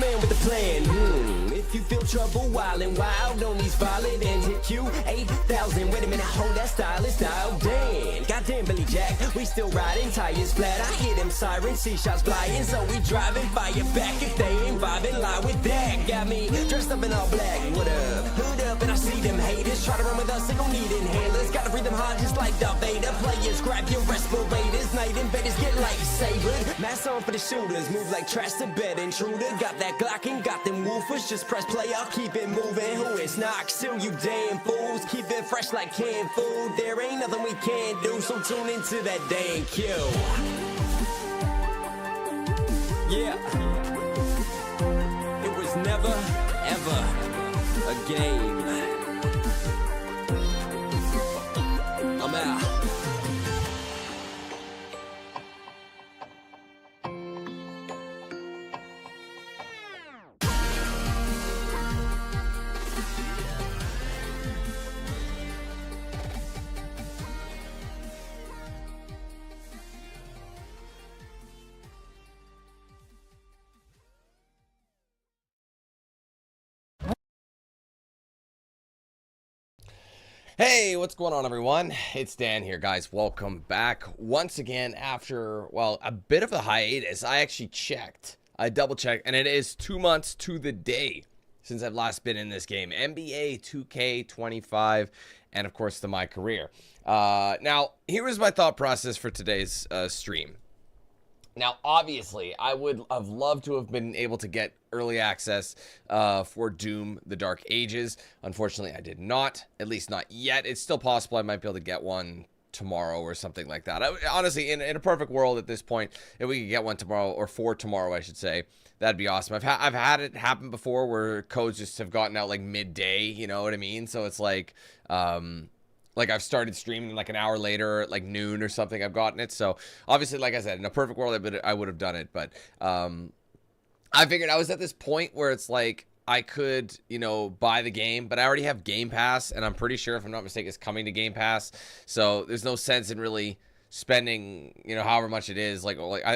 stand with the plan. If you feel trouble, wild and wild on these violent ends, hit you 8,000. Wait a minute, hold that style. Damn, goddamn Billy Jack, we still riding, tires flat. I hear them sirens, see shots flying, so we driving, fire back if they ain't vibing. Lie with that, got me dressed up in all black. What up? Hood up, and I see them haters try to run with us. They gon' need inhalers. Gotta breathe them hard, just like Darth Vader. Players, grab your respirators. Night invaders get lightsabers. Mask on for the shooters, move like trash to bed. Intruder, got that Glock and got them woofers. Just press play, I'll keep it moving. Who is not? Still you damn fools. Keep it fresh like canned food. There ain't nothing we can't do, so tune into that damn cue. Yeah. It was never, ever a game. I'm out. Hey, what's going on, everyone? It's Dan here, guys. Welcome back once again after, well, a bit of a hiatus. I actually checked. I double-checked, and it is 2 months to the day since I've last been in this game. NBA 2K25, and, of course, the MyCAREER. Now, here is my thought process for today's stream. Now, obviously, I would have loved to have been able to get early access for Doom, The Dark Ages. Unfortunately, I did not, at least not yet. It's still possible I might be able to get one tomorrow or something like that. Honestly, in a perfect world at this point, if we could get one tomorrow, or for tomorrow, I should say, that'd be awesome. I've had it happen before where codes just have gotten out like midday, you know what I mean? So it's like I've started streaming like an hour later, like noon or something, I've gotten it. So obviously, like I said, in a perfect world, I would have done it. But I figured I was at this point where it's like I could, you know, buy the game, but I already have Game Pass, and I'm pretty sure, if I'm not mistaken, it's coming to Game Pass. So there's no sense in really spending, you know, however much it is.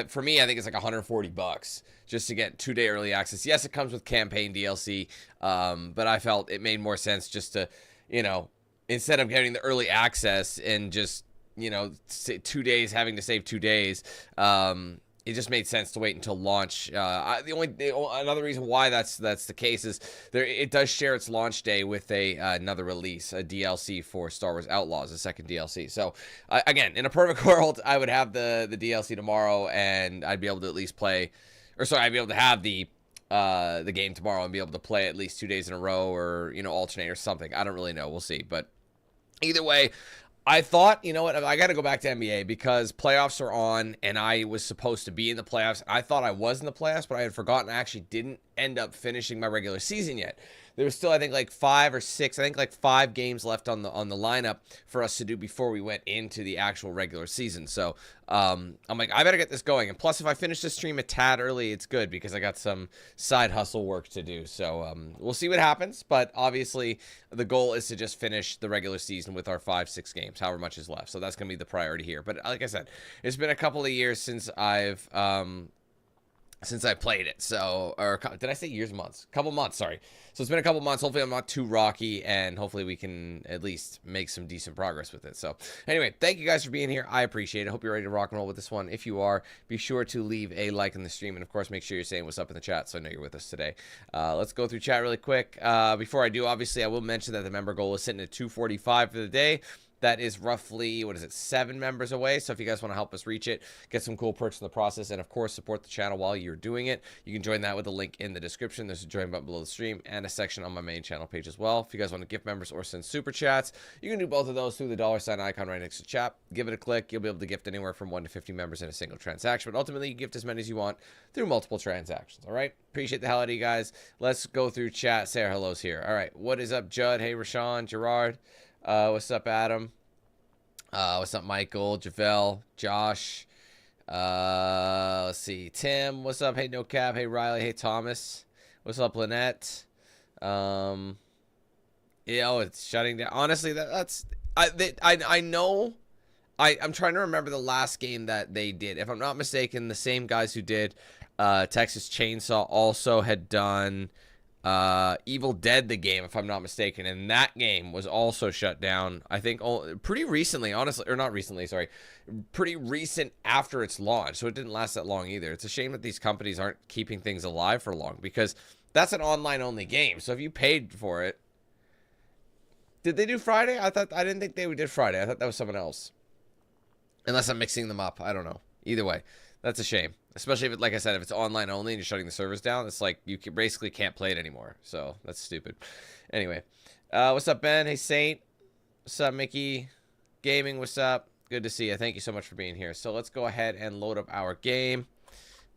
For me, I think it's like 140 bucks just to get 2-day early access. Yes, it comes with campaign DLC, but I felt it made more sense just to, you know, instead of getting the early access and just, you know, 2 days, having to save 2 days, it just made sense to wait until launch. Another reason why that's the case is it does share its launch day with another release, a DLC for Star Wars Outlaws, a second DLC. So again, in a perfect world, I would have the DLC tomorrow, and I'd be able to at least play, or sorry, I'd be able to have the game tomorrow and be able to play at least 2 days in a row, or, you know, alternate or something. I don't really know. We'll see. But either way, I thought, you know what, I got to go back to NBA because playoffs are on, and I was supposed to be in the playoffs. I thought I was in the playoffs, but I had forgotten I actually didn't end up finishing my regular season yet. There was still, I think, like 5 or 6, I think like 5 games left on the lineup for us to do before we went into the actual regular season. So I'm like, I better get this going. And plus, if I finish the stream a tad early, it's good because I got some side hustle work to do. So we'll see what happens. But obviously, the goal is to just finish the regular season with our 5-6 games, however much is left. So that's going to be the priority here. But like I said, it's been a couple of years since I've played it. So, or did I say years, months? Couple months, sorry. So it's been a couple months. Hopefully I'm not too rocky, and hopefully we can at least make some decent progress with it. So anyway, thank you guys for being here. I appreciate it. Hope you're ready to rock and roll with this one. If you are, be sure to leave a like in the stream, and of course, make sure you're saying what's up in the chat so I know you're with us today. Let's go through chat really quick. Before I do, obviously, I will mention that the member goal is sitting at 245 for the day. That is roughly, 7 members away. So if you guys want to help us reach it, get some cool perks in the process, and of course, support the channel while you're doing it, you can join that with a link in the description. There's a join button below the stream and a section on my main channel page as well. If you guys want to gift members or send super chats, you can do both of those through the $ icon right next to chat. Give it a click. You'll be able to gift anywhere from 1 to 50 members in a single transaction, but ultimately, you gift as many as you want through multiple transactions. All right? Appreciate the hell out of you guys. Let's go through chat. Say our hellos here. All right. What is up, Judd? Hey, Rashawn, Gerard. What's up, Adam? What's up, Michael, Javel, Josh, let's see, Tim, what's up? Hey, No Cap, hey, Riley, hey, Thomas, what's up, Lynette? It's shutting down. Honestly, I know, I'm trying to remember the last game that they did. If I'm not mistaken, the same guys who did Texas Chainsaw also had done Evil Dead the game, if I'm not mistaken, and that game was also shut down, I think pretty recently, honestly, or not recently, sorry, pretty recent after its launch, so it didn't last that long either. It's a shame that these companies aren't keeping things alive for long, because that's an online only game, so if you paid for it. Did they do Friday? I didn't think they did Friday. I thought that was someone else, unless I'm mixing them up. I don't know. Either way, that's a shame. Especially if, it, like I said, if it's online only and you're shutting the servers down, it's like you basically can't play it anymore. So that's stupid. Anyway, what's up, Ben? Hey, Saint. What's up, Mickey? Gaming, what's up? Good to see you. Thank you so much for being here. So let's go ahead and load up our game.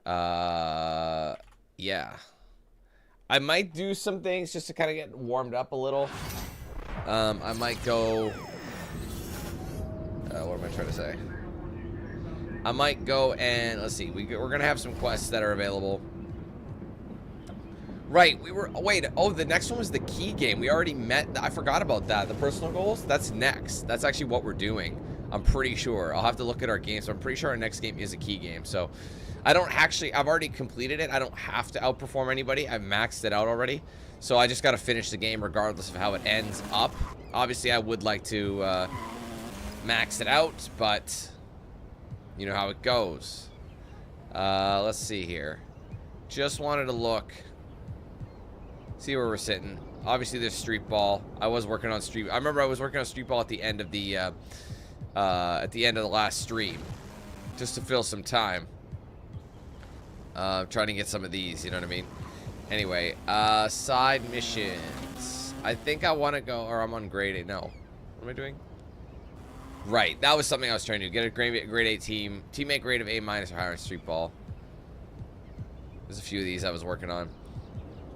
Yeah. I might do some things just to kind of get warmed up a little. I might go... what am I trying to say? I might go and, let's see, we're going to have some quests that are available. Right, wait, oh, the next one was the key game. We already met, I forgot about that. The personal goals, that's next. That's actually what we're doing. I'm pretty sure. I'll have to look at our games, but I'm pretty sure our next game is a key game. So, I don't actually, I've already completed it. I don't have to outperform anybody. I've maxed it out already. So, I just got to finish the game regardless of how it ends up. Obviously, I would like to max it out, but... you know how it goes. Let's see here. Just wanted to look. See where we're sitting. Obviously, there's street ball. I was working on street. I remember I was working on street ball at the end of the last stream, just to fill some time. Trying to get some of these. You know what I mean? Anyway, side missions. I think I want to go, or I'm on grade 8. No, what am I doing? Right, that was something I was trying to do. Get a grade 8 team. Teammate grade of A- or higher in street ball. There's a few of these I was working on.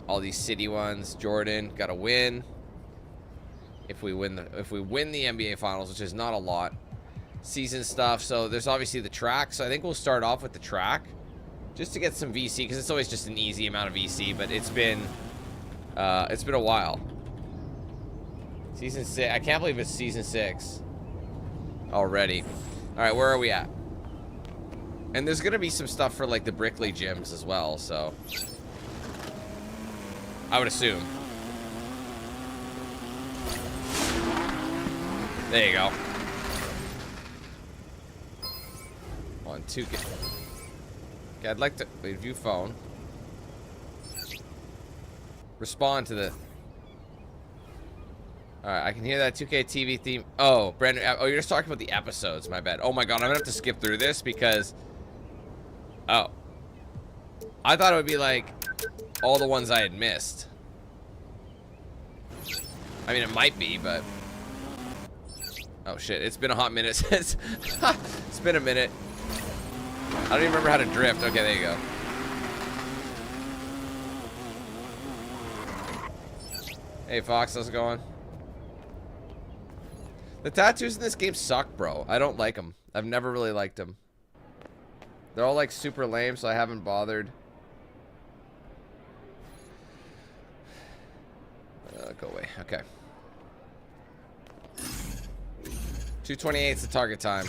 All these city ones. Jordan, gotta win. If we win the NBA finals, which is not a lot. Season stuff. So there's obviously the track. So I think we'll start off with the track, just to get some VC, because it's always just an easy amount of VC. But it's been a while. Season 6. I can't believe it's season 6. Already. Alright, where are we at? And there's gonna be some stuff for like the Brickley gyms as well, so I would assume. There you go. On 2K. Okay, I'd like to wait, view phone. Respond to the... Alright, I can hear that 2K TV theme. Oh, Brandon. Oh, you're just talking about the episodes. My bad. Oh my god, I'm gonna have to skip through this because... oh. I thought it would be like all the ones I had missed. I mean, it might be, but... oh shit, it's been a hot minute since... it's been a minute. I don't even remember how to drift. Okay, there you go. Hey, Fox, how's it going? The tattoos in this game suck, bro. I don't like them. I've never really liked them. They're all like super lame, so I haven't bothered. Go away. Okay. 2:28 is the target time.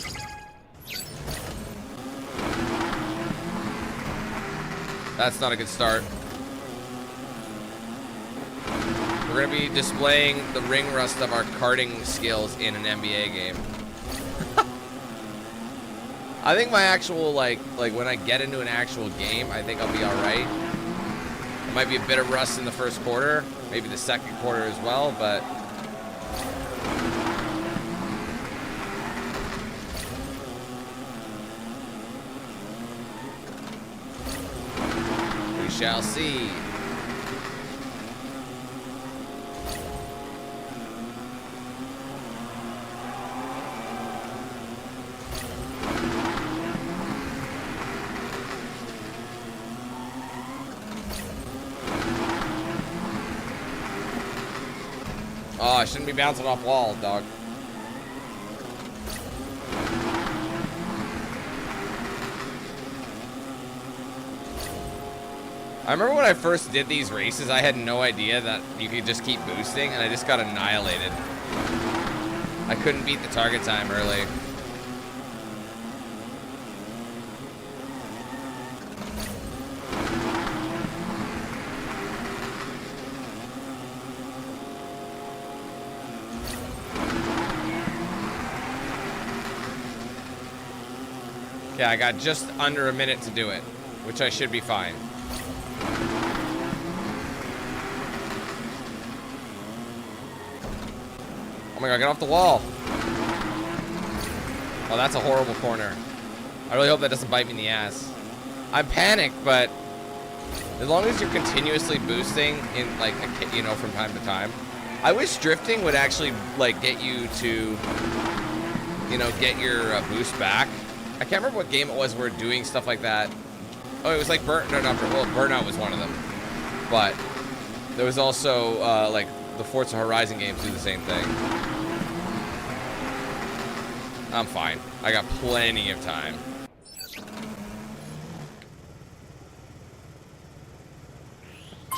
That's not a good start. We're going to be displaying the ring rust of our karting skills in an NBA game. I think my actual, like when I get into an actual game, I think I'll be alright. There might be a bit of rust in the first quarter, maybe the second quarter as well, but... we shall see. Oh, I shouldn't be bouncing off walls, dog. I remember when I first did these races, I had no idea that you could just keep boosting, and I just got annihilated. I couldn't beat the target time early. Okay, I got just under a minute to do it, which I should be fine. Oh my god, get off the wall. Oh, that's a horrible corner. I really hope that doesn't bite me in the ass. I'm panicked, but as long as you're continuously boosting in, like, you know, from time to time. I wish drifting would actually, like, get you to, you know, get your boost back. I can't remember what game it was where doing stuff like that. Oh, it was like Burnout was one of them. But there was also, like, the Forza Horizon games do the same thing. I'm fine. I got plenty of time.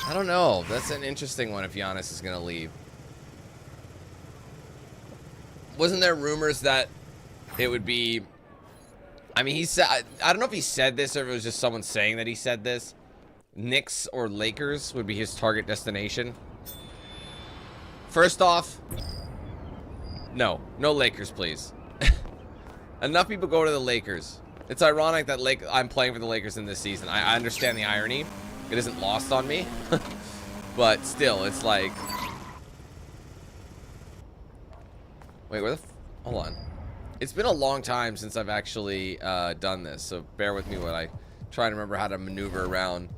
I don't know. That's an interesting one if Giannis is going to leave. Wasn't there rumors that it would be... I mean, he said... I don't know if he said this or if it was just someone saying that he said this. Knicks or Lakers would be his target destination. First off, no. No Lakers, please. Enough people go to the Lakers. It's ironic that I'm playing for the Lakers in this season. I understand the irony. It isn't lost on me. But still, it's like... Wait, where the... Hold on. It's been a long time since I've actually done this, so bear with me while I try to remember how to maneuver around.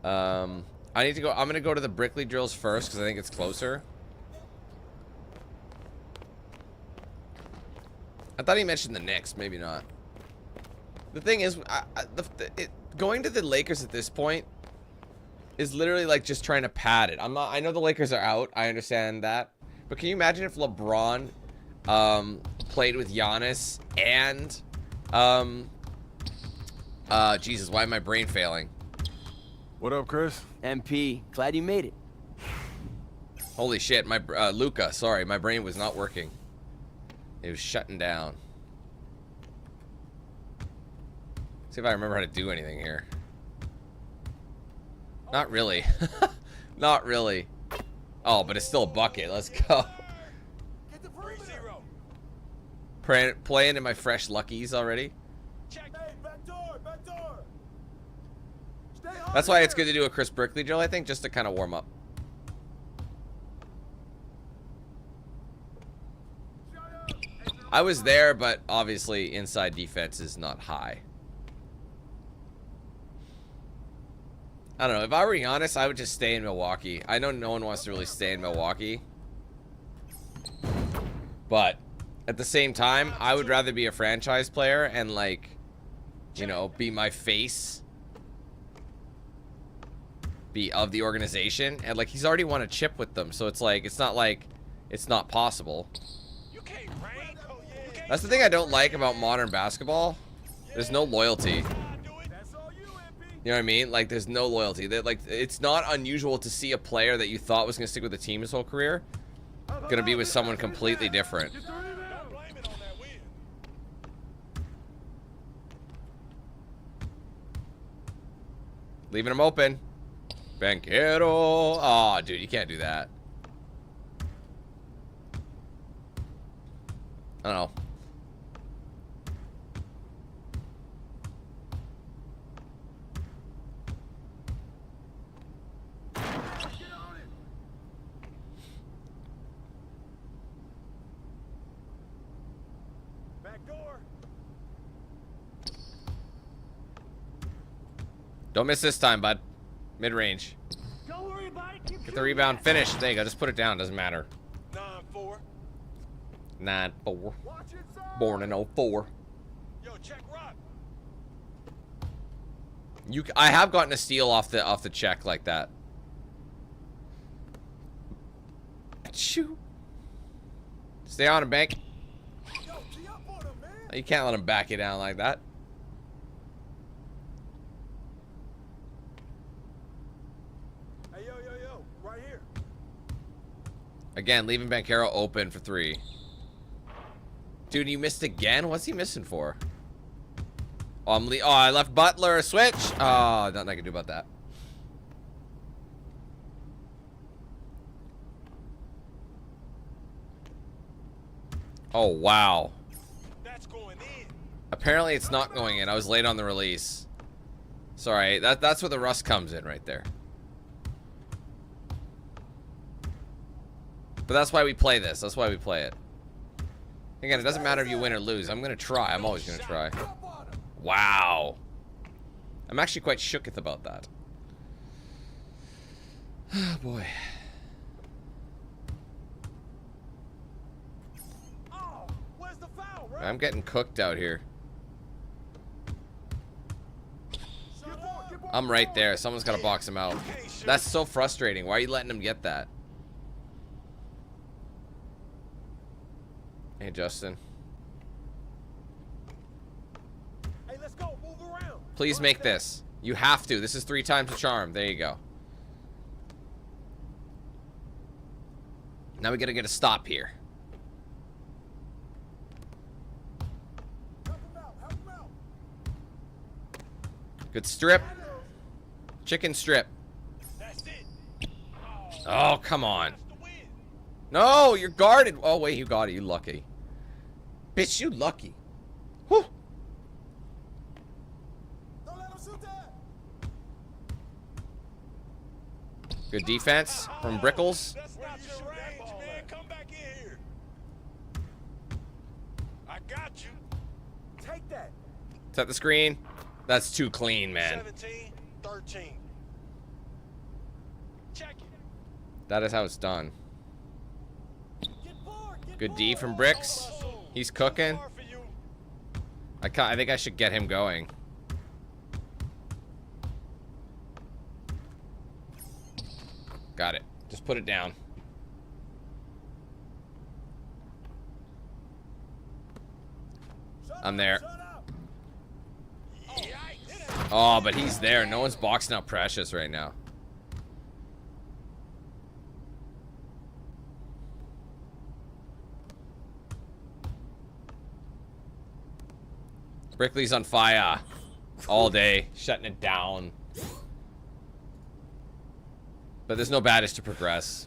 I need to go... I'm going to go to the Brickley drills first, because I think it's closer. I thought he mentioned the Knicks. Maybe not. The thing is, going to the Lakers at this point is literally like just trying to pad it. I know the Lakers are out. I understand that. But can you imagine if LeBron played with Giannis and Jesus, why am my brain failing? What up, Chris? MP, glad you made it. Holy shit, my Luca, sorry, my brain was not working. It was shutting down. See if I remember how to do anything here. Not really. Not really. Oh, but it's still a bucket. Let's go. Playing in my fresh luckies already. That's why it's good to do a Chris Brickley drill, I think, just to kind of warm up. I was there, but obviously inside defense is not high. I don't know. If I were Giannis, I would just stay in Milwaukee. I know no one wants to really stay in Milwaukee. But at the same time, I would rather be a franchise player and, like, you know, be my face. Be of the organization. And, like, he's already won a chip with them. So it's like it's not possible. That's the thing I don't like about modern basketball. There's no loyalty. You know what I mean? Like, there's no loyalty. Like, it's not unusual to see a player that you thought was going to stick with the team his whole career going to be with someone completely different. Leaving him open. Banquero. Oh, dude, you can't do that. I don't know. Don't miss this time, bud. Mid-range. Get the rebound. Finish. There you go. Just put it down. Doesn't matter. 9-4. 9-4. Born in 04. Yo, check rock. I have gotten a steal off the check like that. Shoo. Stay on him, Bank. You can't let him back you down like that. Right here. Again, leaving Banquero open for 3. Dude, you missed again? What's he missing for? Oh, I left Butler. Switch. Oh, nothing I can do about that. Oh, wow. That's going in. Apparently it's not going in. I was late on the release. Sorry, that's where the rust comes in right there. But that's why we play this. That's why we play it. Again, it doesn't matter if you win or lose. I'm gonna try. I'm always gonna try. Wow. I'm actually quite shooketh about that. Oh boy. Oh, where's the foul, right? I'm getting cooked out here. I'm right there. Someone's got to box him out. That's so frustrating. Why are you letting him get that? Hey, Justin. Hey, let's go. Move around. Please make this. You have to. This is 3 times the charm. There you go. Now we got to get a stop here. Help him out. Help him out. Good strip. Chicken strip. That's it. Oh, come on. That's the win. No, you're guarded. Oh, wait, you got it. You lucky. Bitch, you lucky. Whew. Don't let him shoot that. Good defense from Brickles. That's not your range, man. Come back in here. I got you. Take that. Set the screen. That's too clean, man. 17, 13. Check it. That is how it's done. Get forward, get Good D forward. from Bricks. He's cooking. Far for you. I think I should get him going. Got it. Just put it down. I'm there. Shut up. Yikes. Oh, but he's there. No one's boxing out Precious right now. Brickley's on fire all day, shutting it down. But there's no baddest to progress.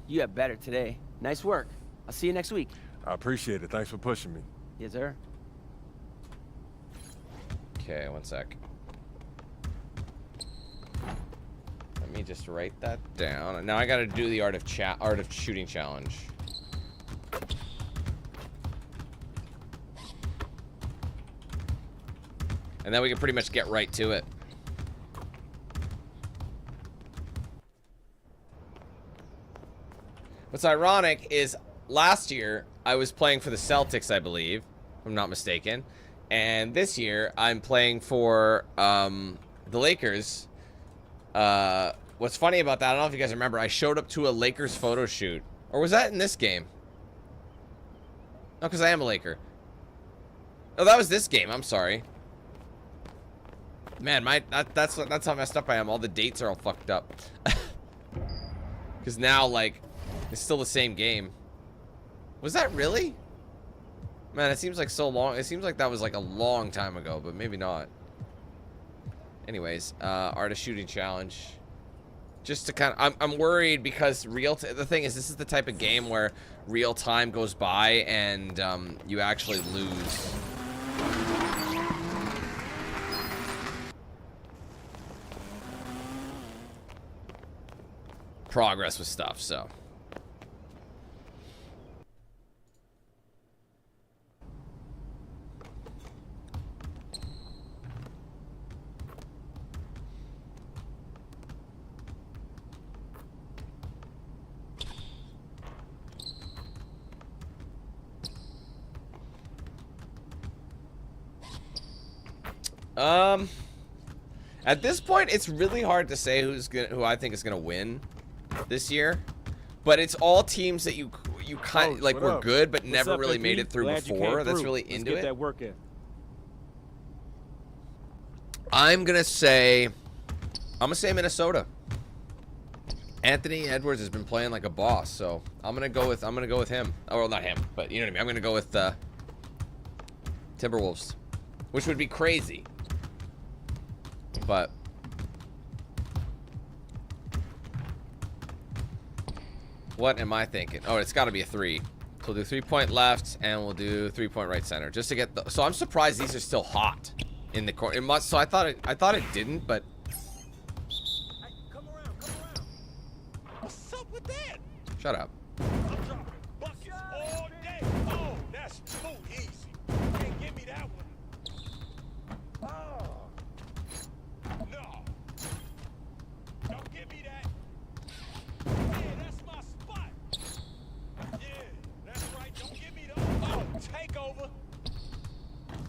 You have better today. Nice work. I'll see you next week. I appreciate it. Thanks for pushing me. Yes, sir. Okay, one sec. Let me just write that down. Now I gotta do the art of shooting challenge. And then we can pretty much get right to it. What's ironic is last year I was playing for the Celtics, I believe, if I'm not mistaken. And this year I'm playing for the Lakers. What's funny about that, I don't know if you guys remember, I showed up to a Lakers photo shoot. Or was that in this game? No, because I am a Laker. Oh, that was this game. I'm sorry. Man, that's how messed up I am. All the dates are all fucked up. Because now, like, it's still the same game. Was that really? Man, it seems like so long. It seems like that was like a long time ago, but maybe not. Anyways, art of shooting challenge. Just to kind of, I'm worried because the thing is, this is the type of game where real time goes by and you actually lose. Progress with stuff, so. At this point, it's really hard to say who I think is gonna win this year, but it's all teams that you kind of like were good but never really made it through before. That's really into it. That work in. I'm gonna say Minnesota. Anthony Edwards has been playing like a boss, so I'm gonna go with him. Oh, well, not him, but you know what I mean. I'm gonna go with Timberwolves, which would be crazy. But what am I thinking? Oh, it's got to be a 3. So we'll do 3-point left, and we'll do 3-point right center, just to get the. So I'm surprised these are still hot in the corner. It must. So I thought it didn't, but. Hey, come around, come around. What's up with that? Shut up. I'm dropping buckets all day. Oh, that's too easy. You can't give me that one. Oh. No. Don't give me that. Yeah, that's my spot. Yeah, that's right. Don't give me those. Oh, take over.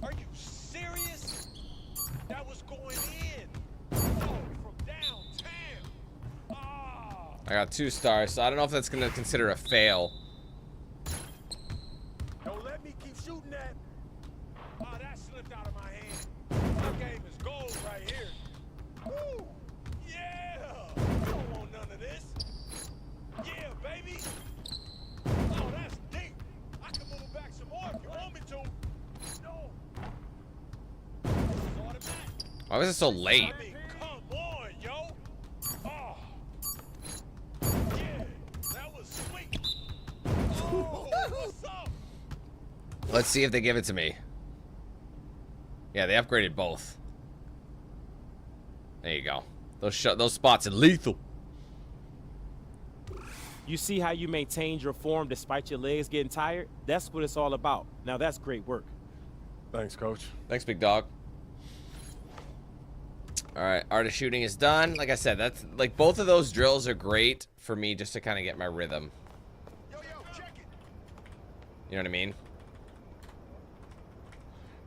Are you serious? That was going in. Oh, from downtown. Oh. I got 2 stars, so I don't know if that's gonna consider a fail. Don't let me keep shooting that. Oh, that slipped out of my hand. My game is gold right here. Woo! Yeah! You don't want none of this. Yeah, baby! Oh, that's deep. I can move it back some more if you want me to. No. This is automatic. Why was it so late? I mean, come on, yo! Oh! Yeah, that was sweet. Oh, what's up? Let's see if they give it to me. Yeah, they upgraded both. There you go. Those spots are lethal. You see how you maintained your form despite your legs getting tired? That's what it's all about. Now that's great work. Thanks, Coach. Thanks, big dog. All right, art of shooting is done. Like I said, that's like both of those drills are great for me just to kind of get my rhythm. Yo, check it. You know what I mean?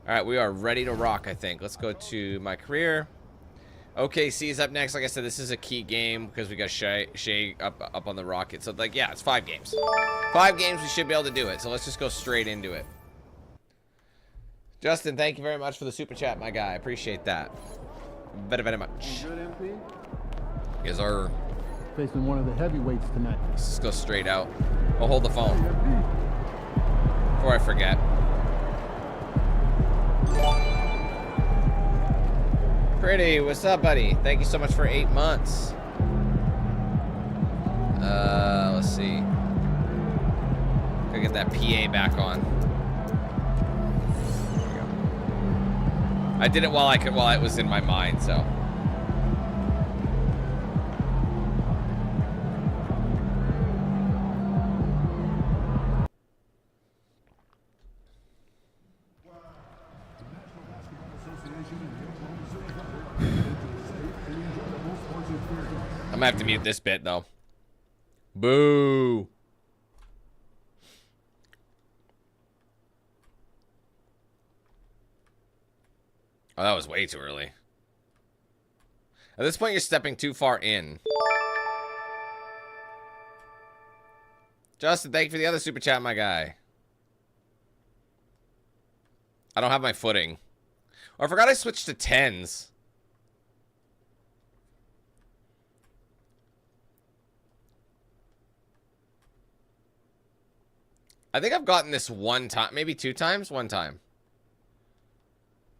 All right, we are ready to rock, I think. Let's go to MyCAREER. OKC is up next. Like I said, this is a key game because we got Shea up on the Rocket. So, like, yeah, it's 5 games. 5 games, we should be able to do it. So let's just go straight into it. Justin, thank you very much for the super chat, my guy. I appreciate that. Very, very much. Good, MP? Yes, sir. Facing one of the heavyweights tonight. Let's just go straight out. I'll hold the phone before I forget. Pretty, what's up, buddy? Thank you so much for 8 months. Let's see. Gotta get that PA back on. There we go. I did it while it was in my mind, so. I'm gonna have to mute this bit though. Boo. Oh, that was way too early. At this point, you're stepping too far in. Justin, thank you for the other super chat, my guy. I don't have my footing. Oh, I forgot I switched to 10s. I think I've gotten this 1 time, maybe 2 times, 1 time.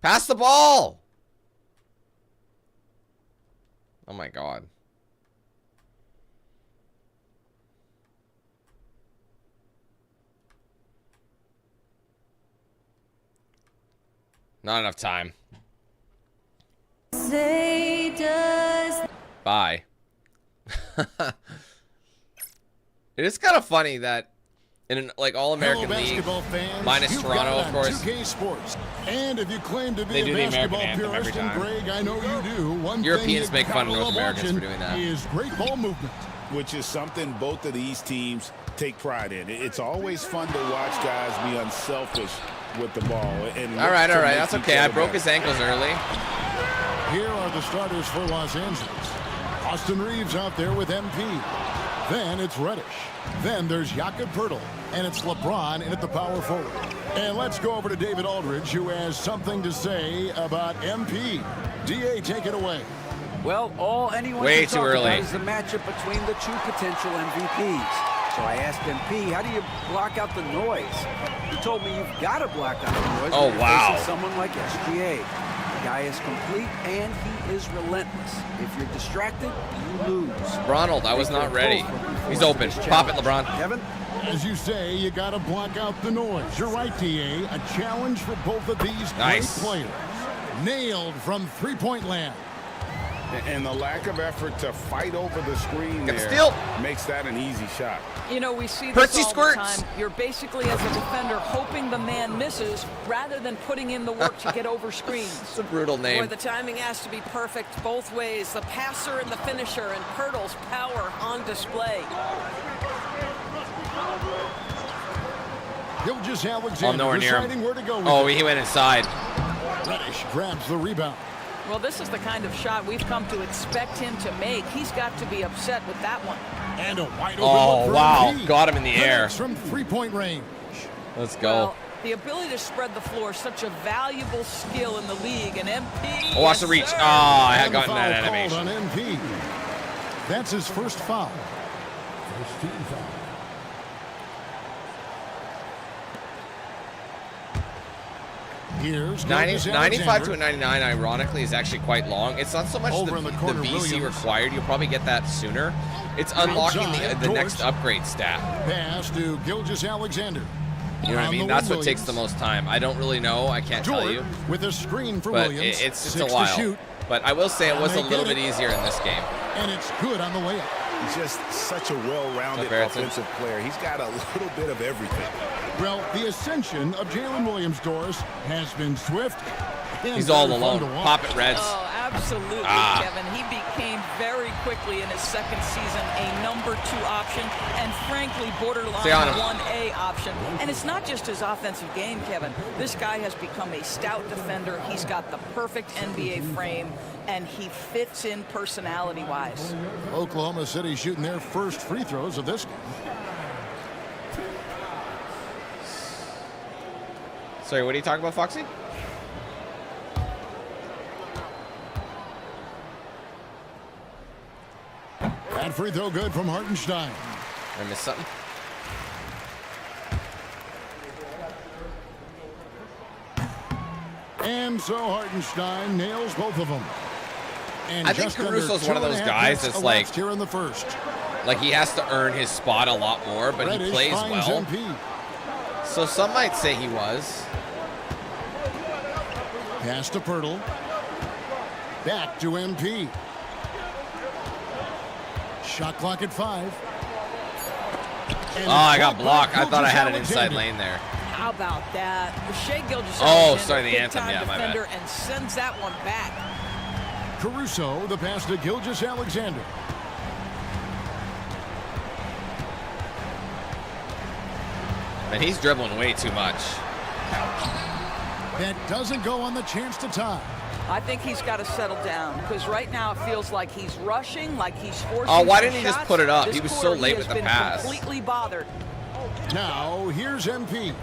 Pass the ball! Oh my god. Not enough time. Bye. It is kind of funny that in an like all-American league, minus Toronto, of course, 2K Sports. And if you claim to be they do the a American basketball anthem every purist, and time. Greg, I know you do. One Europeans thing make fun of gotta North love Americans for watching doing that. is great ball movement. Which is something both of these teams take pride in. It's always fun to watch guys be unselfish with the ball. And all right, that's okay. I broke his ankles early. Here are the starters for Los Angeles. Austin Reeves out there with MP. Then it's Reddish. Then there's Jakob Poeltl. And it's LeBron in at the power forward. And let's go over to David Aldridge, who has something to say about MP. DA, take it away. Well, all anyone Way can too talk early. about is the matchup between the 2 potential MVPs. So I asked MP, how do you block out the noise? He told me you've got to block out the noise. Oh, when you're wow. facing someone like SGA. The guy is complete and he is relentless. If you're distracted, you lose. Ronald, I was not ready. He's open. Pop it, LeBron. Kevin? As you say, you got to block out the noise. You're right, TA. A challenge for both of these Nice. great players. Nailed from three-point land. And the lack of effort to fight over the screen Get the there steal. makes that an easy shot. You know, we see this Percy all squirts. the time. You're basically, as a defender, hoping the man misses rather than putting in the work to get over screens. It's a brutal name. Where the timing has to be perfect both ways. The passer and the finisher, and Pirtle's power on display. Gilgeous Alexander nowhere near him. deciding where to go with Oh, it. he went inside. Reddish grabs the rebound. Well, this is the kind of shot we've come to expect him to make. He's got to be upset with that one. And a wide open Oh, look for wow. MP. Got him in the air. Connects from three-point range. Let's go. Well, the ability to spread the floor is such a valuable skill in the league. And MP. Oh, watch the reach. sir. Oh, I had And gotten the that foul animation. called on MP. That's his first foul. First team foul. Here's 95 Alexander. to a 99, ironically, is actually quite long. It's not so much Over the in the corner, VC Williams. required. You'll probably get that sooner. It's unlocking Outside, the next Dort. upgrade stat. Pass to Gilgeous Alexander. You know what I On mean? the That's wing, what takes the Williams. most time. I don't really know. I can't tell Dort you. with a screen for But Williams. it's Six a to while. shoot, But I will say it And was a they little get bit it. easier in this game. and it's good on the layup. He's just such a well-rounded Barrettson. offensive player. He's got a little bit of everything. Well, the ascension of Jalen Williams, Doris, has been swift. and He's all very fun alone. to watch. Pop it, Reds. Oh, absolutely, Ah. Kevin. He became very quickly in his second season a number 2 option and frankly borderline Stay on him. 1A option. And it's not just his offensive game, Kevin. This guy has become a stout defender. He's got the perfect NBA frame, and he fits in personality-wise. Oklahoma City shooting their first free throws of this game. Sorry, what are you talking about, Foxy? That free throw good from Hartenstein. Did I miss something? And so Hartenstein nails both of them. And I think just under Caruso's one of those 2.5 guys minutes that's elapsed like- here in the first. Like, he has to earn his spot a lot more, but he Reddish plays finds well. MP. So some might say he was. Pass to Pirtle. Back to MP. Shot clock at 5. And Oh, I got it's blocked. I thought I had an Gilgeous inside Alexander. lane there. How about that? Shea Gilgeous Oh, sorry, the big anthem. time Yeah, my bad. defender, and sends that one back. Caruso, the pass to Gilgeous Alexander. And he's dribbling way too much. That doesn't go on the chance to tie. I think he's got to settle down because right now it feels like he's rushing, like he's forcing. Oh, why some didn't he just shots. put it up? This He was so quarter, late he with has the been pass. Completely bothered. Now, here's MP.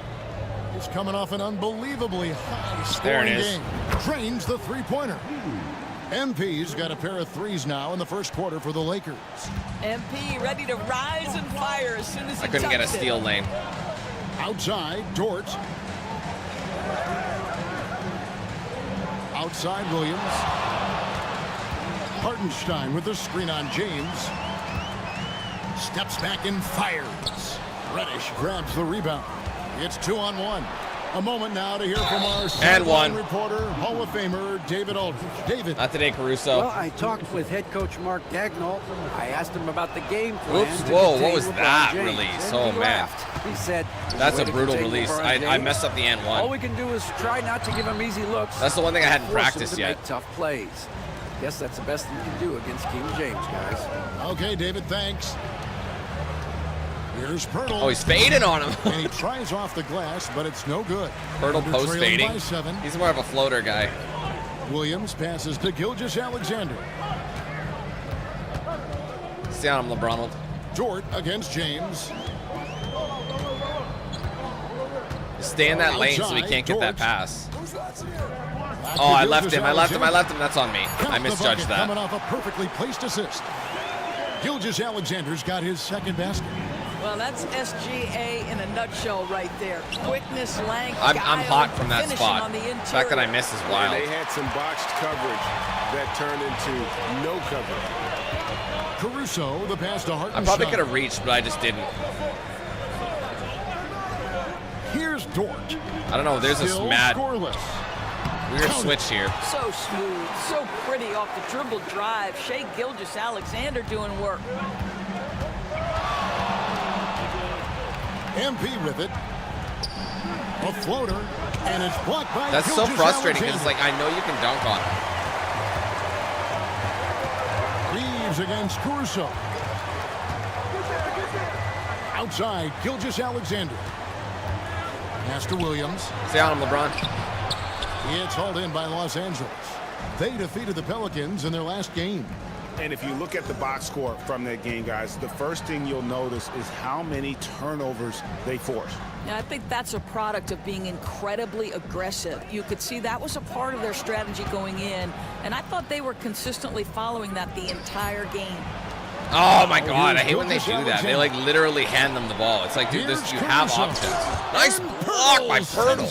He's coming off an unbelievably high There scoring it is. game. Drains the three-pointer. MP's got a pair of threes now in the first quarter for the Lakers. MP ready to rise and fire as soon as he I couldn't get a touched it. steal lane. Outside, Dort. Outside, Williams. Hartenstein with the screen on James. Steps back and fires. Reddish grabs the rebound. It's 2-on-1. A moment now to hear from our sideline reporter, Hall of Famer David Aldridge. David. Not today, Caruso. Well, I talked with head coach Mark Dagnall. I asked him about the game plan. Oops, to whoa, what contain was LeBron that James, release? and Oh, he man. laughed. He said, That's "The a way to brutal contain release. LeBron I James, messed up the and all one. we can do is try not to give him easy looks. That's the one thing I hadn't force him practiced to yet. Make tough plays. Guess that's the best thing you can do against King James, guys. Okay, David, thanks. Here's Pirtle. Oh, he's fading on him. And he tries off the glass, but it's no good. Pirtle Under post trailing fading. by 7. He's more of a floater guy. Williams passes to Gilgeous Alexander. Stay on him, LeBron. Dort against James. Stay in that lane so he Outside, can't get that Dort. pass. Back Oh, to I left Gilgeous him. I left him. I Alexander. left him. That's on me. I Count the misjudged bucket Coming that. off a perfectly placed assist. Gilgeous Alexander's got his second basket. Well, that's SGA in a nutshell right there. Quickness, length, I'm guile, hot from that finishing spot. on the The fact that I interior. miss is And wild. they had some botched coverage that turned into no coverage. Caruso, the pass to I Hartenstein. probably could have reached, but I just didn't. Here's Dort. I don't know. There's a Still mad scoreless. weird switch here. So smooth, so pretty off the dribble drive. Shea Gilgeous-Alexander doing work. MP with it. A floater, and it's blocked by That's so frustrating because it's like I know you can dunk on it. Reeves against Caruso. Outside, Gilgeous-Alexander. Pass to Williams. Stay on him, LeBron. It's hauled in by Los Angeles. They defeated the Pelicans in their last game. And if you look at the box score from that game, guys, the first thing you'll notice is how many turnovers they forced. Yeah, I think that's a product of being incredibly aggressive. You could see that was a part of their strategy going in, and I thought they were consistently following that the entire game. Oh my God, I hate when they do that. They like literally hand them the ball. It's like, dude, this you have options. Nice block by Pirtle.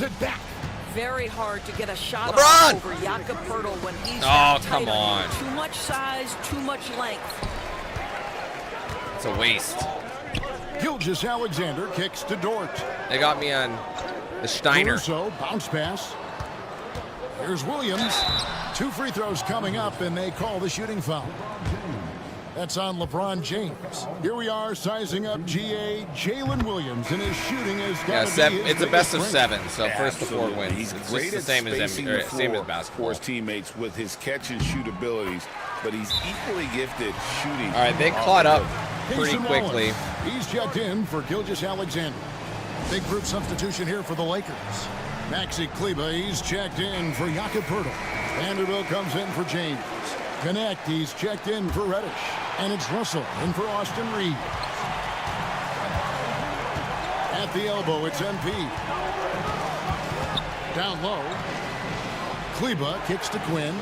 Very hard to get a shot LeBron! over Jakob Pirtle when he's come on. Too much size, too much length. It's a waste. Gilgeous-Alexander kicks to Dort. They got me on the Steiner. Caruso, bounce pass. Here's Williams. 2 free throws coming up, and they call the shooting foul. That's on LeBron James. Here we are sizing up GA Jalen Williams, and his shooting is got to be it's a best of 7, so Yeah, first to 4 absolutely. wins. He's It's great just the at same as spacing the same as floor basketball. for his teammates with his catch and shoot abilities, but he's equally gifted shooting. All right, they caught up pretty Jason quickly. Wallace. He's checked in for Gilgeous-Alexander. Big group substitution here for the Lakers. Maxi Kleber, he's checked in for Jakob Pirtle. Vanderbilt comes in for James. Connect, he's checked in for Reddish. And it's Russell in for Austin Reeves. At the elbow, it's MP. Down low. Kleber kicks to Quinn.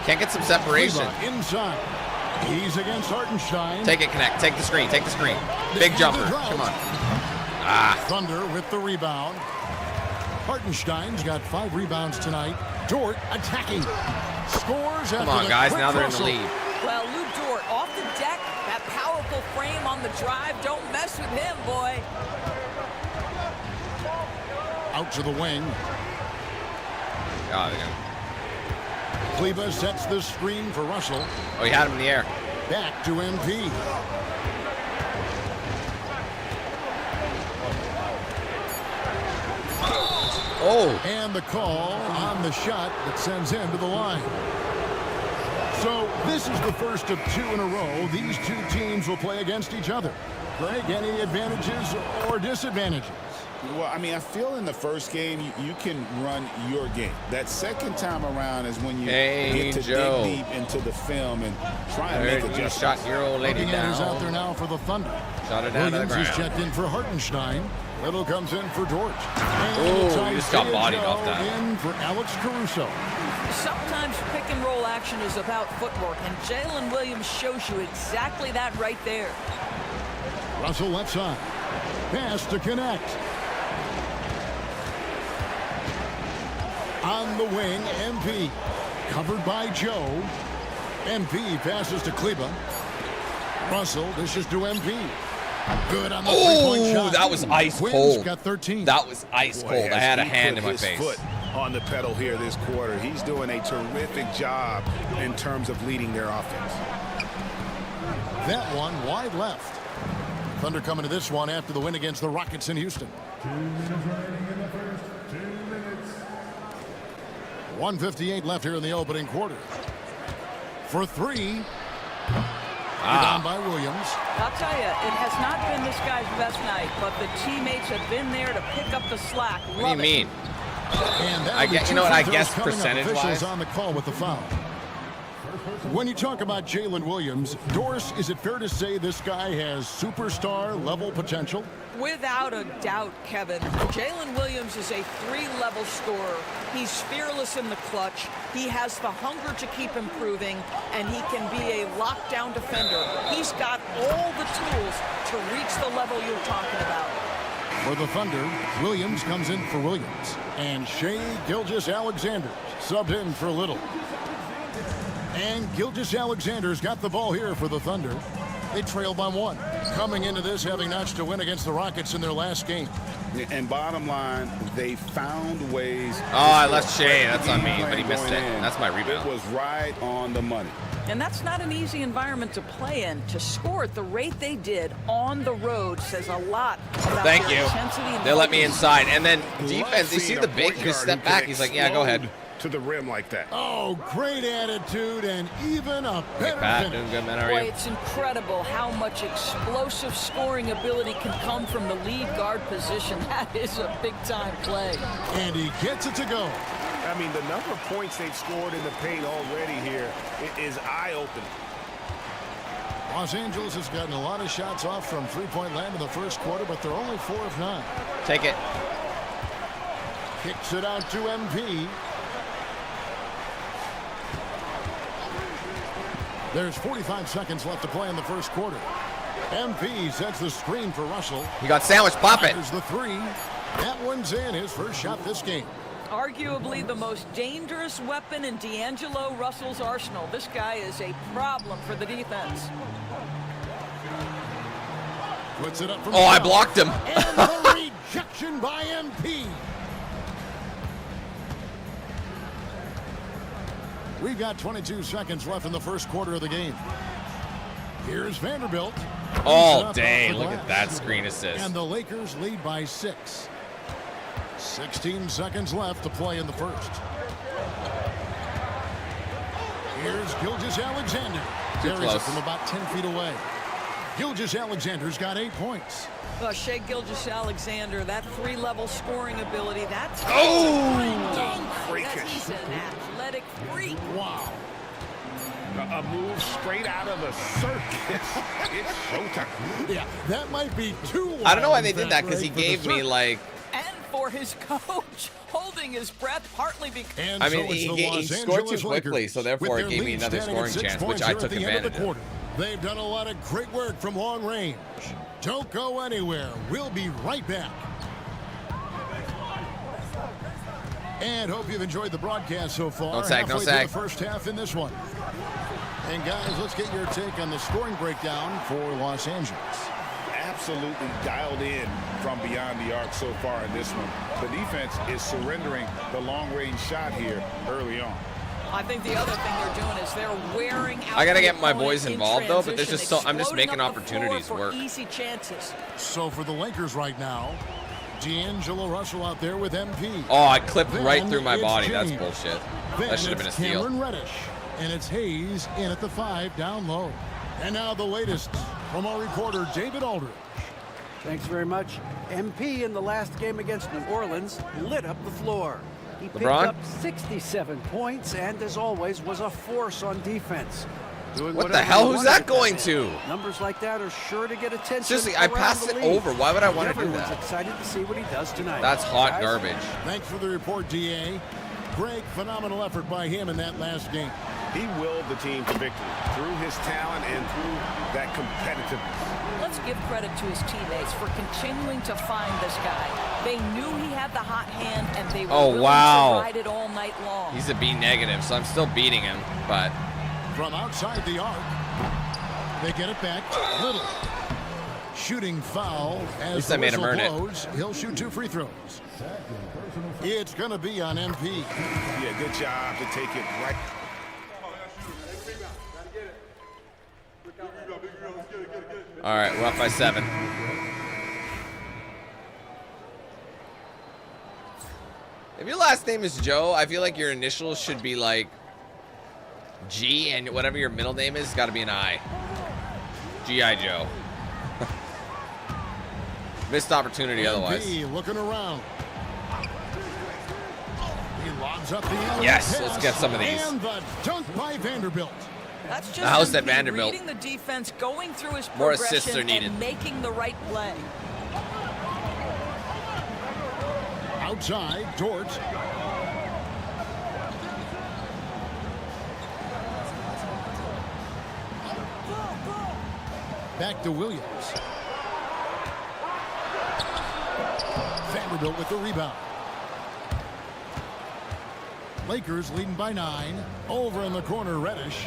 Can't get some separation. Kleber inside. He's against Hartenstein. Take it, Connect. Take the screen. Take the screen. Big jumper. Come on. Thunder with the rebound. Hartenstein's got 5 rebounds tonight. Dort attacking. Scores. Come on, guys. Now they're in the lead. Well, Lou Dort off the deck. That powerful frame on the drive. Don't mess with him, boy. Out to the wing. Oh, yeah. Kleber sets the screen for Russell. Oh, he had him in the air. Back to MP. Oh. And the call on the shot that sends him to the line. So this is the first of 2 in a row. These 2 teams will play against each other. Greg, any advantages or disadvantages? Well, I mean, I feel in the first game, you can run your game. That second time around is when you get to Joe. dig deep into the film and try and I make heard you adjustments. shot your old lady Looking at who's out there down. now for the Thunder. Shot her down to the Williams is ground. checked in for Hartenstein. Little comes in for Dort. Oh, he just got bodied off that. In for Alex Caruso. Sometimes pick and roll action is about footwork, and Jalen Williams shows you exactly that right there. Russell left side. Pass to Connect. On the wing, MP. Covered by Joe. MP passes to Kleber. Russell dishes to MP. Good on the three-point shot. That was ice Quinn's cold. got 13. That was ice Boy, cold. I has had a he hand put in my his face. foot on the pedal here this quarter. He's doing a terrific job in terms of leading their offense. That one wide left. Thunder coming to this one after the win against the Rockets in Houston. 2 minutes remaining in the first. 2 minutes. 1:58 left here in the opening quarter. For 3. Down by Williams. I'll tell you, it has not been this guy's best night, but the teammates have been there to pick up the slack. What do you mean? And I guess, you know what, I guess percentage-wise. Officials on the call with the foul. When you talk about Jalen Williams, Doris, is it fair to say this guy has superstar level potential? Without a doubt, Kevin. Jalen Williams is a 3-level scorer. He's fearless in the clutch. He has the hunger to keep improving, and he can be a lockdown defender. He's got all the tools to reach the level you're talking about. For the Thunder, Williams comes in for Williams. And Shea Gilgeous-Alexander subbed in for Little. And Gilgeous-Alexander's got the ball here for the Thunder. They trail by 1. coming into this having notched a win against the Rockets in their last game. And bottom line, they found ways. Oh, I left Shea. That's on me, but he missed it. That's my rebound. It was right on the money. And that's not an easy environment to play in. To score at the rate they did on the road says a lot about Thank their you. intensity and They let me focus. inside. And then defense, you see the big, just step back. He's like, yeah, go ahead. To the rim like that. Oh, great attitude and even a better Pat, finish. doing good, man. How are Boy, you? it's incredible how much explosive scoring ability can come from the lead guard position. That is a big-time play. And he gets it to go. I mean, the number of points they've scored in the paint already here is eye-opening. Los Angeles has gotten a lot of shots off from three-point land in the first quarter, but they're only 4 of 9. Take it. Kicks it out to MP. There's 45 seconds left to play in the first quarter. MP sets the screen for Russell. He got sandwiched. Pop it. There's the three. That one's in. His first shot this game. Arguably the most dangerous weapon in D'Angelo Russell's arsenal. This guy is a problem for the defense. Puts it up from Oh, I south. blocked him. And the rejection by MP. We've got 22 seconds left in the first quarter of the game. Here's Vanderbilt. Oh, dang. Look at that screen assist. And the Lakers lead by 6. 16 seconds left to play in the first. Here's Gilgeous-Alexander. Too Carries it close. from about 10 feet away. Gilgeous-Alexander's got 8 points. Shea Gilgeous-Alexander, that 3-level scoring ability, that's Freakish. he's an athletic freak. Wow. A move straight out of a circus. It's showtime. Yeah, that might be too wild. I don't know why they in did fact, that, because he Greg, for the gave me, circus. like, And for his coach, holding his breath, partly because... And I mean, so it's he the Los scored Angeles too quickly, Lakers so therefore with it their gave me lead another standing at scoring 6 chance, points which I here at took the end of the advantage of. quarter. They've done a lot of great work from long range. Don't go anywhere. We'll be right back. And hope you've enjoyed the broadcast so far. Don't sag, don't Halfway through sag. the first half in this one. And guys, let's get your take on the scoring breakdown for Los Angeles. Absolutely dialed in from beyond the arc so far in this one. The defense is surrendering the long-range shot here early on. I think the other thing they're doing is they're wearing out. I gotta the get my opponent boys in involved, though, but there's transition, just so I'm just exploding making up the floor opportunities for work. Easy chances. So for the Lakers right now, D'Angelo Russell out there with MP. Oh, I clipped right Then through my it's body. That's James. bullshit. Then That should have been a it's steal. Cameron Reddish, and it's Hayes in at the 5 down low. And now the latest from our reporter David Aldridge. Thanks very much. MP in the last game against New Orleans lit up the floor. He picked LeBron? up 67 points and, as always, was a force on defense. Doing What the whatever hell? he Who's wanted that to going get to? in. Numbers like that are sure to get attention. Seriously, I around passed the it league. over. Why would I want to do Everyone's that? excited to see what he does tonight. That's hot Guys, garbage. Thanks for the report, DA. Great, phenomenal effort by him in that last game. He willed the team to victory through his talent and through that competitiveness. Let's give credit to his teammates for continuing to find this guy. They knew he had the hot hand, and they were willing to ride it all night long. He's a B negative, so I'm still beating him, but From outside the arc, they get it back. Little. Shooting foul as least the I made him whistle earn it. blows. He'll shoot 2 free throws. It's going to be on MP. Yeah, good job to take it right. all right, we're up by 7. If your last name is Joe, I feel like your initials should be like G, and whatever your middle name is, got to be an I. G.I. Joe. Missed opportunity otherwise. MP looking around. He lobs up the alley Yes, pass, let's get some of these. And the dunk by Vanderbilt. That's just The house at MP Vanderbilt. reading the defense, going through his More progression, assists are needed. and making the right play. Outside, Dort. Back to Williams. Vanderbilt with the rebound. Lakers leading by 9. Over in the corner, Reddish.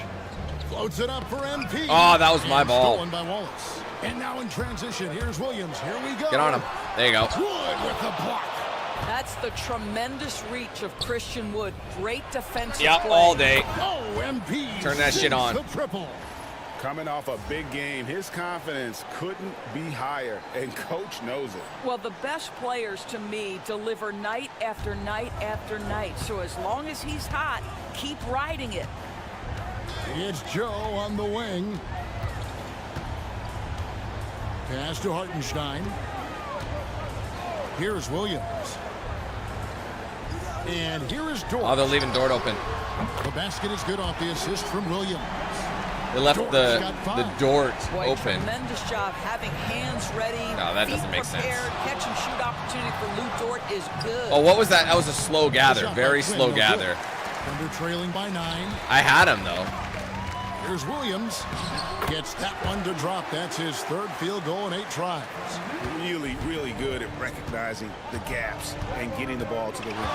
Floats it up for MP. Oh, that was my And ball. Stolen by Wallace. And now in transition, here's Williams. Here we go. Get on him. There you go. Wood with the block. That's the tremendous reach of Christian Wood. Great defensive Yep, play. all day. Oh, MP. Turn that shit on. The triple. Coming off a big game, his confidence couldn't be higher, and coach knows it. Well, the best players to me deliver night after night after night. So as long as he's hot, keep riding it. It's Joe on the wing. Pass to Hartenstein. Here's Williams. And here is Dort. Oh, they're leaving Dort open. The basket is good off the assist from Williams. They left Dort's the got 5. Dort Boy, open. tremendous job having hands ready. No, that feet doesn't make sense. prepared. Catch and shoot opportunity for Lou Dort is good. Oh, what was that? That was a slow gather. Shot Very by Quinn, slow no gather. good. Thunder trailing by 9. I had him, though. Here's Williams. Gets that one to drop. That's his 3rd field goal in 8 tries. Really, really good at recognizing the gaps and getting the ball to the rim.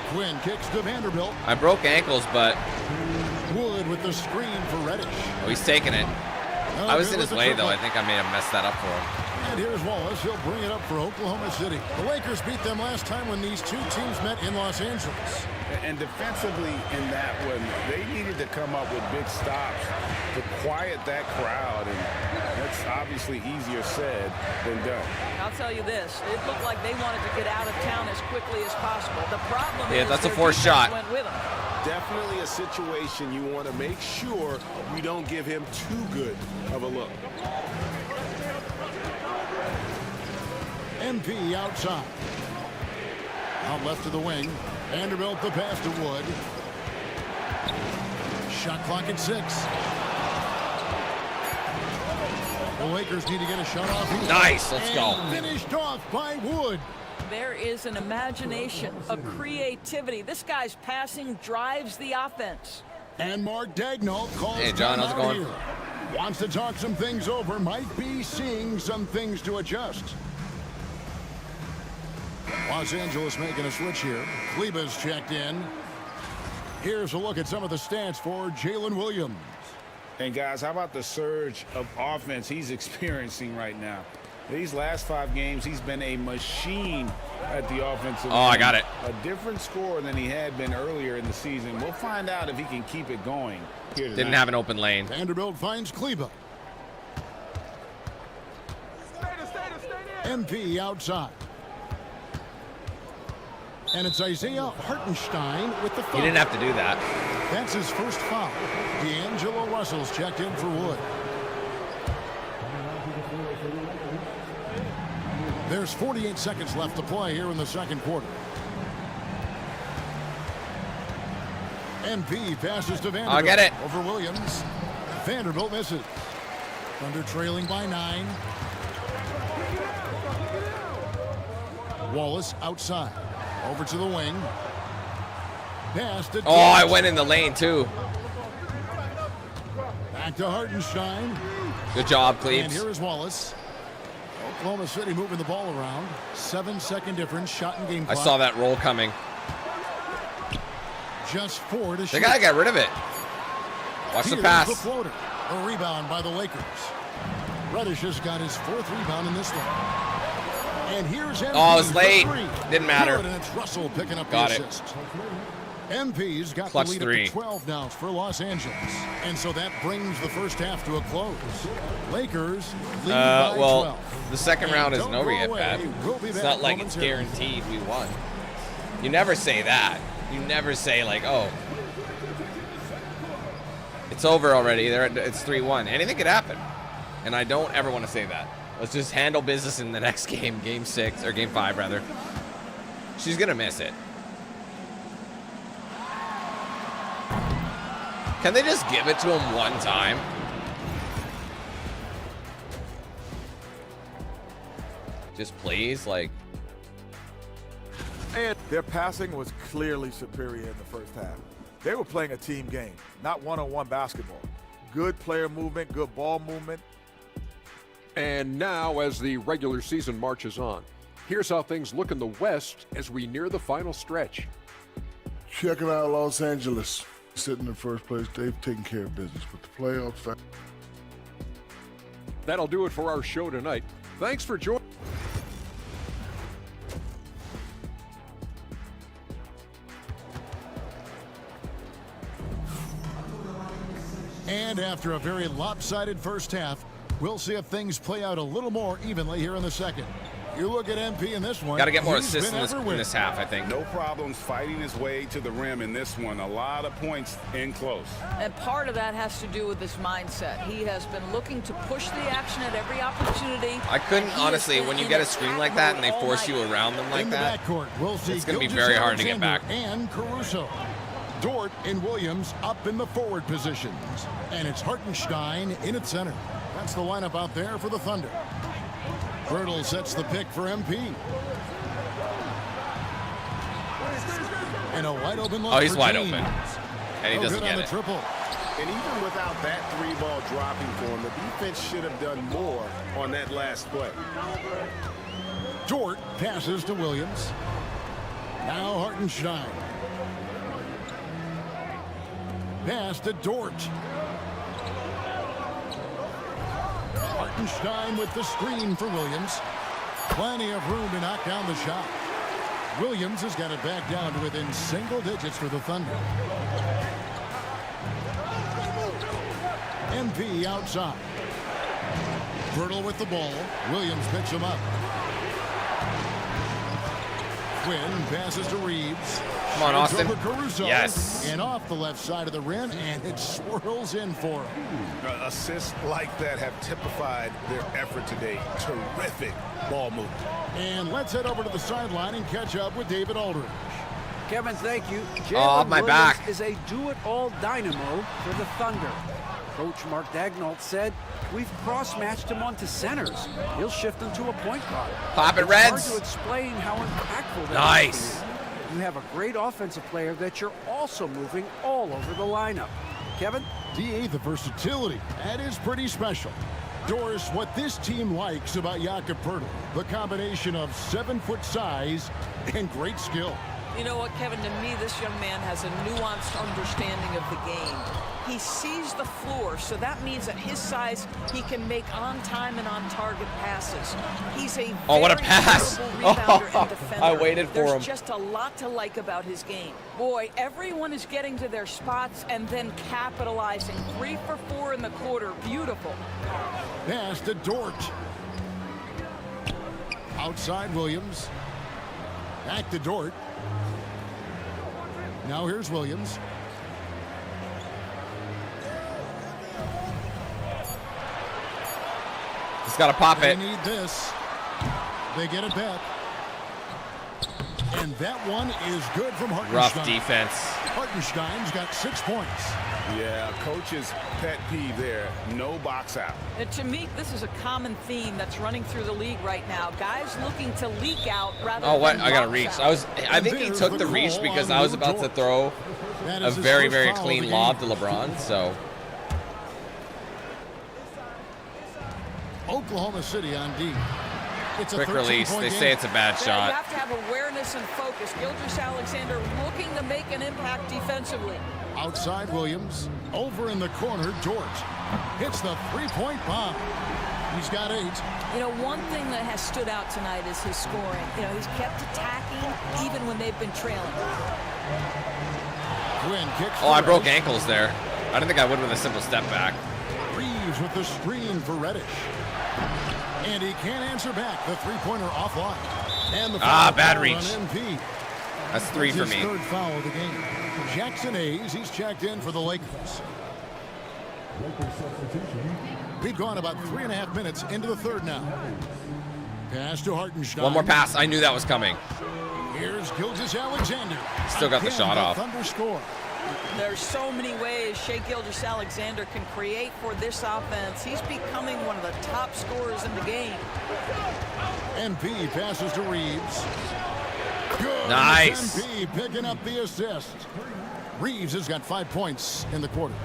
Quinn kicks to Vanderbilt. I broke ankles, but Wood with the screen for Reddish. oh, he's taking it. No I was good in with his the way, triple. though. I think I may have messed that up for him. And here's Wallace. He'll bring it up for Oklahoma City. The Lakers beat them last time when these two teams met in Los Angeles. And defensively in that one, they needed to come up with big stops to quiet that crowd, and that's obviously easier said than done. I'll tell you this, it looked like they wanted to get out of town as quickly as possible. The problem is that's a their forced defense shot. went with them. Definitely a situation you want to make sure you don't give him too good of a look. MP outside. Out left to the wing. Vanderbilt the pass to Wood. Shot clock at 6. The Lakers need to get a shot off here. Nice, let's go. And finished off by Wood. There is an imagination, a creativity. This guy's passing drives the offense. And Mark Dagnall calls Hey, John, how's it timeout going? here. Wants to talk some things over. Might be seeing some things to adjust. Los Angeles making a switch here. Kleba's checked in. Here's a look at some of the stats for Jalen Williams. And guys, how about the surge of offense he's experiencing right now? These last 5 games, he's been a machine at the offensive Oh, I end. got it. A different score than he had been earlier in the season. We'll find out if he can keep it going here tonight. Didn't have an open lane. Vanderbilt finds Kleba. MP outside. And it's Isaiah Hartenstein with the foul. He didn't have to do that. That's his first foul. D'Angelo Russell's checked in for Wood. There's 48 seconds left to play here in the second quarter. MP passes to Vanderbilt. I'll get it. Over Williams. Vanderbilt misses. Thunder trailing by 9. Wallace outside. Over to the wing. Pass to Oh, I went in the lane, too. Back to Hartenstein. Good job, And Cleves. here is Wallace. Oklahoma City moving the ball around. 7-second difference. Shot in game I clock. saw that roll coming. Just 4 to shoot. They gotta get rid of it. Watch the Here's pass. the floater. A rebound by the Lakers. Reddish has got his 4th rebound in this one. And here's MP. Oh, it was for late. 3. Didn't matter. Good, and it's Russell picking up Got the it. assist. MP's got Clutch the lead 3. up to 12 now for Los Angeles. And so that brings the first half to a close. Lakers lead by 12. The second round isn't Don't over go yet, away. Pat. We'll be It's back not like it's momentarily. guaranteed we won. You never say that. You never say, like, oh, it's over already. It's 3-1. Anything could happen. And I don't ever want to say that. Let's just handle business in the next game, game 6, or game 5, rather. She's going to miss it. Can they just give it to him one time? Just please, like. And their passing was clearly superior in the first half. They were playing a team game, not one-on-one basketball. Good player movement, good ball movement. And now, as the regular season marches on, here's how things look in the West as we near the final stretch. Checking out Los Angeles. Sitting in first place, they've taken care of business. But the playoffs, That'll do it for our show tonight. Thanks for joining. And after a very lopsided first half, we'll see if things play out a little more evenly here in the second. You look at MP in this one. Got to get more he's assists been in this half, I think. No problems fighting his way to the rim in this one. A lot of points in close. And part of that has to do with his mindset. He has been looking to push the action at every opportunity. I couldn't, honestly, when you get a screen like that and they force you around them like that, we'll see it's going to be very hard to get back. And Caruso. Dort and Williams up in the forward positions. And it's Hartenstein in at center. That's the lineup out there for the Thunder. Birtle sets the pick for MP. And a wide open look. Oh, he's for wide James. open. And he doesn't get it. Triple. And even without that three ball dropping for him, the defense should have done more on that last play. Dort passes to Williams. Now Hartenstein. Pass to Dort. Hartenstein with the screen for Williams. Plenty of room to knock down the shot. Williams has got it back down to within single digits for the Thunder. MP outside. Birtle with the ball. Williams picks him up. Quinn passes to Reeves. Come on, Austin. Yes. And off the left side of the rim, and it swirls in for him. Assists like that have typified their effort today. Terrific ball movement. And let's head over to the sideline and catch up with David Aldridge. Kevin, thank you. Oh, Jalen my Williams back. is a do-it-all dynamo for the Thunder. Coach Mark Daignault said, we've cross-matched him onto centers. He'll shift him to a point guard. Pop it, It's Reds. hard to explain how impactful that Nice. is. You have a great offensive player that you're also moving all over the lineup. Kevin? DA, the versatility. That is pretty special. Doris, what this team likes about Jakob Poeltl, the combination of 7-foot size and great skill. You know what, Kevin, to me, this young man has a nuanced understanding of the game. He sees the floor, so that means at his size, he can make on-time and on-target passes. He's a what a very pass. capable rebounder and defender. I waited for him. There's just a lot to like about his game. Boy, everyone is getting to their spots and then capitalizing. 3 for 4 in the quarter. Beautiful. Pass to Dort. Outside Williams. Back to Dort. Now here's Williams. He's got to pop They it. need this. They get it back. And that one is good from Hartenstein. Rough defense. Hartenstein's got 6 points. Yeah, coach's pet peeve there. No box out. And to me, this is a common theme that's running through the league right now. Guys looking to leak out rather than Oh, what? I got to box reach. out. I think he took the reach because I was about to throw a very, very clean lob to LeBron, so. Oklahoma City on D. It's a Quick release. They say it's a bad Yeah, shot. you have to have awareness and focus. Gilgeous-Alexander looking to make an impact defensively. Outside Williams. Over in the corner, Dort. Hits the three-point bomb. He's got 8. You know, one thing that has stood out tonight is his scoring. You know, he's kept attacking even when they've been trailing. Quinn kicks. Oh, I broke ankles there. I didn't think I would with a simple step back. Reeves with the screen for Reddish. And he can't answer back. The three-pointer offline. And the foul bad called reach. on MP. That's 3 for his me. third foul of the game. Jackson Hayes, he's checked in for the Lakers. We've gone about 3.5 minutes into the third now. Pass to Hartenstein. One more pass. I knew that was coming. Here's Gilgeous-Alexander. Still got the Again, shot off. Thunder score. There's so many ways Shai Gilgeous-Alexander can create for this offense. He's becoming one of the top scorers in the game. MP passes to Reeves. Good. Nice. MP picking up the assist. Reeves has got 5 points in the quarter.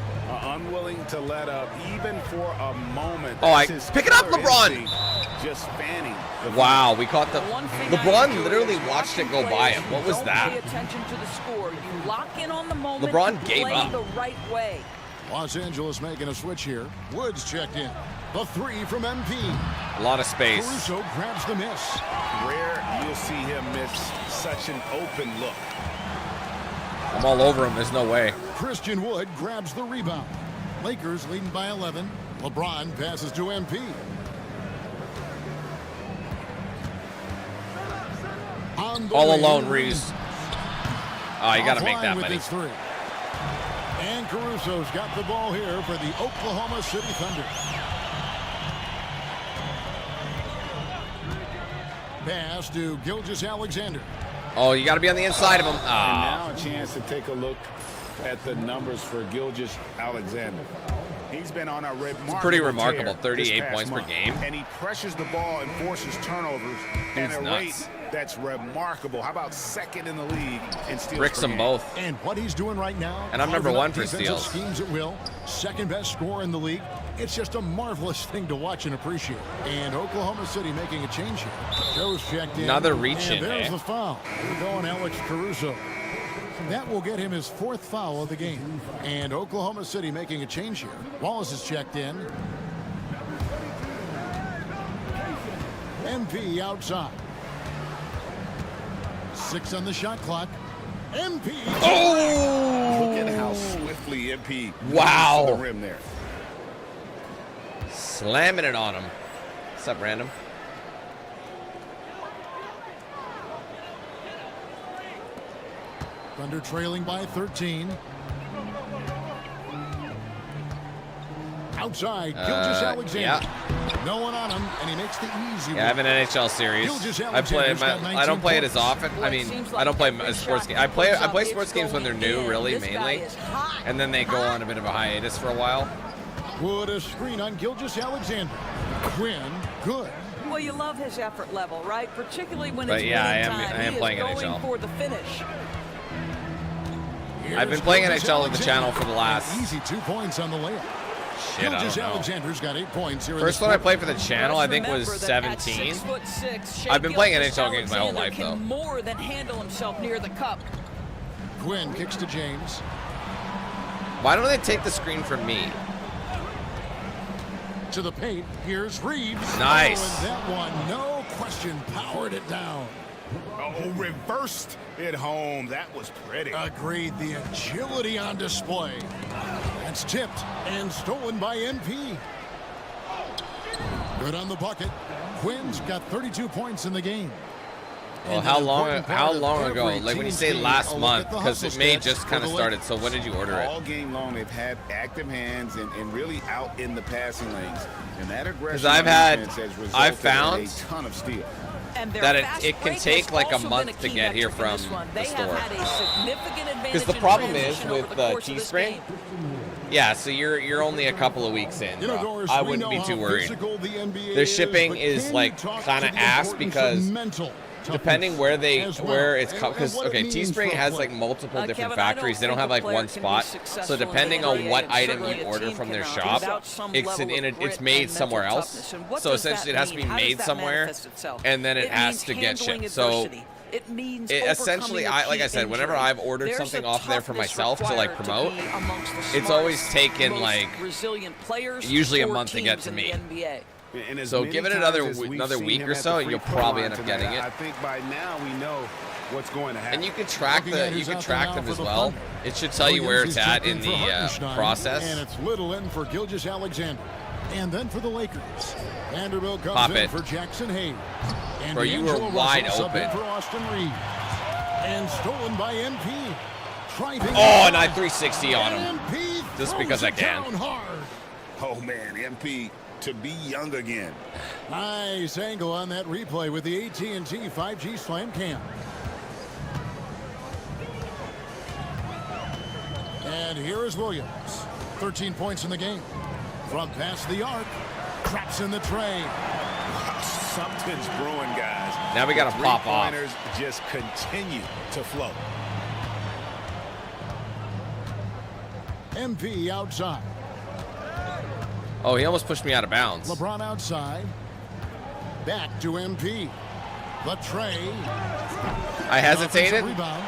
Unwilling to let up even for a moment. Oh, That's his pick it up, killer LeBron. instinct, just fanning. Wow, we caught the. One thing I LeBron enjoy literally is watched it watching go by players him. What who was don't that? Pay attention to the score. You lock in on the moment. LeBron and gave play up. the right way. Los Angeles making a switch here. Woods checked in. The three from MP. A lot of space. Caruso grabs the miss. Rare you'll see him miss such an open look. I'm all over him. There's no way. Christian Wood grabs the rebound. Lakers leading by 11. LeBron passes to MP. All alone, Reeves. Oh, you got to make that money. Three. And Caruso's got the ball here for the Oklahoma City Thunder. Pass to Gilgeous-Alexander. Oh, you got to be on the inside of him. And now a chance to take a look at the numbers for Gilgeous-Alexander. He's been on a remarkable pretty remarkable, 38 points per game. And he pressures the ball and forces turnovers at a rate that's remarkable. How about second in the league in steals? Bricks them both. And what he's doing right now. And I'm number 1 for steals. Schemes at will. Second best scorer in the league. It's just a marvelous thing to watch and appreciate. And Oklahoma City making a change here. Joe's checked in. Another reach in, there's the foul. We're going Alex Caruso. That will get him his 4th foul of the game. And Oklahoma City making a change here. Wallace is checked in. MP outside. 6 on the shot clock. MP. Oh! Look at how swiftly MP wow. to the rim there. Slamming it on him. What's up, Random? Thunder trailing by 13. Outside, Gilgeous-Alexander. Yeah. No one on him, and he makes the easy I have an NHL series. I don't play it as often. I mean, I don't play sports games. I play sports games when they're new, really, mainly. And then they go on a bit of a hiatus for a while. Wood a screen on Gilgeous-Alexander. Quinn, good. Well, you love his effort level, right? Particularly when but it's yeah, winning time. I am playing going NHL. For the finish. I've been playing NHL on the channel for the last. Easy 2 points on the layup. Shit, I don't know. Alexander's got 8 points here. First one I played for the channel, I think, was 17. I've been playing NHL games my whole life, though. More than handle himself near the cup. Quinn kicks to James. Why don't they take the screen from me? To the paint. Here's Reeves. Nice. Oh, and that one, no question, powered it down. Oh, reversed it home. That was pretty. Agreed. The agility on display. That's tipped and stolen by MP. Good on the bucket. Quinn's got 32 points in the game. Well, how long ago? Like when you say last month, because it may just kind of started. So when did you order it? All game long, they've had active hands and really out in the passing lanes. And that aggression I've found a ton of steal. that it can take like a month to get here from the store. Because the problem is with Teespring. Yeah, so you're only a couple of weeks in, bro. I wouldn't be too worried. Their shipping is like kind of ass because depending where it's because Teespring has like multiple different factories. They don't have like one spot. So depending on what item you order from their shop, it's made somewhere else. So essentially it has to be made somewhere and then it has to get shipped. So it essentially, like I said, whenever I've ordered something off there for myself to like promote, it's always taken like usually a month to get to me. So give it another week or so, and you'll probably end up getting it. I think by now we know what's going to happen. And you can track them as well. It should tell you where it's at in the process. And it's little in for Gilgeous-Alexander. And then for the Lakers, Vanderbilt comes in for Jackson Hayes. And bro, you were wide open. For Austin Reeves. And stolen by MP. Oh, and I 360 on him. Just because I can. Oh, man, MP to be young again. Nice angle on that replay with the AT&T 5G Slam Cam. And here is Williams. 13 points in the game. From past the arc. Traps in the tray. Something's brewing, guys. Now we got to pop off. Just continue to flow. MP outside. Oh, he almost pushed me out of bounds. LeBron outside. Back to MP. The tray. I hesitated. Rebound.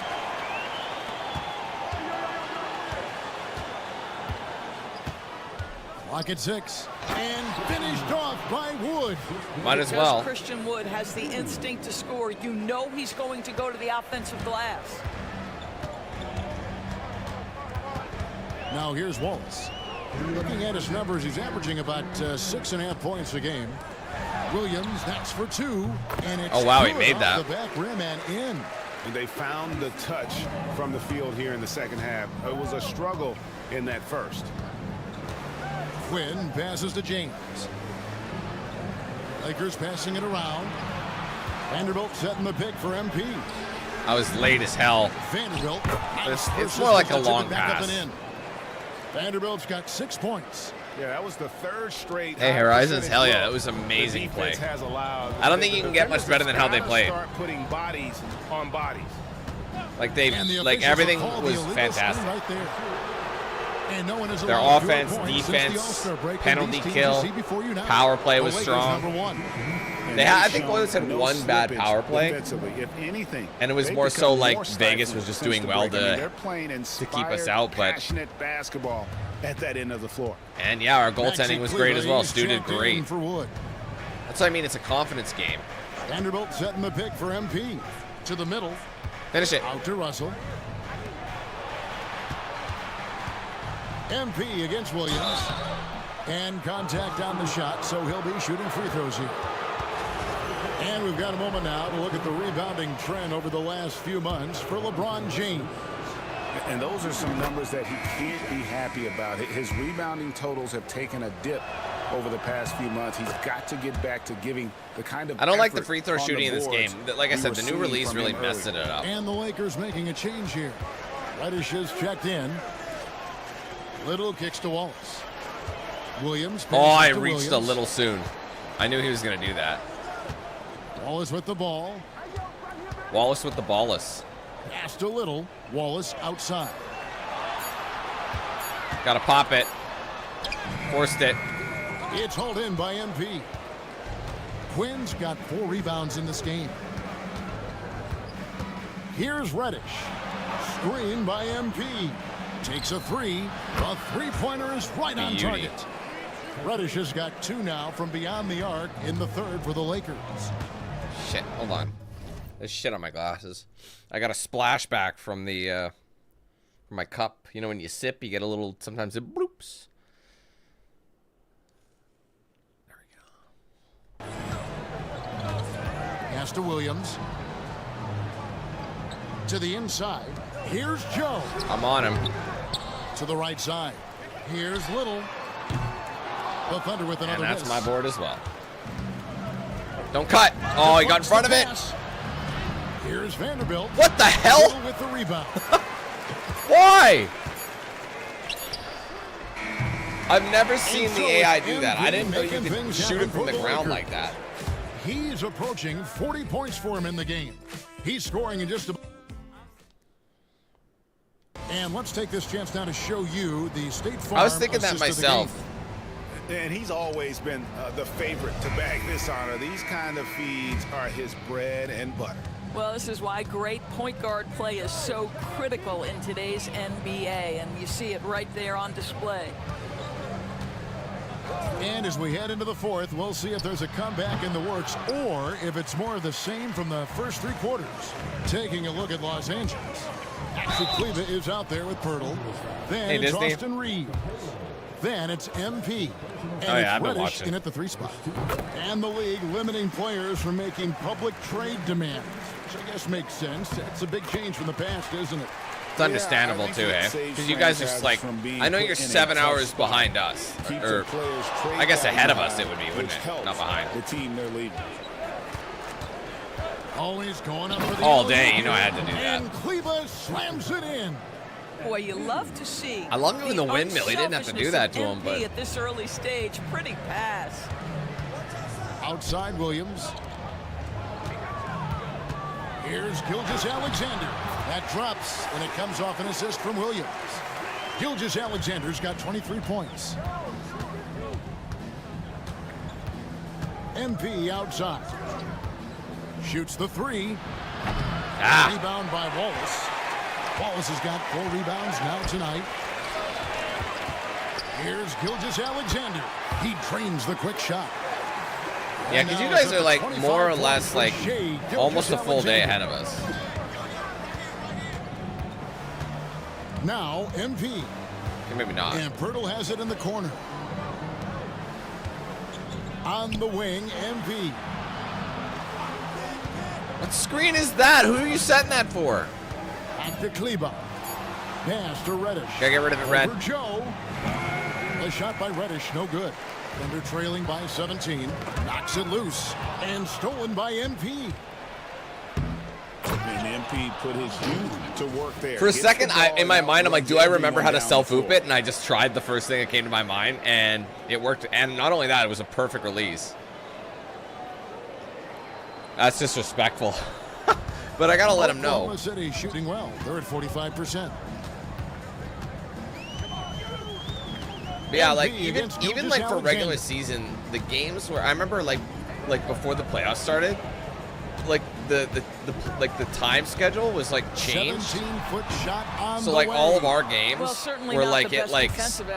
Clock at 6. And finished off by Wood. Might as well. Because Christian Wood has the instinct to score. You know he's going to go to the offensive glass. Now here's Wallace. Looking at his numbers, he's averaging about 6.5 points a game. Williams, that's for 2. And it's oh, wow, he made that. The back rim and in. And they found the touch from the field here in the second half. It was a struggle in that first. Quinn passes to James. Lakers passing it around. Vanderbilt setting the pick for MP. I was late as hell. Vanderbilt. It's more like a long pass. Vanderbilt's got 6 points. Yeah, that was the third straight. Hey, Horizons, hell yeah, that was amazing play. I don't think you can get much better than how they played. Start putting bodies on bodies. Like everything was fantastic. Right there. And no one is their offense, defense, penalty kill, power play was strong. I think Williams had one bad power play, if anything, and it was more so like Vegas was just doing well to keep us out. But passionate basketball at that end of the floor. And yeah, our goaltending was great as well. Stu did great. That's what I mean. It's a confidence game. Vanderbilt setting the pick for MP to the middle. Finish it. Out to Russell. MP against Williams. And contact on the shot, so he'll be shooting free throws here. And we've got a moment now to look at the rebounding trend over the last few months for LeBron James. And those are some numbers that he can't be happy about. His rebounding totals have taken a dip over the past few months. He's got to get back to giving the kind of I don't like the free throw shooting in this game. Like I said, the new release really messed it up. And the Lakers making a change here. Reddish is checked in. Little kicks to Wallace. Williams. Oh, I reached a little soon. I knew he was going to do that. Wallace with the ball. Wallace with the ballless. Pass to Little. Wallace outside. Got to pop it. Forced it. It's hauled in by MP. Quinn's got 4 rebounds in this game. Here's Reddish. Screen by MP. Takes a 3. The three-pointer is right on target. Reddish has got 2 now from beyond the arc in the third for the Lakers. Shit, hold on. There's shit on my glasses. I got a splashback from the from my cup. You know, when you sip, you get a little, sometimes it bloops. There we go. Pass to Williams. To the inside. Here's Joe. I'm on him. To the right side. Here's Little. The Thunder with another miss. And that's my board as well. Don't cut. Oh, he got in front of it. Here's Vanderbilt. What the hell? Little with the rebound. Why? I've never seen the AI do that. I didn't know you could shoot it from the ground like that. He's approaching 40 points for him in the game. He's scoring in just about. And let's take this chance now to show you the State Farm. I was thinking that myself. And he's always been the favorite to bag this honor. These kind of feeds are his bread and butter. Well, this is why great point guard play is so critical in today's NBA, and you see it right there on display. And as we head into the fourth, we'll see if there's a comeback in the works or if it's more of the same from the first 3 quarters. Taking a look at Los Angeles. Actually, Cleva is out there with Pirtle. Then it's Austin Reeves. Then it's MP. And it's Reddish in at the 3 spot. And the league limiting players from making public trade demands. Which I guess makes sense. It's a big change from the past, isn't it? It's understandable too, eh? Because you guys are just like, I know you're 7 hours behind us. Or, I guess ahead of us it would be, wouldn't it? Not behind. The team they're leading. Always going up for the all day, you know I had to do that. And Cleva slams it in. Boy, you love to see. I love him in the windmill. He didn't have to do that to him, but at this early stage, pretty pass. Outside Williams. Here's Gilgeous-Alexander. That drops, and it comes off an assist from Williams. Gilgeous-Alexander's got 23 points. MP outside. Shoots the 3. Rebound by Wallace. Wallace has got 4 rebounds now tonight. Here's Gilgeous Alexander. He trains the quick shot. Yeah, because you guys are like more or less like almost a full day ahead of us. Now MP. Okay, maybe not. And Pirtle has it in the corner. On the wing, MP. What screen is that? Who are you setting that for? Back to Kleba. Pass to Reddish. Gotta get rid of it, Red. Over Joe. A shot by Reddish, no good. Thunder trailing by 17. Knocks it loose. And stolen by MP. And MP put his youth to work there. For a second, in my mind, I'm like, do I remember how to self-oop it? And I just tried the first thing that came to my mind, and it worked. And not only that, it was a perfect release. That's disrespectful. But I gotta let him know. Oklahoma City shooting well. They're at 45%. But yeah, like even like for regular season, the games where I remember like before the playoffs started, like the time schedule was like changed. 17-foot shot on So the like way. all of our games were like at like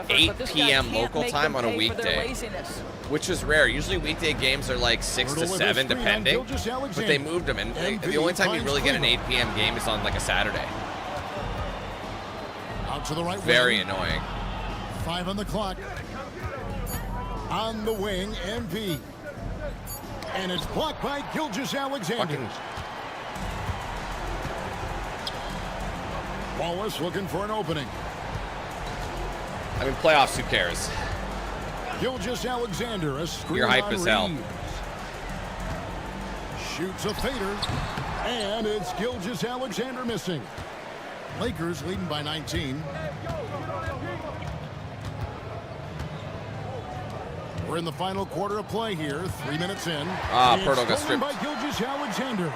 8 p.m. local time on a weekday, which is rare. Usually weekday games are like 6 to 7 depending, but they moved them, and the only time you really get an 8 p.m. game is on like a Saturday. Out to the right. Very wing. annoying. 5 on the clock. On the wing, MP. And it's blocked by Gilgeous Alexander. Wallace looking for an opening. I mean, playoffs, who cares? Gilgeous Alexander, a screen. You're hype on as hell. Reeves. Shoots a fader. And it's Gilgeous Alexander missing. Lakers leading by 19. We're in the final quarter of play here. 3 minutes in. Pirtle got stripped. By Gilgeous Alexander.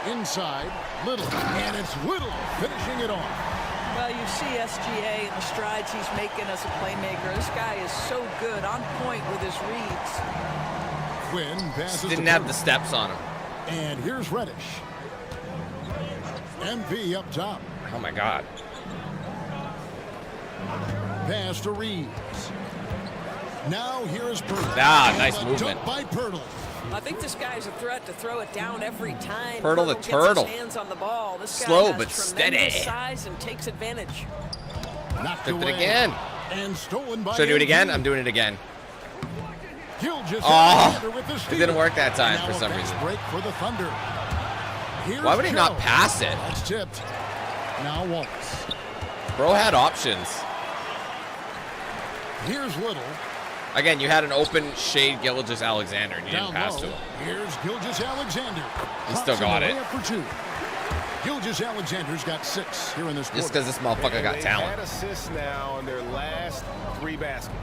Inside, Little. And it's Little finishing it off. Well, you see SGA and the strides he's making as a playmaker. This guy is so good, on point with his reads. Quinn passes. Didn't have the steps on him. And here's Reddish. MP up top. Oh my God. Pass to Reeves. Now here's Pirtle. Nice movement. By Pirtle. I think this guy's a threat to throw it down every time. Pirtle the gets turtle. His hands on the ball. This guy Slow has but steady. size and takes advantage. Knocked Flipped away. it again. And stolen by. Should I do it MP. again? I'm doing it again. Gilgeous Oh, Alexander with the it steal. didn't work that time Now for a some fast reason. break for the Thunder. Here's Why would he not Joe. pass it? That's tipped. Now Wallace. Bro had options. Here's Little. Again, you had an open shade Gilgeous Alexander, and you didn't Down pass low. to him. Here's Gilgeous Alexander. He still got it. For 2. Gilgeous Alexander's got 6 here in this quarter. Just because this motherfucker got They've talent. had assists now on their last 3 baskets.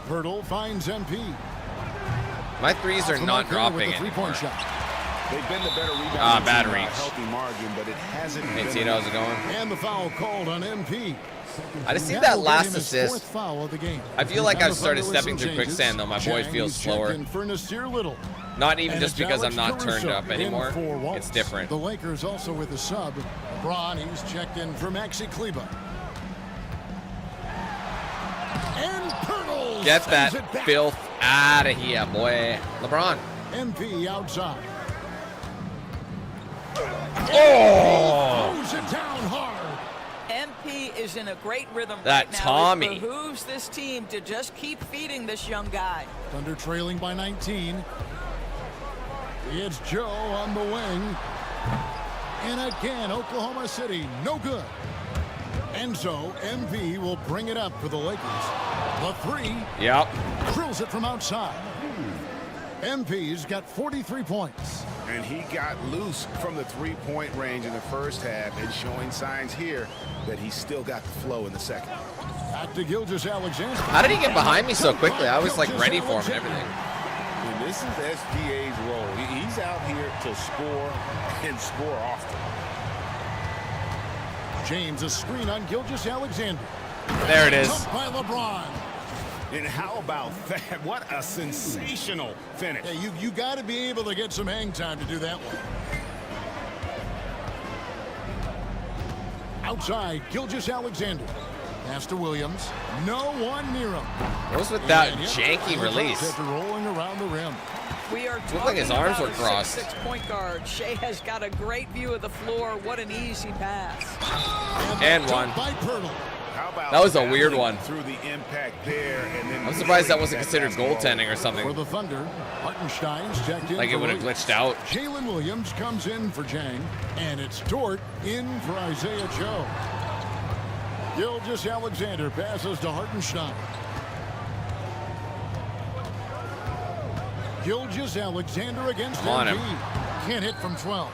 Pirtle finds MP. My threes are not dropping with a anymore. three-point shot. They've been the better rebound. bad team by a reach. healthy margin, but it hasn't Hey, been. see how's it going? And the foul called on MP. I just see will that get last him his assist. 4th foul of the game. I feel like And I've the started Thunder with stepping some through changes. quicksand, though. My voice feels Chang's checked slower. in for Nasir Little. Not even And just it's because I'm Alex not turned Caruso up in anymore. for Wallace. It's different. The Lakers also with a sub. LeBron, he's checked in for Maxi Kleba. And Pirtle Get sends that it back. filth out of here, boy. LeBron. MP outside. Oh! Throws it down hard. MP is in a great rhythm That right now. Tommy. It behooves this team to just keep feeding this young guy. Thunder trailing by 19. It's Joe on the wing. And again, Oklahoma City, no good. And so MP will bring it up for the Lakers. The 3. Yep. Drills it from outside. MP's got 43 points. And he got loose from the 3-point range in the first half and showing signs here that he's still got the flow in the second. Back to Gilgeous Alexander. How did he get behind me so quickly? I was like ready for him and everything. And this is SGA's role. He's out here to score and score often. James, a screen on Gilgeous Alexander. There it is. Jumped by LeBron. And how about that? What a sensational finish. Yeah, you got to be able to get some hang time to do that one. Outside, Gilgeous Alexander. Pass to Williams. No one near him. What was with that janky release? After rolling around the rim. We are Looked like his arms were crossed. 6'6" point guard. Shea has got a great view of the floor. What an easy pass. And one. By Pirtle. That was a weird one. Through the impact there, and then I'm surprised that wasn't considered goaltending or something. For the Thunder, Hartenstein's checked in. Like it would have glitched out. Jalen Williams comes in for Jang, and it's Dort in for Isaiah Joe. Gilgeous-Alexander passes to Hartenstein. Gilgeous-Alexander against MP. Can't hit from 12.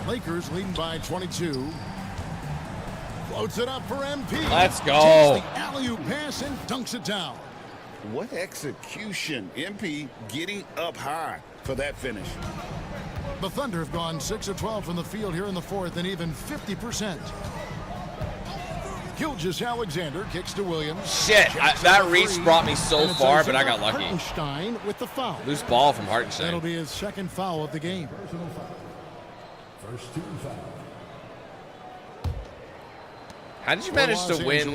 Lakers leading by 22. Floats it up for MP. Let's go. Takes the alley-oop pass and dunks it down. What execution. MP getting up high for that finish. The Thunder have gone 6 of 12 from the field here in the fourth and even 50%. Gilgeous-Alexander kicks to Williams. Shit, that reach brought me so far, but I got lucky. Hartenstein with the foul. Loose ball from Hartenstein. That'll be his second foul of the game. First team foul. How did you manage to win?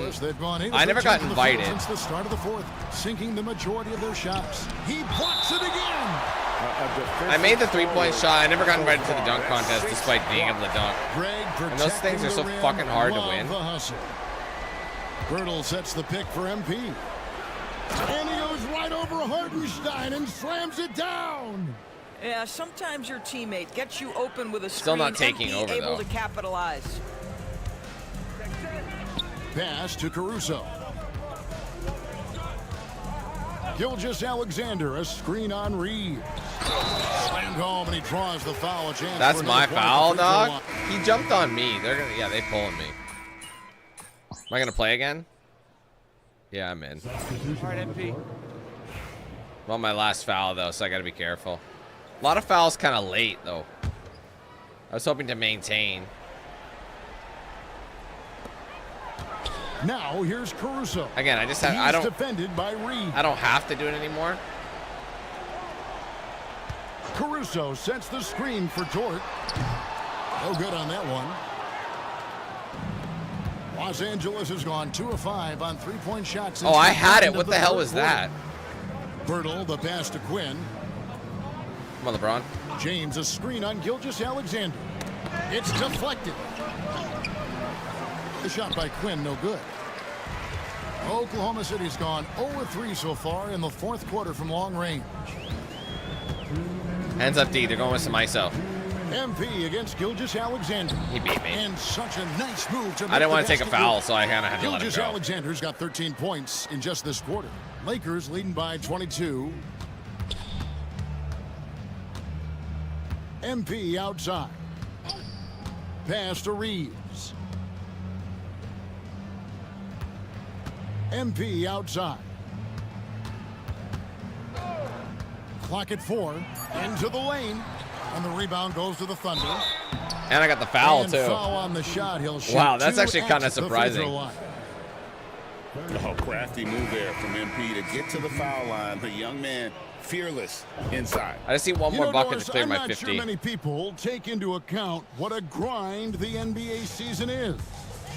I never got invited. Since the start of the fourth, sinking the majority of their shots. He blocks it again. I made the 3-point shot. I never got invited to the dunk contest despite being able to dunk. And those things are so fucking hard to win. Birtle sets the pick for MP. And he goes right over Hartenstein and slams it down. Yeah, sometimes your teammate gets you open with a screen. Still not taking and over, able though. to capitalize. Pass to Caruso. Gilgeous-Alexander, a screen on Reed. Slammed home, and he draws the foul. A chance. That's for my another foul, point. dog. He jumped on me. They're gonna, yeah, they pulling me. Am I gonna play again? Yeah, I'm in. All right, MP. I'm on my last foul though, so I gotta be careful. A lot of fouls kind of late though. I was hoping to maintain. Now here's Caruso. Again, I just have. He's defended by Reed. I don't have to do it anymore. Caruso sets the screen for Dort. No good on that one. Los Angeles has gone 2 of 5 on 3-point shots. Oh, I had it. What the hell was that? Birtle, the pass to Quinn. Come on, LeBron. James, a screen on Gilgeous-Alexander. It's deflected. The shot by Quinn, no good. Oklahoma City's gone 0-3 so far in the fourth quarter from long range. Hands up D. They're going with some ISO. MP against Gilgeous-Alexander. He beat me. And such a nice move to make I didn't want the to take a basket foul, work. so I kind of had to let him go. Gilgeous-Alexander's got 13 points in just this quarter. Lakers leading by 22. MP outside. Pass to Reeves. MP outside. Clock at 4. Into the lane. And the rebound goes to the Thunder. And I got the foul, and too. Foul on the shot. He'll shoot wow, that's 2 actually at kind of the free surprising. throw line. Oh, crafty move there from MP to get to the foul line. The young man, fearless inside. I just need one more bucket to clear I'm my not 50. sure many people take into account what a grind the NBA season is.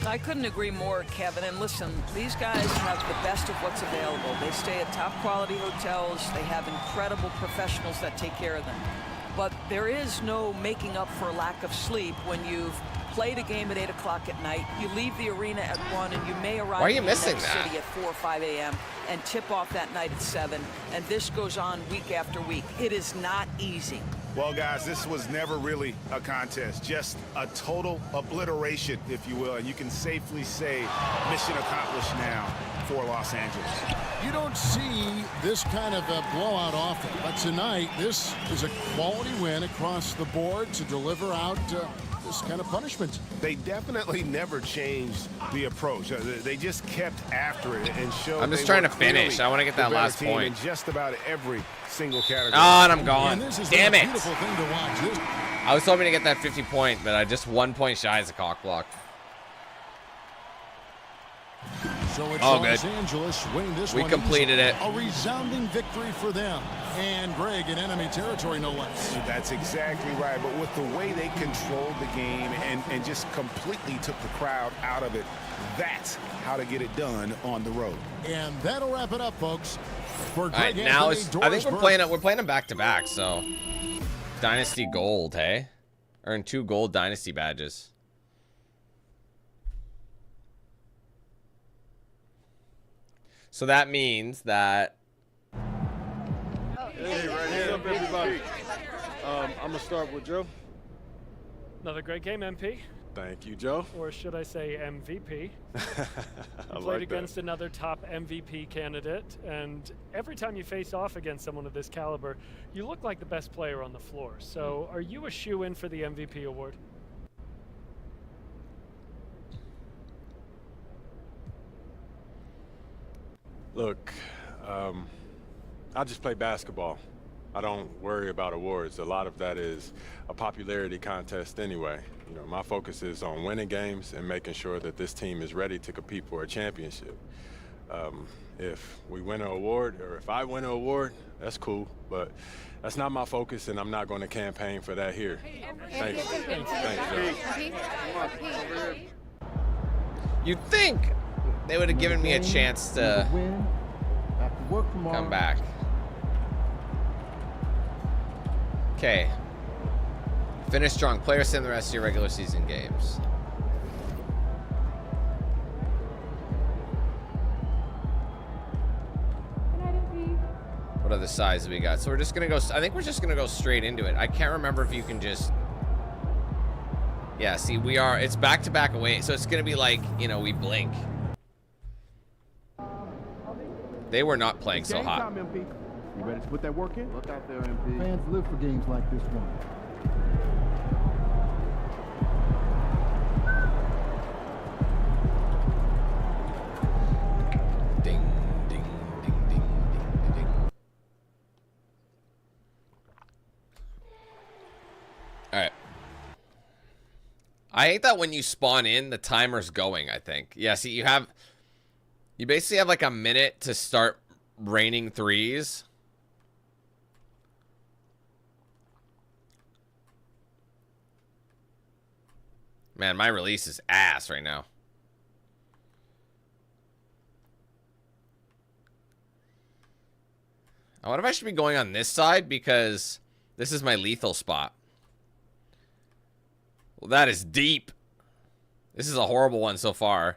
I couldn't agree more, Kevin. And listen, these guys have the best of what's available. They stay at top quality hotels. They have incredible professionals that take care of them. But there is no making up for a lack of sleep when you've played a game at 8 o'clock at night. You leave the arena at 1, and you may arrive Why are you in the missing next that? city at 4 or 5 a.m. and tip off that night at 7. And this goes on week after week. It is not easy. Well, guys, this was never really a contest, just a total obliteration, if you will, and you can safely say mission accomplished now for Los Angeles. You don't see this kind of a blowout often, but tonight this is a quality win across the board to deliver out this kind of punishment. They definitely never changed the approach. They just kept after it and showed. I'm just trying to finish. I want to get that last point. In just about every single category. Oh, and I'm gone. And this is Damn a it. beautiful thing to watch. This I was hoping to get that 50-point, but I just 1 point shy as a cock block. So it's Oh, Los good. Angeles winning this We one completed easily. it. A resounding victory for them. And Greg in enemy territory, no less. That's exactly right. But with the way they controlled the game and just completely took the crowd out of it, that's how to get it done on the road. And that'll wrap it up, folks. For All right, now it's, I think we're playing them back to back. So Dynasty Gold, hey, earn 2 gold Dynasty badges. So that means that. Hey, right here. What's up, everybody? I'm going to start with Joe. Another great game, MP. Thank you, Joe. Or should I say MVP? I You played like against another top MVP candidate, and every time you face off against someone of this caliber, you look like the best player on the floor. So are you a shoe-in for the MVP award? Look, I just play basketball. I don't worry about awards. A lot of that is a popularity contest anyway. You know, my focus is on winning games and making sure that this team is ready to compete for a championship. If we win an award, or if I win an award, that's cool, but that's not my focus, and I'm not going to campaign for that here. Thanks. You'd think they would have given me a chance to come back. Okay. Finish strong. Players sim the rest of your regular season games. What other sides we got? So we're just gonna go. I think we're just gonna go straight into it. I can't remember if you can just. Yeah. See, we are. It's back to back away, so it's gonna be like, you know, we blink. They were not playing so hot. You ready to put that work in? Look out there, MP. Fans live for games like this one. Ding, ding, ding, ding, ding, ding. All right. I hate that when you spawn in, the timer's going, I think. Yeah, see, you basically have like a minute to start raining threes. Man, my release is ass right now. I wonder if I should be going on this side because this is my lethal spot. Well, that is deep. This is a horrible one so far.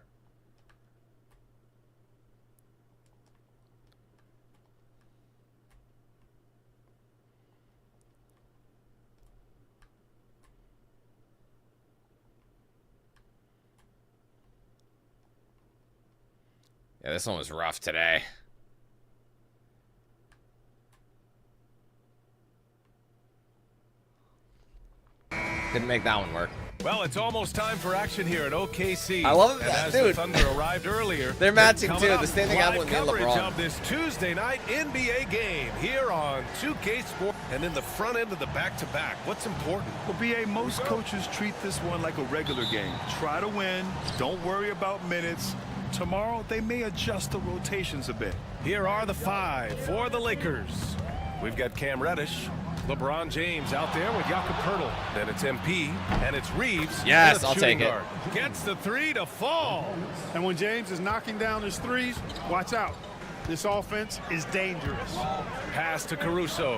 Yeah, this one was rough today. Didn't make that one work. Well, it's almost time for action here at OKC. I love it, and as dude. the Thunder arrived earlier, They're matching too. The same thing happened with me and coverage LeBron. of this Tuesday night NBA game here on 2K Sports, and in the front end of the back-to-back. What's important? Well, BA, most coaches treat this one like a regular game. Try to win. Don't worry about minutes. Tomorrow, they may adjust the rotations a bit. Here are the 5 for the Lakers. We've got Cam Reddish, LeBron James out there with Jakob Poeltl. Then it's MP, and it's Reeves. Yes, I'll take it. Gets the 3 to fall. And when James is knocking down his threes, watch out. This offense is dangerous. Pass to Caruso.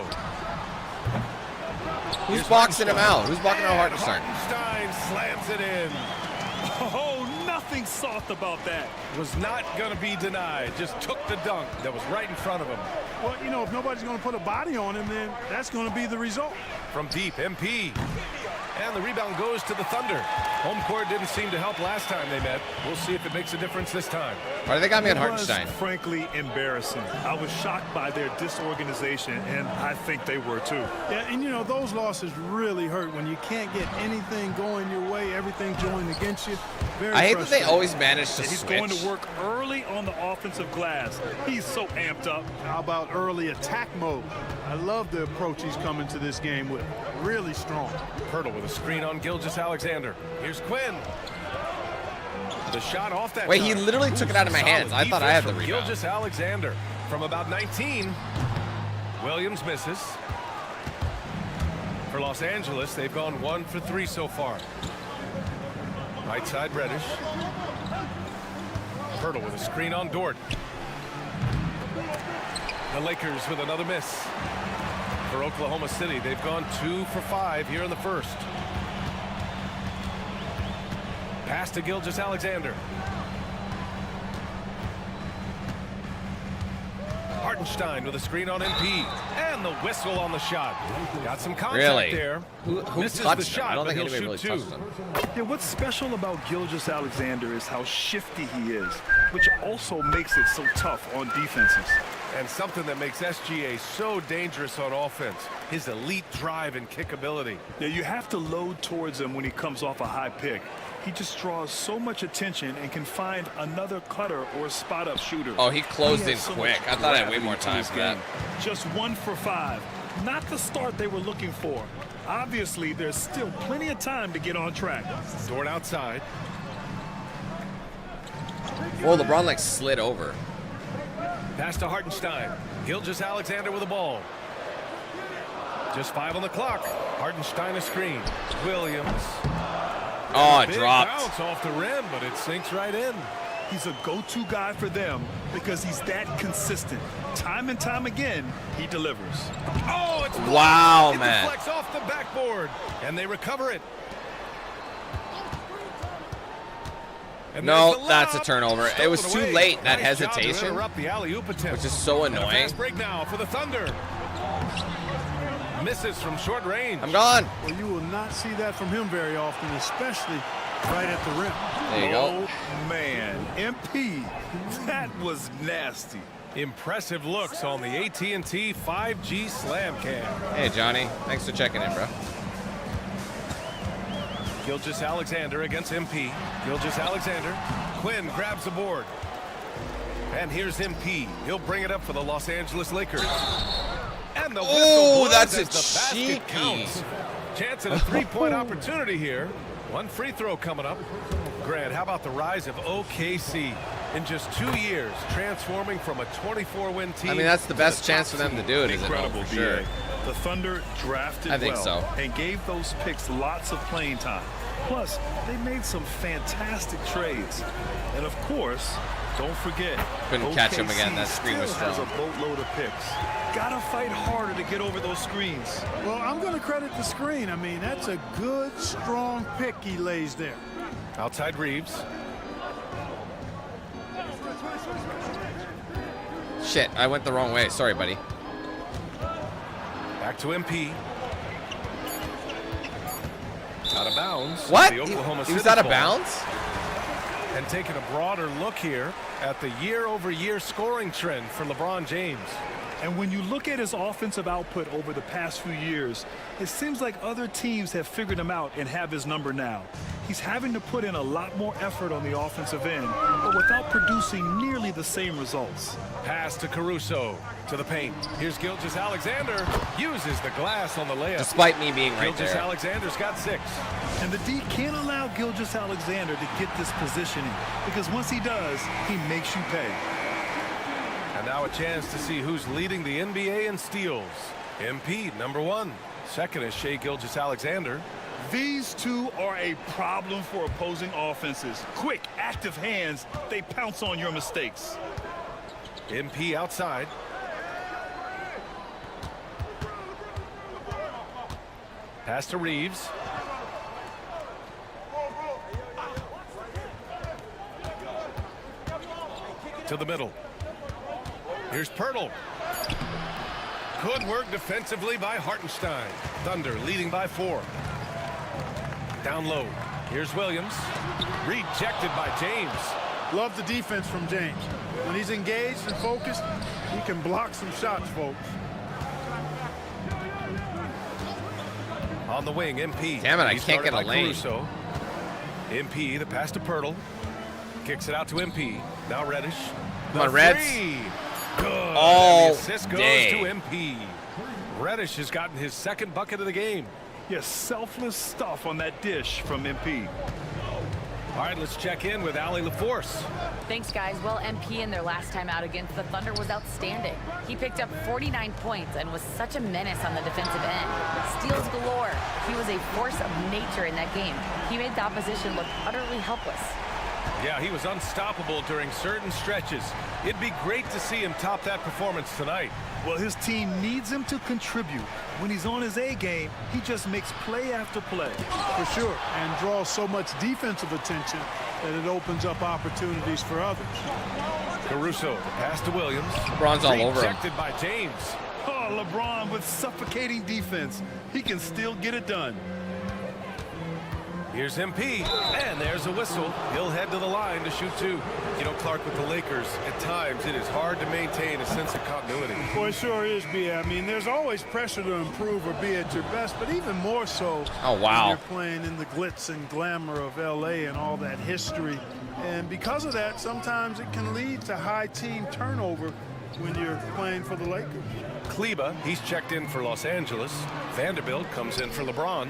Who's boxing him out? Who's blocking out Hartenstein? Hartenstein slams it in. Oh, nothing soft about that. Was not going to be denied. Just took the dunk that was right in front of him. Well, you know, if nobody's going to put a body on him, then that's going to be the result. From deep, MP. And the rebound goes to the Thunder. Home court didn't seem to help last time they met. We'll see if it makes a difference this time. Why do they got me on It Hartenstein? was frankly embarrassing. I was shocked by their disorganization, and I think they were too. Yeah, and you know, those losses really hurt when you can't get anything going your way, everything's going against you. Very I hate that they frustrating. always manage to He's switch. going to work early on the offensive glass. He's so amped up. How about early attack mode? I love the approach he's coming to this game with. Really strong. Poeltl with a screen on Gilgeous-Alexander. Here's Quinn. The shot off that Wait, he time. literally took it out of my hands. I thought I had the From rebound. Gilgeous-Alexander from about 19. Williams misses. For Los Angeles, they've gone 1 for 3 so far. Right side, Reddish. Hurdle with a screen on Dort. The Lakers with another miss. For Oklahoma City, they've gone 2 for 5 here in the first. Pass to Gilgeous-Alexander. Hartenstein with a screen on MP. And the whistle on the shot. Got some contact there. Who Misses touched the shot, him? I don't think but he'll anybody really shoot touched him. Yeah, what's special about Gilgeous-Alexander is how shifty he is, which also makes it so tough on defenses. And something that makes SGA so dangerous on offense, his elite drive and kickability. Yeah, you have to load towards him when he comes off a high pick. He just draws so much attention and can find another cutter or spot-up shooter. Oh, he closed in has so quick. much I thought I had way gravity more to time his for that. game. Just 1 for 5. Not the start they were looking for. Obviously, there's still plenty of time to get on track. Dort outside. Whoa, LeBron like slid over. Pass to Hartenstein. Gilgeous-Alexander with the ball. Just 5 on the clock. Hartenstein a screen. Williams. Oh, it Big dropped. bounce off the rim, but it sinks right in. He's a go-to guy for them because he's that consistent. Time and time again, he delivers. Oh, it's blocked. Wow, It man. deflects off the backboard, and they recover it. And there's No, the that's a lob. turnover. It was Stolen too away. late, that Nice job to hesitation, interrupt the alley-oop attempt. which is so And a annoying. fast break now for the Thunder. Misses from short range. I'm gone. Well, you will not see that from him very often, especially right at the rim. There you go. Oh, man. MP, that was nasty. Impressive looks on the AT&T 5G Slam Cam. Hey, Johnny. Thanks for checking in, bro. Gilgeous-Alexander against MP. Gilgeous-Alexander. Quinn grabs the board. And here's MP. He'll bring it up for the Los Angeles Lakers. And the whistle Oh, blows that's as a the basket cheeky. counts. Chance at a three-point opportunity here. 1 free throw coming up. Grant, how about the rise of OKC in just 2 years, transforming from a 24-win team? I mean, that's the to best top chance for them to team. do it, isn't it? Incredible, For sure. BA. The Thunder drafted I think well so. and gave those picks lots of playing time. Plus, they made some fantastic trades. And of course, don't forget, Couldn't catch him again. That screen was still has strong. a boatload of picks. Gotta fight harder to get over those screens. Well, I'm going to credit the screen. I mean, that's a good, strong pick he lays there. Outside Reeves. Shit, I went the wrong way. Sorry, buddy. Back to MP. Out of bounds. What? The Oklahoma He was City out of ball. bounds? And taking a broader look here at the year-over-year scoring trend for LeBron James. And when you look at his offensive output over the past few years, it seems like other teams have figured him out and have his number now. He's having to put in a lot more effort on the offensive end, but without producing nearly the same results. Pass to Caruso to the paint. Here's Gilgeous-Alexander. Uses the glass on the layup. Despite me being right there. Gilgeous-Alexander's got 6. And the D can't allow Gilgeous-Alexander to get this positioning, because once he does, he makes you pay. And now a chance to see who's leading the NBA in steals. MP, number 1. Second is Shai Gilgeous-Alexander. These two are a problem for opposing offenses. Quick, active hands, they pounce on your mistakes. MP outside. Pass to Reeves. To the middle. Here's Pirtle. Good work defensively by Hartenstein. Thunder leading by 4. Down low. Here's Williams. Rejected by James. Love the defense from James. When he's engaged and focused, he can block some shots, folks. On the wing, MP. Damn it, I He's can't guarded get a by lane. Caruso. MP, the pass to Pirtle. Kicks it out to MP. Now Reddish. Come on, The Reds. three. Good. All And the assist goes day. to MP. Reddish has gotten his 2nd bucket of the game. Yes, selfless stuff on that dish from MP. All right, let's check in with Allie LaForce. Thanks, guys. Well, MP in their last time out against the Thunder was outstanding. He picked up 49 points and was such a menace on the defensive end. Steals galore. He was a force of nature in that game. He made the opposition look utterly helpless. Yeah, he was unstoppable during certain stretches. It'd be great to see him top that performance tonight. Well, his team needs him to contribute. When he's on his A game, he just makes play after play. For sure, and draws so much defensive attention that it opens up opportunities for others. Caruso, pass to Williams. LeBron's all over him. Rejected by James. Oh, LeBron with suffocating defense. He can still get it done. Here's MP, and there's a whistle. He'll head to the line to shoot two. You know, Clark, with the Lakers, at times it is hard to maintain a sense of continuity. Well, it sure is, B. I mean, there's always pressure to improve or be at your best, but even more so oh, wow. when you're playing in the glitz and glamour of L.A. and all that history. And because of that, sometimes it can lead to high team turnover when you're playing for the Lakers. Kleba, he's checked in for Los Angeles. Vanderbilt comes in for LeBron.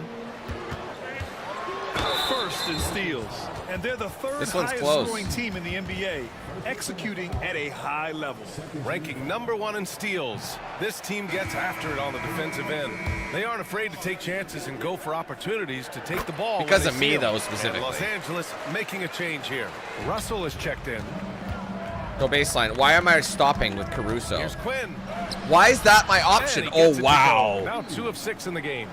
First in steals, and they're the third highest scoring team in the NBA, executing at a high level. Ranking #1 in steals, this team gets after it on the defensive end. They aren't afraid to take chances and go for opportunities to take the ball. Because of me, though, specifically. And Los Angeles making a change here. Russell is checked in. Go baseline. Why am I stopping with Caruso? Here's Quinn. Why is that my option? Oh, wow. Now 2 of 6 in the game.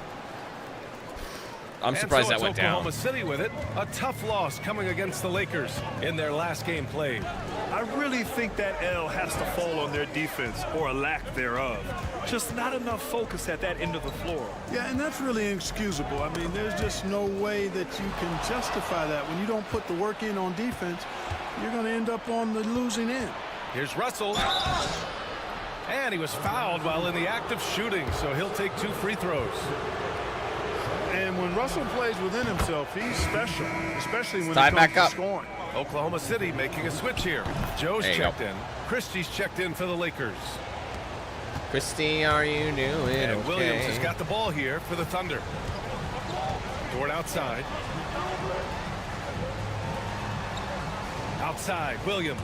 I'm surprised that went down. Oklahoma City with it. A tough loss coming against the Lakers in their last game played. I really think that L has to fall on their defense, or a lack thereof. Just not enough focus at that end of the floor. Yeah, and that's really inexcusable. I mean, there's just no way that you can justify that. When you don't put the work in on defense, you're going to end up on the losing end. Here's Russell. And he was fouled while in the act of shooting, so he'll take 2 free throws. And when Russell plays within himself, he's special, especially when Side it back comes up. to scoring. Oklahoma City making a switch here. Joe's checked in. Christie's checked in for the Lakers. Christie, are you doing and okay? Williams has got the ball here for the Thunder. Dort outside. Outside, Williams.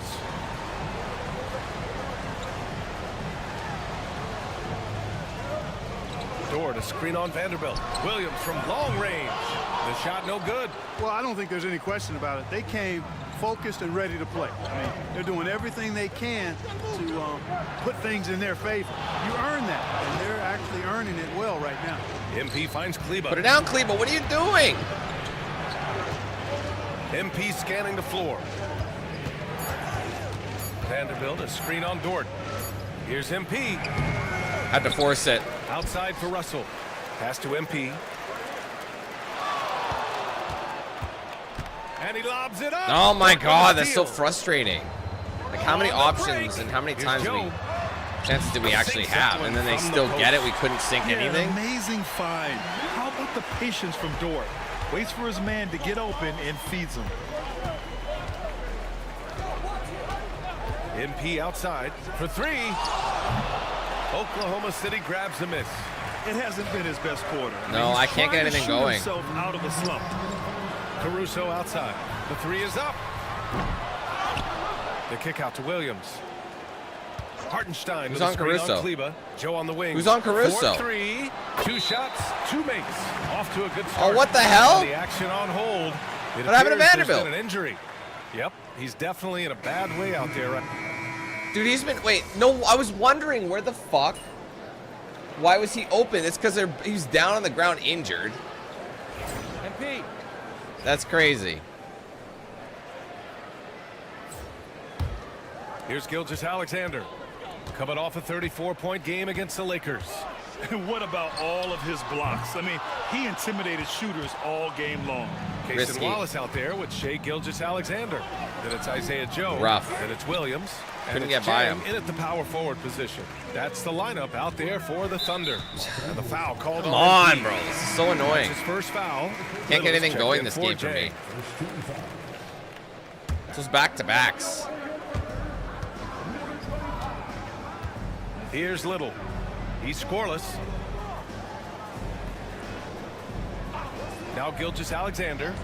Dort, a screen on Vanderbilt. Williams from long range. The shot no good. Well, I don't think there's any question about it. They came focused and ready to play. I mean, they're doing everything they can to put things in their favor. You earn that, and they're actually earning it well right now. MP finds Kleba. Put it down, Kleba. What are you doing? MP scanning the floor. Vanderbilt, a screen on Dort. Here's MP. Had to force it. Outside for Russell. Pass to MP. And he lobs it up. Oh my God, that's so frustrating. Like, how many options and how many chances did we actually have? And then they still get it. We couldn't sink anything. Amazing find. How about the patience from Dort? Waits for his man to get open and feeds him. MP outside for 3. Oklahoma City grabs a miss. It hasn't been his best quarter. No, I can't get anything going. Himself out of the slump. Caruso outside. The 3 is up. The kick out to Williams. Hartenstein Who's with a on screen Caruso? on Kleba. Joe on the wing. Who's on Caruso? 4-3. 2 shots, 2 makes. Off to a good start. Oh, what the hell? The action on hold. What happened to Vanderbilt? An injury. Yep, he's definitely in a bad way out there. Dude, he's been, wait, no, I was wondering where the fuck, why was he open? It's because he's down on the ground injured. MP. That's crazy. Here's Gilgeous-Alexander. Coming off a 34-point game against the Lakers. What about all of his blocks? I mean, he intimidated shooters all game long. Cason Wallace out there with Shai Gilgeous-Alexander. Then it's Isaiah Joe. Rough. Then it's Williams. Couldn't and get it's by Jam him. in at the power forward position. That's the lineup out there for the Thunder. And the foul called Come on. on, bro. This is so annoying. His first foul. Can't get anything Little's going checked this in game for me. This was back-to-backs. Here's Little. He's scoreless. Now Gilgeous-Alexander.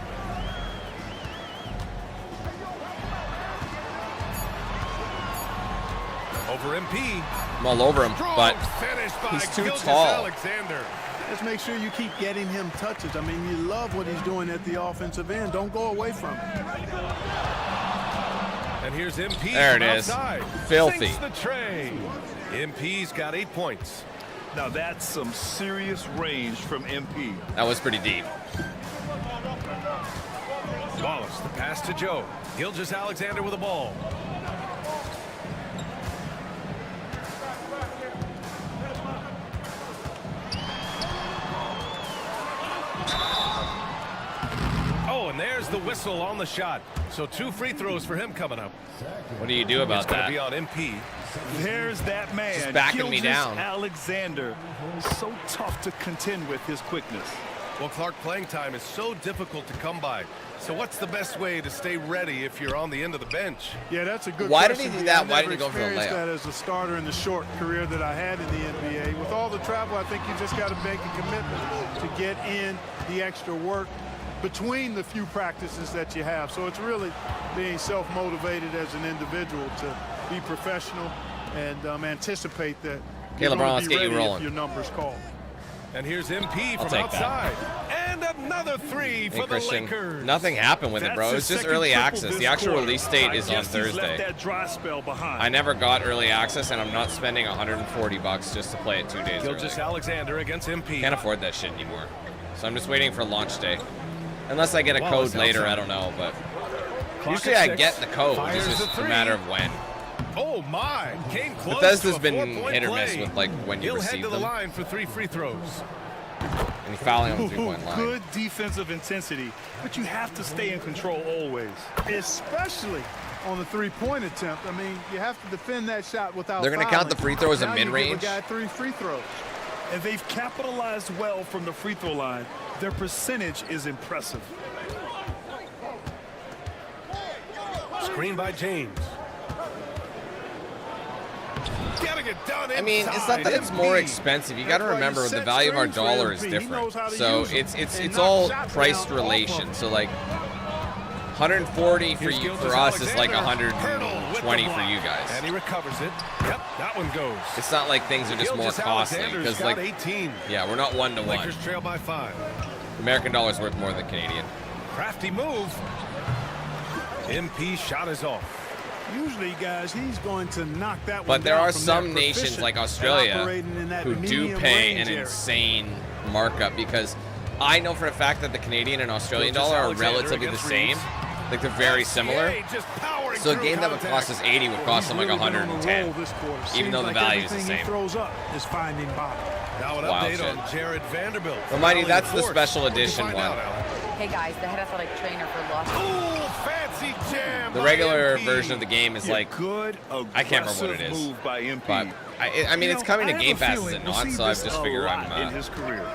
Over MP. I'm all over him, but he's too tall. Alexander. Just make sure you keep getting him touches. I mean, you love what he's doing at the offensive end. Don't go away from it. And here's MP. There it is. Outside. Filthy. Sinks the tray. MP's got 8 points. Now that's some serious range from MP. That was pretty deep. Wallace, the pass to Joe. Gilgeous-Alexander with the ball. Oh, and there's the whistle on the shot. So 2 free throws for him coming up. What do you do about It's going that? to be on MP. There's that man. Just backing me down. Alexander. So tough to contend with his quickness. Well, Clark, playing time is so difficult to come by. So what's the best way to stay ready if you're on the end of the bench? Yeah, that's a good Why did question. he do that? I Why did never he go for the experienced layup? that as a starter in the short career that I had in the NBA. With all the travel, I think you just got to make a commitment to get in the extra work between the few practices that you have. So it's really being self-motivated as an individual to be professional and anticipate that Okay, LeBron, let's get you rolling. if your number's called. And here's MP I'll from take that. outside. And another 3 for Hey, the Christian, Lakers. nothing happened with it, bro. It's just early access. The actual release date is on Left Thursday. that dry spell behind. I never got early access, and I'm not spending $140 just to play it 2 days early. Gilgeous-Alexander against MP. Can't afford that shit anymore. So I'm just waiting for launch day. Unless I get a Wallace code later, outside. I don't know, but Clock usually at I 6. get the code. Fires It's the just a 3. matter of when. Oh my! Came close. Bethesda's to a been 4-point hit or miss play. with like when you He'll head receive to the them. line for 3 free throws. And he's fouling on the 3-point line. Good defensive intensity, but you have to stay in control always. Especially on the three-point attempt. I mean, you have to defend that shot without They're gonna count the free throws as Now you give mid-range? a guy 3 free throws. And they've capitalized well from the free throw line. Their percentage is impressive. Screen by James. Getting it done I mean, it's not that it's more expensive. You got to remember the value of our dollar is different. So it's all price relation. So like 140 for us is like 120 for you guys. And he recovers it. Yep, that one goes. It's not like things are just more costly because like 18. yeah, we're not 1-to-1. Lakers trail by 5. American dollar's worth more than Canadian. Crafty move. MP shot is off. Usually, guys, he's going to knock that one But there down are from some there, nations proficient like at Australia operating in that who do medium pay range an area. insane markup because I know for a fact that the Canadian and Australian dollar are relatively the same. Like they're very similar. So a game that would cost us 80 would cost them like 110, even though the value is the same. He throws up is finding bottom. Now an Wild update shit. on Jared Vanderbilt. Remind you, that's the Force. special What'd you edition find one. out, Alan? Hey guys, the head athletic trainer for Los Ooh, fancy jam The by regular MP. version of the game is like Good, I can't remember what it is. move by MP. But I mean, it's coming to I have Game a Pass, is feeling it we'll not? see So I've this just a figured lot in I'm his career.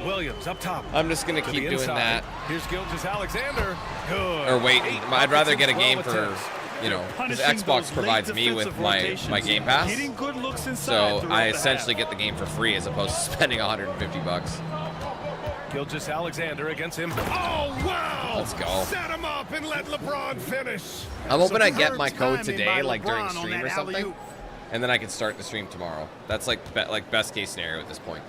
Williams up top. I'm just gonna To keep the doing inside. that. Here's Gilgeous-Alexander. Good. Or wait, 8 I'd rather buckets get a in game 12 for, attempts. you know, because Punishing Xbox those provides late me with defensive my rotations. Game Pass. Getting good looks inside So throughout I the essentially half. get the game for free as opposed to spending 150 bucks. Gilgeous-Alexander against him. Oh, wow! Let's go. Set him up and let LeBron finish. I'm hoping I get Superb my code timing today, by like during LeBron on stream that or something, alley-oop. and then I can start the stream tomorrow. That's like best case scenario at this point.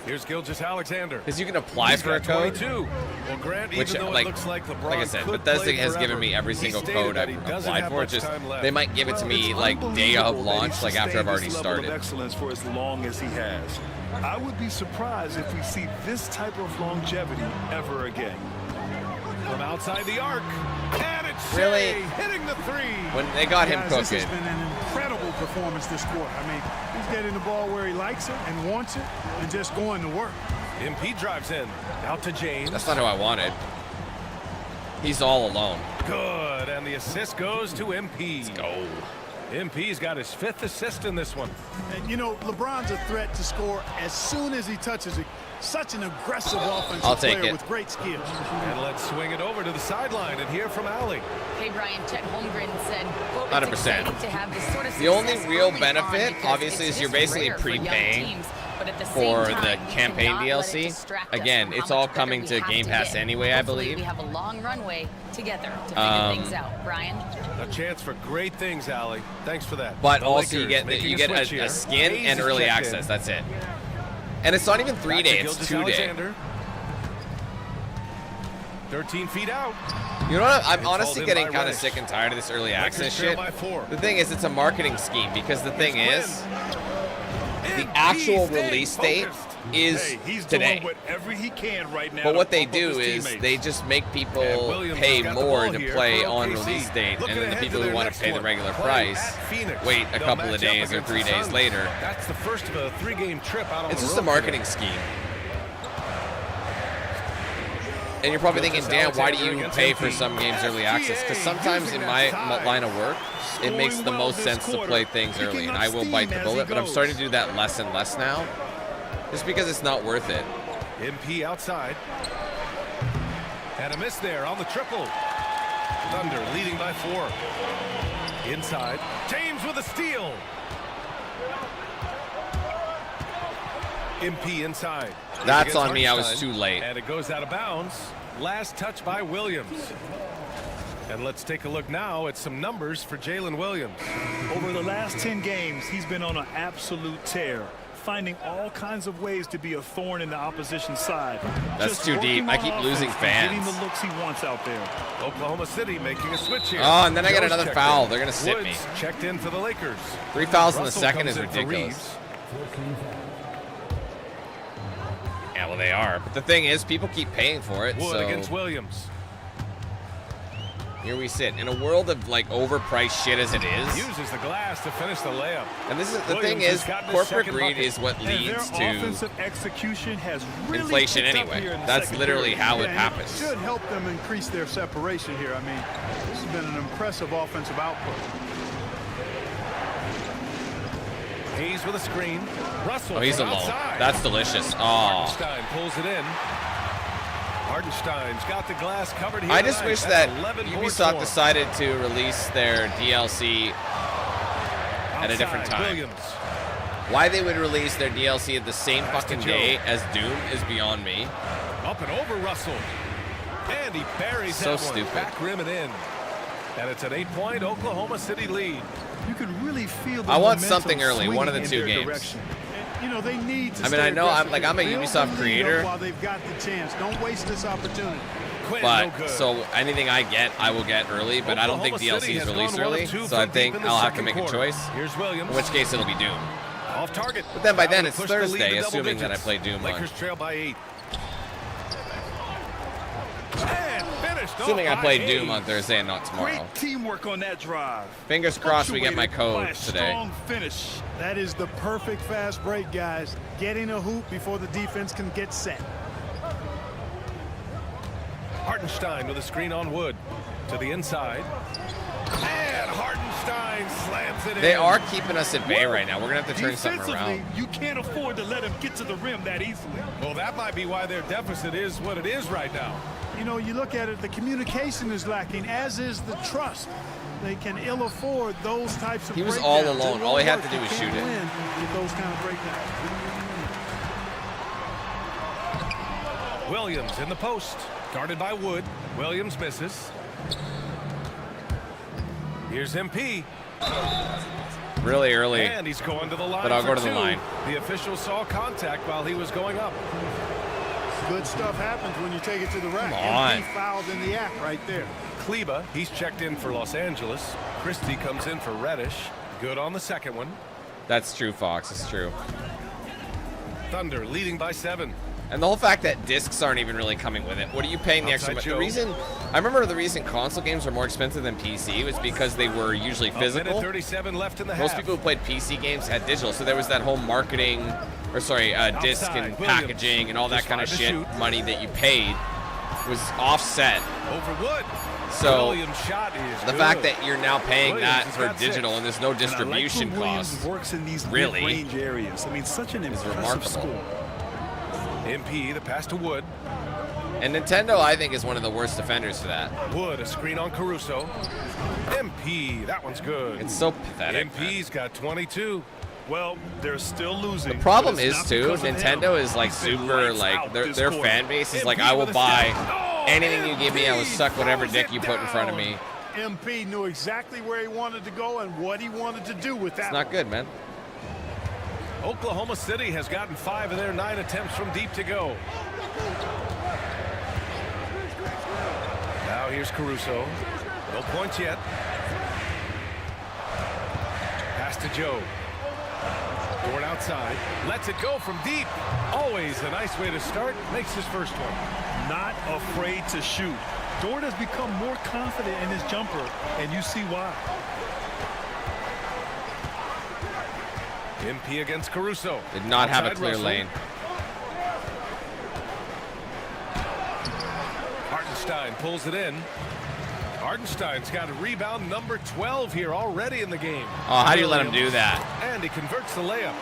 Here's Gilgeous-Alexander. Because you can apply He's for a got code, 22. Well, Grant, which even though like it looks like LeBron I said, could Bethesda play has given forever, me every he single stated code that I've he doesn't applied have for. much Just time left. they might give it to me It's like day of unbelievable that launch, he's like after I've sustained already this level of started. excellence for as long as he has. I would be surprised if we see this type of longevity ever again. From outside the arc. And it's Really? Shea hitting the 3. When they got him Guys, this cooking, has been an incredible performance this quarter. I mean, he's getting the ball where he likes it and wants it and just going to work. MP drives in. Out to James. that's not who I wanted. He's all alone. Good. And the assist goes to MP. Let's go. MP's got his 5th assist in this one. And, you know, LeBron's a threat to score as soon as he touches it. Such an aggressive offensive I'll take player it. with great skills. And let's swing it over to the sideline and hear from Allie. Hey Brian, Chet Holmgren said, quote, 100%. "It's exciting to have this sort of The only success real early on benefit, because obviously, it's is you're just basically rare for young prepaying teams but at the for same time, the we campaign cannot let it DLC. distract us Again, from how it's all much better coming we to have Game to Pass get. anyway, I Hopefully believe. we have a long runway together to figure things out. Brian? A chance for great things, Allie. Thanks for that. But The also you Lakers get making a switch here. skin Hayes and is early checked access. in. That's it. And it's not even 3 Back to day, it's Gilgeous 2 day. Alexander. 13 feet out. You know what? I'm It's honestly hauled in getting by kind of Reddish. sick and tired of this early Lakers access trail shit. by 4. The thing is, it's a marketing scheme because the thing Here's is, the actual release date is Hey, he's today. doing whatever he can right now. But to what they pump up do his is teammates. they just make And people Williams pay got the more ball to here play for on OKC. release date, Looking and then the ahead people to who their want next to pay the one. regular Playing price at Phoenix. wait a They'll couple of match up days or against 3 the days Suns. later. That's the first of a 3-game trip out on It's the just road a marketing today. scheme. And you're probably thinking, damn, why do you even pay for some games early access? Because sometimes in my line of work, it makes the most sense to play things early, and I will bite the bullet, but I'm starting to do that less and less now, just because it's not worth it. MP outside. And a miss there on the triple. Thunder leading by 4. Inside. James with a steal. MP inside. That's on me. I was too late. And it goes out of bounds. Last touch by Williams. And let's take a look now at some numbers for Jalen Williams. Over the last 10 games, he's been on an absolute tear, finding all kinds of ways to be a thorn in the opposition's side. That's Just too deep. working I on keep losing offense and fans. Getting the looks he wants out there. Oklahoma City making a switch here. Oh, and then I get Joe's another checked foul. in. They're going to sit Woods me. checked in for the Lakers. 3 fouls in the Russell second comes is in for ridiculous. Reeves. Yeah, well, they are. But the thing is, people keep paying for it, Wood so against Williams. here we sit. In a world of, like, overpriced shit as it is, Uses the glass to finish the layup. and this is the thing Williams is, has gotten his corporate second greed bucket. is what And their leads to offensive execution has really inflation picked up anyway. here in the That's second literally period. how it Yeah, and happens. Should help them increase their separation here. I mean, this has been an impressive offensive output. Hayes with a screen. Russell Oh, he's from alone. outside. That's delicious. Oh, Hartenstein pulls it in. Hartenstein's got the glass covered here. I just tonight. wish That's that 11 boards Ubisoft for him. decided to release their DLC at a different Outside, time. Williams. Why they would release their DLC at the same Pass to fucking Joe. day as Doom is beyond me. Up and over Russell. And he buries So that one. stupid. Back rim and in. And it's an 8-point Oklahoma City lead. You can really feel the I want momentum something early, one of the swinging 2 in their games. direction. And, you know, they need to I mean, stay I know I'm aggressive. a Build Ubisoft the lead up creator, while they've got the chance. Don't waste this opportunity. Quinn, but no good. so anything I get, I will get early. But I don't think Oklahoma City DLC is has released gone 1 early, of 2 so I from think deep in the I'll have to second make a quarter. choice. Here's Williams. In which case, it'll be Doom. Off target. But then by then, That it's would push the lead Thursday, to double assuming that I digits. play Doom on. Lakers trail by 8. And finished Assuming I off play by Doom Hayes. on Thursday and not tomorrow. Great teamwork on that drive. Fingers crossed we get my Punctuated by code a today. Strong finish. That is the perfect fast break, guys. Getting a hoop before the defense can get set. Hartenstein with a screen on Wood. To the inside. And Hartenstein slams it in. They are keeping us at bay right now. We're going to have to turn something Defensively, around. you can't afford to let him get to the rim that easily. Well, that might be why their deficit is what it is right now. You know, you look at it, the communication is lacking, as is the trust. They can ill afford those types of He was breakdowns. all alone. It All he had won't to do work. was You can't shoot it. win with those kind of breakdowns. Williams in the post. Guarded by Wood. Williams misses. Here's MP. Really early. And he's going to the line. But I'll for go to the 2. line. The official saw contact while he was going up. Good stuff happens when you take it to the rack. Come on. And he fouled in the act right there. Kleba, he's checked in for Los Angeles. Christie comes in for Reddish. Good on the second one. That's true, Fox. It's true. Thunder leading by 7. And the whole fact that discs aren't even really coming with it. What are you paying the extra? Outside The Joe. reason I remember the reason console games were more expensive than PC was because they were usually A minute physical. 37 left in the Most half. people who played PC games had digital, so there was that whole marketing, or sorry, disc Outside, and Williams. packaging and all that Just kind of 5 to shit shoot. money that you paid was offset. Over Wood. So Williams' shot is the good. fact that you're now paying Williams that has for got digital 6. and there's no And I like distribution when Williams costs, works in these really, mid-range areas. I mean, such an impressive remarkable. score. MP, the pass to Wood. And Nintendo, I think, is one of the worst defenders for that. Wood, a screen on Caruso. MP, that one's good. It's so pathetic. MP's got 22. Well, they're still losing. The problem is too, Nintendo is like super like their fan base is like, I will buy anything you give me. I will suck whatever dick you put in front of me. MP knew exactly where he wanted to go and what he wanted to do with that. It's not good, man. Oklahoma City has gotten 5 of their 9 attempts from deep to go. Now here's Caruso. No points yet. Pass to Joe. Dort outside. Lets it go from deep. Always a nice way to start. Makes his first one. Not afraid to shoot. Dort has become more confident in his jumper, and you see why. MP against Caruso. Did not have a Outside clear Russell. lane. Hartenstein pulls it in. Hartenstein's got a rebound number 12 here already in the game. Oh, how do you let him do that? And he converts the layup.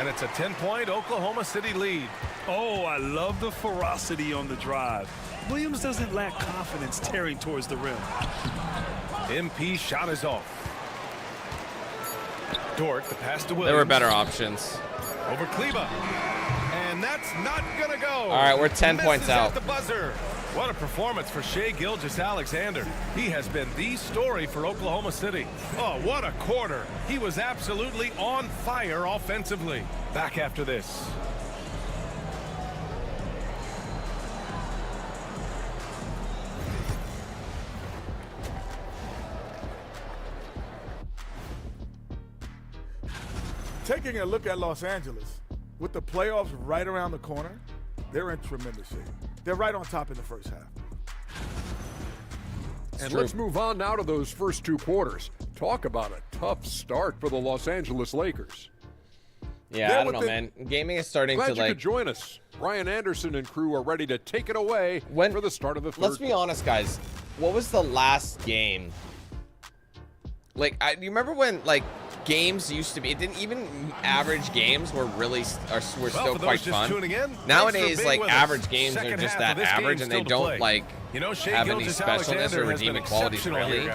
And it's a 10-point Oklahoma City lead. Oh, I love the ferocity on the drive. Williams doesn't lack confidence tearing towards the rim. MP shot is off. Dort, the pass to Williams. There were better options. Over Kleba. And that's not going to go. All right, we're 10 points out. At the buzzer. What a performance for Shai Gilgeous-Alexander. He has been the story for Oklahoma City. Oh, what a quarter. He was absolutely on fire offensively. Back after this. Taking a look at Los Angeles, with the playoffs right around the corner, they're in tremendous shape. They're right on top in the first half. And let's move on now to those first 2 quarters. Talk about a tough start for the Los Angeles Lakers. Yeah, I don't know, man. Gaming is starting Glad to you like. could join us. Brian Anderson and crew are ready to take it away for the start of the third. Let's be honest, guys. What was the last game? Like, you remember when like games used to be? It didn't even average games were really were still quite fun. Nowadays, like average games are just that average, and they don't like have any specialness or redeeming qualities really.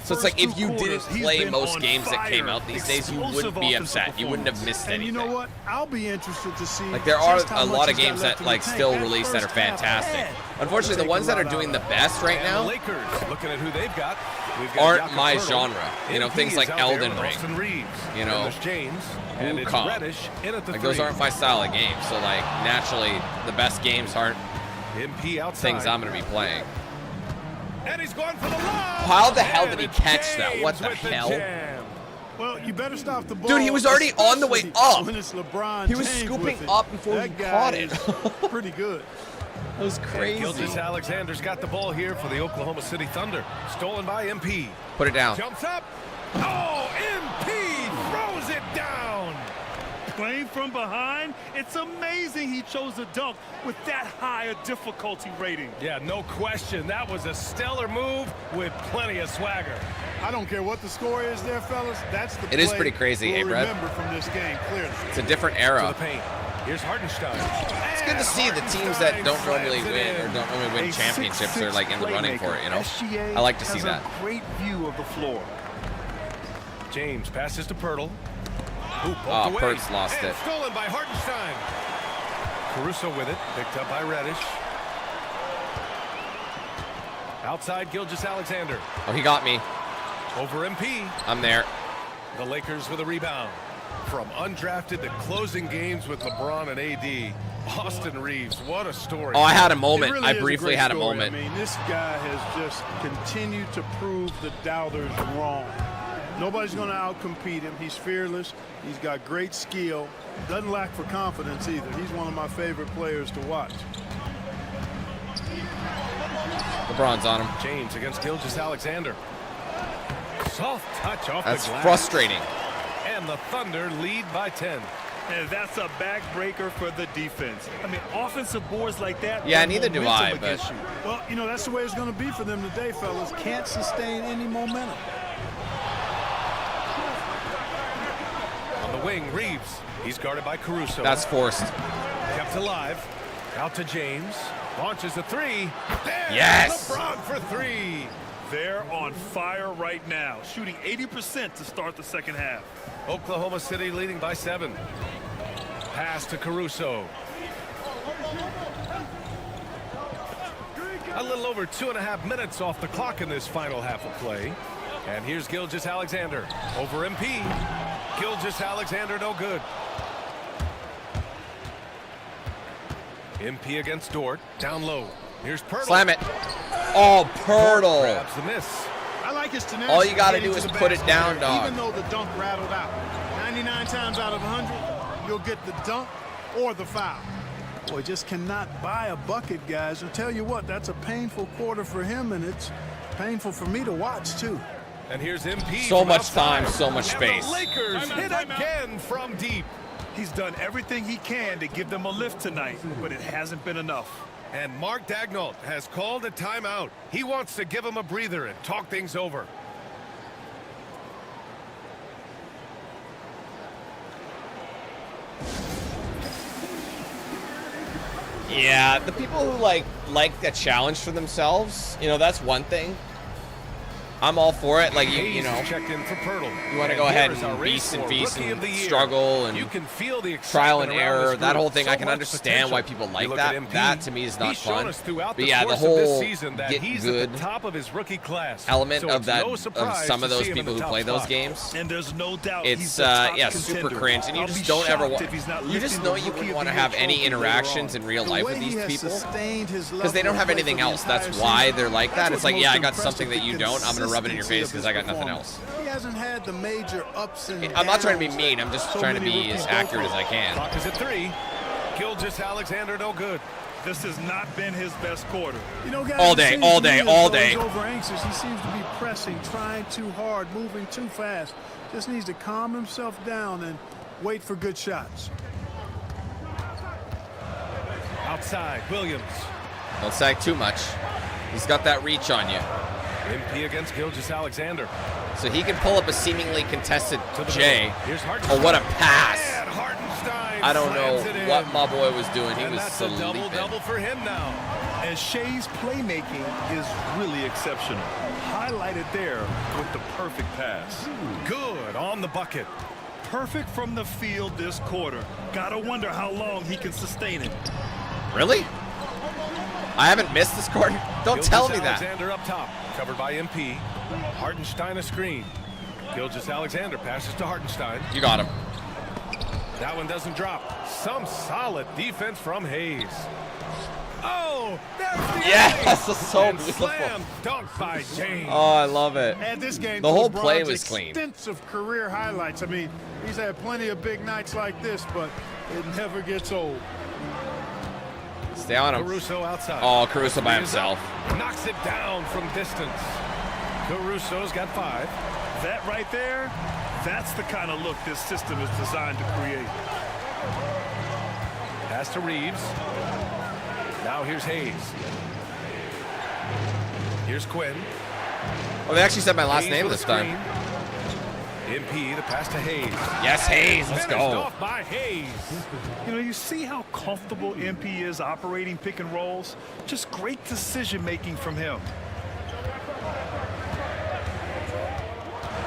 So it's like if you didn't play most games that came out these days, you wouldn't be upset. You wouldn't have missed anything. And you know what? I'll be interested to see. Like there are a lot of games that like still release that are fantastic. Unfortunately, the ones that are doing the best right now Lakers looking at who they've got. Aren't my genre. You know, things like Elden Ring. You know, James and it's Wukong. Reddish in at the Like those aren't my style of games. So like naturally, the best games aren't things I'm going to be playing. And he's going for the lob. How the hell did he catch that? What the hell? Well, you better stop the ball. Dude, he was already on the way up. When it's LeBron He was James scooping with it. up before that he guy caught it. is pretty good. That was crazy. Gilgeous-Alexander's got the ball here for the Oklahoma City Thunder. Stolen by MP. Put it down. Jumps up. Oh, MP throws it down. Playing from behind, it's amazing he chose a dunk with that high a difficulty rating. Yeah, no question. That was a stellar move with plenty of swagger. I don't care what the score is there, fellas. That's the It is play pretty crazy, we'll Brett. remember from this game clearly. It's a different era. To the paint. Here's Hartenstein. It's good to see the teams that don't normally win or don't normally win championships are like in the running for it, you know? SGA I like to see has that. a great view of the floor. James passes to Pirtle. Oh, Pert's lost and it. Stolen by Hartenstein. Caruso with it. Picked up by Reddish. Outside Gilgeous-Alexander. Oh, he got me. Over MP. I'm there. The Lakers with a rebound. From undrafted to closing games with LeBron and AD. Austin Reeves, what a story. Oh, I had a moment. It really I is a briefly great had a story. moment. I mean, this guy has just continued to prove the doubters wrong. Nobody's going to outcompete him. He's fearless. He's got great skill. Doesn't lack for confidence either. He's one of my favorite players to watch. LeBron's on him. James against Gilgeous-Alexander. Soft touch off That's the glass. frustrating. And the Thunder lead by 10. And that's a backbreaker for the defense. I mean, offensive boards like that. Yeah, put neither do momentum I, but- against you. Well, you know, that's the way it's going to be for them today, fellas. Can't sustain any momentum. On the wing, Reeves. He's guarded by Caruso. That's forced. Kept alive. Out to James. Launches a three. There, Yes! LeBron for three. They're on fire right now, shooting 80% to start the second half. Oklahoma City leading by 7. Pass to Caruso. A little over 2.5 minutes off the clock in this final half of play. And here's Gilgeous-Alexander over MP. Gilgeous-Alexander no good. MP against Dort. Down low. Here's Pirtle. Slam it. Oh, Pirtle. Grabs the miss. I like his tenacity. All you got to do is put it down, dog. Even though the dunk rattled out. 99 times out of 100, you'll get the dunk or the foul. Boy, just cannot buy a bucket, guys. I'll tell you what, that's a painful quarter for him, and it's painful for me to watch, too. And here's MP. So much time, so much space. The Lakers hit again from deep. He's done everything he can to give them a lift tonight, but it hasn't been enough. And Mark Daigneault has called a timeout. He wants to give him a breather and talk things over. Yeah, the people who like a challenge for themselves, you know, that's one thing. I'm all for it. Like, you know, checked in for Pirtle. You want to go ahead and feast and struggle and you can feel the trial and error. That whole thing, I can understand why people like that. That to me is not fun. But yeah, the whole get good element of that, of some of those people who play those games. And there's no doubt it's yeah, super cringe. And you just don't ever want. You just know you wouldn't want to have any interactions in real life with these people because they don't have anything else. That's why they're like that. It's like, yeah, I got something that you don't. I'm gonna rub it in your face because I got nothing else. He hasn't had the major ups and I'm not trying to be mean. I'm just trying to be as accurate as I can. Clock is at 3. Gilgeous-Alexander no good. This has not been his best quarter. You know, guys, all day. He's over anxious. He seems to be pressing, trying too hard, moving too fast. Just needs to calm himself down and wait for good shots. Outside, Williams. Don't sag too much. He's got that reach on you. MP against Gilgeous-Alexander. So he can pull up a seemingly contested J. Oh, what a pass. I don't know what my boy was doing. He was sleeping. Double for him now. And Shea's playmaking is really exceptional. Highlighted there with the perfect pass. Good on the bucket. Perfect from the field this quarter. Gotta wonder how long he can sustain it. Really? I haven't missed this quarter. Don't tell me that. Gilgeous-Alexander up top, covered by MP. Hartenstein a screen. Gilgeous-Alexander passes to Hartenstein. You got him. That one doesn't drop. Some solid defense from Hayes. Oh, there's the yes, that's so beautiful. Slam dunk by James. Oh, I love it. And this game, the whole play was clean. Extensive career highlights. I mean, he's had plenty of big nights like this, but it never gets old. Stay on him. Caruso outside. Oh, Caruso by himself. Knocks it down from distance. Caruso's got 5. That right there, that's the kind of look this system is designed to create. Pass to Reeves. Now here's Hayes. Here's Quinn. Oh, they actually said my last name this time. MP, the pass to Hayes. Yes, Hayes, let's go. Off by Hayes. You know, you see how comfortable MP is operating pick and rolls? Just great decision-making from him.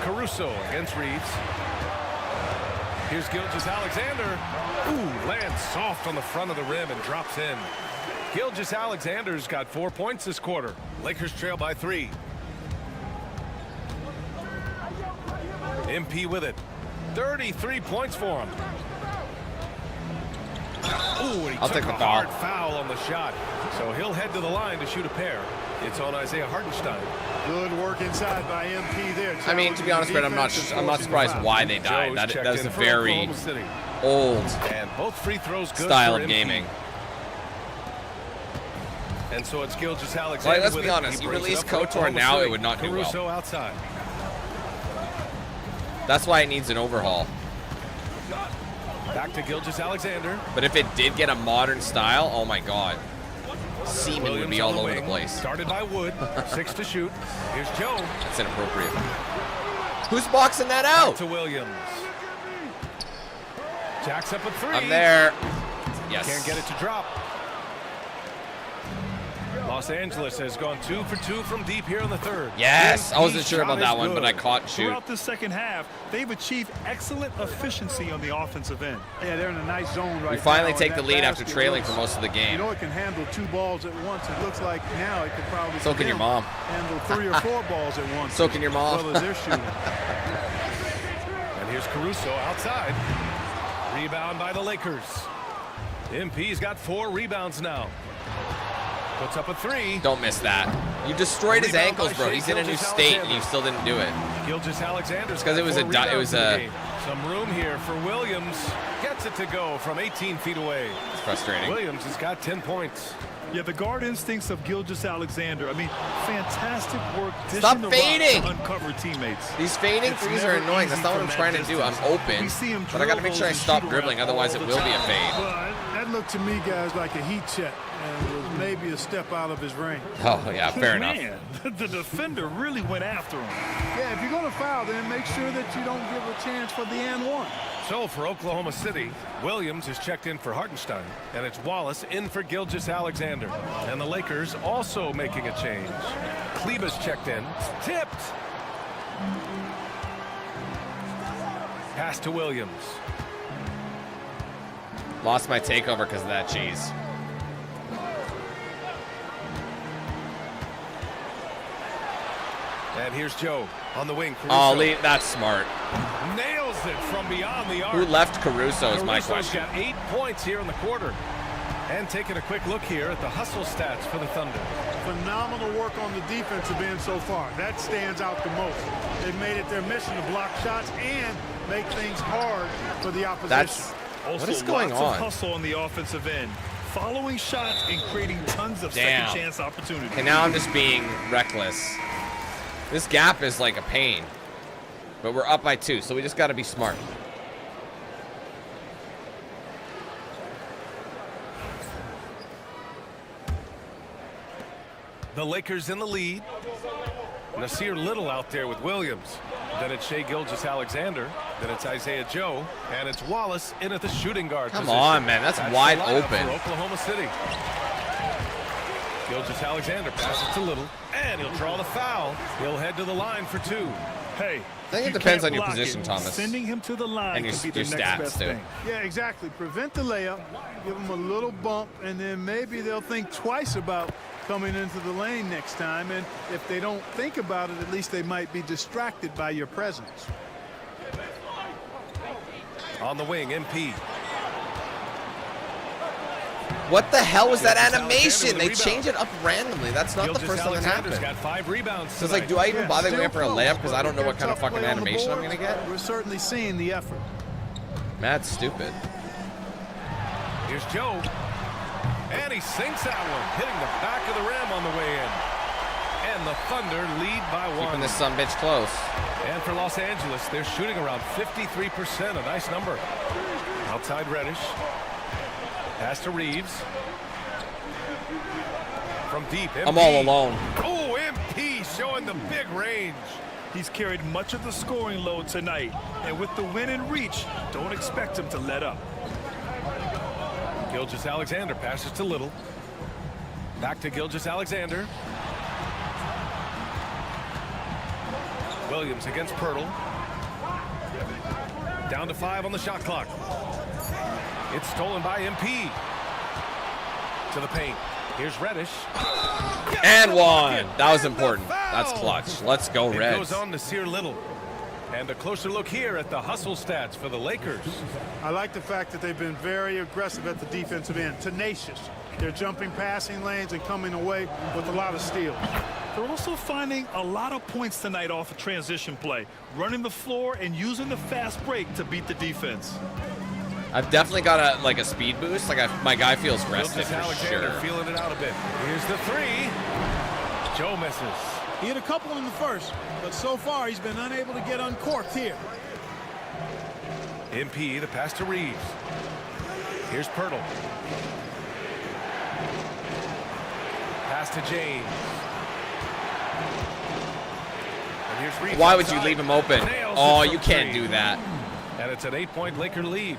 Caruso against Reeves. Here's Gilgeous-Alexander. Ooh, lands soft on the front of the rim and drops in. Gilgeous-Alexander's got 4 points this quarter. Lakers trail by 3. MP with it. 33 points for him. Ooh, and he took a hard foul on the shot. So he'll head to the line to shoot a pair. It's on Isaiah Hartenstein. Good work inside by MP there. I mean, to be honest, Brett, I'm not surprised why they died. That is a very old and both free throws good style of gaming. And so it's Gilgeous-Alexander. Like, let's be honest. You release KOTOR now, it would not do well. Caruso outside. That's why it needs an overhaul. Back to Gilgeous-Alexander. But if it did get a modern style, oh my God. Seaman would be all over the place. Started by Wood. 6 to shoot. Here's Joe. That's inappropriate. Who's boxing that out? Back to Williams. Jacks up a 3. I'm there. Yes. Can't get it to drop. Los Angeles has gone 2 for 2 from deep here in the third. Yes, I wasn't sure Shot about that is one, but good. I caught and shoot. Throughout the second half, they've achieved excellent efficiency on the offensive end. Yeah, they're in a nice zone right now. We finally and take that the lead after basket trailing looks- for most of the game. You know, it can handle 2 balls at once. It looks like now it could probably So can your mom. handle 3 or 4 balls at once. So can your mom. As well as they're shooting. And here's Caruso outside. Rebound by the Lakers. MP's got 4 rebounds now. Puts up a 3. Don't miss that. You destroyed his Rebound ankles, by bro. Shai He's in a new Gilgeous-Alexander. state, and you still didn't do it. Gilgeous-Alexander's Because it was got 4 rebounds in the a. game. Some room here for Williams. Gets it to go from 18 feet away. It's frustrating. Williams has got 10 points. Yeah, the guard instincts of Gilgeous-Alexander. I mean, fantastic work. Stop dishing the rock fading. to uncover teammates. These fading It's threes are never annoying. That's easy not what from I'm trying to that do. I'm distance. open, We see him but I got to make drill sure I those and stop shoot dribbling. around Otherwise, all it the will be a time. fade. Well, that looked to me, guys, like a heat check and was maybe a step out of his range. Oh, yeah, fair enough. Man, the defender really went after him. Yeah, if you're going to foul, then make sure that you don't give a chance for the and one. So for Oklahoma City, Williams is checked in for Hartenstein, and it's Wallace in for Gilgeous-Alexander. And the Lakers also making a change. Kleba's checked in. Tipped. Pass to Williams. Lost my takeover because of that cheese. And here's Joe on the wing. Caruso. Oh, Lee, that's smart. Nails it from beyond the arc. Who left Caruso is my Caruso's question. got 8 points here in the quarter. And taking a quick look here at the hustle stats for the Thunder. Phenomenal work on the defensive end so far. That stands out the most. They've made it their mission to block shots and make things hard for the opposition. That's Also, what is going lots on? of hustle on the offensive end. Following shots and creating tons of Damn. second chance opportunities. Okay, now I'm just being reckless. This gap is like a pain. But we're up by 2, so we just got to be smart. The Lakers in the lead. Nasir Little out there with Williams. Then it's Shai Gilgeous-Alexander. Then it's Isaiah Joe. And it's Wallace in at the shooting guard Come position. on, man. That's the wide lineup open. for Oklahoma City. Gilgeous-Alexander passes to Little. And he'll draw the foul. He'll head to the line for 2. Hey, I think it you depends can't on your block position, it. Thomas. Sending him to the line And your could be the next stats, best too. thing. Yeah, exactly. Prevent the layup, give them a little bump, and then maybe they'll think twice about coming into the lane next time. And if they don't think about it, at least they might be distracted by your presence. On the wing, MP. What the hell was that Gilgeous-Alexander animation? with a They rebound. change it up randomly. That's not the first time that Gilgeous-Alexander's happened. got 5 rebounds So it's like, tonight. do I even bother going for a layup because I don't know what kind of Tough fucking play on the animation I'm boards, going to get? but we're certainly seeing the effort. Mad stupid. Here's Joe. And he sinks that one, hitting the back of the rim on the way in. And the Thunder lead by 1. Keeping this sumbitch close. And for Los Angeles, they're shooting around 53%, a nice number. Outside Reddish. Pass to Reeves. From deep, MP. I'm all alone. Oh, MP showing the big range. He's carried much of the scoring load tonight, and with the win in reach, don't expect him to let up. Gilgeous-Alexander passes to Little. Back to Gilgeous-Alexander. Williams against Pirtle. Down to 5 on the shot clock. It's stolen by MP. To the paint. Here's Reddish. And 1. That was important. That's clutch. Let's go, It Reds. goes on to Nasir Little. And a closer look here at the hustle stats for the Lakers. I like the fact that they've been very aggressive at the defensive end, tenacious. They're jumping passing lanes and coming away with a lot of steals. They're also finding a lot of points tonight off of transition play, running the floor and using the fast break to beat the defense. I've definitely got a speed boost. My guy feels rested for Alexander sure. feeling it out a bit. Here's the 3. Joe misses. He hit a couple in the first, but so far he's been unable to get uncorked here. MP, the pass to Reeves. Here's Pirtle. Pass to James. And here's Reeves. Why would you outside. leave him open? Nails Oh, it from you can't 3. do that. And it's an 8-point Laker lead.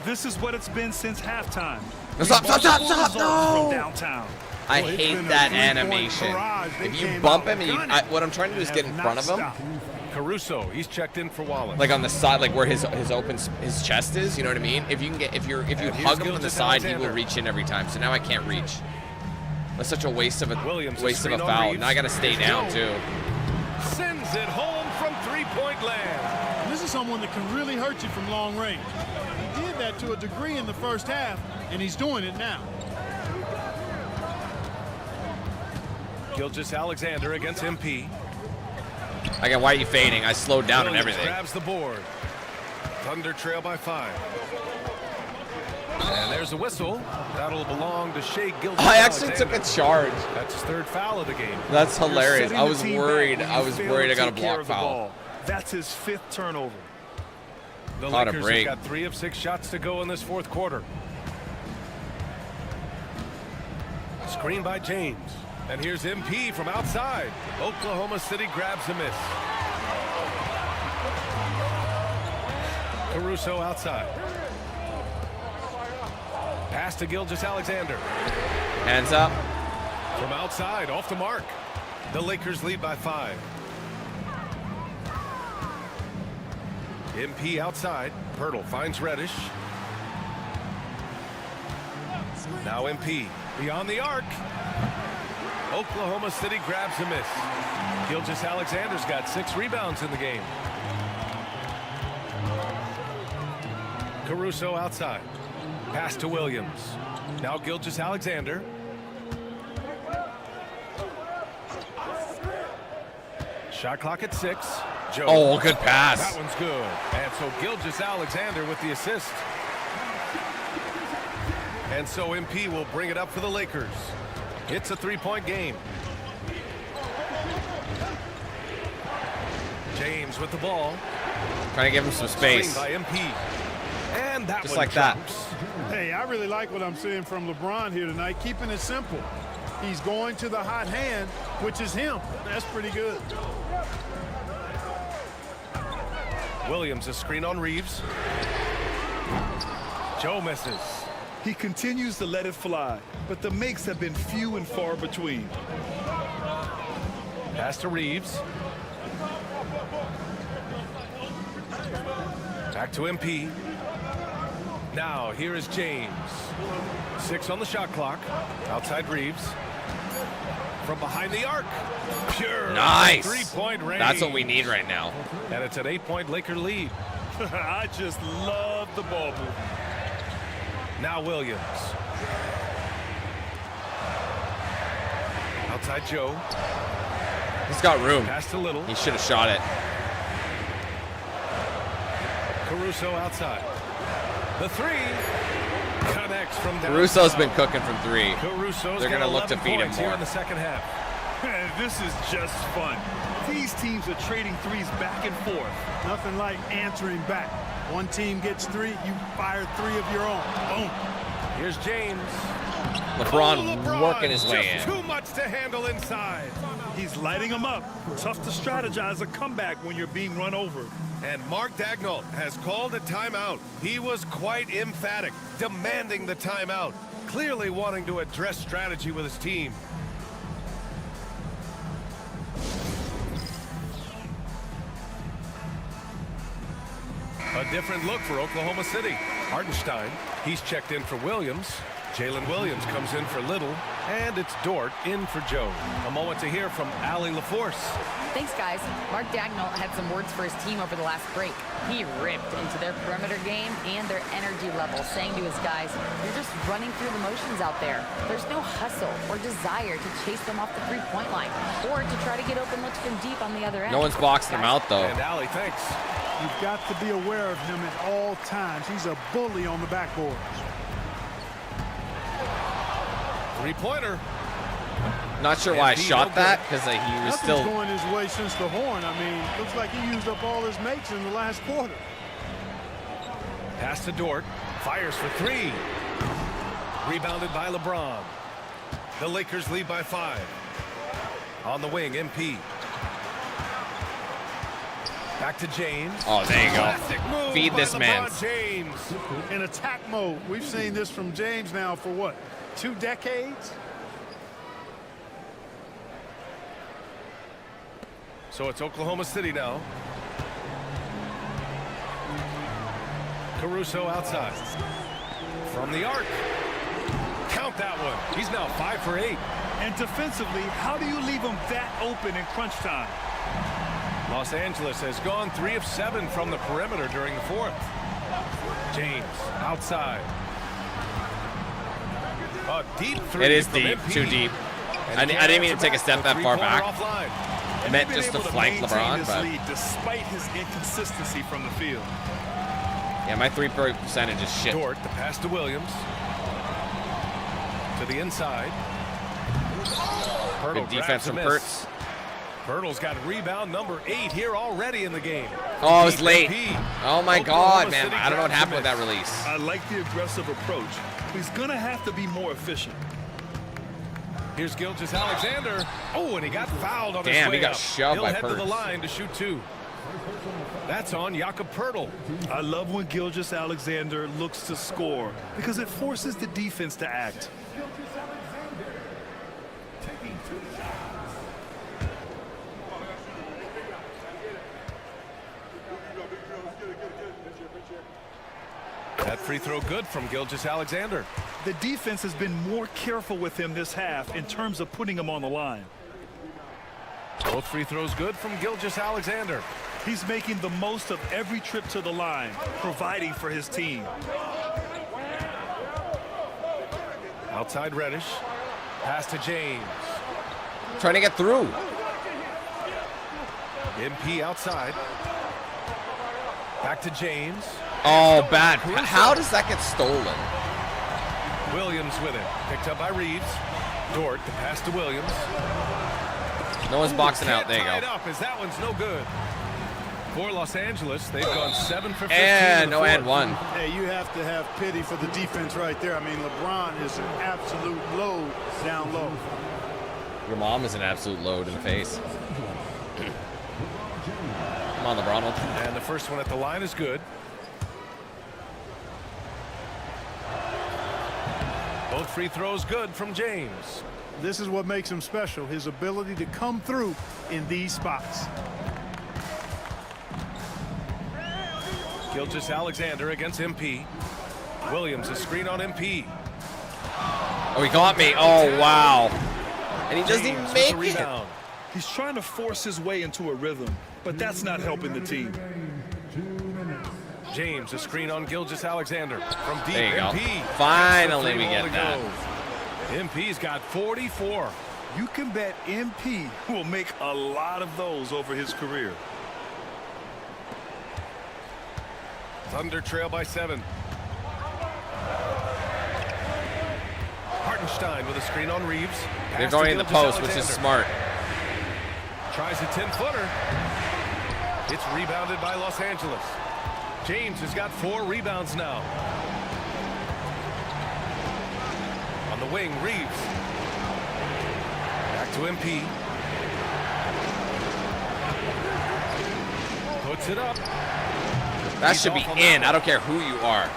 This is what it's been since halftime. Stop, stop, stop, Remarkable stop, results no! From downtown. I hate that animation. If you bump him, and what I'm trying to do is get in front of him. Caruso, he's checked in for Wallace. Like on the side, like where his chest is. You know what I mean? If you can get, if you hug him on the side, he will reach in every time. So now I can't reach. That's such a waste of a foul. Now I got to stay down too. Sends it home from three-point land. This is someone that can really hurt you from long range. He did that to a degree in the first half, and he's doing it now. Gilgeous-Alexander against MP. Again, why are you fading? I slowed down and everything. Grabs the board. Thunder trail by 5. And there's a whistle. That'll belong to Shea Gilgeous. I actually took a charge. That's his 3rd foul of the game. That's hilarious. I was worried. I got a block foul. That's his 5th turnover. The Lakers have got 3 of 6 shots to go in this 4th quarter. Screen by James. And here's MP from outside. Oklahoma City grabs a miss. Caruso outside. Pass to Gilgeous-Alexander. Hands up. From outside, off the mark. The Lakers lead by 5. MP outside. Pirtle finds Reddish. Now MP beyond the arc. Oklahoma City grabs a miss. Gilgeous-Alexander's got 6 rebounds in the game. Caruso outside. Pass to Williams. Now Gilgeous-Alexander. Shot clock at 6. Joe. Oh, good pass. That one's good. And so Gilgeous-Alexander with the assist. And so MP will bring it up for the Lakers. It's a 3-point game. James with the ball. Trying to give him some space. By MP. And that just one like drops. that. Hey, I really like what I'm seeing from LeBron here tonight, keeping it simple. He's going to the hot hand, which is him. That's pretty good. Williams, a screen on Reeves. Joe misses. He continues to let it fly, but the makes have been few and far between. Pass to Reeves. Back to MP. Now, here is James. 6 on the shot clock. Outside Reeves. From behind the arc. Pure. Nice. 3-point range. That's what we need right now. And it's an 8-point Laker lead. I just love the ball move. Now Williams. Outside Joe. He's got room. Pass to Little. He should have shot it. Caruso outside. The 3 connects from down. Caruso's been cooking from 3. Caruso's They're going to look to feed him here more. in the second half. This is just fun. These teams are trading threes back and forth. Nothing like answering back. One team gets 3, you fire 3 of your own. Boom. Here's James. LeBron working his way in. Too much to handle inside. He's lighting them up. Tough to strategize a comeback when you're being run over. And Mark Daigneault has called a timeout. He was quite emphatic, demanding the timeout, clearly wanting to address strategy with his team. A different look for Oklahoma City. Hartenstein, he's checked in for Williams. Jalen Williams comes in for Little. And it's Dort in for Joe. A moment to hear from Allie LaForce. Thanks, guys. Mark Daigneault had some words for his team over the last break. He ripped into their perimeter game and their energy level, saying to his guys, you're just running through the motions out there. There's no hustle or desire to chase them off the three-point line or to try to get open looks from deep on the other end. No one's boxing him out, though. And Allie, thanks. You've got to be aware of him at all times. He's a bully on the backboard. Three-pointer. Not sure why I shot that, because he was Nothing's still going his way since the horn. I mean, looks like he used up all his mates in the last quarter. Pass to Dort. Fires for 3. Rebounded by LeBron. The Lakers lead by 5. On the wing, MP. Back to James. Oh, there you go. Feed this man. James. In attack mode. We've seen this from James now for what, 2 decades? So it's Oklahoma City now. Caruso outside. From the arc. Count that one. He's now 5 for 8. And defensively, how do you leave him that open in crunch time? Los Angeles has gone 3 of 7 from the perimeter during the 4th. James outside. A deep 3. It is deep, too deep. I didn't mean to take a step that far back. I meant just to flank LeBron, but despite his inconsistency from the field. Yeah, my 3-point percentage is shit. Dort, the pass to Williams. To the inside. Good defense from Pertz. Pirtle's got rebound number 8 here already in the game. Oh, it was late. Oh my God, man. I don't know what happened with that release. I like the aggressive approach. He's going to have to be more efficient. Here's Gilgeous-Alexander. Oh, and he got fouled on his way Damn, he got up. shoved by He'll head to the Pertz. line to shoot 2. That's on Jakob Poeltl. I love when Gilgeous-Alexander looks to score because it forces the defense to act. That free throw good from Gilgeous-Alexander. The defense has been more careful with him this half in terms of putting him on the line. Both free throws good from Gilgeous-Alexander. He's making the most of every trip to the line, providing for his team. Outside Reddish. Pass to James. Trying to get through. MP outside. Back to James. Oh, bad. How does that get stolen? Williams with it. Picked up by Reeves. Dort, the pass to Williams. No one's boxing out. There you Tied go. up as that one's no good. For Los Angeles, they've gone 7 for 15. And no and 1. Hey, you have to have pity for the defense right there. I mean, LeBron is an absolute load down low. Your mom is an absolute load in the face. Come on, LeBron. And the first one at the line is good. Both free throws good from James. This is what makes him special, his ability to come through in these spots. Gilgeous-Alexander against MP. Williams, a screen on MP. Oh, he got me. Oh, wow. And he doesn't even make it. Rebound. He's trying to force his way into a rhythm, but that's not helping the team. James, a screen on Gilgeous-Alexander from deep. There you go. MP. Finally, we get that. MP's got 44. You can bet MP will make a lot of those over his career. Thunder trail by 7. Hartenstein with a screen on Reeves. They're going in the post, which is smart. Tries a 10-footer. It's rebounded by Los Angeles. James has got 4 rebounds now. On the wing, Reeves. Back to MP. Puts it up. That should be in. I don't care who you are.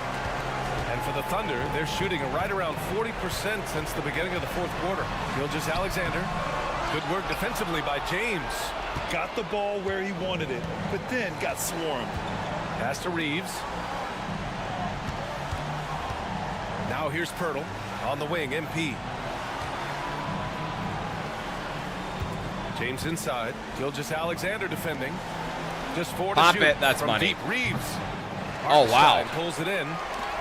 And for the Thunder, they're shooting right around 40% since the beginning of the 4th quarter. Gilgeous-Alexander. Good work defensively by James. Got the ball where he wanted it, but then got swarmed. Pass to Reeves. Now here's Poeltl on the wing, MP. James inside. Gilgeous-Alexander defending. Just 4 to Pop shoot. it. That's from money. Deep. Reeves. Oh, wow. Hartenstein pulls it in.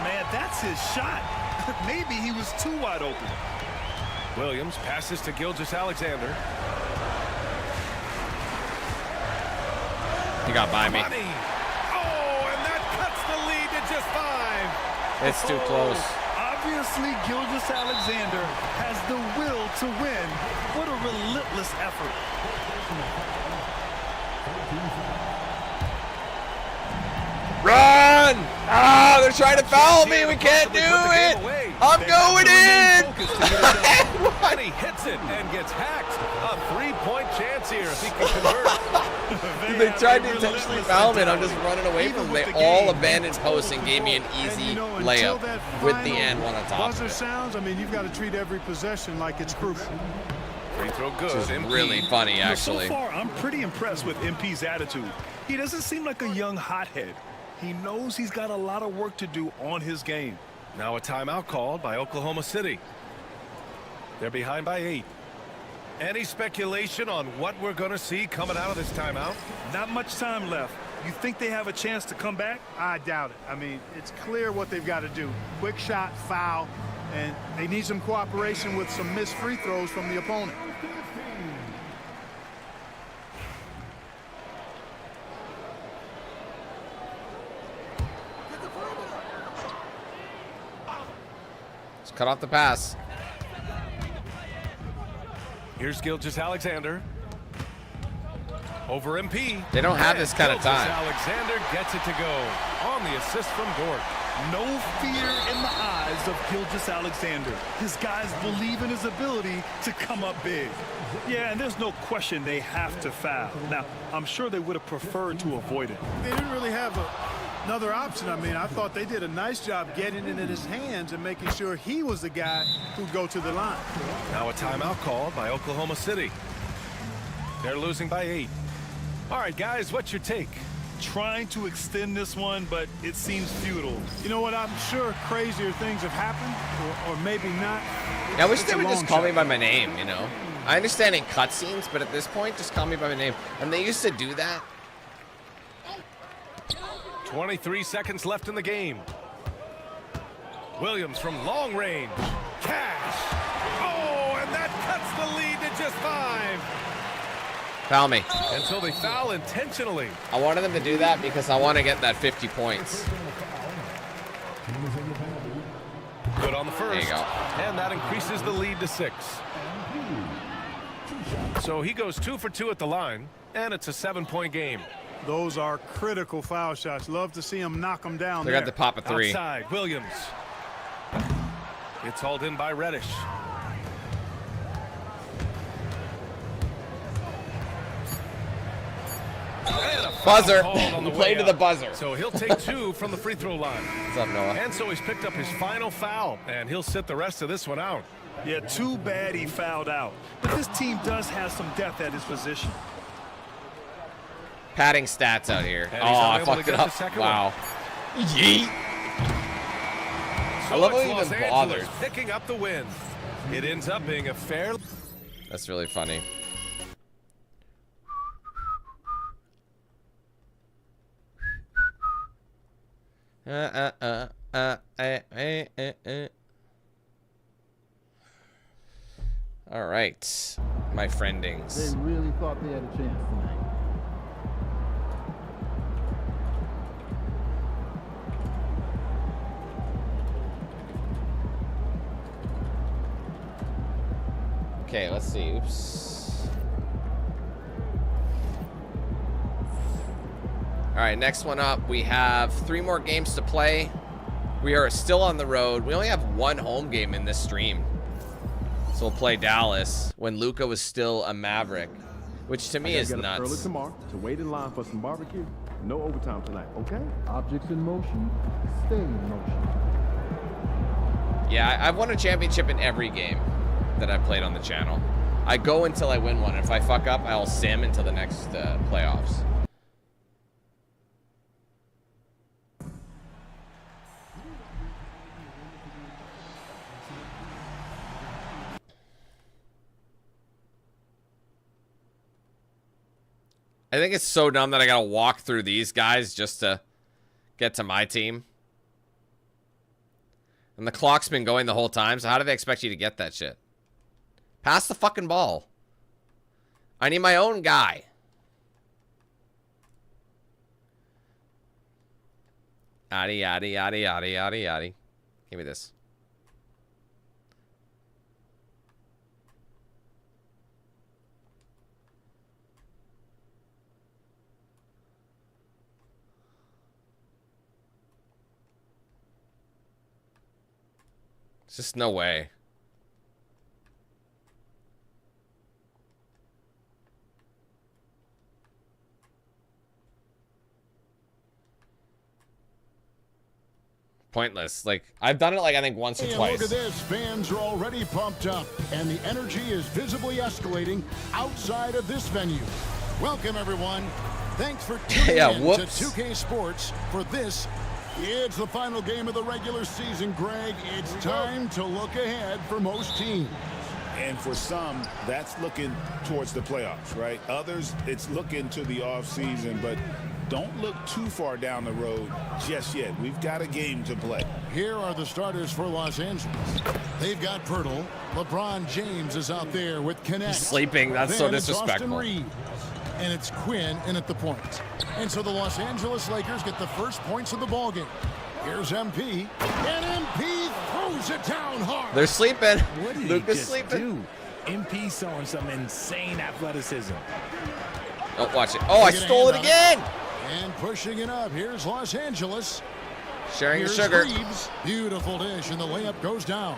Man, that's his shot. Maybe he was too wide open. Williams passes to Gilgeous-Alexander. He got by me. Money. Oh, and that cuts the lead to just 5. It's too close. Obviously, Gilgeous-Alexander has the will to win. What a relentless effort. Run! Ah, they're trying to foul me. We can't do it. I'm going in. And he hits it and gets hacked. A 3-point chance here if he can convert. They tried to intentionally foul me, and I'm just running away from them. They all abandoned posts and gave me an easy layup with the and one on top of Buzzer it. sounds, I mean, you've got to treat every possession like it's crucial. Free throw good. Which is really funny, actually. So far, I'm pretty impressed with MP's attitude. He doesn't seem like a young hothead. He knows he's got a lot of work to do on his game. Now a timeout called by Oklahoma City. They're behind by 8. Any speculation on what we're going to see coming out of this timeout? Not much time left. You think they have a chance to come back? I doubt it. I mean, it's clear what they've got to do. Quick shot, foul, and they need some cooperation with some missed free throws from the opponent. Let's cut off the pass. Here's Gilgeous-Alexander. Over MP. They don't have this kind of time. Alexander gets it to go on the assist from Dort. No fear in the eyes of Gilgeous-Alexander. His guys believe in his ability to come up big. Yeah, and there's no question they have to foul. Now, I'm sure they would have preferred to avoid it. They didn't really have another option. I mean, I thought they did a nice job getting it in his hands and making sure he was the guy who'd go to the line. Now a timeout called by Oklahoma City. They're losing by 8. All right, guys, what's your take? Trying to extend this one, but it seems futile. You know what? I'm sure crazier things have happened, or maybe not. I wish they would just call me by my name, you know? I understand in cutscenes, but at this point, just call me by my name. And they used to do that. 23 seconds left in the game. Williams from long range. Cash. Oh, and that cuts the lead to just 5. Foul me. Until they foul intentionally. I wanted them to do that because I want to get that 50 points. Good on the first. There you go. And that increases the lead to 6. So he goes 2 for 2 at the line, and it's a 7-point game. Those are critical foul shots. Love to see him knock them down. They got to pop a 3. Outside, Williams. It's hauled in by Reddish. Buzzer. Play to the buzzer. So he'll take 2 from the free throw line. What's up, Noah? And so he's picked up his final foul, and he'll sit the rest of this one out. Yeah, too bad he fouled out. But this team does have some depth at his position. Padding stats out here. And Oh, I fucked it up. Wow. Yeet. So I love how he Los even Angeles bothered. picking up the win. It ends up being a fair. That's really funny. All right, my friendings. They really thought they had a chance tonight. Okay, let's see. Oops. All right, next one up. We have 3 more games to play. We are still on the road. We only have 1 home game in this stream. So we'll play Dallas when Luka was still a Maverick, which to me is nuts. Early tomorrow to wait in line for some barbecue. No overtime tonight, okay? Objects in motion, stay in motion. Yeah, I've won a championship in every game that I've played on the channel. I go until I win one. If I fuck up, I'll sim until the next playoffs. I think it's so dumb that I gotta walk through these guys just to get to my team. And the clock's been going the whole time, so how do they expect you to get that shit? Pass the fucking ball. I need my own guy. Yaddy, yaddy, yaddy, yaddy, yaddy, yaddy. Give me this. It's just no way. pointless. Like, I've done it like I think once or And twice. look at this. Fans are already pumped up, and the energy is visibly escalating outside of this venue. Welcome, everyone. Thanks for tuning in to 2K Sports for this. It's the final game of the regular season, Greg. It's time to look ahead for most teams. And for some, that's looking towards the playoffs, right? Others, it's looking to the offseason, but don't look too far down the road just yet. We've got a game to play. Here are the starters for Los Angeles. They've got Pirtle. LeBron James is out there with Connect. He's sleeping. That's so Then it's disrespectful. Austin Reeves, and it's Quinn in at the point. And so the Los Angeles Lakers get the first points of the ballgame. Here's MP, and MP throws it down hard. They're sleeping. What did Luke he is just sleeping. do? MP showing some insane athleticism. Oh, watch it. Oh, I stole it again. And pushing it up. Here's Los Angeles. Sharing the Here's sugar. Reeves. Beautiful dish, and the layup goes down.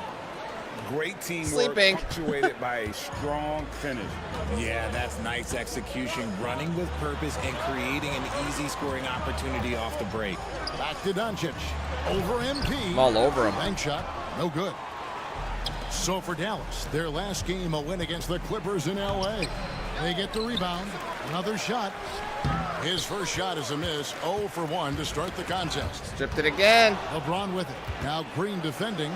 Great teamwork, Sleeping. punctuated by a strong finish. Yeah, that's nice execution, running with purpose and creating an easy scoring opportunity off the break. Back to Doncic. Over MP. I'm all over him. Bank shot. No good. So for Dallas, their last game, a win against the Clippers in L.A. They get the rebound. Another shot. His first shot is a miss. 0 for 1 to start the contest. Stripped it again. LeBron with it. Now Green defending.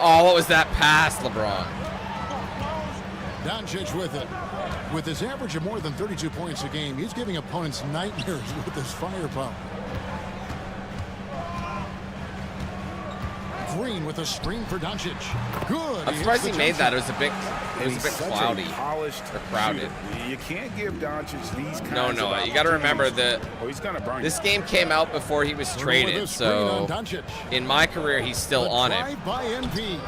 Oh, what was that pass, LeBron? Doncic with it. With his average of more than 32 points a game, he's giving opponents nightmares with his firepower. Green with a screen for Doncic. Good. I'm surprised he made that. It was a bit cloudy Polished or crowded. shooter. You can't give Doncic these kinds No, of you got to remember that he's gonna burn this you. game came out before he was traded, so in my career, he's still on it. Drive by MP.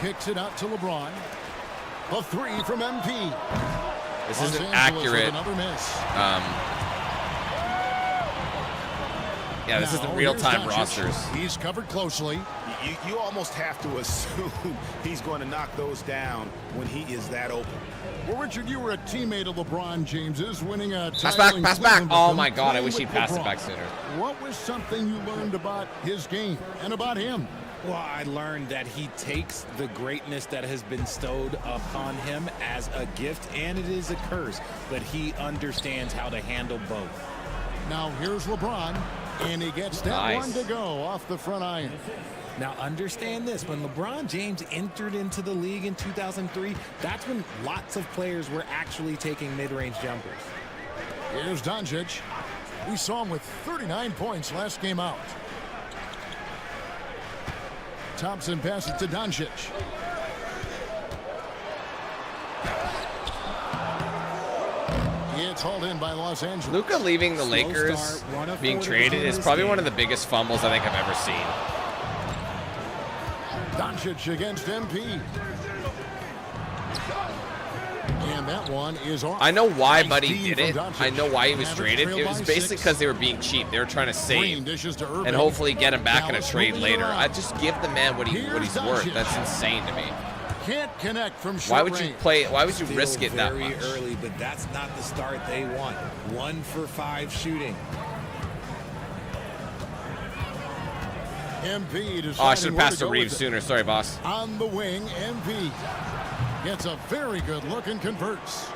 Kicks it out to LeBron. A three from MP. This Los isn't Angeles accurate. with another miss. Yeah, this Now, isn't here's real-time Doncic. rosters. He's covered closely. You almost have to assume he's going to knock those down when he is that open. Well, Richard, you were a teammate of LeBron James's, winning a Pass back, title in pass back. Cleveland with Oh him, my God, I playing wish with he'd passed it LeBron. back sooner. What was something you learned about his game and about him? Well, I learned that he takes the greatness that has been bestowed upon him as a gift, and it is a curse, but he understands how to handle both. Now here's LeBron, and he gets that one to go off the front iron. Now understand this, when LeBron James entered into the league in 2003, that's when lots of players were actually taking mid-range jumpers. Here's Doncic. We saw him with 39 points last game out. Thompson passes to Doncic. It's hauled in by Los Angeles. Luka leaving the Lakers, being traded, is probably one of the biggest fumbles I think I've ever seen. Doncic against MP. And that one is off. I know why Nice Buddy D did from it. Doncic. I know why he was Mavericks traded. trail It was by basically 6. because they were being cheap. They were trying to Green save dishes to Irving. and hopefully get him back in a Dallas trade moving later. around. I just give the man what he's Here's worth. Doncic. That's insane to me. Can't connect from short Why would you range. play? Why would you Still risk it that very much? early, but that's not the start they want. 1 for 5 shooting. MP deciding Oh, I should have where passed to go Reeves with it. sooner. Sorry, boss. On the wing, MP gets a very good look and converts.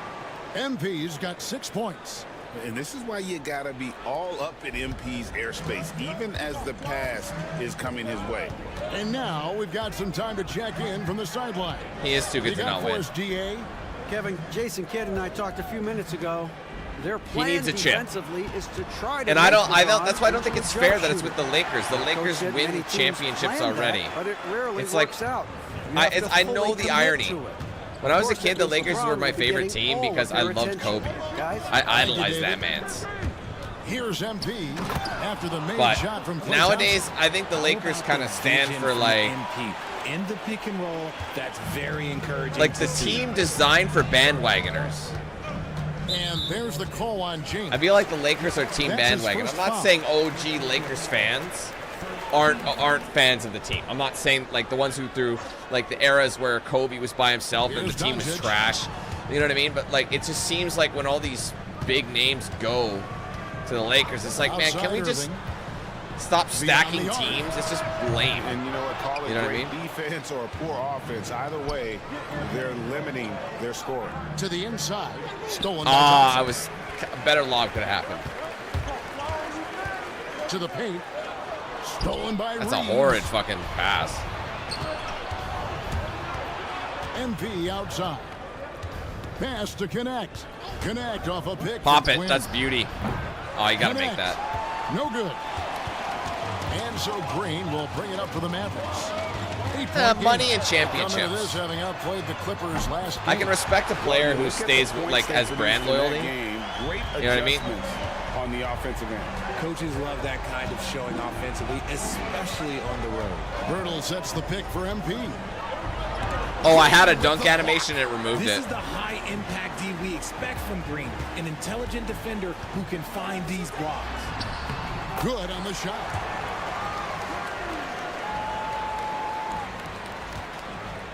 MP's got 6 points. And this is why you got to be all up in MP's airspace, even as the pass is coming his way. And now we've got some time to check in from the sideline. He is too good to not win. DA. Kevin, Jason Kidd and I talked a few minutes ago. Their plan needs a chip. defensively is to try to And make I don't. LeBron That's why I don't think into it's a fair jump that it's with shooter. the Lakers. The Lakers Coach said win many teams championships plan that, already. but it rarely It's like works out. You have to I know fully the commit irony. to it. When I was a Of course, kid, the that means Lakers LeBron were my will be favorite getting team all because of I your loved attention. Kobe. Guys, I idolized that man's. Here's MP after the main But shot from close nowadays, I think the Lakers kind of stand for like in the pick and roll. That's very encouraging. the to see. team designed for bandwagoners. And there's the call on James. I feel like the Lakers are team That's his bandwagon. I'm first not foul. saying OG Lakers fans aren't fans of the team. I'm not saying like the ones who through like the eras where Kobe was by himself and Here's the team was Doncic. trash. You know what I mean? But like it just seems like when all these big names go to the Lakers, it's like, man, can we Outside just Irving. Stop stacking teams. It's just lame. And you know what? Call it You know what I great mean? defense or poor offense. Either way, they're limiting their scoring. To the inside. Stolen. I was a better lob could have happened. To the paint. Stolen by That's a Reeves. horrid fucking pass. MP outside. Pass to Connect. Connect off a pick. Pop for it. Quinn. That's beauty. Oh, you gotta make that. No good. And so Green will bring it up for the Mavericks. Money and Coming to championships. this, having outplayed the Clippers last I game. can respect a player who stays like has brand loyalty. Great You know what I mean? on the offensive end. Coaches love that kind of showing offensively, especially on the road. Bertle sets the pick for MP. Oh, I had a dunk animation and it removed This it. is the high-impact D we expect from Green, an intelligent defender who can find these blocks. Good on the shot.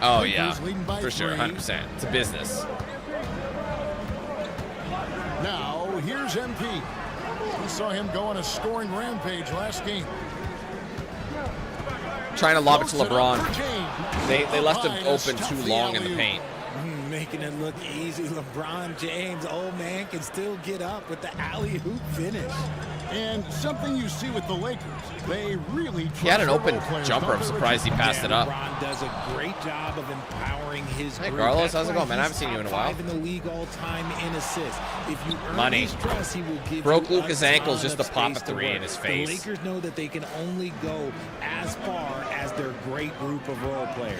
Oh, Lakers yeah. leading by For sure, 3. 100%. It's a business. Now, here's MP. We saw him go on a scoring rampage last game. Trying to lob it to Posts LeBron. up for James. They left him High to open stuff too the long in the alley-oop. paint. Making it look easy. LeBron James, old man, can still get up with the alley-oop finish. And something you see with the Lakers, they really He had an trust their open role players, jumper. don't I'm they, surprised he Richard? passed it up. LeBron does a great job of empowering his Hey, group. Carlos, That's how's it why going, man? I he's haven't seen you in a top while. 5 in the league all time in assists. If you earn Money. his trust, he will give Broke you Lucas' a ankles ton just of to pop a space to three in work. his face. The Lakers know that they can only go as far as their great group of role players.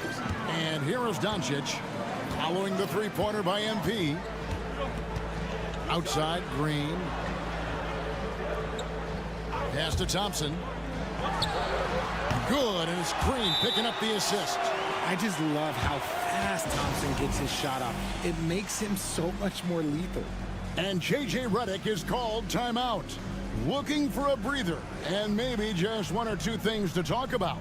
And here is Doncic, following the three-pointer by MP. Outside, Green. Pass to Thompson. Good, and it's Green picking up the assist. I just love how fast Thompson gets his shot off. It makes him so much more lethal. And J.J. Redick is called timeout. Looking for a breather, and maybe just one or two things to talk about.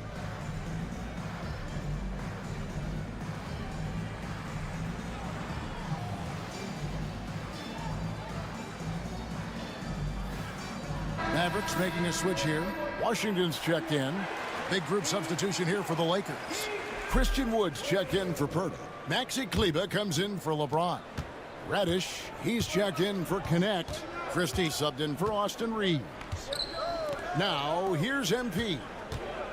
Mavericks making a switch here. Washington's checked in. Big group substitution here for the Lakers. Christian Woods checked in for Purdy. Maxi Kleber comes in for LeBron. Reddish, he's checked in for Connect. Christie subbed in for Austin Reeves. Now, here's MP.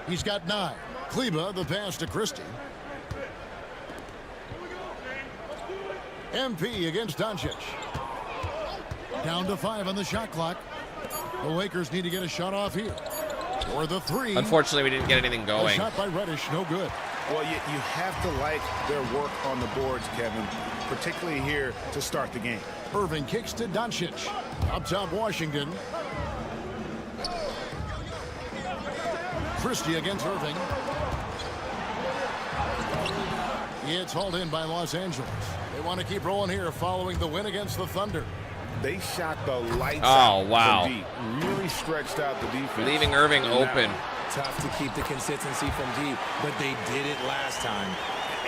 He's got 9. Kleber, the pass to Christie. MP against Doncic. Down to 5 on the shot clock. The Lakers need to get a shot off here. Or the 3. Unfortunately, we didn't get anything A going. shot by Reddish, no good. Well, you have to like their work on the boards, Kevin, particularly here to start the game. Irving kicks to Doncic. Up top, Washington. Christie against Irving. It's hauled in by Los Angeles. They want to keep rolling here following the win against the Thunder. They shot the lights Oh, out wow. from deep. Really stretched out the defense. Leaving Irving And open. now- Tough to keep the consistency from deep, but they did it last time.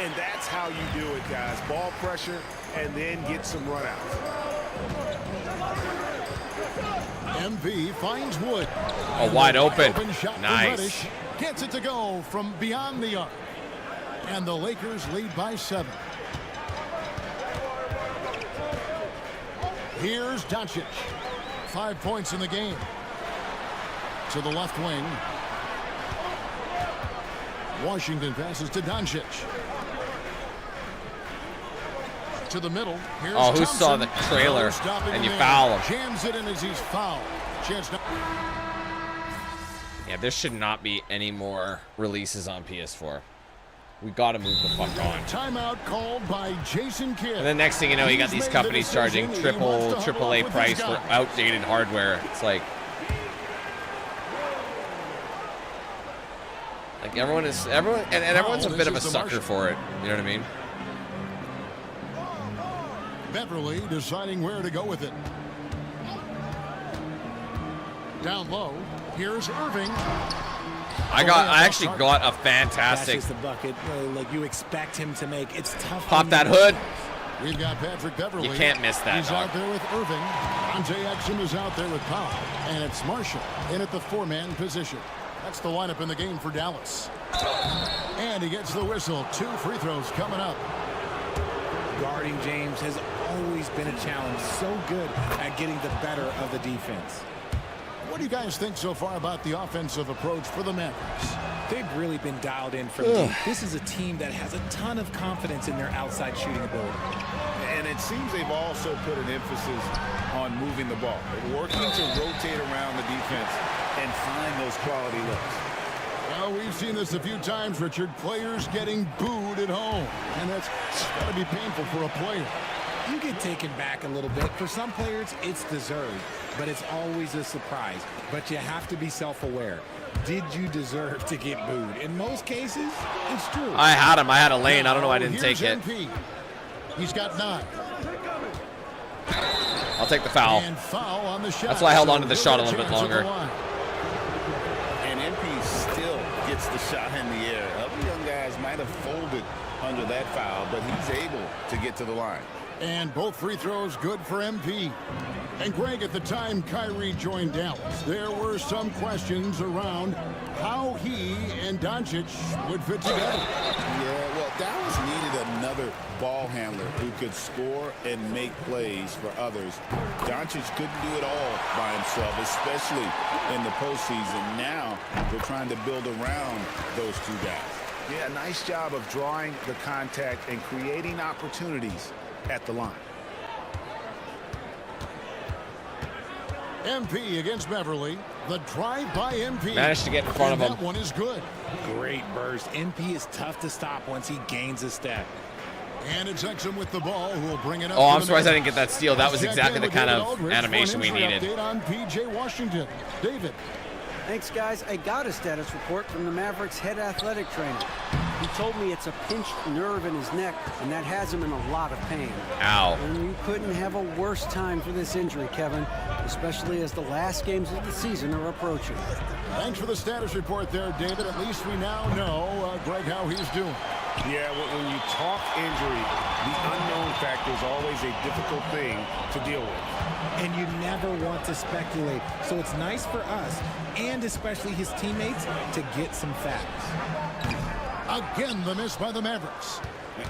And that's how you do it, guys. Ball pressure and then get some runouts. MP finds Wood. Oh, wide open. Shot from Nice. Reddish. Gets it to go from beyond the arc. And the Lakers lead by 7. Here's Doncic. 5 points in the game. To the left wing. Washington passes to Doncic. To the middle. Here's Oh, who Thompson. saw the trailer Stopping and him you in. foul him? Jams it in as he's fouled. Chance now. Yeah, there should not be any more releases on PS4. We gotta move the fuck on. Timeout called by Jason Kidd. And then next thing you know, you got these companies charging AAA price for outdated hardware. It's like everyone's a bit of a sucker for it. You know what I mean? Beverly deciding where to go with it. Down low. Here's Irving. I actually got a That's fantastic just the bucket like you expect him to make. It's tough. pop when that you- hood. We've got Patrick Beverly. You can't miss that, He's dog. out there with Irving. Dante Exum is out there with Powell. And it's Marshall in at the 4-man position. That's the lineup in the game for Dallas. And he gets the whistle. 2 free throws coming up. Guarding James has always been a challenge. So good at getting the better of the defense. What do you guys think so far about the offensive approach for the Mavericks? They've really been dialed in from deep. This is a team that has a ton of confidence in their outside shooting ability. And it seems they've also put an emphasis on moving the ball. They're working to rotate around the defense and find those quality looks. Well, we've seen this a few times, Richard. Players getting booed at home. And that's got to be painful for a player. You get taken back a little bit. For some players, it's deserved, but it's always a surprise. But you have to be self-aware. Did you deserve to get booed? In most cases, it's true. I had him. I had a lane. I don't know why I didn't take it. MP. He's got 9. I'll take the foul. And foul on the shot. That's why I held on to the shot a little bit longer. And MP still gets the shot in the air. Other young guys might have folded under that foul, but he's able to get to the line. And both free throws good for MP. And Greg, at the time Kyrie joined Dallas, there were some questions around how he and Doncic would fit together. Yeah, well, Dallas needed another ball handler who could score and make plays for others. Doncic couldn't do it all by himself, especially in the postseason. Now they're trying to build around those 2 guys. Yeah, nice job of drawing the contact and creating opportunities at the line. MP against Beverly. The drive by MP. Managed to get in front of him. That one is good. Great burst. MP is tough to stop once he gains a step. And it's Exum with the ball, who will bring it up. Oh, I'm surprised I didn't get that steal. That was exactly the kind of animation we needed. Update on PJ Washington. David. Thanks, guys. I got a status report from the Mavericks' head athletic trainer. He told me it's a pinched nerve in his neck, and that has him in a lot of pain. Ow. And you couldn't have a worse time for this injury, Kevin, especially as the last games of the season are approaching. Thanks for the status report there, David. At least we now know, Greg, how he's doing. Yeah, when you talk injury, the unknown factor is always a difficult thing to deal with. And you never want to speculate. So it's nice for us, and especially his teammates, to get some facts. Again, the miss by the Mavericks.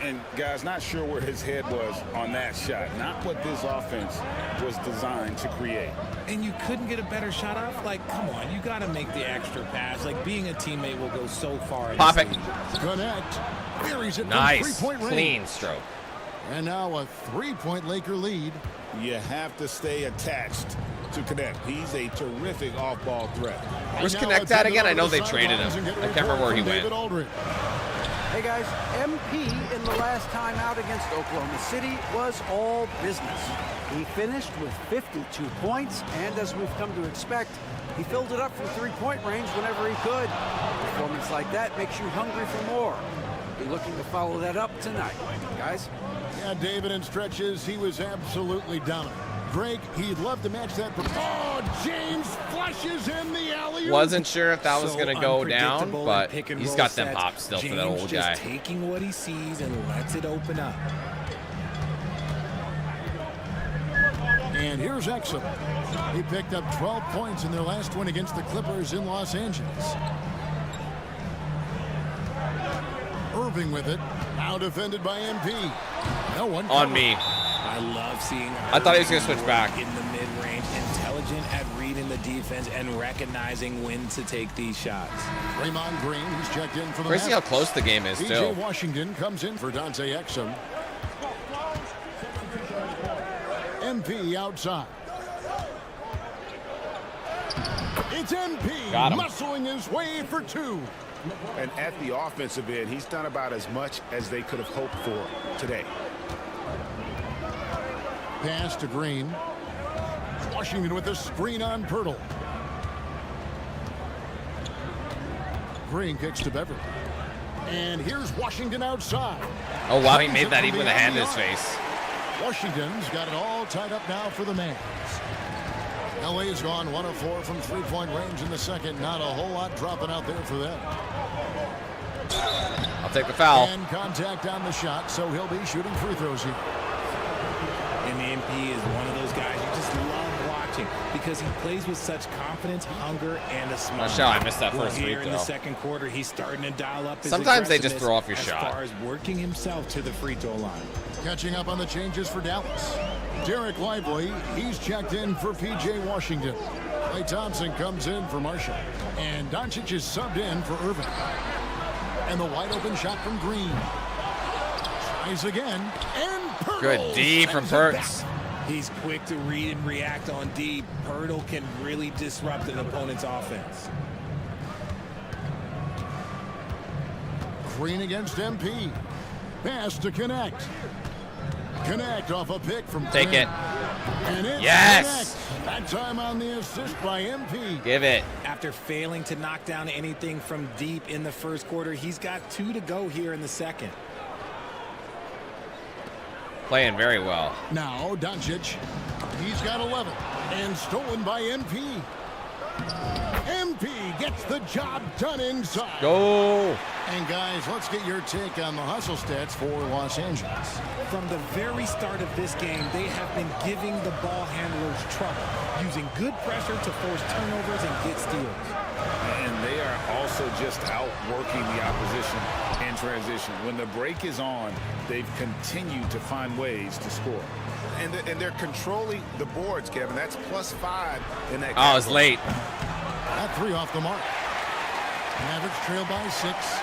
And guys, not sure where his head was on that shot. Not what this offense was designed to create. And you couldn't get a better shot off? Like, come on, you got to make the extra pass. Like, being a teammate will go so far. Pop it. Connect. Buries it Nice. from 3-point range. Clean stroke. And now a 3-point Laker lead. You have to stay attached to Connect. He's a terrific off-ball threat. Where's Connect at again? I know they traded him. I can't remember where he went. Hey guys, MP in the last time out against Oklahoma City was all business. He finished with 52 points, and as we've come to expect, he filled it up from 3-point range whenever he could. A performance like that makes you hungry for more. Be looking to follow that up tonight, guys. Yeah, David, in stretches, he was absolutely dominant. Greg, he'd love to match that. Oh, James flushes in the alley. Wasn't sure if that was going to go down, unpredictable but pick and he's roll got them sets. hops still for that James old just guy. taking what he sees and lets it open up. And here's Exum. He picked up 12 points in their last win against the Clippers in Los Angeles. Irving with it. Now defended by MP. No one On me. I love seeing I thought he was going to switch back. in the mid-range, intelligent at reading the defense and recognizing when to take these shots. Draymond Green, he's checked in for the Crazy how Mavericks. close the game is, PJ too. Washington comes in for Dante Exum. MP outside. It's MP Got him. muscling his way for 2. And at the offensive end, he's done about as much as they could have hoped for today. Pass to Green. Washington with a screen on Pirtle. Green kicks to Beverly. And here's Washington outside. Oh, wow, he made that even with a hand in his face. Washington's got it all tied up now for the Mavs. LA's gone 1 of 4 from 3-point range in the second. Not a whole lot dropping out there for them. I'll take the foul. And contact on the shot, so he'll be shooting free throws here. And the MP is one of those guys you just love watching because he plays with such confidence, hunger, and a smile. Michelle, I missed that first free Here in the throw. second quarter, he's starting to dial up his Sometimes they just throw off your as shot. As far as working himself to the free throw line. Catching up on the changes for Dallas. Derek Lively, he's checked in for P.J. Washington. Klay Thompson comes in for Marshall. And Doncic is subbed in for Irving. And the wide open shot from Green. Tries again. And Pirtle. Good D from Pertz. He's quick to read and react on D. Pirtle can really disrupt an opponent's offense. Green against MP. Pass to Connect. Connect off a pick from Take Green. it. And it's Yes. Connect. That time on the assist by MP. Give it. After failing to knock down anything from deep in the first quarter, he's got 2 to go here in the second. Playing very well. Now Doncic. He's got 11. And stolen by MP. MP gets the job done inside. Go. And guys, let's get your take on the hustle stats for Los Angeles. From the very start of this game, they have been giving the ball handlers trouble, using good pressure to force turnovers and get steals. And they are also just outworking the opposition in transition. When the break is on, they've continued to find ways to score. And they're controlling the boards, Kevin. That's +5 in that. Oh, it's late. That 3 off the mark. Mavericks trail by 6.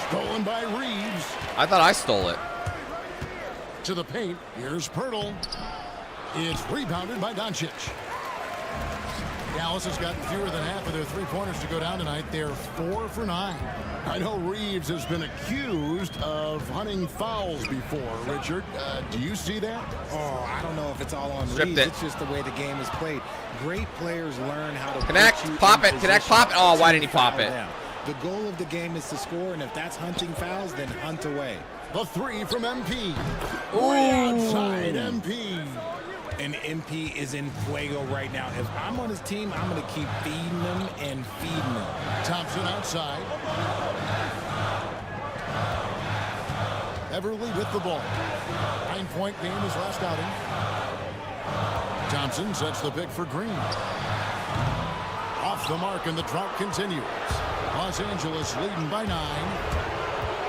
Stolen by Reeves. I thought I stole it. To the paint. Here's Pirtle. It's rebounded by Doncic. Dallas has gotten fewer than half of their three-pointers to go down tonight. They're 4 for 9. I know Reeves has been accused of hunting fouls before. Richard, do you see that? Oh, I don't know if it's all on Stripped Reeves. it. It's just the way the game is played. Great players learn how to Connect, put you pop in it, connect, position pop it. Oh, why to didn't he pop foul it? them. The goal of the game is to score, and if that's hunting fouls, then hunt away. The 3 from MP. Way outside MP. And MP is in fuego right now. If I'm on his team, I'm going to keep feeding them and feeding them. Thompson outside. Everly with the ball. 9-point game his last outing. Thompson sets the pick for Green. Off the mark, and the drought continues. Los Angeles leading by 9.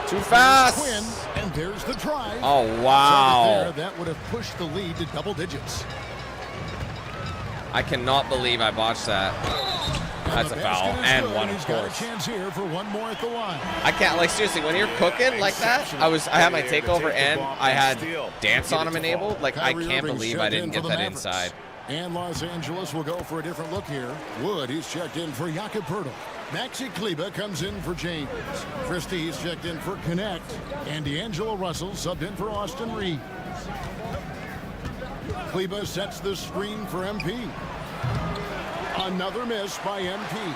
Too fast. Quinn, and there's the try. Oh, wow. There, that would have pushed the lead to double digits. I cannot believe I botched that. That's a foul. And one, of He's got a course. chance here for one more at the line. I can't, like, seriously, when you're cooking like that, I had my takeover and I had dance on him enabled. Like, I can't believe I didn't get that inside. And Los Angeles will go for a different look here. Wood, he's checked in for Jakob Poeltl. Maxi Kleber comes in for James. Christie, he's checked in for Connect. And D'Angelo Russell subbed in for Austin Reeves. Kleber sets the screen for MP. Another miss by MP.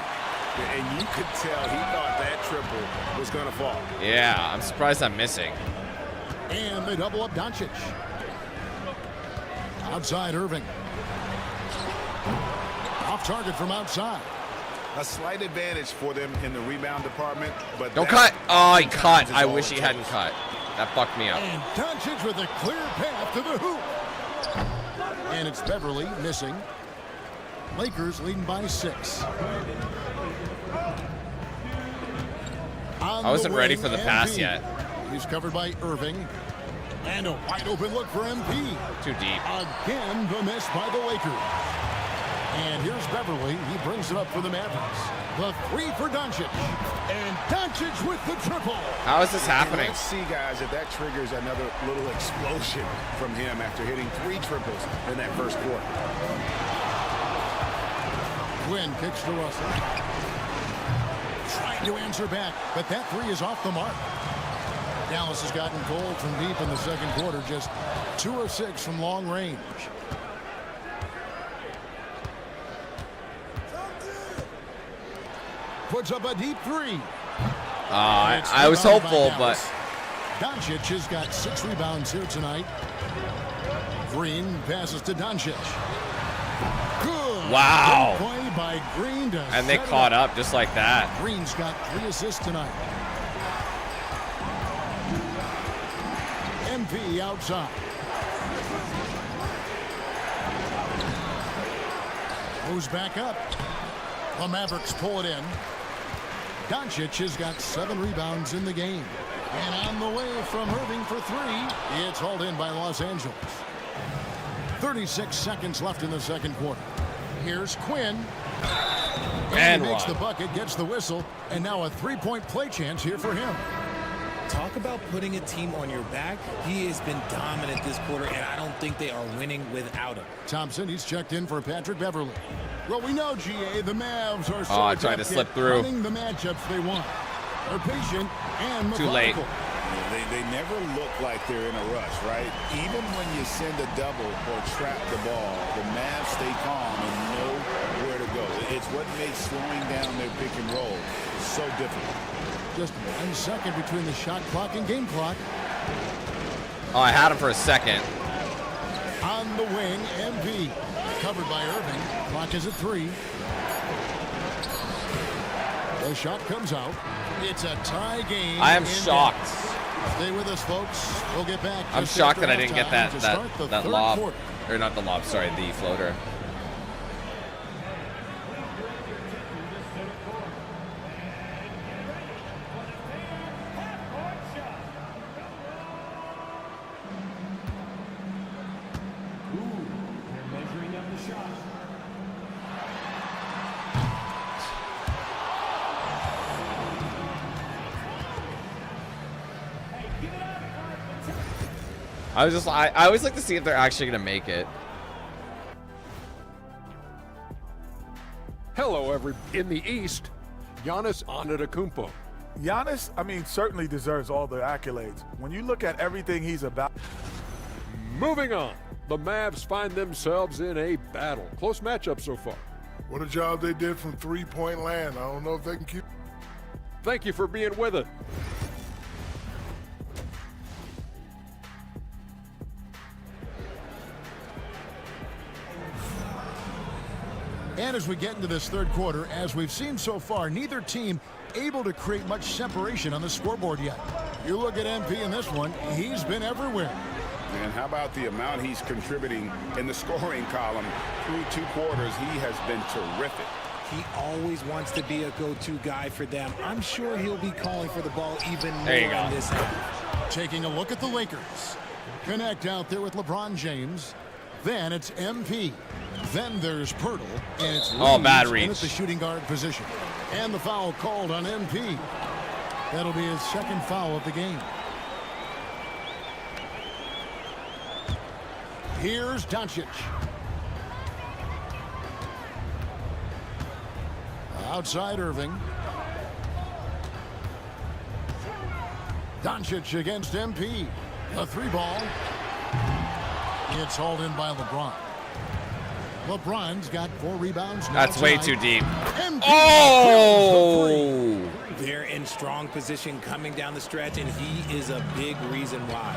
And you could tell he thought that triple was going to fall. Yeah, I'm surprised I'm missing. And they double up Doncic. Outside Irving. Off target from outside. A slight advantage for them in the rebound department, but Don't cut. Oh, he cut. I wish he hadn't cut. That fucked me up. And Doncic with a clear path to the hoop. And it's Beverly missing. Lakers leading by 6. I wasn't ready for the pass yet. He's covered by Irving. And a wide open look for MP. Too deep. Again, the miss by the Lakers. And here's Beverly. He brings it up for the Mavericks. The 3 for Doncic. And Doncic with the triple. How is this happening? Let's see, guys, if that triggers another little explosion from him after hitting 3 triples in that first quarter. Quinn kicks to Russell. Trying to answer back, but that 3 is off the mark. Dallas has gotten cold from deep in the second quarter, just 2 of 6 from long range. Puts up a deep 3. I was hopeful, but Doncic has got 6 rebounds here tonight. Green passes to Doncic. Good. Wow. Good play by Green to and they set it caught up just like that. Green's got 3 assists tonight. MP outside. Moves back up. The Mavericks pull it in. Doncic has got 7 rebounds in the game. And on the way from Irving for 3. It's hauled in by Los Angeles. 36 seconds left in the second quarter. Here's Quinn. And he makes the bucket, gets the whistle, and now a 3-point play chance here for him. Talk about putting a team on your back. He has been dominant this quarter, and I don't think they are winning without him. Thompson, he's checked in for Patrick Beverly. Well, we know, GA, the Mavs are so I tried to slip through. Running the matchups they want. They're patient and methodical. Too late. They never look like they're in a rush, right? Even when you send a double or trap the ball, the Mavs stay calm and know where to go. It's what makes slowing down their pick and roll so difficult. Just 1 second between the shot clock and game clock. Oh, I had him for a second. On the wing, MP. Covered by Irving. Clock is at 3. The shot comes out. It's a tie game. I am shocked. Stay with us, folks. We'll get back. I'm shocked that I didn't get that that lob. Quarter. Or not the lob, sorry, the floater. I always like to see if they're actually going to make it. Hello, in the East, Giannis Antetokounmpo. Giannis, I mean, certainly deserves all the accolades. When you look at everything he's about. Moving on, the Mavs find themselves in a battle. Close matchup so far. What a job they did from three-point land. I don't know if they can keep. Thank you for being with us. And as we get into this third quarter, as we've seen so far, neither team able to create much separation on the scoreboard yet. You look at MP in this one, he's been everywhere. And how about the amount he's contributing in the scoring column? Through 2 quarters, he has been terrific. He always wants to be a go-to guy for them. I'm sure he'll be calling for the ball even more in this half. Taking a look at the Lakers. Connect out there with LeBron James. Then it's MP. Then there's Pirtle, and it's bad reach at the shooting guard position. And the foul called on MP. That'll be his second foul of the game. Here's Doncic. Outside Irving. Doncic against MP. A 3-ball. It's hauled in by LeBron. LeBron's got 4 rebounds. That's way too deep. Oh! They're in strong position coming down the stretch, and he is a big reason why.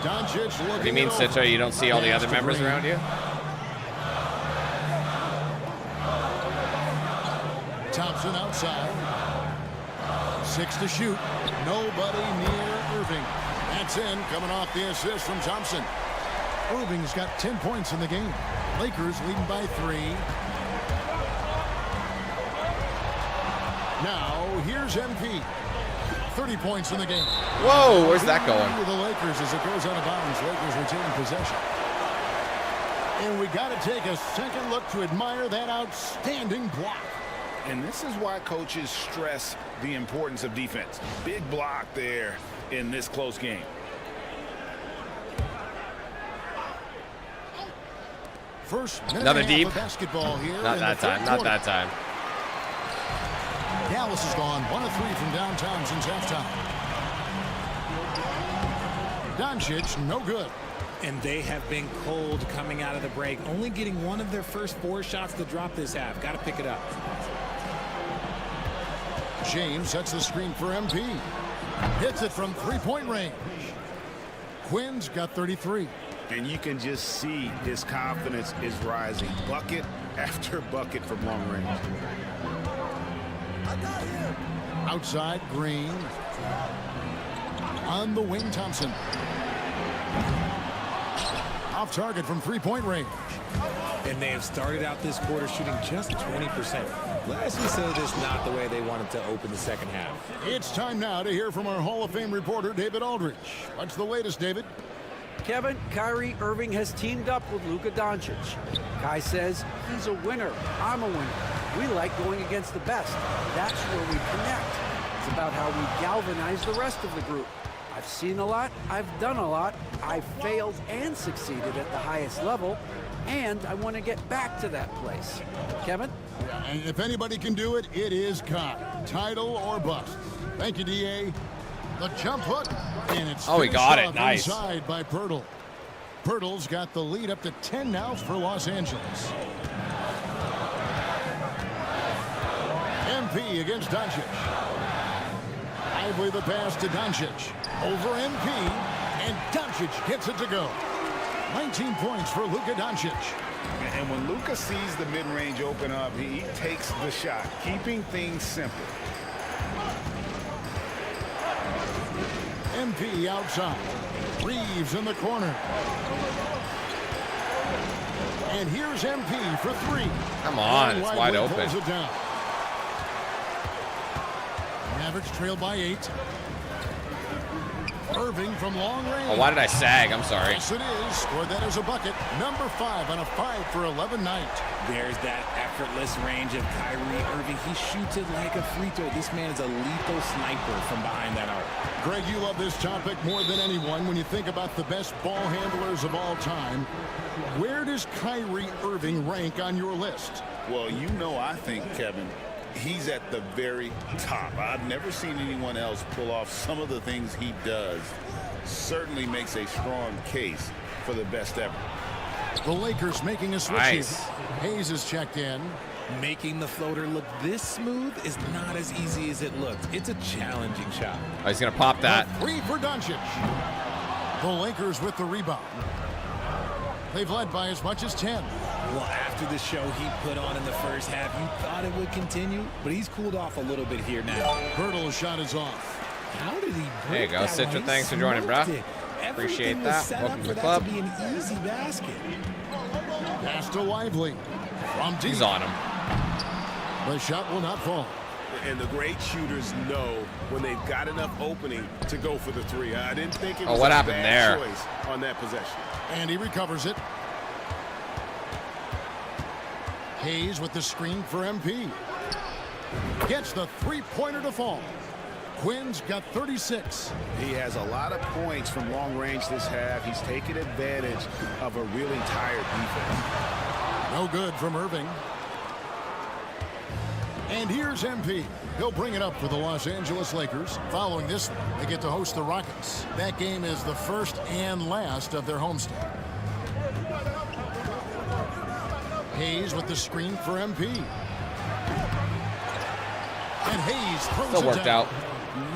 Doncic looking. What do you mean, Citra? You don't see all the other members around you? Thompson outside. 6 to shoot. Nobody near Irving. That's in, coming off the assist from Thompson. Irving's got 10 points in the game. Lakers leading by 3. Now, here's MP. 30 points in the game. Whoa, where's that going? The Lakers as it goes out of bounds. Lakers retain possession. And we got to take a second look to admire that outstanding block. And this is why coaches stress the importance of defense. Big block there in this close game. First another deep basketball here. Not that time. Not that time. Dallas has gone 1 of 3 from downtown since halftime. Doncic, no good. And they have been cold coming out of the break. Only getting 1 of their first 4 shots to drop this half. Got to pick it up. James sets the screen for MP. Hits it from 3-point range. Quinn's got 33. And you can just see his confidence is rising. Bucket after bucket from long range. Outside, Green. On the wing, Thompson. Off target from three-point range. And they have started out this quarter shooting just 20%. Let's just say this is not the way they wanted to open the second half. It's time now to hear from our Hall of Fame reporter, David Aldridge. What's the latest, David? Kevin, Kyrie Irving has teamed up with Luka Doncic. Kai says he's a winner. I'm a winner. We like going against the best. That's where we connect. It's about how we galvanize the rest of the group. I've seen a lot. I've done a lot. I've failed and succeeded at the highest level. And I want to get back to that place. Kevin? And if anybody can do it, it is Kai. Title or bust. Thank you, D.A. The jump hook, and it's he got it. Nice. Inside by Pirtle. Pirtle's got the lead up to 10 now for Los Angeles. MP against Doncic. Lively the pass to Doncic. Over MP, and Doncic gets it to go. 19 points for Luka Doncic. And when Luka sees the mid-range open up, he takes the shot, keeping things simple. MP outside. Reeves in the corner. And here's MP for three. Come on, it's wide open. Pulls it down. Mavericks trail by 8. Irving from long range. Oh, why did I sag? I'm sorry. Yes, it is. Scored that as a bucket. Number 5 on a 5 for 11 night. There's that effortless range of Kyrie Irving. He shoots it like a free throw. This man is a lethal sniper from behind that arc. Greg, you love this topic more than anyone when you think about the best ball handlers of all time. Where does Kyrie Irving rank on your list? Well, you know, I think, Kevin, he's at the very top. I've never seen anyone else pull off some of the things he does. Certainly makes a strong case for the best ever. The Lakers making a switch. Nice. Hayes is checked in. Making the floater look this smooth is not as easy as it looks. It's a challenging shot. Oh, he's going to pop that. A 3 for Doncic. The Lakers with the rebound. They've led by as much as 10. Well, after the show he put on in the first half, you thought it would continue, but he's cooled off a little bit here now. Hurdle's shot is off. How did he break There you go, that Citra. one? Thanks for joining, bro. Appreciate that. Welcome to the club. Be an easy basket. Pass to Lively. From deep. He's on him. The shot will not fall. And the great shooters know when they've got enough opening to go for the 3. I didn't think it was what a happened bad there? choice on that possession. And he recovers it. Hayes with the screen for MP. Gets the three-pointer to fall. Quinn's got 36. He has a lot of points from long range this half. He's taken advantage of a really tired defense. No good from Irving. And here's MP. He'll bring it up for the Los Angeles Lakers. Following this one, they get to host the Rockets. That game is the first and last of their homestand. Hayes with the screen for MP. And Hayes throws Still it worked down. out.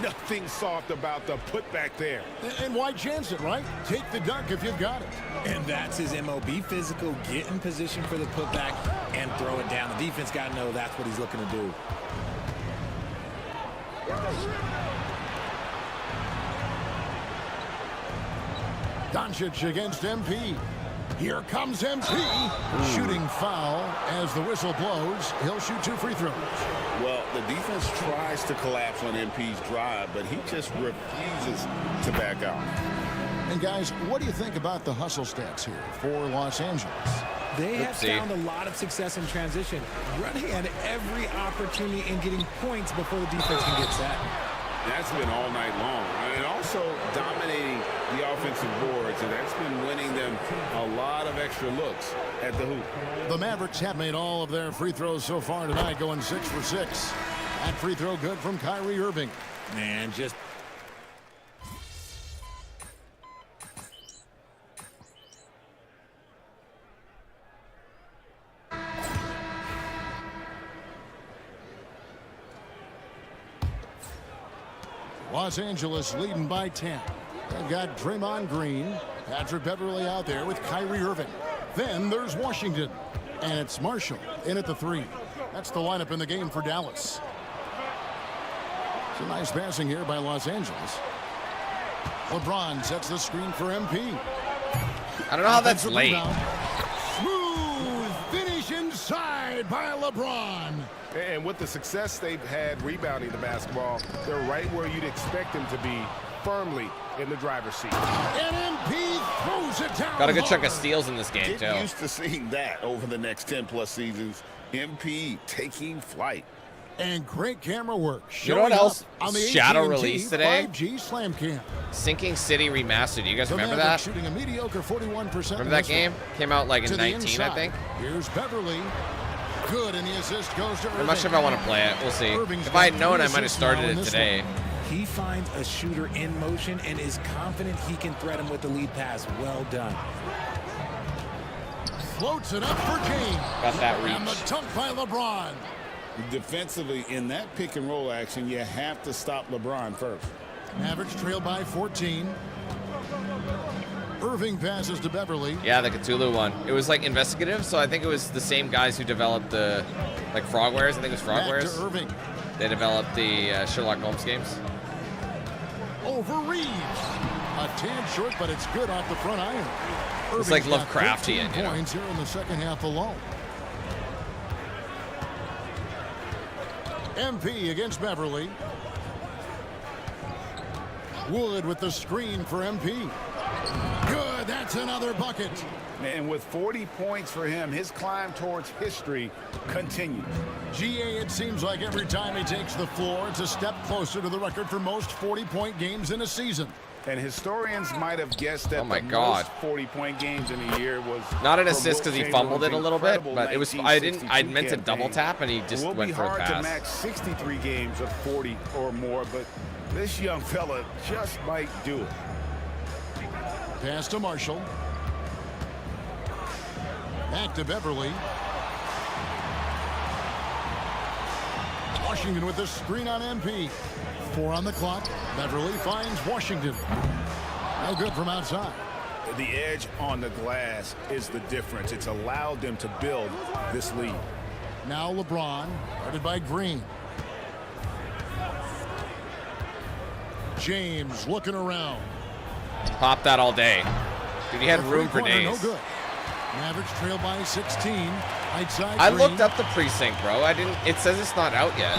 Nothing soft about the putback there. And why chance it, right? Take the dunk if you've got it. And that's his MO. Be physical, get in position for the putback, and throw it down. The defense got to know that's what he's looking to do. Doncic against MP. Here comes MP. Shooting foul as the whistle blows. He'll shoot 2 free throws. Well, the defense tries to collapse on MP's drive, but he just refuses to back out. And guys, what do you think about the hustle stats here for Los Angeles? They have found a lot of success in transition, running at every opportunity and getting points before the defense can get set. That's been all night long. And also dominating the offensive boards, and that's been winning them a lot of extra looks at the hoop. The Mavericks have made all of their free throws so far tonight, going 6 for 6. That free throw good from Kyrie Irving. Man, just... Los Angeles leading by 10. They've got Draymond Green, Patrick Beverly out there with Kyrie Irving. Then there's Washington, and it's Marshall in at the 3. That's the lineup in the game for Dallas. It's a nice passing here by Los Angeles. LeBron sets the screen for MP. I don't know how that's late. Smooth finish inside by LeBron. And with the success they've had rebounding the basketball, they're right where you'd expect them to be, firmly in the driver's seat. And MP throws it down. Got a good chunk of steals in this game, too. Get used to seeing that over the next 10-plus seasons. MP taking flight. And great camera work. You know what else? On the Shadow AT&T release today? 5G Slam Cam. Sinking City Remastered. Do you guys The remember Mavericks that? Shooting a mediocre 41%. Remember that game? Came out like in To the 19, I inside. think. Here's Beverly. Good, and the assist goes to Irving. I'm not sure if I want to play it. We'll see. Irving's If I got had known, three I might have assists started now in it this today. He finds a shooter in motion and is confident he can thread him with the lead pass. Well done. Floats it up for James. Got that And the reach. dunk by LeBron. Defensively, in that pick and roll action, you have to stop LeBron first. Mavericks trail by 14. Irving passes to Beverly. Yeah, the Cthulhu one. It was like investigative, so I think it was the same guys who developed the like Frogwares. I think it was Back Frogwares. to Irving. They developed the Sherlock Holmes games. Over Reeves. A tad short, but it's good off the front iron. It's like Irving's got Lovecraftian, 13 you know. points here in the second half alone. MP against Beverly. Wood with the screen for MP. Good, that's another bucket. And with 40 points for him, his climb towards history continues. GA, it seems like every time he takes the floor, it's a step closer to the record for most 40-point games in a season. And historians might have guessed that Oh my the God. most 40-point games in a year was Not an for assist Wilt because he fumbled it a little bit, incredible but it was. I meant to double tap and he just It will went be for a hard to pass. match 63 games of 40 or more, but this young fella just might do it. Pass to Marshall. Back to Beverly. Washington with the screen on MP. 4 on the clock. Beverly finds Washington. No good from outside. The edge on the glass is the difference. It's allowed them to build this lead. Now LeBron, guarded by Green. James looking around. Pop that all day. Dude, he had room for Three-pointer, days. No good. Mavericks trail by 16. Right side I Green. looked up the precinct, bro. I didn't. It says it's not out yet.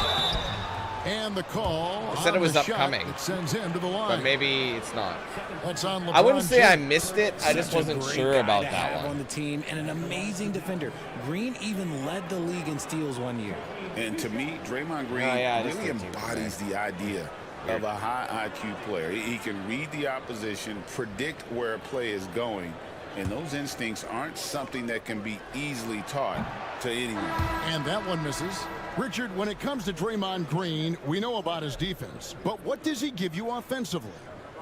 And the call. It said on it was the shot upcoming. that sends him to the line. But maybe it's not. That's on LeBron I wouldn't say I James. missed it. I just Such a wasn't great sure guy about to that have one. on the team and an amazing defender. Green even led the league in steals one year. And to me, Draymond Green yeah, it is really 13%. embodies the idea of a high IQ player. He can read the opposition, predict where a play is going, and those instincts aren't something that can be easily taught to anyone. And that one misses. Richard, when it comes to Draymond Green, we know about his defense, but what does he give you offensively?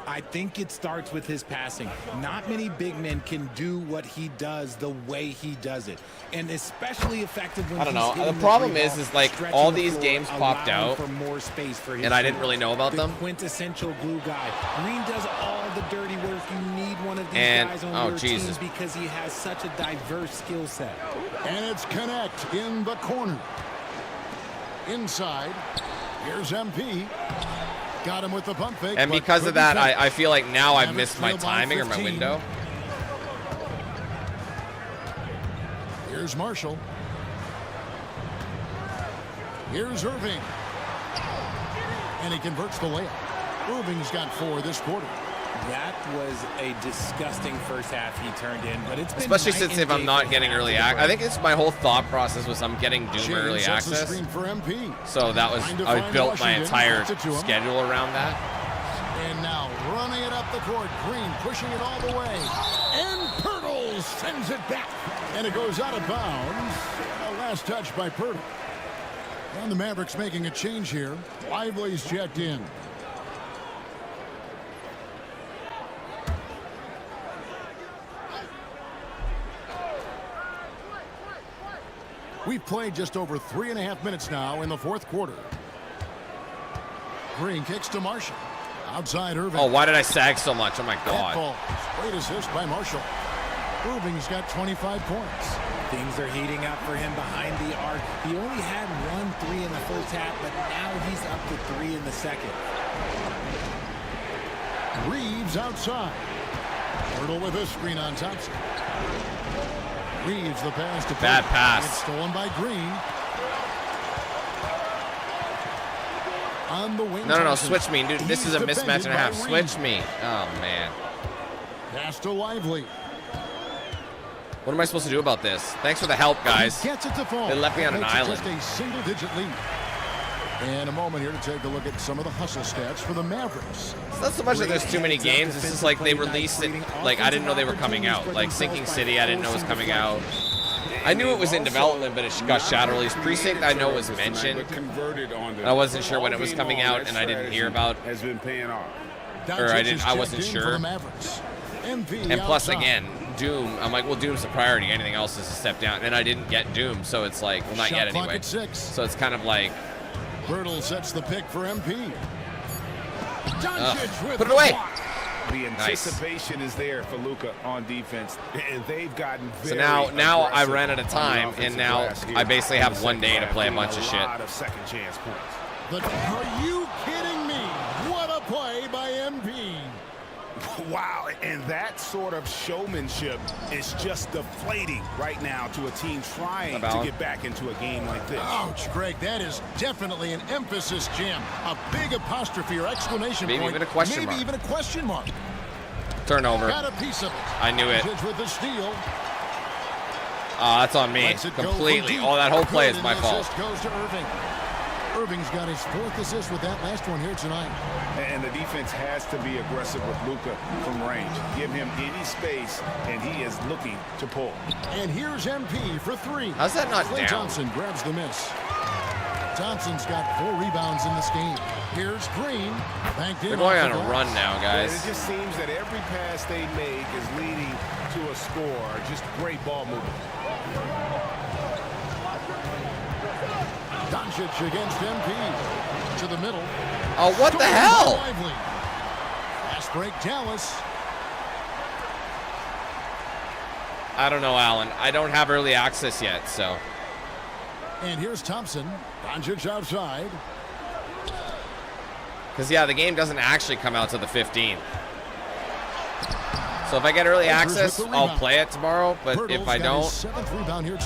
I think it starts with his passing. Not many big men can do what he does the way he does it, and especially effective when I don't he's know. hitting The problem three is ball, like stretching all the these floor, games popped allowing out, for more space for his and I didn't shooters. really know about the them. Quintessential glue guy. Green does all the dirty work. You need one of these And- guys on oh, your Jesus. team because he has such a diverse skill set. And it's Connect in the corner. Inside. Here's MP. Got him with the pump fake. And but because of couldn't that, finish. I feel like now I've Mavericks missed my trail by timing or my 15. window. Here's Marshall. Here's Irving. And he converts the layup. Irving's got 4 this quarter. That was a disgusting first half he turned in, but it's been Especially night since and if day I'm not for getting him early after the access. I break. think it's my whole thought process was I'm getting Doom James early sets the access. screen for MP. So that was, Trying to I find built my Washington, entire gets it to him. schedule around that. And now running it up the court. Green pushing it all the way. And Pirtle sends it back. And it goes out of bounds. A last touch by Pirtle. And the Mavericks making a change here. Lively's checked in. We've played just over 3.5 minutes now in the fourth quarter. Green kicks to Marshall. Outside Irving. Oh, why did I sag so much? Oh my God. Ball. Great assist by Marshall. Irving's got 25 points. Things are heating up for him behind the arc. He only had 1 3 in the first half, but now he's up to 3 in the second. Reeves outside. Hurdle with a screen on Thompson. Reeves the pass to bad pass. It's stolen by Green. On the wing. No, switch me, dude. This is a mismatch and a half. Switch me. Oh, man. Pass to Lively. What am I supposed to do about this? Thanks for the help, guys. Gets it to fall. They left me on an island. Just a single-digit lead. And a moment here to take a look at some of the hustle stats for the Mavericks. It's not so much that there's too many games. It's just like they released it. Like, I didn't know they were coming out. Like, Sinking City, I didn't know was coming out. I knew it was in development, but it got shadow released. Precinct, I know was mentioned. I wasn't sure when it was coming out, and I didn't hear about. Has been paying off. Or I wasn't sure. And plus, again, Doom. I'm like, well, Doom's the priority. Anything else is a step down. And I didn't get Doom, so it's like, well, not yet anyway. So it's kind of like. Bertle sets the pick for MP. Put it away. The anticipation is there for Luka on defense, and they've gotten very so now I ran out of time, and now I basically have 1 day to play a bunch of shit. A lot of second chance points. But are you kidding me? What a play by MP. Wow, and that sort of showmanship is just deflating right now to a team trying to get back into a game like this. Ouch, Greg, that is definitely an emphasis jam. A big apostrophe or exclamation maybe point. Even a question mark. Maybe even a question mark. Turnover. Got a piece of it. I knew it. With the steal. That's on me. Completely. Oh, that whole play is my fault. Goes to Irving. Irving's got his 4th assist with that last one here tonight. And the defense has to be aggressive with Luka from range. Give him any space, and he is looking to pull. And here's MP for 3. How's that not Klay down? Thompson grabs the miss. Thompson's got 4 rebounds in this game. Here's Green. They're going on a run now, guys. And it just seems that every pass they make is leading to a score. Just great ball movement. Doncic against MP. To the middle. Oh, what the hell? Fast break, Dallas. I don't know, Alan. I don't have early access yet, so. And here's Thompson. Doncic outside. Because, yeah, the game doesn't actually come out till the 15th. So if I get early access, I'll play it tomorrow. But if I don't,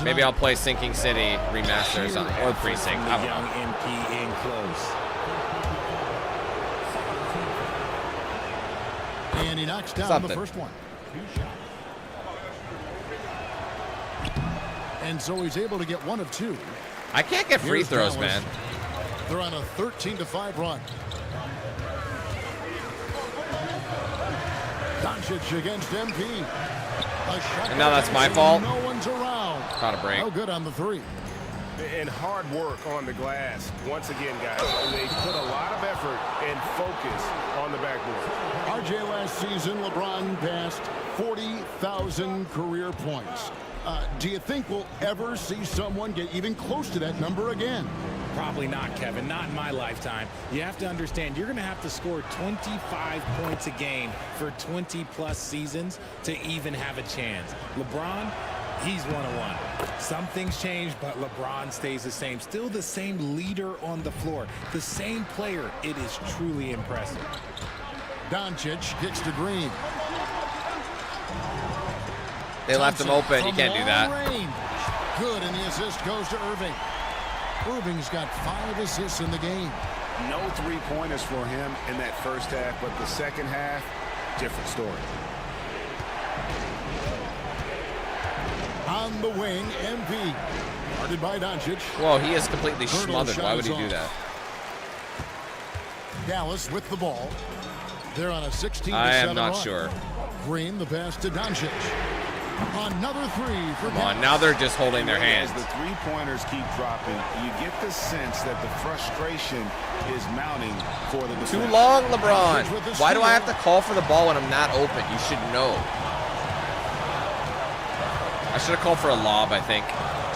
maybe I'll play Sinking City Remaster or something. Or Precinct. I don't know. MP in close. And he knocks down the first one. And so he's able to get 1 of 2. I can't get free throws, man. They're on a 13-5 run. Doncic against MP. And now that's my fault. No one's around. Caught a break. No good on the 3. And hard work on the glass. Once again, guys, they put a lot of effort and focus on the backboard. RJ last season, LeBron passed 40,000 career points. Do you think we'll ever see someone get even close to that number again? Probably not, Kevin. Not in my lifetime. You have to understand, you're going to have to score 25 points a game for 20-plus seasons to even have a chance. LeBron, he's 1-1. Some things change, but LeBron stays the same. Still the same leader on the floor. The same player. It is truly impressive. Doncic kicks to Green. They left him open. You can't do that. Good, and the assist goes to Irving. Irving's got 5 assists in the game. No 3-pointers for him in that first half, but the second half, different story. On the wing, MP. Guarded by Doncic. Whoa, he is completely smothered. Why would he do that? Dallas with the ball. They're on a 16-7 run. I am not sure. Green, the pass to Doncic. Another 3 for Come on, now they're just holding their hands. As the 3-pointers keep dropping, you get the sense that the frustration is mounting for the defense. Too long, LeBron. Why do I have to call for the ball when I'm not open? You should know. I should have called for a lob, I think,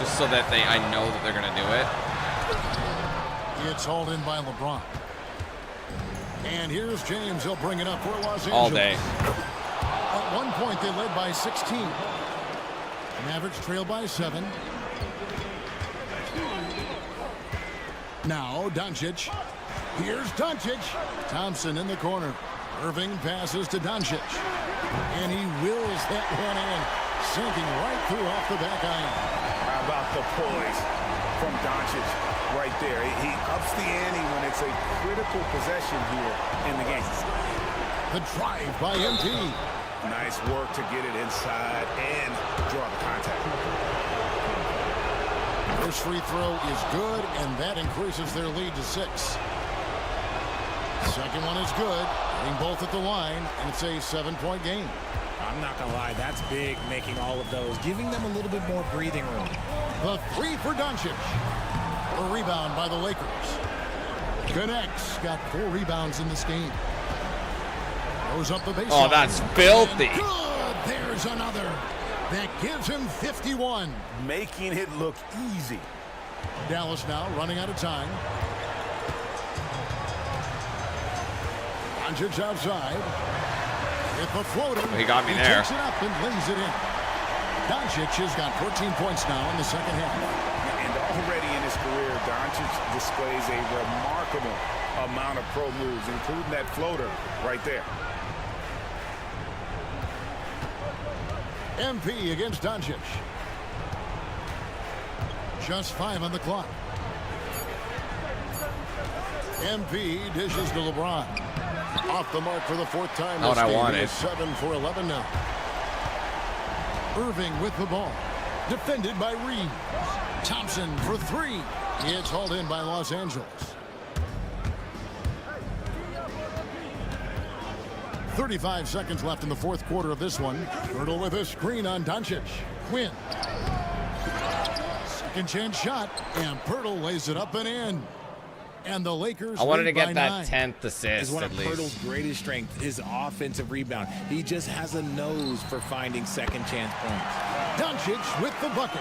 just so that I know that they're going to do it. It's hauled in by LeBron. And here's James. He'll bring it up for Los Angeles. All day. At one point, they led by 16. Mavericks trail by 7. Now, Doncic. Here's Doncic. Thompson in the corner. Irving passes to Doncic. And he wills that one in, sinking right through off the back iron. How about the poise from Doncic right there? He ups the ante when it's a critical possession here in the game. The drive by MP. Nice work to get it inside and draw the contact. First free throw is good, and that increases their lead to 6. Second one is good, getting both at the line, and it's a 7-point game. I'm not going to lie, that's big, making all of those, giving them a little bit more breathing room. The three for Doncic. A rebound by the Lakers. Connects, got 4 rebounds in this game. Goes up the baseline. Oh, that's filthy. And good, there's another. That gives him 51. Making it look easy. Dallas now running out of time. Doncic outside. With the floater. He got me there. Takes it up and lays it in. Doncic has got 14 points now in the second half. And already in his career, Doncic displays a remarkable amount of pro moves, including that floater right there. MP against Doncic. Just 5 on the clock. MP dishes to LeBron. Off the mark for the 4th time. Not what I wanted. 7 for 11 now. Irving with the ball. Defended by Reeves. Thompson for 3. It's hauled in by Los Angeles. 35 seconds left in the 4th quarter of this one. Hurdle with a screen on Doncic. Quinn. Second chance shot. And Pirtle lays it up and in. And the Lakers I wanted to get that 9. 10th assist Is one at of least. Pirtle's greatest strength, his offensive rebound. He just has a nose for finding second chance points. Doncic with the bucket.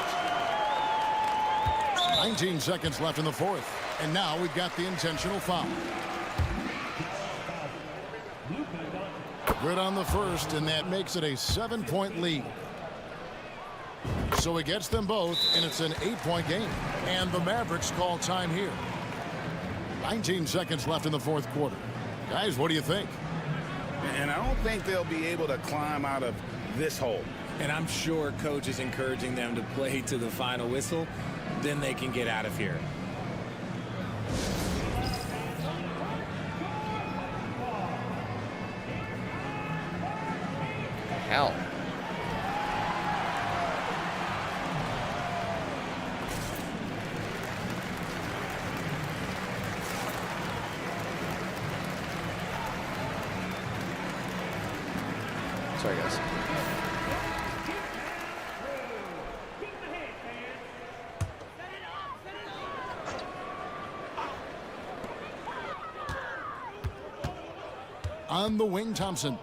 19 seconds left in the 4th. And now we've got the intentional foul. Good on the first, and that makes it a 7-point lead. So he gets them both, and it's an 8-point game. And the Mavericks call time here. 19 seconds left in the 4th quarter. Guys, what do you think? And I don't think they'll be able to climb out of this hole. And I'm sure coach is encouraging them to play to the final whistle. Then they can get out of here. Hell. Sorry, guys. On the wing, Thompson.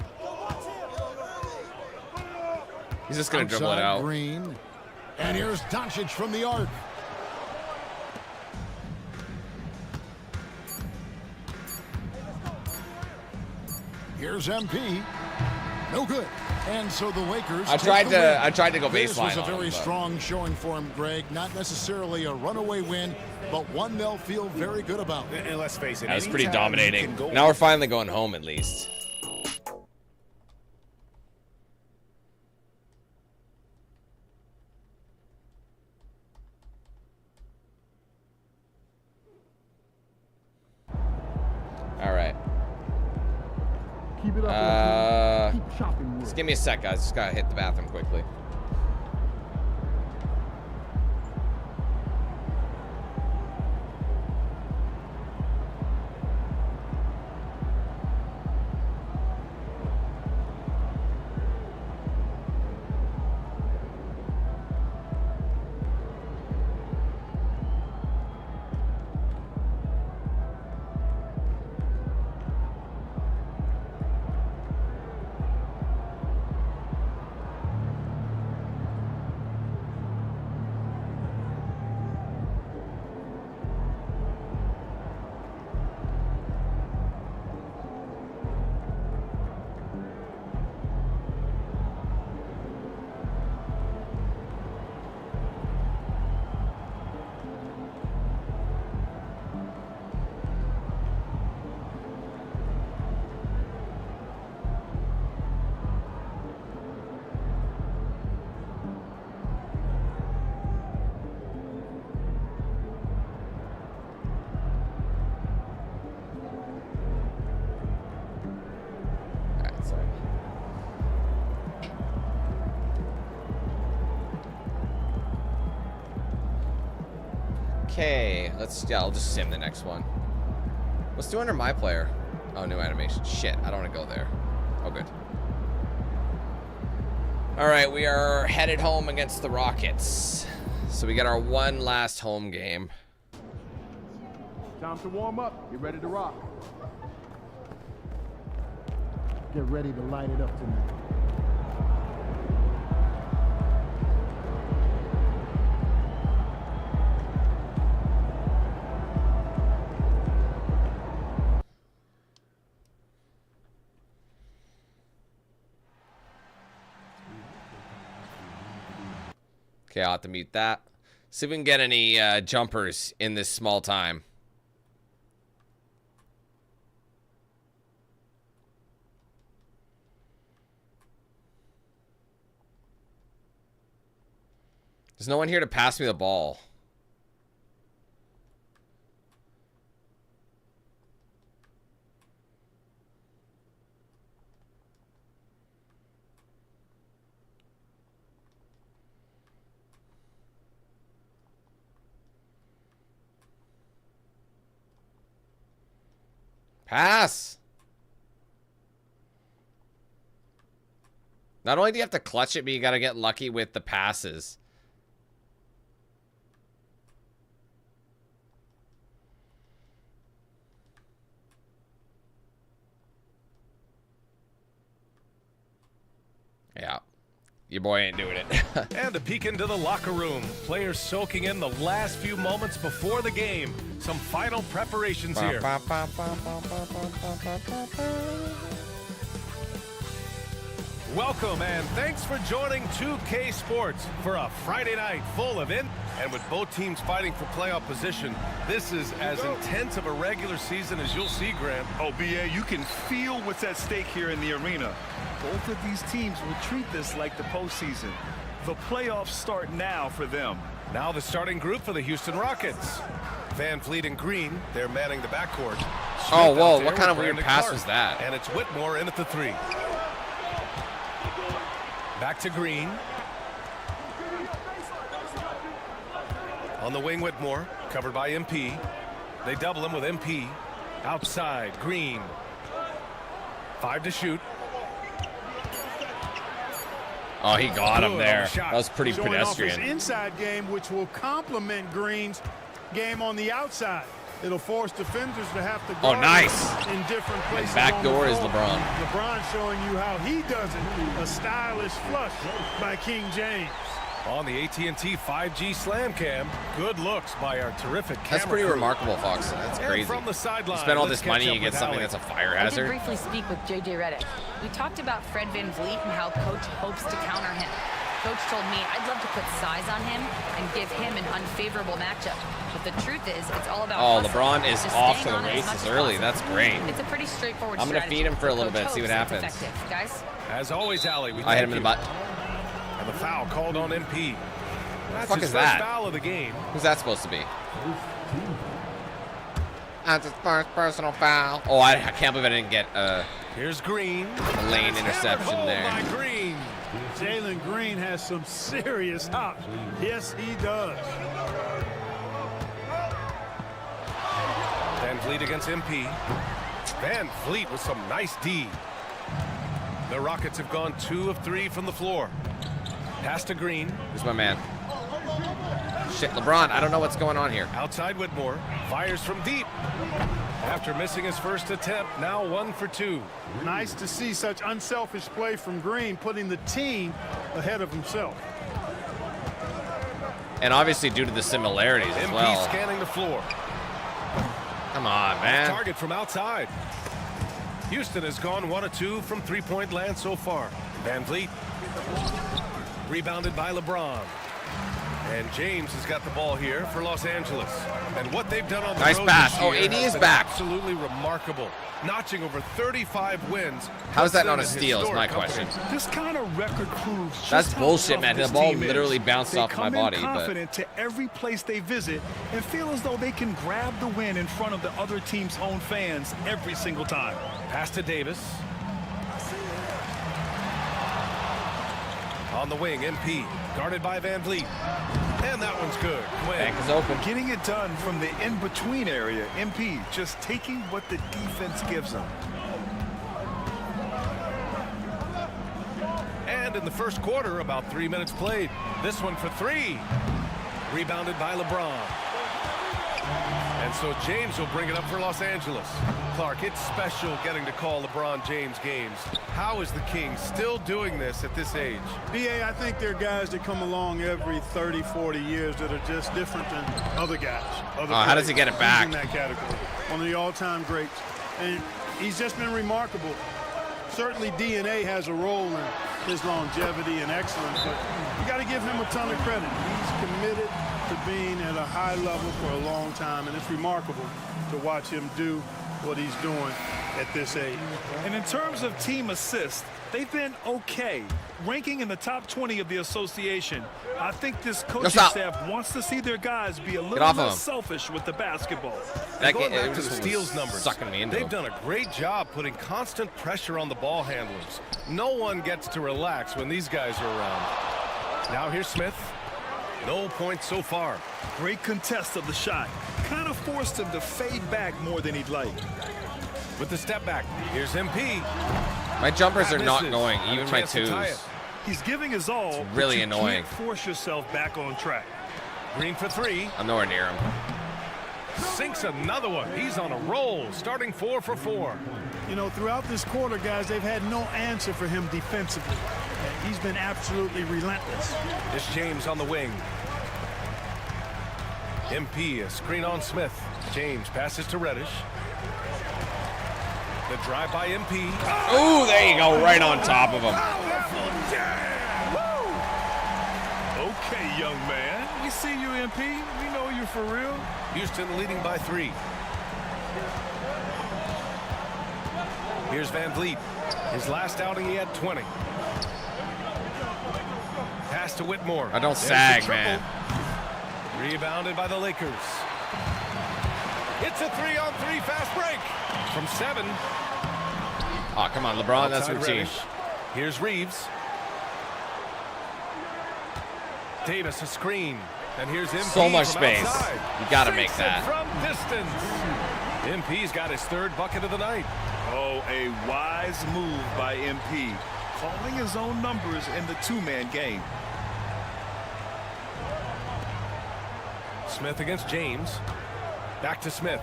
He's just going to dribble it out. Green. And here's Doncic from the arc. Here's MP. No good. And so the Lakers. I tried to go baseline. This was a on very him, strong showing for him, Greg. Not necessarily a runaway win, but one they'll feel very good about. And let's face it, that was pretty anytime dominating. go Now we're finally going home at least. All right. Keep it up. Keep chopping wood. Just give me a sec, guys. Just gotta hit the bathroom quickly. Okay, I'll just sim the next one. Let's do under my player. Oh, new animation. Shit, I don't want to go there. Oh, good. All right, we are headed home against the Rockets. So we got our one last home game. Time to warm up. Get ready to rock. Get ready to light it up tonight. Okay, I'll have to mute that. See if we can get any jumpers in this small time. There's no one here to pass me the ball. Pass. Not only do you have to clutch it, but you got to get lucky with the passes. Yeah. Your boy ain't doing it. And a peek into the locker room. Players soaking in the last few moments before the game. Some final preparations here. Welcome and thanks for joining 2K Sports for a Friday night full of and with both teams fighting for playoff position, this is as intense of a regular season as you'll see, Graham. Oh, BA, you can feel what's at stake here in the arena. Both of these teams will treat this like the postseason. The playoffs start now for them. Now the starting group for the Houston Rockets. Van Fleet and Green, they're manning the backcourt. Oh, whoa, what kind of weird pass was that? And it's Whitmore in at the 3. Back to Green. On the wing, Whitmore, covered by MP. They double him with MP. Outside, Green. 5 to shoot. Oh, he got him there. That was pretty pedestrian. Showing off his inside game, which will complement Green's game on the outside. It'll force defenders to have to guard in different places. Back door is LeBron. LeBron showing you how he does it. A stylish flush by King James. On the AT&T 5G Slam Cam, good looks by our terrific camera. That's pretty crew. remarkable, Fox. That's crazy. From the sideline, you spend all this money, you get something that's a fire hazard. I did briefly speak with JJ Redick. We talked about Fred VanVleet and how Coach hopes to counter him. Coach told me I'd love to put size on him and give him an unfavorable matchup. But the truth is, it's all about hustle. LeBron is Just off to staying the on it as races much as early. possible. That's great. It's a pretty straightforward I'm going to feed him for a little Coach bit, see what hopes happens. it's effective. Guys? As always, Allie, we I hit him in the butt. And the foul called on MP. That's What the fuck his is first that? foul of the game. Who's that supposed to be? That's his first personal foul. Oh, I can't believe I didn't get Here's Green. a lane interception there. By Green. Jalen Green has some serious hops. Yes, he does. Van Fleet against MP. Van Fleet with some nice D. The Rockets have gone 2 of 3 from the floor. Pass to Green. Who's my man? Shit, LeBron, I don't know what's going on here. Outside Whitmore. Fires from deep. After missing his first attempt, now 1 for 2. Nice to see such unselfish play from Green, putting the team ahead of himself. And obviously due to the similarities as MP well. scanning the floor. Come on, man. Target from outside. Houston has gone 1 of 2 from three-point land so far. Van Vliet. Rebounded by LeBron. And James has got the ball here for Los Angeles. And what they've done on the Nice road pass. this Oh, year AD has is been back. Absolutely remarkable. Notching over 35 wins. How is that not a Puts them in steal is my historic question. company. This kind of record proves just That's how bullshit, tough man. The this ball team is. literally bounced They off my come body, in but- confident to every place they visit and feel as though they can grab the win in front of the other team's own fans every single time. Pass to Davis. On the wing, MP. Guarded by Van Vliet. And that one's good. Bank is open. Getting it done from the in-between area. MP just taking what the defense gives them. And in the first quarter, about 3 minutes played. This one for three. Rebounded by LeBron. And so James will bring it up for Los Angeles. Clark, it's special getting to call LeBron James games. How is the King still doing this at this age? BA, I think there are guys that come along every 30, 40 years that are just different than other guys. How does he get it back? In that category. One of the all-time greats. And he's just been remarkable. Certainly DNA has a role in his longevity and excellence, but you got to give him a ton of credit. He's committed to being at a high level for a long time, and it's remarkable to watch him do what he's doing at this age. And in terms of team assists, they've been okay. Ranking in the top 20 of the association, I think this coaching staff wants to see their guys be a little less selfish with the basketball. That going back to the steals numbers, sucking me into they've done a great job putting constant pressure on the ball handlers. No one gets to relax when these guys are around. Now here's Smith. No points so far. Great contest of the shot. Kind of forced him to fade back more than he'd like. With the step back, here's MP. My jumpers are not going, even my twos. He's giving his all. It's really but you annoying. Can't force yourself back on track. Green for three. I'm nowhere near him. Sinks another one. He's on a roll, starting 4 for 4. You know, throughout this quarter, guys, they've had no answer for him defensively. He's been absolutely relentless. This James on the wing. MP, a screen on Smith. James passes to Reddish. The drive by MP. Oh, there you go, right on top of him. Okay, young man. We see you, MP. We know you're for real. Houston leading by 3. Here's Van Vliet. His last outing, he had 20. Pass to Whitmore. I don't sag, man. Rebounded by the Lakers. It's a 3-on-3 fast break from 7. Oh, come on, LeBron, that's routine. Reddish. Here's Reeves. Davis, a screen. And here's MP. So much from space. Outside. You got to make Sinks that. it from distance. MP's got his 3rd bucket of the night. Oh, a wise move by MP. Calling his own numbers in the 2-man game. Smith against James. Back to Smith.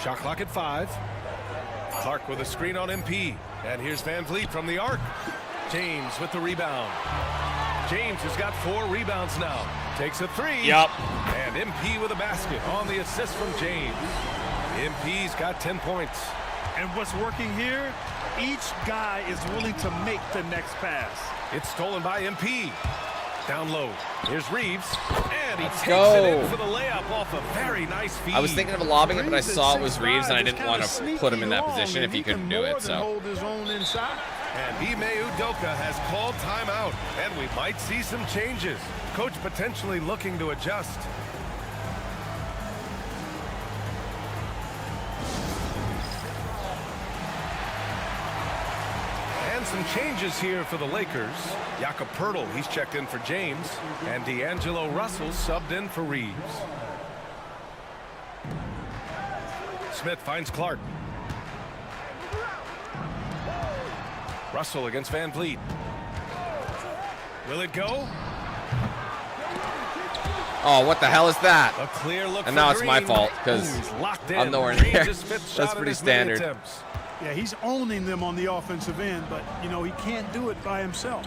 Shot clock at 5. Clark with a screen on MP. And here's Van Vliet from the arc. James with the rebound. James has got 4 rebounds now. Takes a 3. Yep. And MP with a basket on the assist from James. MP's got 10 points. And what's working here? Each guy is willing to make the next pass. It's stolen by MP. Down low. Here's Reeves. And he takes go. it in for the layup off a very nice feed. I was thinking of lobbing it, but I saw it was Reeves, and I didn't want to put him in that position if he couldn't do it. So. Hold his own inside. And Ime Udoka has called timeout, and we might see some changes. Coach potentially looking to adjust. And some changes here for the Lakers. Jakob Poeltl, he's checked in for James. And D'Angelo Russell subbed in for Reeves. Smith finds Clark. Russell against Van Vliet. Will it go? Oh, what the hell is that? A clear look and now it's my Green. fault because I'm nowhere near. That's pretty standard. Yeah, he's owning them on the offensive end, but, you know, he can't do it by himself.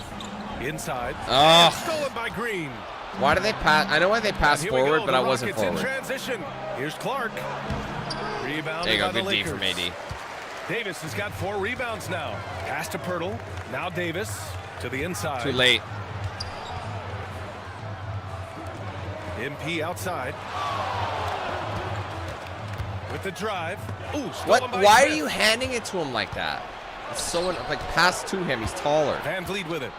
Inside. Oh. Stolen by Green. Why do they pass? I know why they pass forward, but I wasn't forward. In transition. Here's Clark. Rebound. There you go. by the Good D Lakers. from AD. Davis has got 4 rebounds now. Pass to Poeltl. Now Davis to the inside. Too late. MP outside. With the drive. Ooh, What? by Why Smith. are you handing it to him like that? It's so like pass to him. He's taller. Van Vliet with it.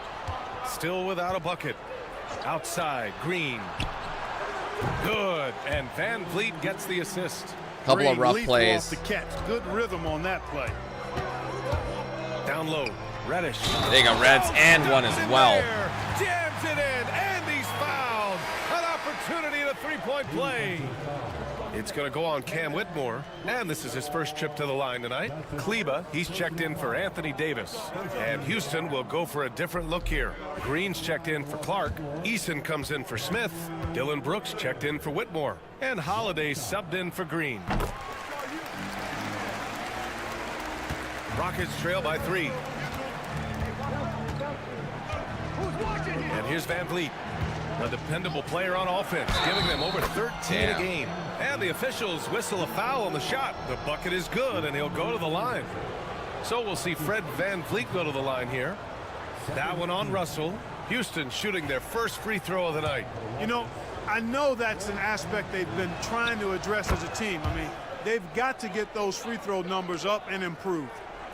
Still without a bucket. Outside, Green. Good. And Van Vliet gets the assist. Couple of rough Green plays. off the catch. Good rhythm on that play. Down low. Reddish. There you go, Reds, and one as well. three-point play. It's going to go on Cam Whitmore, and this is his first trip to the line tonight. Kleba, he's checked in for Anthony Davis. And Houston will go for a different look here. Green's checked in for Clark. Eason comes in for Smith. Dylan Brooks checked in for Whitmore. And Holiday subbed in for Green. Rockets trail by 3. And here's Van Vliet, a dependable player on offense, giving them over 13 a game. And the officials whistle a foul on the shot. The bucket is good, and he'll go to the line. So we'll see Fred Van Vliet go to the line here. That one on Russell. Houston shooting their first free throw of the night. You know, I know that's an aspect they've been trying to address as a team. I mean, they've got to get those free throw numbers up and improve.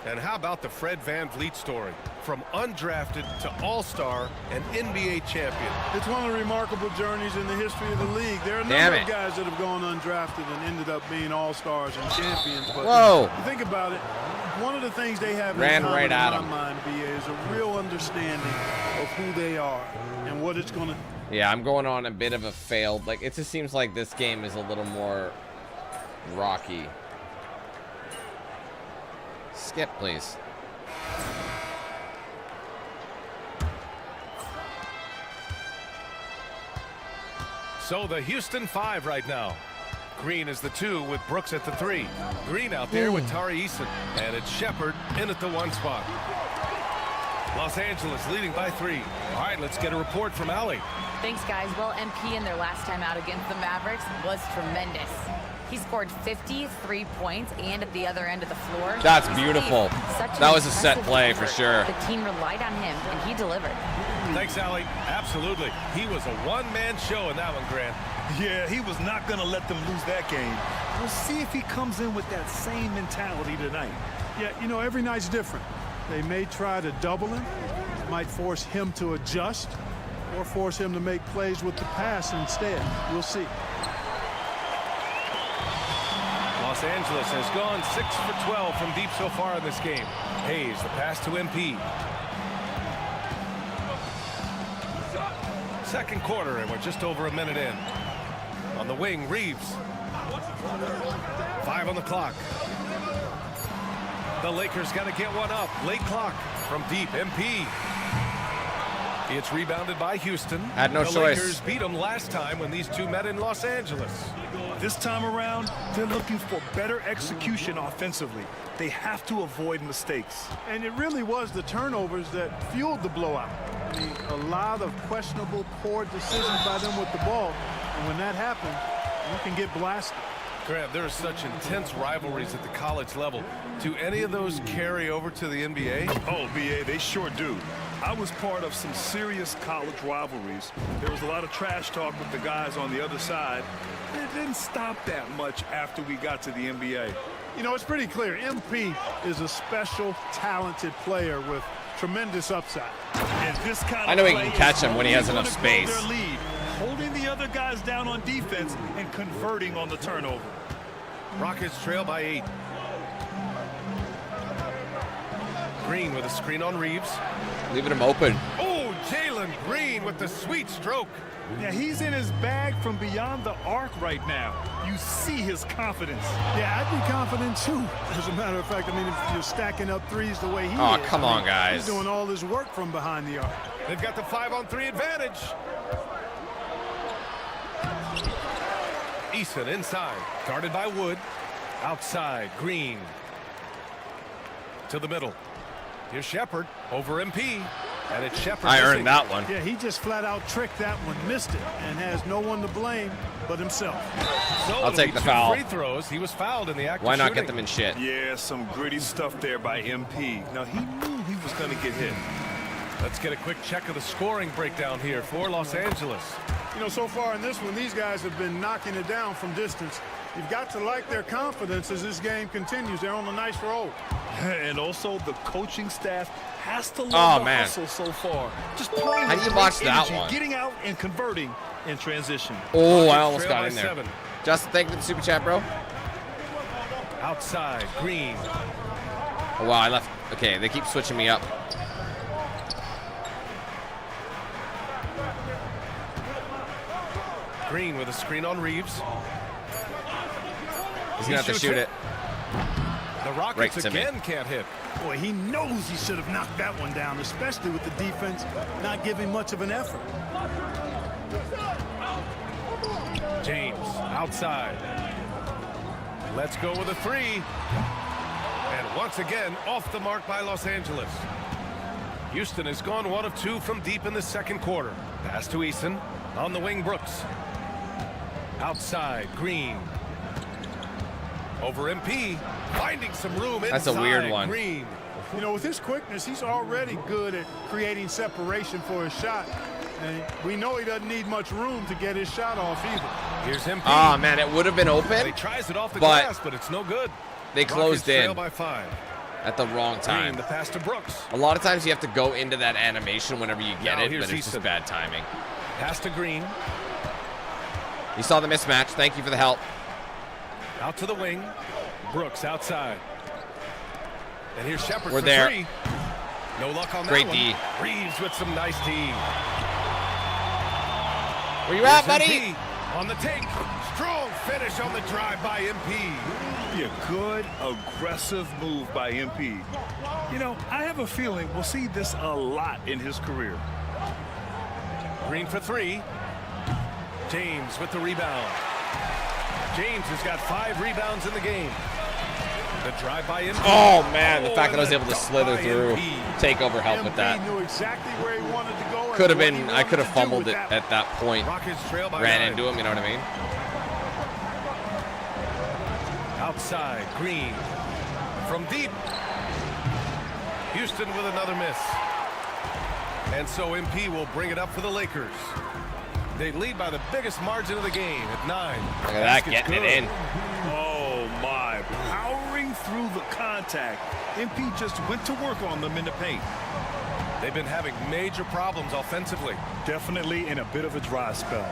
And how about the Fred Van Vliet story? From undrafted to all-star and NBA champion. It's one of the remarkable journeys in the history of the league. There are a number of guys that have gone undrafted and ended up being all-stars and champions. But you think about it, one of the things they have in common in my mind, BA, is a real understanding of who they are and what it's going to. Yeah, I'm going on a bit of a failed. Like, it just seems like this game is a little more rocky. Skip, please. So the Houston 5 right now. Green is the 2 with Brooks at the 3. Green out there with Tari Eason. And it's Shepard in at the 1 spot. Los Angeles leading by 3. All right, let's get a report from Allie. Thanks, guys. Well, MP in their last time out against the Mavericks was tremendous. He scored 53 points, and at the other end of the floor. That's beautiful. That was a set play for sure. The team relied on him, and he delivered. Thanks, Allie. Absolutely. He was a one-man show in that one, Grant. Yeah, he was not going to let them lose that game. We'll see if he comes in with that same mentality tonight. Yeah, you know, every night's different. They may try to double him, might force him to adjust, or force him to make plays with the pass instead. We'll see. Los Angeles has gone 6 for 12 from deep so far in this game. Hayes, the pass to MP. Second quarter, and we're just over a minute in. On the wing, Reeves. 5 on the clock. The Lakers got to get one up. Late clock from deep. MP. It's rebounded by Houston. Had no choice. The Lakers beat them last time when these two met in Los Angeles. This time around, they're looking for better execution offensively. They have to avoid mistakes. And it really was the turnovers that fueled the blowout. I mean, a lot of questionable, poor decisions by them with the ball. And when that happens, you can get blasted. Grant, there are such intense rivalries at the college level. Do any of those carry over to the NBA? Oh, BA, they sure do. I was part of some serious college rivalries. There was a lot of trash talk with the guys on the other side. It didn't stop that much after we got to the NBA. You know, it's pretty clear. MP is a special, talented player with tremendous upside. And this kind I know he can catch him when he has enough space. Their lead, holding the other guys down on defense and converting on the turnover. Rockets trail by 8. Green with a screen on Reeves. Leaving him open. Oh, Jalen Green with the sweet stroke. Yeah, he's in his bag from beyond the arc right now. You see his confidence. Yeah, I'd be confident too. As a matter of fact, I mean, if you're stacking up threes the way he is. Oh, come on, guys. He's doing all his work from behind the arc. They've got the 5-on-3 advantage. Eason inside, guarded by Wood. Outside, Green. To the middle. Here's Shepard over MP. And it's Shepard. I earned that one. Yeah, he just flat out tricked that one, missed it, and has no one to blame but himself. So I'll take the foul. Free throws. He was fouled in the act. Why of not shooting. get them in shit? Yeah, some gritty stuff there by MP. Now, he knew he was going to get hit. Let's get a quick check of the scoring breakdown here for Los Angeles. You know, so far in this one, these guys have been knocking it down from distance. You've got to like their confidence as this game continues. They're on a nice roll. And also, the coaching staff has to love the hustle so far. Just playing How do you watch that one? Getting out and converting in transition. Oh, I almost got in there. 7. Justin, thank you for the super chat, bro. Outside, Green. Oh, wow, I left. Okay, they keep switching me up. Green with a screen on Reeves. He's going to have to shoot it. The Rockets again can't hit. Boy, he knows he should have knocked that one down, especially with the defense not giving much of an effort. James outside. Let's go with a three. And once again, off the mark by Los Angeles. Houston has gone 1 of 2 from deep in the second quarter. Pass to Eason. On the wing, Brooks. Outside, Green. Over MP. Finding some room inside. That's a weird one. Green. You know, with his quickness, he's already good at creating separation for his shot. And we know he doesn't need much room to get his shot off either. Here's MP. Oh, man, it would have been open. He tries it off the glass, but it's no good. They closed in by 5. at the wrong time. Green, the pass to Brooks. A lot of times you have to go into that animation whenever you get Now it, here's but it's just Easton. bad timing. Pass to Green. You saw the mismatch. Thank you for the help. Out to the wing. Brooks outside. And here's Shepard We're for there. 3. No luck on Great that D. one. Reeves with some nice D. Where you at, Here's buddy? MP on the take. Strong finish on the drive by MP. A good, aggressive move by MP. You know, I have a feeling we'll see this a lot in his career. Green for 3. James with the rebound. James has got 5 rebounds in the game. The drive by MP. Oh, man, the fact that I was and able to a dunk slither by through. MP. Takeover help with that. He knew exactly where he wanted to go. Could have been, I could have fumbled it at that point. Rockets trail by Ran 9. into him, you know what I mean? Outside, Green. From deep. Houston with another miss. And so MP will bring it up for the Lakers. They lead by the biggest margin of the game at 9. Look at that, getting it in. Oh, my. Powering through the contact. MP just went to work on them in the paint. They've been having major problems offensively. Definitely in a bit of a dry spell.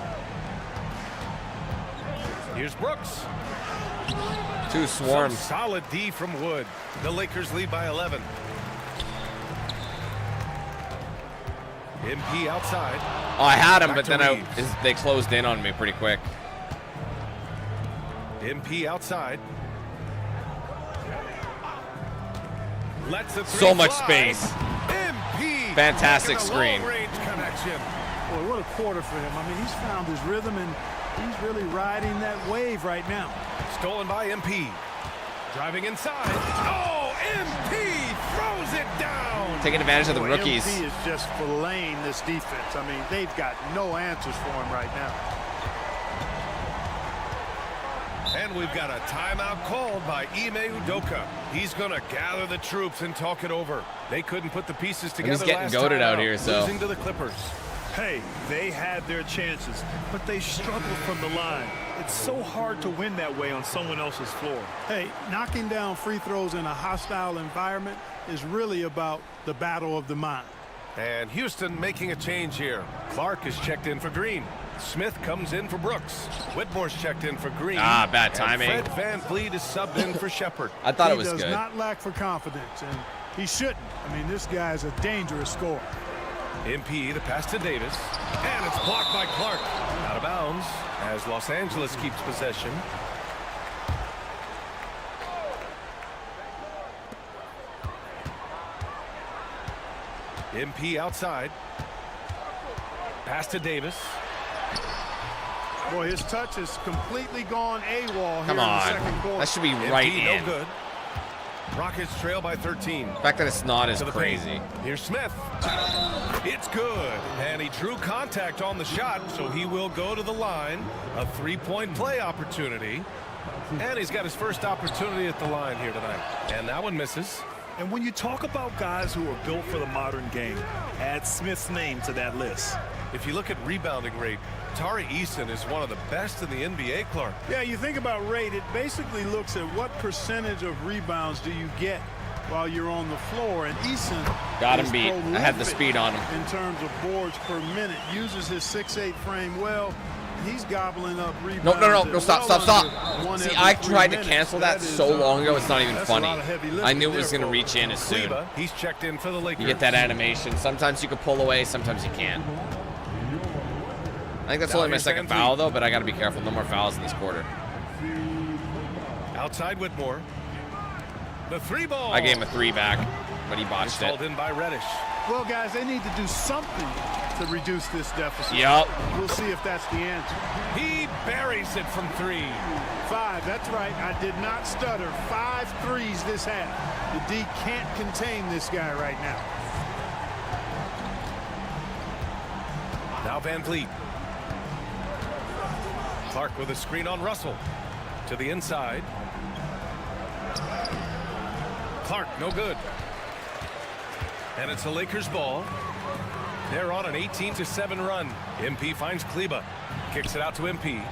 Here's Brooks. 2 swarms. Some solid D from Wood. The Lakers lead by 11. MP outside. Oh, I had him, Back but to then Reeves. they closed in on me pretty quick. MP outside. Lets it So much fly. space. MP. Fantastic making a screen. long-range connection. Boy, what a quarter for him. I mean, he's found his rhythm, and he's really riding that wave right now. Stolen by MP. Driving inside. Oh, MP throws it down. Taking advantage of the Boy, rookies. MP is just filleting this defense. I mean, they've got no answers for him right now. And we've got a timeout called by Ime Udoka. He's going to gather the troops and talk it over. They couldn't put the pieces together. he's getting last goated time out here, so. losing to the Clippers. Hey, they had their chances, but they struggled from the line. It's so hard to win that way on someone else's floor. Hey, knocking down free throws in a hostile environment is really about the battle of the mind. And Houston making a change here. Clark is checked in for Green. Smith comes in for Brooks. Whitmore's checked in for Green. Ah, bad timing. And Fred Van Vliet is subbed in for Shepard. I thought He it was does good. not lack for confidence, and he shouldn't. I mean, this guy is a dangerous scorer. MP, the pass to Davis. And it's blocked by Clark. Out of bounds as Los Angeles keeps possession. MP outside. Pass to Davis. Boy, his touch has completely gone AWOL here Come in the on. second quarter. That should be MP, right no in. good. Rockets trail by 13. The fact that it's not is To the crazy. paint. Here's Smith. It's good. And he drew contact on the shot, so he will go to the line. A three-point play opportunity. And he's got his first opportunity at the line here tonight. And that one misses. And when you talk about guys who are built for the modern game, add Smith's name to that list. If you look at rebounding rate, Tari Eason is one of the best in the NBA, Clark. Yeah, you think about rate, it basically looks at what percentage of rebounds do you get while you're on the floor, and Eason Got him is beat. I had the prolific speed on him. in terms of boards per minute, uses his 6'8" frame well. He's gobbling up rebounds. No, stop. See, I tried to minutes. cancel that is, so long ago, it's not even that's a funny. lot of heavy lifting I knew it was there, going to folks. reach in as soon. Kleba, he's checked in for the Lakers. You get that animation. Sometimes you can pull away, sometimes you can't. I think that's only my second foul, though, but I got to be careful. No more fouls in this quarter. Outside Whitmore. The 3 ball. I gave him a 3 back, but he botched it. Called in by Reddish. Well, guys, they need to do something to reduce this deficit. Yep. We'll see if that's the answer. He buries it from 3. 5, that's right. I did not stutter. 5 threes this half. The D can't contain this guy right now. Now Van Vliet. Clark with a screen on Russell. To the inside. Clark, no good. And it's a Lakers ball. They're on an 18-7 run. MP finds Kleba. Kicks it out to MP.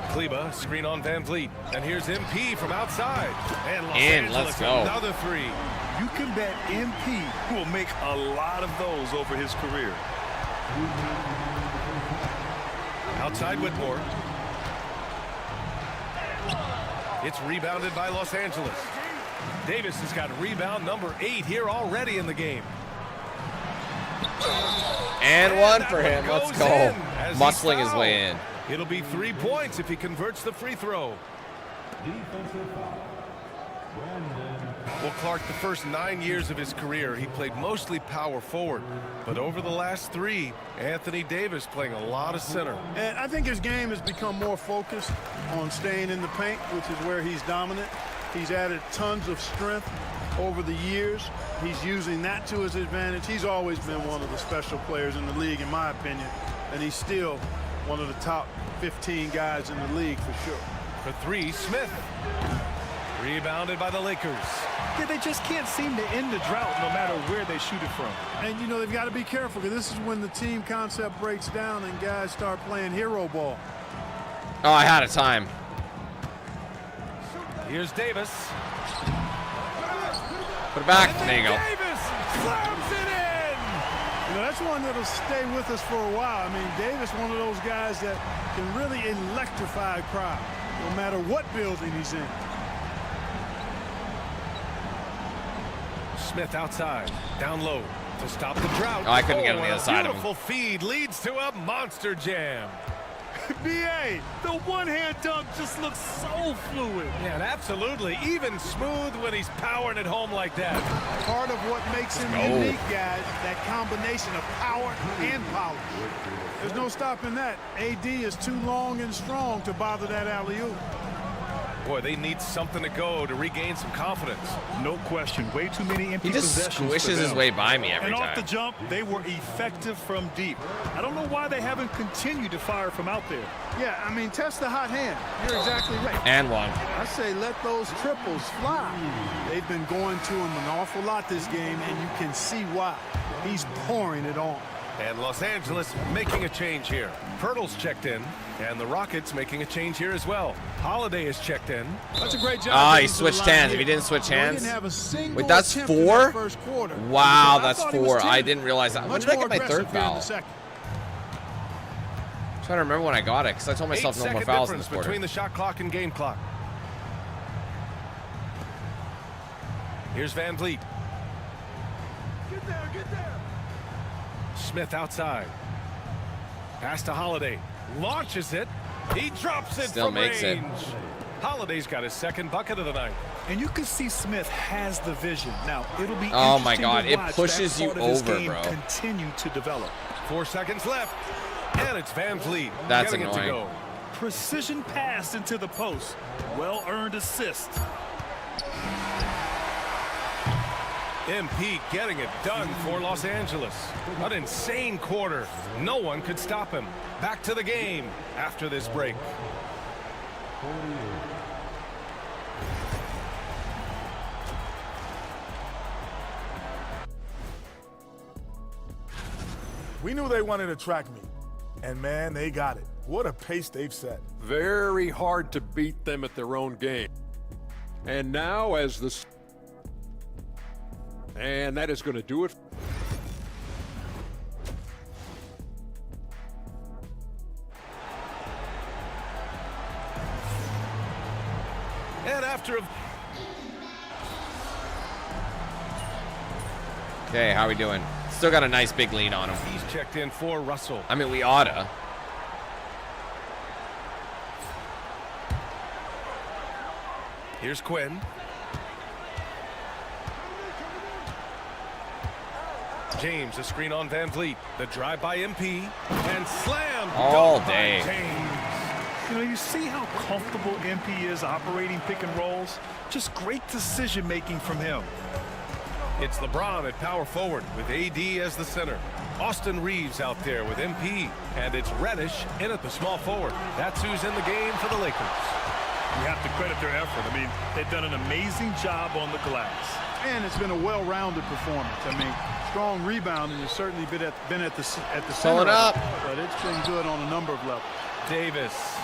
Kleba, screen on Van Vliet. And here's MP from outside. And Los Angeles, let's go. Another 3. You can bet MP will make a lot of those over his career. Outside Whitmore. It's rebounded by Los Angeles. Davis has got rebound number 8 here already in the game. And 1 for him. Let's go. Muscling his way in. It'll be 3 points if he converts the free throw. Well, Clark, the first 9 years of his career, he played mostly power forward. But over the last 3, Anthony Davis playing a lot of center. And I think his game has become more focused on staying in the paint, which is where he's dominant. He's added tons of strength over the years. He's using that to his advantage. He's always been one of the special players in the league, in my opinion. And he's still one of the top 15 guys in the league for sure. For 3, Smith. Rebounded by the Lakers. Yeah, they just can't seem to end the drought no matter where they shoot it from. And, you know, they've got to be careful because this is when the team concept breaks down and guys start playing hero ball. Oh, I had a time. Here's Davis. Put it back. There you go. Davis slams it in. You know, that's one that'll stay with us for a while. I mean, Davis, one of those guys that can really electrify a crowd, no matter what building he's in. Smith outside, down low to stop the drought. Oh, I couldn't get on the other side of him. Beautiful feed leads to a monster jam. BA, the one-hand dunk just looks so fluid. Yeah, and absolutely even smooth when he's powering it home like that. Part of what makes him unique, guys, that combination of power and polish. There's no stopping that. AD is too long and strong to bother that alley-oop. Boy, they need something to go to regain some confidence. No question. Way too many empty He just possessions. squishes his way by me every and time. off the jump, they were effective from deep. I don't know why they haven't continued to fire from out there. Yeah, I mean, test the hot hand. You're exactly right. And 1. I say let those triples fly. They've been going to him an awful lot this game, and you can see why. He's pouring it on. And Los Angeles making a change here. Pirtle's checked in, and the Rockets making a change here as well. Holiday is checked in. That's a great job. Ah, he switched hands. If he didn't switch hands. Wait, that's 4? Wow, that's 4. I didn't realize that. When did I get my 3rd foul? I'm trying to remember when I got it, because I told myself no more fouls in this quarter. Between the shot clock and game clock. Here's Van Vliet. Get there, get there. Smith outside. Pass to Holiday. Launches it. He drops it Still from makes range. it. Holiday's got his 2nd bucket of the night. And you can see Smith has the vision. Now, it'll be Oh my God, to it watch pushes that you part of his over, game bro. Continue to develop. 4 seconds left. And it's Van Vliet. That's getting annoying. It to go. Precision pass into the post. Well-earned assist. MP getting it done for Los Angeles. An insane quarter. No one could stop him. Back to the game after this break. We knew they wanted to track me, and man, they got it. What a pace they've set. Very hard to beat them at their own game. And now as the... And that is going to do it. And after a... Okay, how are we doing? Still got a nice big lead on him. He's checked in for Russell. I mean, we oughta. Here's Quinn. James, a screen on Van Vliet. The drive by MP. And slam. All day. You know, you see how comfortable MP is operating pick and rolls? Just great decision making from him. It's LeBron at power forward with AD as the center. Austin Reeves out there with MP. And it's Reddish in at the small forward. That's who's in the game for the Lakers. You have to credit their effort. I mean, they've done an amazing job on the glass. And it's been a well-rounded performance. I mean, strong rebounding has certainly been at the center it up. of it, but it's been good on a number of levels. Davis.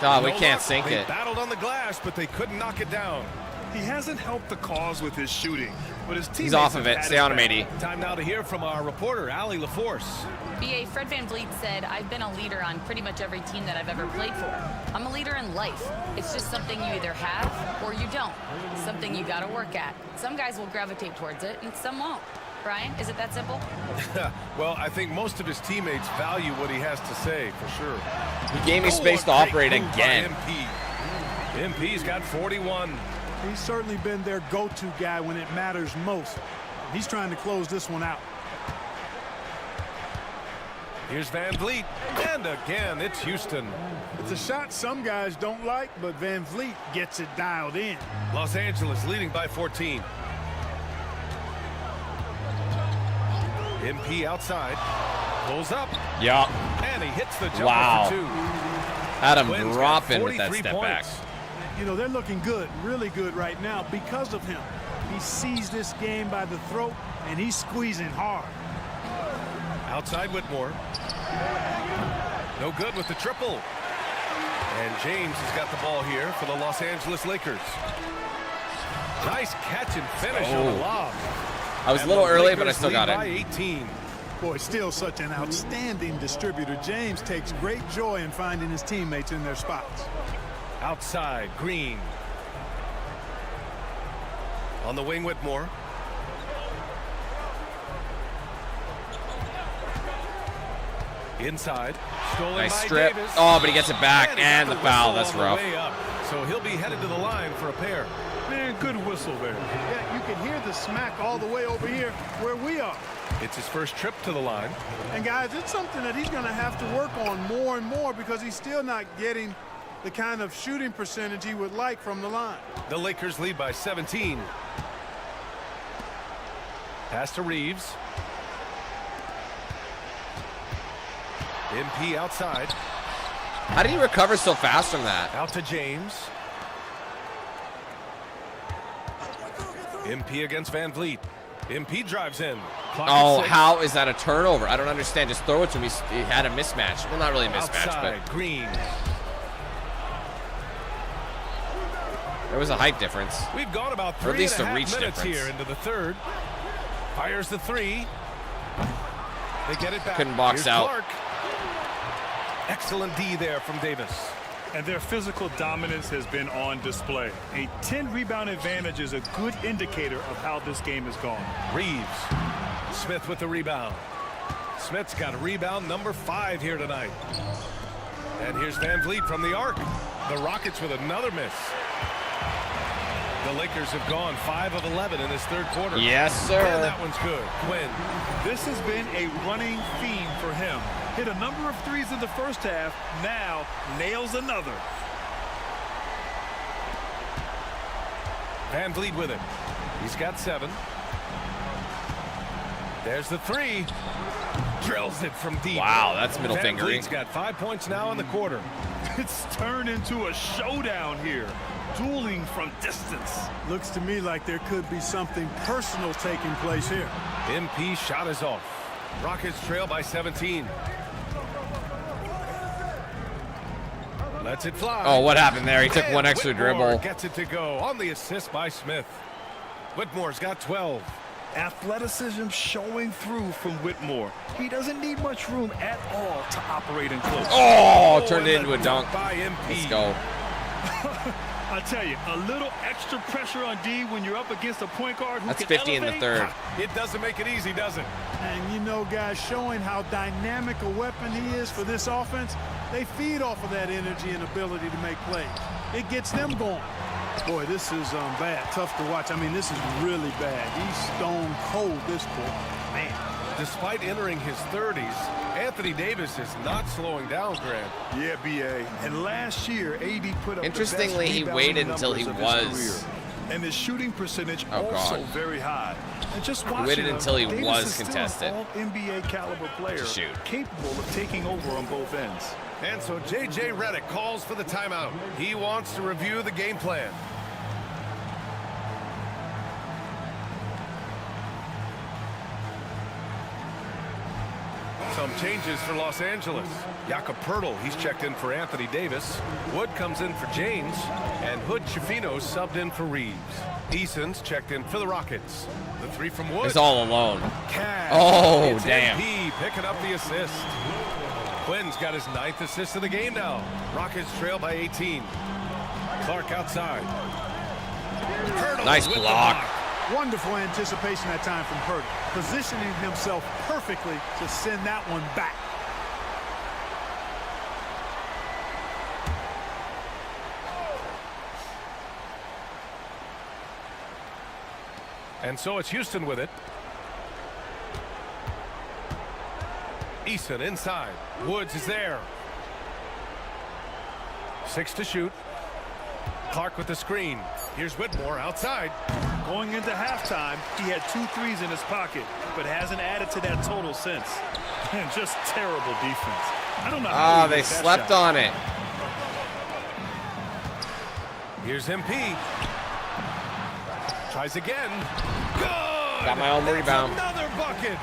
God, we can't sink They it. battled on the glass, but they couldn't knock it down. He hasn't helped the cause with his shooting, but his teammates He's off of have it. had Stay his on him, back. AD. Time now to hear from our reporter, Allie LaForce. BA, Fred VanVleet said, I've been a leader on pretty much every team that I've ever played for. I'm a leader in life. It's just something you either have or you don't. Something you gotta work at. Some guys will gravitate towards it and some won't. Brian, is it that simple? Well, I think most of his teammates value what he has to say, for sure. He gave me space to operate again. MP's got 41. He's certainly been their go-to guy when it matters most. He's trying to close this one out. Here's Van Vliet, and again, it's Houston. It's a shot some guys don't like, but Van Vliet gets it dialed in. Los Angeles leading by 14. MP outside, pulls up. Yeah. And he hits the jumper Wow. for two. Had him Quinn's drop got in with that 43 step back. points. You know, they're looking good, really good right now because of him. He sees this game by the throat, and he's squeezing hard. Outside Whitmore. No good with the triple. And James has got the ball here for the Los Angeles Lakers. Nice catch and finish on the lob. I was a little early, but I still got it. By 18. Boy, still such an outstanding distributor. James takes great joy in finding his teammates in their spots. Outside, Green. On the wing, Whitmore. Inside. Stolen Nice by strip. Davis. Oh, but he gets it back, he and got the foul. whistle That's on the rough. way up. So he'll be headed to the line for a pair. Man, good whistle there. Yeah, you can hear the smack all the way over here where we are. It's his first trip to the line. And guys, it's something that he's going to have to work on more and more because he's still not getting the kind of shooting percentage he would like from the line. The Lakers lead by 17. Pass to Reeves. MP outside. How did he recover so fast from that? Out to James. MP against Van Vliet. MP drives in. Clock Oh, at 6. how is that a turnover? I don't understand. Just throw it to me. He had a mismatch. Well, not really a mismatch, Outside, but Green. there was a height difference. We've gone about Or at least a 3.5 reach minutes difference. here into the third. Fires the three. They get it back. Couldn't box Here's out. Clark. Excellent D there from Davis. And their physical dominance has been on display. A 10-rebound advantage is a good indicator of how this game has gone. Reeves. Smith with the rebound. Smith's got a rebound number 5 here tonight. And here's Van Vliet from the arc. The Rockets with another miss. The Lakers have gone 5 of 11 in this third quarter. Yes, sir. And that one's good. Quinn. This has been a running theme for him. Hit a number of threes in the first half, now nails another. Van Vliet with it. He's got 7. There's the 3. Drills it from deep. Wow, that's middle Van fingering. Vliet's got 5 points now in the quarter. It's turned into a showdown here. Dueling from distance. Looks to me like there could be something personal taking place here. MP shot is off. Rockets trail by 17. Lets it fly. Oh, what happened there? He took And one extra Whitmore dribble. Gets it to go on the assist by Smith. Whitmore's got 12. Athleticism showing through from Whitmore. He doesn't need much room at all to operate in close. Oh, turned it into a and dunk. By MP. Let's go. I tell you, a little extra pressure on D when you're up against a point guard who That's can 50 in the elevate. third. It doesn't make it easy, does it? And you know, guys, showing how dynamic a weapon he is for this offense, they feed off of that energy and ability to make plays. It gets them going. Boy, this is bad. Tough to watch. I mean, this is really bad. He's stone cold, this boy. Man. Despite entering his 30s, Anthony Davis is not slowing down, Grant. Yeah, B.A. And last year, AD put up Interestingly, the best he rebounding waited until he numbers of his was. career. And his shooting percentage Oh, also God. very high. And just watching Waited him, until he Davis was is still an contested. all-NBA caliber player, To shoot. capable of taking over on both ends. And so J.J. Redick calls for the timeout. He wants to review the game plan. Some changes for Los Angeles. Jakob Poeltl, he's checked in for Anthony Davis. Wood comes in for James. And Hood Schifino subbed in for Reeves. Eason's checked in for the Rockets. The three from Wood. He's all alone. Cash. Oh, It's damn. MP picking up the assist. Quinn's got his 9th assist of the game now. Rockets trail by 18. Clark outside. Poeltl Nice with the block. Wonderful anticipation that time from Poeltl, positioning himself perfectly to send that one back. And so it's Houston with it. Eason inside. Woods is there. 6 to shoot. Clark with the screen. Here's Whitmore outside. Going into halftime, he had 2 threes in his pocket, but hasn't added to that total since. And just terrible defense. I don't know how they slept on it. Here's MP. Tries again. Good! Got my own rebound. Another bucket.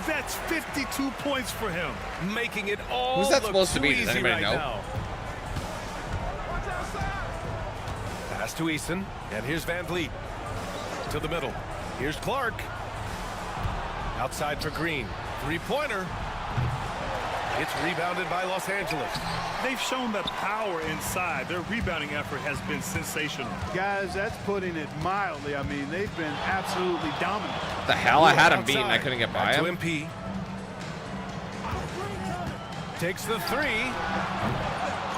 That's 52 points for him. Making it all Who's that look supposed to too be? Does easy anybody right know? now. Pass to Eason. And here's Van Vliet. To the middle. Here's Clark. Outside for Green. 3-pointer. It's rebounded by Los Angeles. They've shown the power inside. Their rebounding effort has been sensational. Guys, that's putting it mildly. I mean, they've been absolutely dominant. What the hell? I had him beaten. I couldn't get by Back to him. MP. Takes the 3.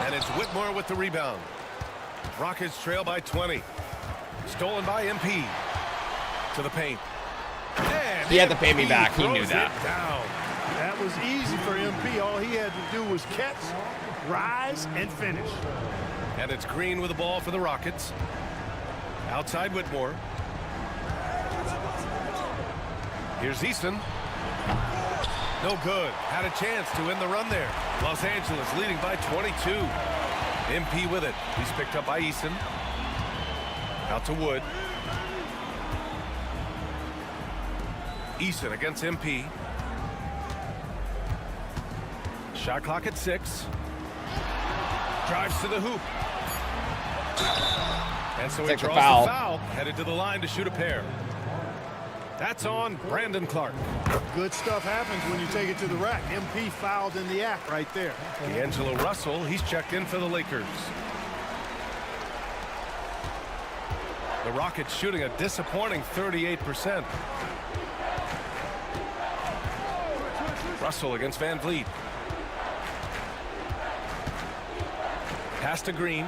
And it's Whitmore with the rebound. Rockets trail by 20. Stolen by MP. To the paint. And He had to pay me MP back. He knew throws that. it down. That was easy for MP. All he had to do was catch, rise, and finish. And it's Green with the ball for the Rockets. Outside Whitmore. Here's Eason. No good. Had a chance to win the run there. Los Angeles leading by 22. MP with it. He's picked up by Eason. Out to Wood. Eason against MP. Shot clock at 6. Drives to the hoop. And so he Take the draws foul. the foul. Headed to the line to shoot a pair. That's on Brandon Clark. Good stuff happens when you take it to the rack. MP fouled in the act right there. D'Angelo Russell, he's checked in for the Lakers. The Rockets shooting a disappointing 38%. Russell against Van Vliet. Pass to Green.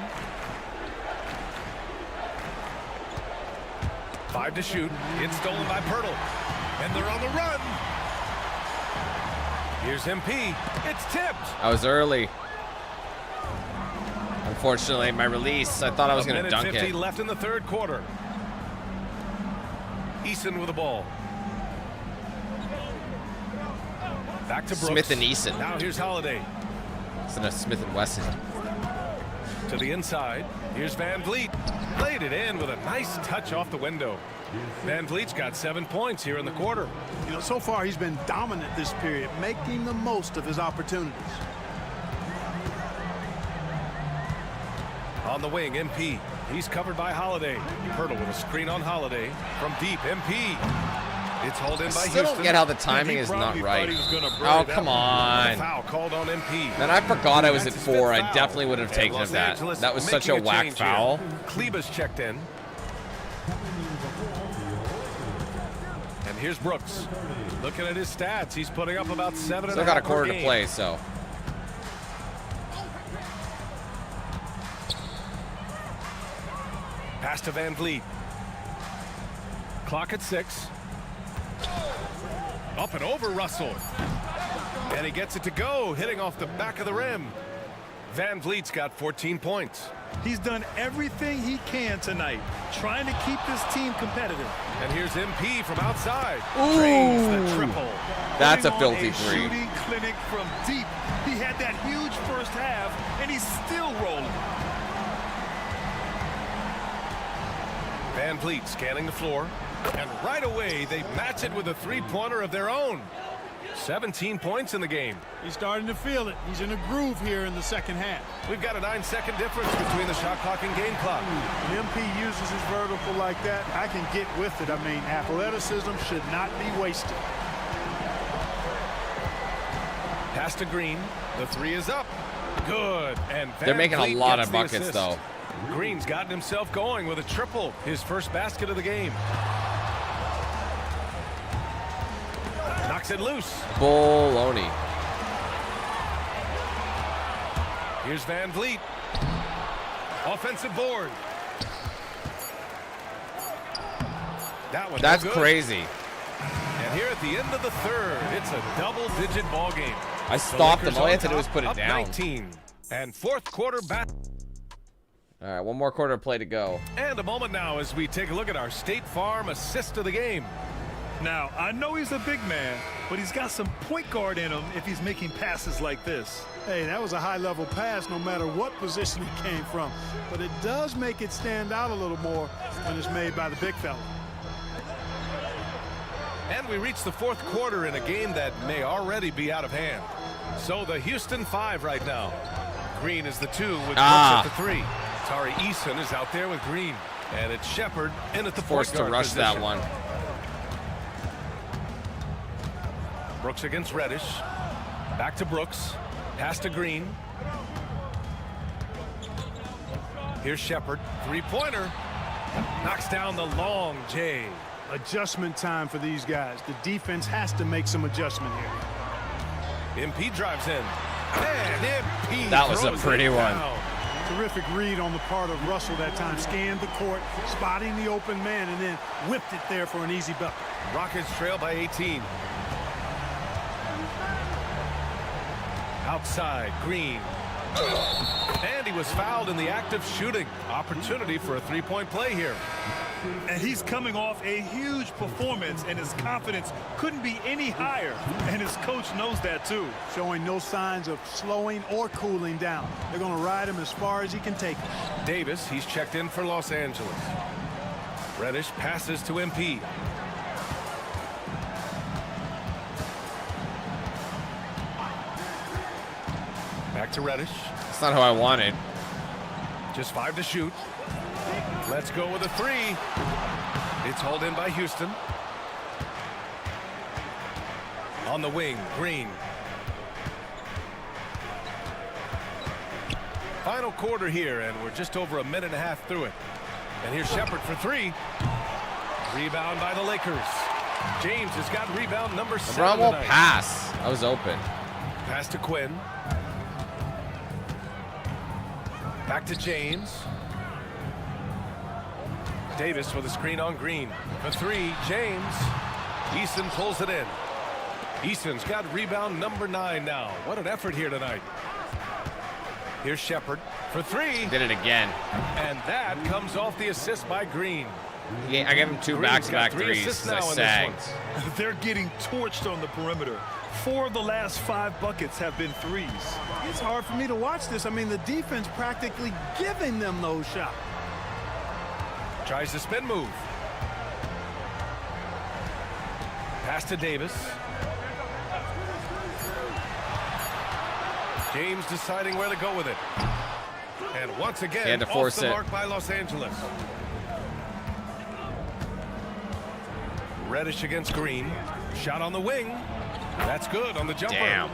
5 to shoot. It's stolen by Poeltl. And they're on the run. Here's MP. It's tipped. I was early. Unfortunately, my release, I thought I was going to dunk 50 it. left in the 3rd quarter. Eason with the ball. Back to Brooks. Smith and Eason. Now here's Holiday. Instead of Smith and Wesson. To the inside. Here's Van Vliet. Laid it in with a nice touch off the window. Van Vliet's got 7 points here in the quarter. You know, so far he's been dominant this period, making the most of his opportunities. On the wing, MP. He's covered by Holiday. Poeltl with a screen on Holiday. From deep, MP. It's hauled in by Still Houston. don't get how the timing is not right. Oh, come on. Foul called on MP. Man, I forgot I was at That's his 4. 5th I foul. definitely would have And taken Los that. Angeles That was such a making whack change foul. here. Kleba's checked in. And here's Brooks. Looking at his stats, he's putting up about 7.5 Still got a per quarter to game. play, so. Pass to Van Vliet. Clock at 6. Up and over Russell. And he gets it to go, hitting off the back of the rim. Van Vliet's got 14 points. He's done everything he can tonight, trying to keep this team competitive. And here's MP from outside. Ooh. Drains the triple. That's a Putting filthy on three. Shooting clinic from deep. He had that huge first half, and he's still rolling. Van Vliet scanning the floor. And right away, they match it with a three-pointer of their own. 17 points in the game. He's starting to feel it. He's in a groove here in the second half. We've got a 9-second difference between the shot clock and game clock. When MP uses his vertical like that, I can get with it. I mean, athleticism should not be wasted. Pass to Green. The three is up. Good. And They're making a lot of buckets, though. Green's gotten himself going with a triple. His first basket of the game. Knocks it loose. Baloney. Here's Van Vliet. Offensive board. That one. That's no good. crazy. And here at the end of the third, it's a double-digit ball game. I stopped him. All I had to do was put it up down. 19. And fourth quarter back. All right, one more quarter play to go. And a moment now as we take a look at our State Farm assist of the game. Now, I know he's a big man, but he's got some point guard in him if he's making passes like this. Hey, that was a high-level pass no matter what position it came from. But it does make it stand out a little more when it's made by the big fella. And we reach the fourth quarter in a game that may already be out of hand. So the Houston 5 right now. Green is the 2 with Brooks at the 3. Tari Eason is out there with Green. And it's Shepard in at the Forced point guard to rush position. that one. Brooks against Reddish. Back to Brooks. Pass to Green. Here's Shepard. Three-pointer. Knocks down the long J. Adjustment time for these guys. The defense has to make some adjustment here. MP drives in. And MP That was a throws pretty it one. down. Terrific read on the part of Russell that time. Scanned the court, spotting the open man, and then whipped it there for an easy bucket. Rockets trail by 18. Outside, Green. And he was fouled in the act of shooting. Opportunity for a three-point play here. And he's coming off a huge performance, and his confidence couldn't be any higher. And his coach knows that, too. Showing no signs of slowing or cooling down. They're going to ride him as far as he can take him. Davis, he's checked in for Los Angeles. Reddish passes to MP. Back to Reddish. That's not who I wanted. Just 5 to shoot. Let's go with a 3. It's hauled in by Houston. On the wing, Green. Final quarter here, and we're just over a minute and a half through it. And here's Shepard for 3. Rebound by the Lakers. James has got rebound number 7 LeBron won't tonight. pass. I was open. Pass to Quinn. Back to James. Davis with a screen on Green. For 3, James. Eason pulls it in. Eason's got rebound number 9 now. What an effort here tonight. Here's Shepard for 3. Did it again. And that comes off the assist by Green. Yeah, I gave him 2 back-to-back threes. I sagged. They're getting torched on the perimeter. 4 of the last 5 buckets have been threes. It's hard for me to watch this. I mean, the defense practically giving them those shots. Tries the spin move. Pass to Davis. James deciding where to go with it. And once again, He had to force off the it. mark by Los Angeles. Reddish against Green. Shot on the wing. That's good on the jumper. Damn.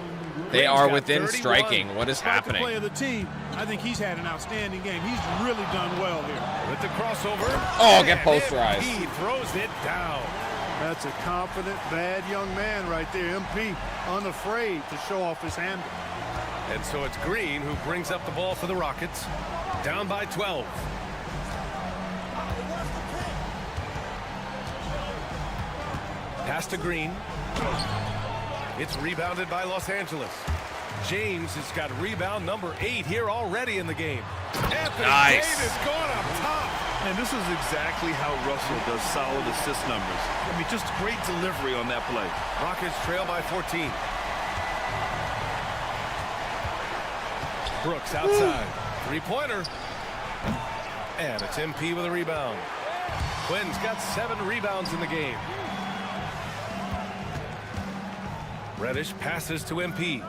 They Green's are got within 31. striking. What is Despite the happening? play of the team, I think he's had an outstanding game. He's really done well here. With the crossover. Oh, get And posterized. He throws it down. That's a confident, bad young man right there. MP, unafraid to show off his handle. And so it's Green who brings up the ball for the Rockets. Down by 12. Pass to Green. It's rebounded by Los Angeles. James has got rebound number 8 here already in the game. Anthony Davis going up top. And this is exactly how Russell does solid assist numbers. I mean, just great delivery on that play. Rockets trail by 14. Brooks outside. Three-pointer. And it's MP with a rebound. Quinn's got 7 rebounds in the game. Reddish passes to MP.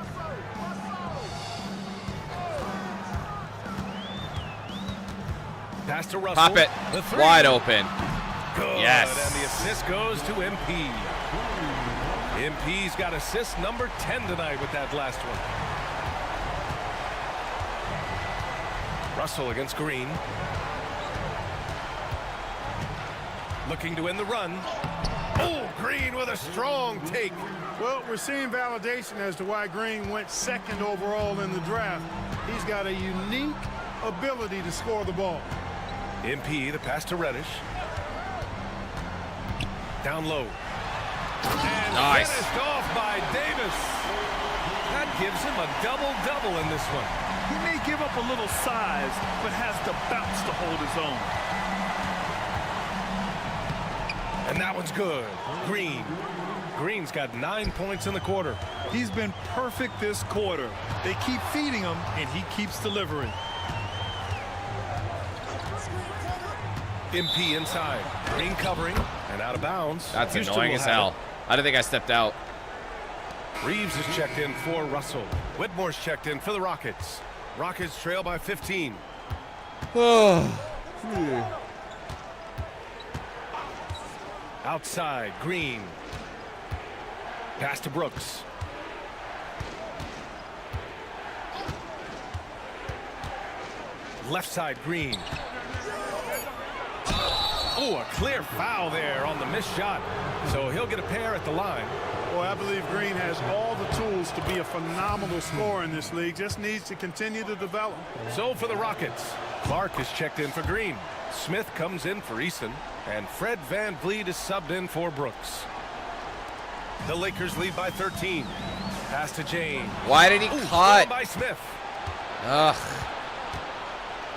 Pass to Russell. Pop it. Wide open. Good. Yes. And the assist goes to MP. MP's got assist number 10 tonight with that last one. Russell against Green. Looking to win the run. Oh, Green with a strong take. Well, we're seeing validation as to why Green went 2nd overall in the draft. He's got a unique ability to score the ball. MP, the pass to Reddish. Down low. And nice. Finished off by Davis. That gives him a double-double in this one. He may give up a little size, but has the bounce to hold his own. And that one's good. Green's got 9 points in the quarter. He's been perfect this quarter. They keep feeding him, and he keeps delivering. MP inside. Green covering and out of bounds. That's Houston annoying as hell. I don't think I stepped out. Reeves is checked in for Russell. Whitmore's checked in for the Rockets. Rockets trail by 15. Outside, Green. Pass to Brooks. Left side, Green. Oh, a clear foul there on the missed shot. So he'll get a pair at the line. Boy, I believe Green has all the tools to be a phenomenal scorer in this league. Just needs to continue to develop. So for the Rockets, Clark is checked in for Green. Smith comes in for Easton. And Fred VanVleet is subbed in for Brooks. The Lakers lead by 13. Pass to James. Why did he cut? By Smith. Ugh.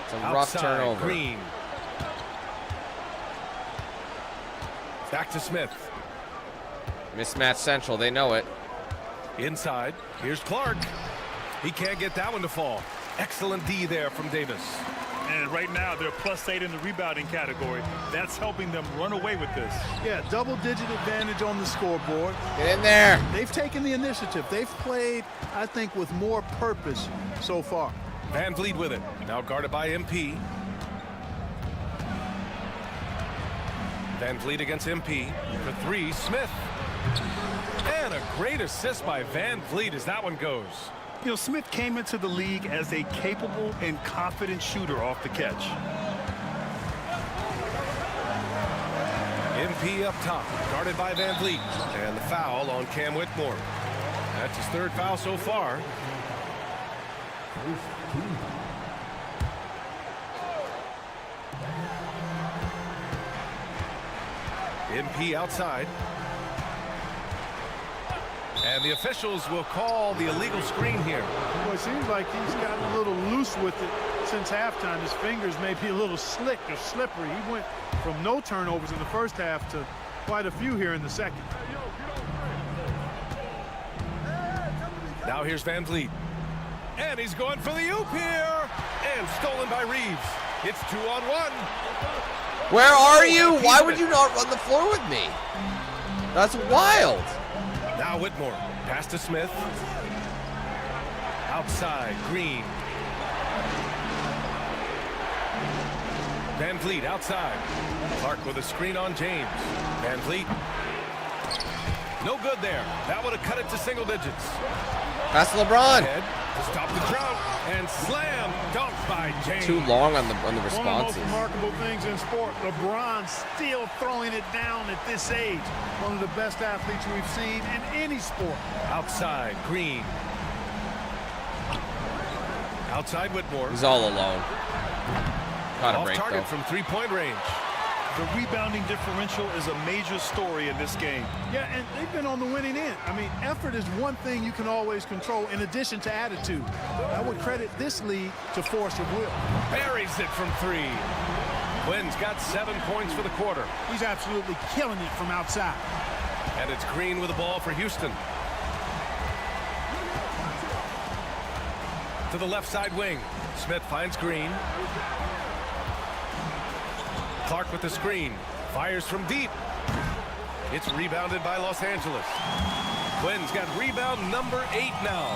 It's a rough Outside, turnover. Green. Back to Smith. Mismatch central, they know it. Inside, here's Clark. He can't get that one to fall. Excellent D there from Davis. And right now, they're +8 in the rebounding category. That's helping them run away with this. Yeah, double-digit advantage on the scoreboard. Get in there. They've taken the initiative. They've played, I think, with more purpose so far. VanVleet with it. Now guarded by MP. VanVleet against MP. For 3, Smith. And a great assist by VanVleet as that one goes. You know, Smith came into the league as a capable and confident shooter off the catch. MP up top, guarded by VanVleet. And the foul on Cam Whitmore. That's his 3rd foul so far. MP outside. And the officials will call the illegal screen here. Well, it seems like he's gotten a little loose with it since halftime. His fingers may be a little slick or slippery. He went from no turnovers in the first half to quite a few here in the second. Now here's VanVleet. And he's going for the oop here. And stolen by Reeves. It's 2-on-1. Where are you? Why would you not run the floor with me? That's wild. Now Whitmore. Pass to Smith. Outside, Green. VanVleet outside. Clark with a screen on James. VanVleet. No good there. That would have cut it to single digits. Pass to LeBron. Ahead to stop the drought. And slam dunk by James. Too long on the responses. One of the most remarkable things in sport, LeBron still throwing it down at this age. One of the best athletes we've seen in any sport. Outside, Green. Outside Whitmore. He's all alone. Caught a Off break, target though. from 3-point range. The rebounding differential is a major story in this game. Yeah, and they've been on the winning end. I mean, effort is one thing you can always control in addition to attitude. I would credit this lead to force of will. Buries it from 3. Quinn's got 7 points for the quarter. He's absolutely killing it from outside. And it's Green with the ball for Houston. To the left side wing. Smith finds Green. Clark with the screen. Fires from deep. It's rebounded by Los Angeles. Quinn's got rebound number 8 now.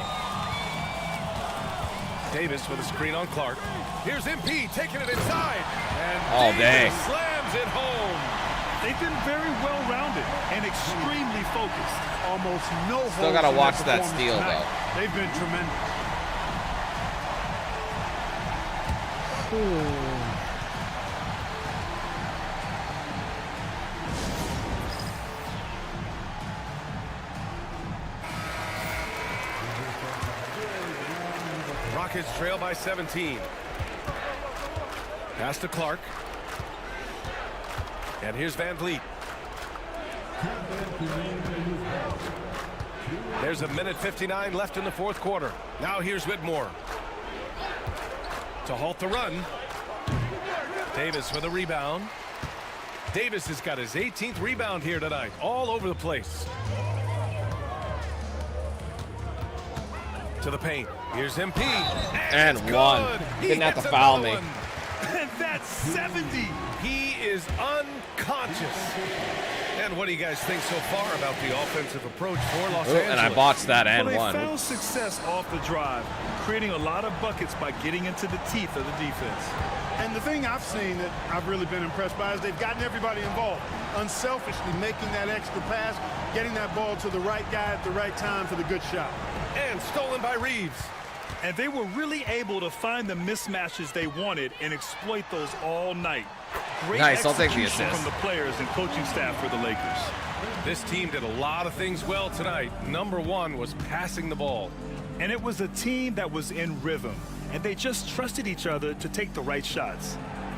Davis with a screen on Clark. Here's MP taking it inside. And Davis slams it home. They've been very well-rounded and extremely focused. Almost no holes. Still got to watch that steal, though. They've been tremendous. Rockets trail by 17. Pass to Clark. And here's Van Vliet. There's a minute 59 left in the fourth quarter. Now here's Whitmore. To halt the run. Davis with a rebound. Davis has got his 18th rebound here tonight. All over the place. To the paint. Here's MP. And one. Didn't have to foul me. And that's 70. He is unconscious. And what do you guys think so far about the offensive approach for Los Angeles? And I botched that and well, one. They found success off the drive, creating a lot of buckets by getting into the teeth of the defense. And the thing I've seen that I've really been impressed by is they've gotten everybody involved, unselfishly making that extra pass, getting that ball to the right guy at the right time for the good shot. And stolen by Reeves. And they were really able to find the mismatches they wanted and exploit those all night. Great nice, I'll take the execution assist. from the players and coaching staff for the Lakers. This team did a lot of things well tonight. Number one was passing the ball. And it was a team that was in rhythm, and they just trusted each other to take the right shots.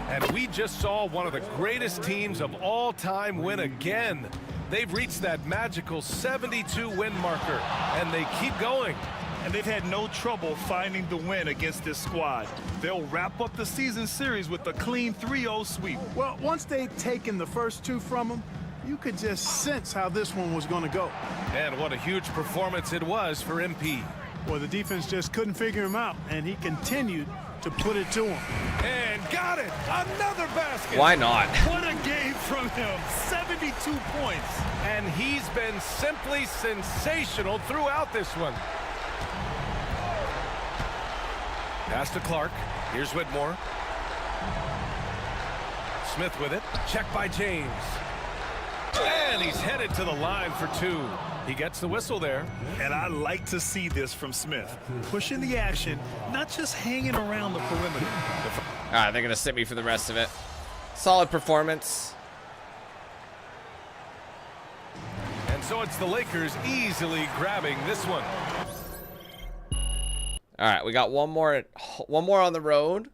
And we just saw one of the greatest teams of all time win again. They've reached that magical 72 win marker, and they keep going. And they've had no trouble finding the win against this squad. They'll wrap up the season series with a clean 3-0 sweep. Well, once they'd taken the first 2 from them, you could just sense how this one was going to go. And what a huge performance it was for MP. Well, the defense just couldn't figure him out, and he continued to put it to him. And got it! Another basket! Why not? What a game from him! 72 points! And he's been simply sensational throughout this one. Pass to Clark. Here's Whitmore. Smith with it. Checked by James. And he's headed to the line for 2. He gets the whistle there. And I like to see this from Smith. Pushing the action, not just hanging around the perimeter. All right, they're going to sit me for the rest of it. Solid performance. And so it's the Lakers easily grabbing this one. All right, we got one more on the road.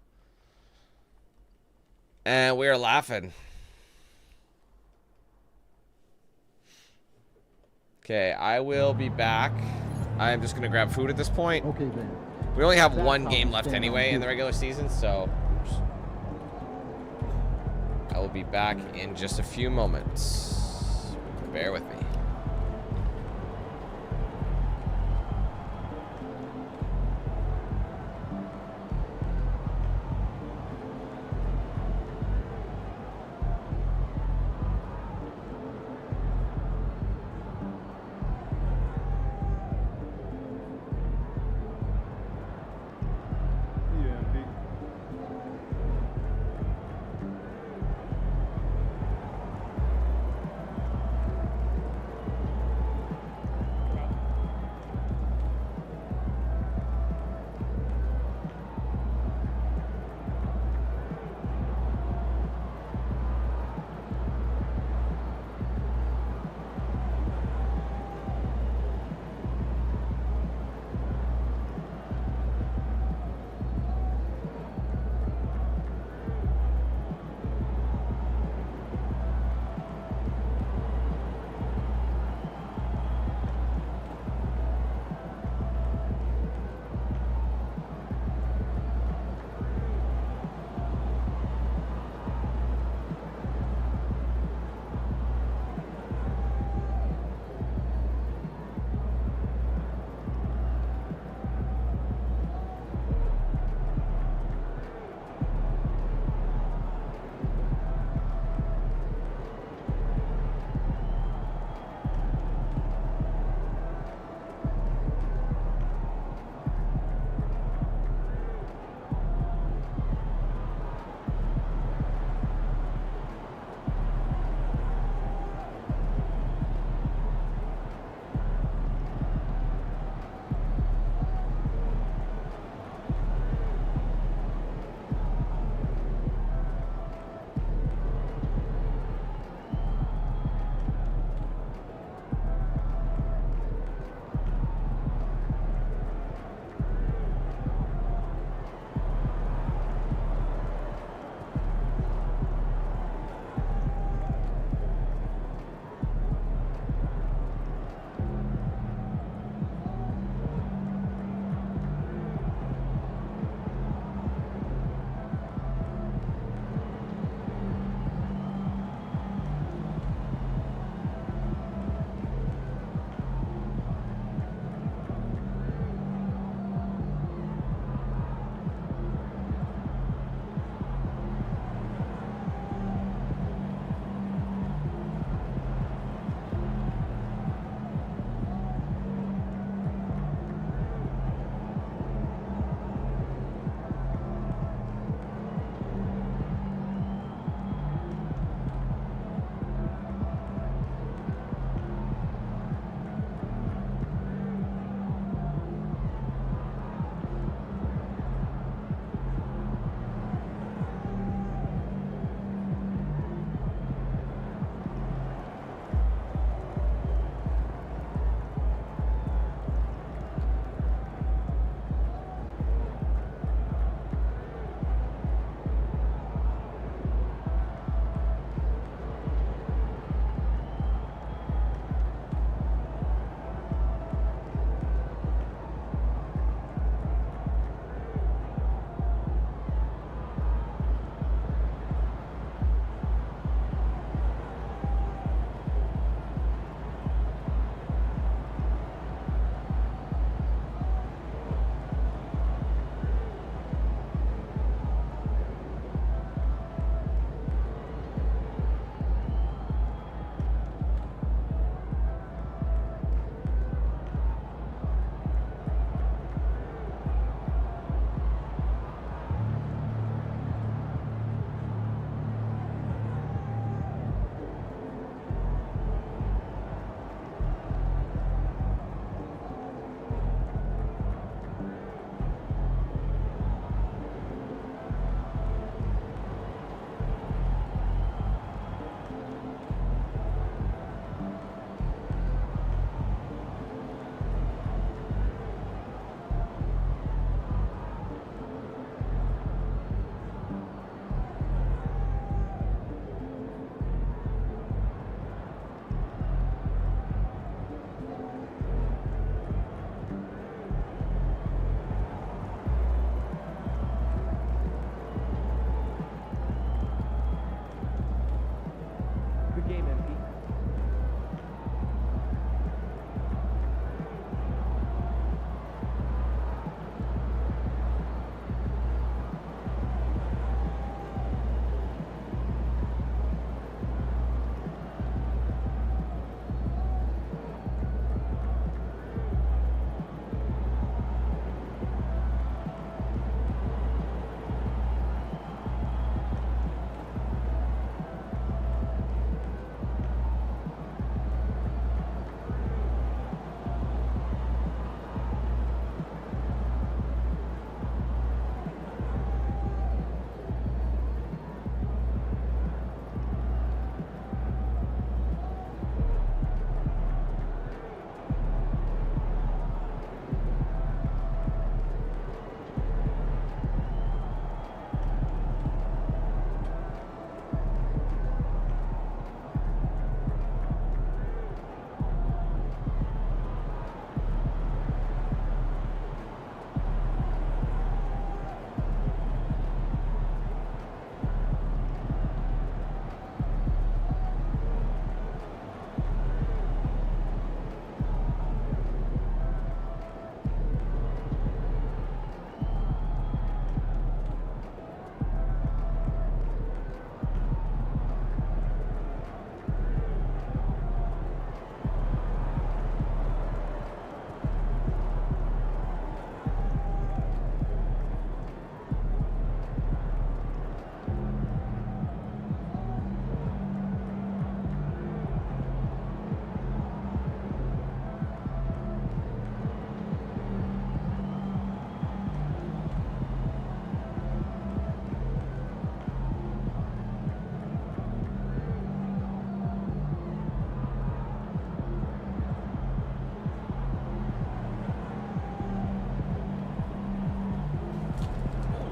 And we are laughing. Okay, I will be back. I'm just going to grab food at this point. Okay, then. We only have one game left anyway in the regular season, so I will be back in just a few moments. Bear with me.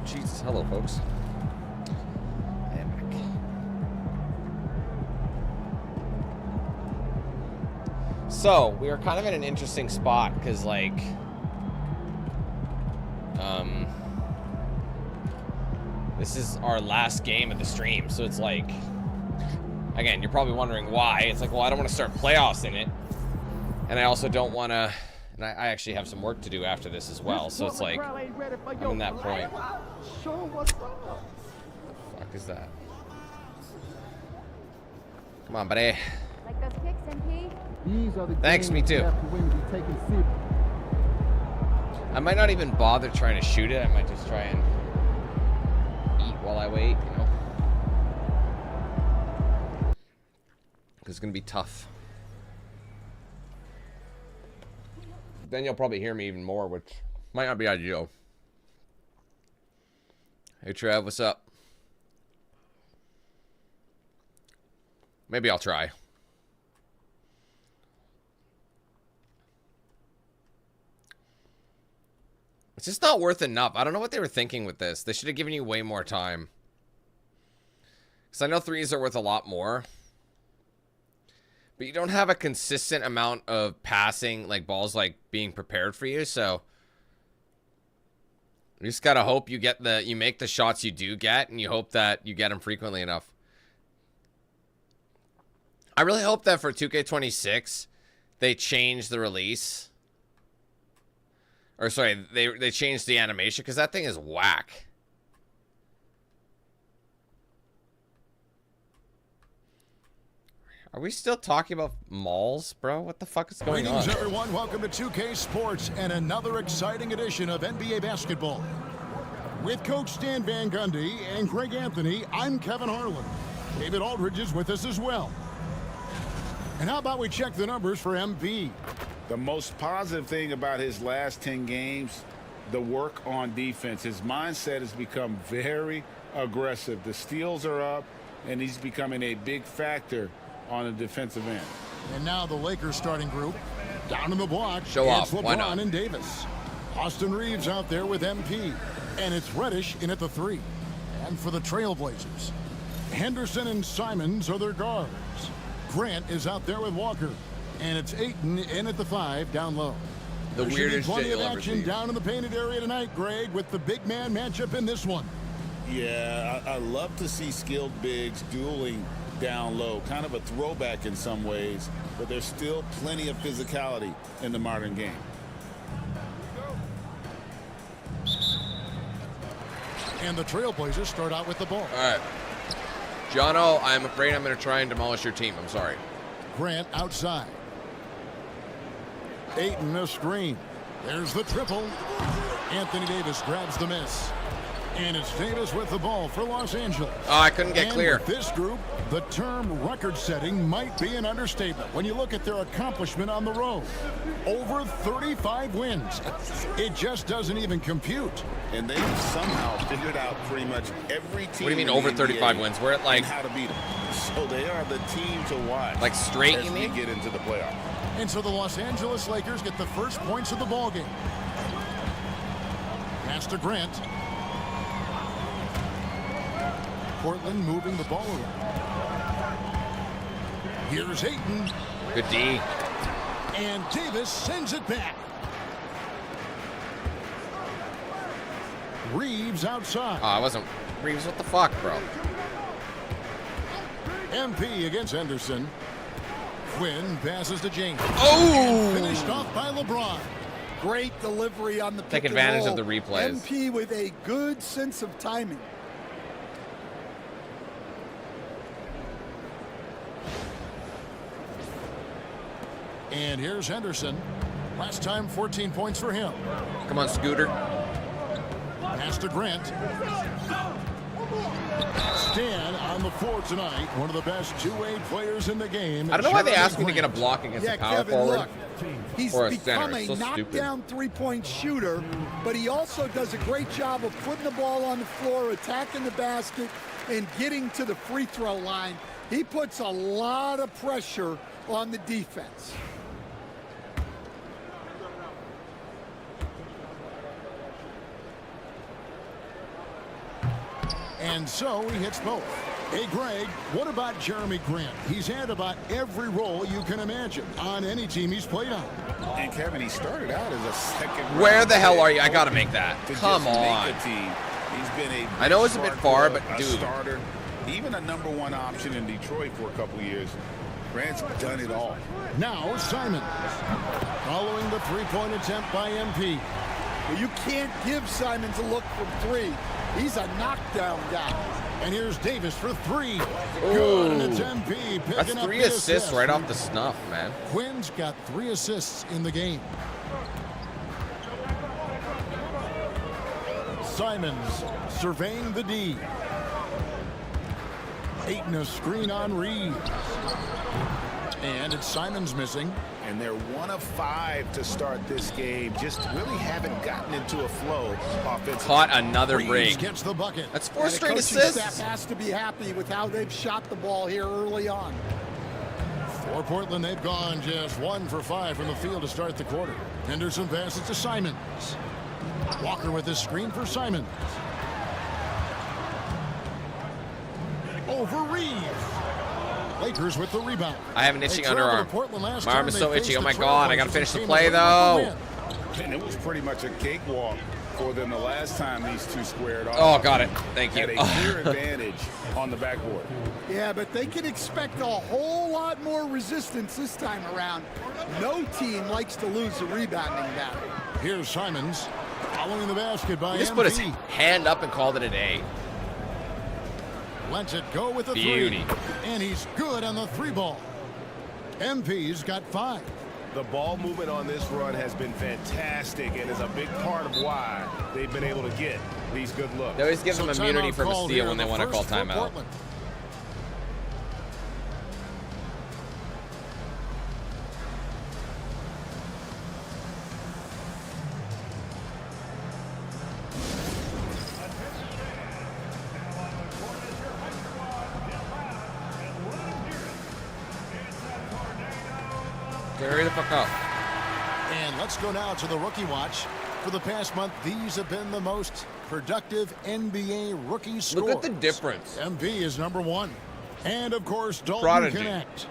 Jesus. Hello, folks. I am back. So, we are kind of in an interesting spot because, like, this is our last game of the stream. So it's like, again, you're probably wondering why. It's like, well, I don't want to start playoffs in it. And I also don't want to, and I actually have some work to do after this as well. So it's like, I'm in that point. What the fuck is that? Come on, buddy. Like those kicks, MP? These are the Thanks, me too. I might not even bother trying to shoot it. I might just try and eat while I wait, you know? Because it's going to be tough. Then you'll probably hear me even more, which might not be ideal. Hey, Trev, what's up? Maybe I'll try. It's just not worth enough. I don't know what they were thinking with this. They should have given you way more time. Because I know threes are worth a lot more. But you don't have a consistent amount of passing, like balls like being prepared for you, so you just gotta hope you get you make the shots you do get, and you hope that you get them frequently enough. I really hope that for 2K26 they change the release. Or sorry, they changed the animation, because that thing is whack. Are we still talking about malls, bro? What the fuck is going on? Greetings, everyone. Welcome to 2K Sports and another exciting edition of NBA basketball. With Coach Stan Van Gundy and Greg Anthony, I'm Kevin Harlan. David Aldridge is with us as well. And how about we check the numbers for MP? The most positive thing about his last 10 games, the work on defense. His mindset has become very aggressive. The steals are up, and he's becoming a big factor on the defensive end. And now the Lakers starting group. Down in the block, Show off. it's Why LeBron not? and Davis. Austin Reeves out there with MP. And it's Reddish in at the 3. And for the Trailblazers, Henderson and Simons are their guards. Grant is out there with Walker. And it's Ayton in at the 5 down low. The There should be weirdest plenty shit of you'll ever action see. down in the painted area tonight, Greg, with the big man matchup in this one. Yeah, I love to see skilled bigs dueling down low. Kind of a throwback in some ways, but there's still plenty of physicality in the modern game. And the Trailblazers start out with the ball. All right. Jono, I'm afraid I'm going to try and demolish your team. I'm sorry. Grant outside. Ayton a screen. There's the triple. Anthony Davis grabs the miss. And it's Davis with the ball for Los Angeles. Oh, I couldn't get And clear. with this group, the term record-setting might be an understatement when you look at their accomplishment on the road. Over 35 wins. It just doesn't even compute. And they've somehow figured out pretty much every team. What do you mean in the over 35 NBA wins? We're at like and how to beat them. So they are the team to watch. Like straight, as you we mean? get into the playoffs. And so the Los Angeles Lakers get the first points of the ballgame. Pass to Grant. Portland moving the ball around. Here's Ayton. Good D. And Davis sends it back. Reeves outside. Oh, I wasn't. Reeves, what the fuck, bro? MP against Henderson. Quinn passes to James. Oh! And finished off by LeBron. Great delivery on the Take pick and advantage of roll. the replays. MP with a good sense of timing. And here's Henderson. Last time, 14 points for him. Come on, Scooter. Pass to Grant. Stan on the floor tonight. One of the best two-way players in the game. I don't know why they asked me to get a block against a power Kevin, forward look, he's or a become center. a It's so stupid. knockdown three-point shooter, but he also does a great job of putting the ball on the floor, attacking the basket, and getting to the free throw line. He puts a lot of pressure on the defense. And so he hits both. Hey, Greg, what about Jeremy Grant? He's had about every role you can imagine on any team he's played on. And Kevin, he started out as a second. Where the hell are you? I gotta make that. Come on. He's been a I know it's a bit far, but dude. Starter, even a #1 option in Detroit for a couple of years. Grant's done it all. Now Simons, following the three-point attempt by MP. Well, you can't give Simons a look from three. He's a knockdown guy. And here's Davis for three. Good, and it's MP picking That's up 3 the assists assist. right off the snuff, man. Quinn's got 3 assists in the game. Simons surveying the D. Aiton a screen on Reeves. And it's Simons missing. And they're 1 of 5 to start this game. Just really haven't gotten into a flow offensively. Caught another Reeves break. gets the bucket. That's 4 And the straight coaching assists. staff has to be happy with how they've shot the ball here early on. For Portland, they've gone just 1 for 5 from the field to start the quarter. Henderson passes to Simons. Walker with his screen for Simons. Over Reeves. Lakers with the rebound. I have an itching underarm. My arm is so They itchy. Oh my faced the god, I gotta Trailblazers finish the and play came away though. with the win. And it was pretty much a cakewalk for them the last time these two squared off. Oh, got it. Thank you. Had a clear advantage on the backboard. Yeah, but they can expect a whole lot more resistance this time around. No team likes to lose a rebounding battle. Here's Simons following the basket by He just put his MP. hand up and called it a day. Lets it go with the Beauty. 3. And he's good on the 3 ball. MP's got 5. The ball movement on this run has been fantastic and is a big part of why they've been able to get these good looks. They always give them immunity timeout from a called steal here, when they the want to call first for timeout. Portland. Hurry the fuck up. And let's go now to the rookie watch. For the past month, these have been the most productive NBA rookie scores. Look at the difference. MP is #1. And, of course, Dalton Prodigy. Connect.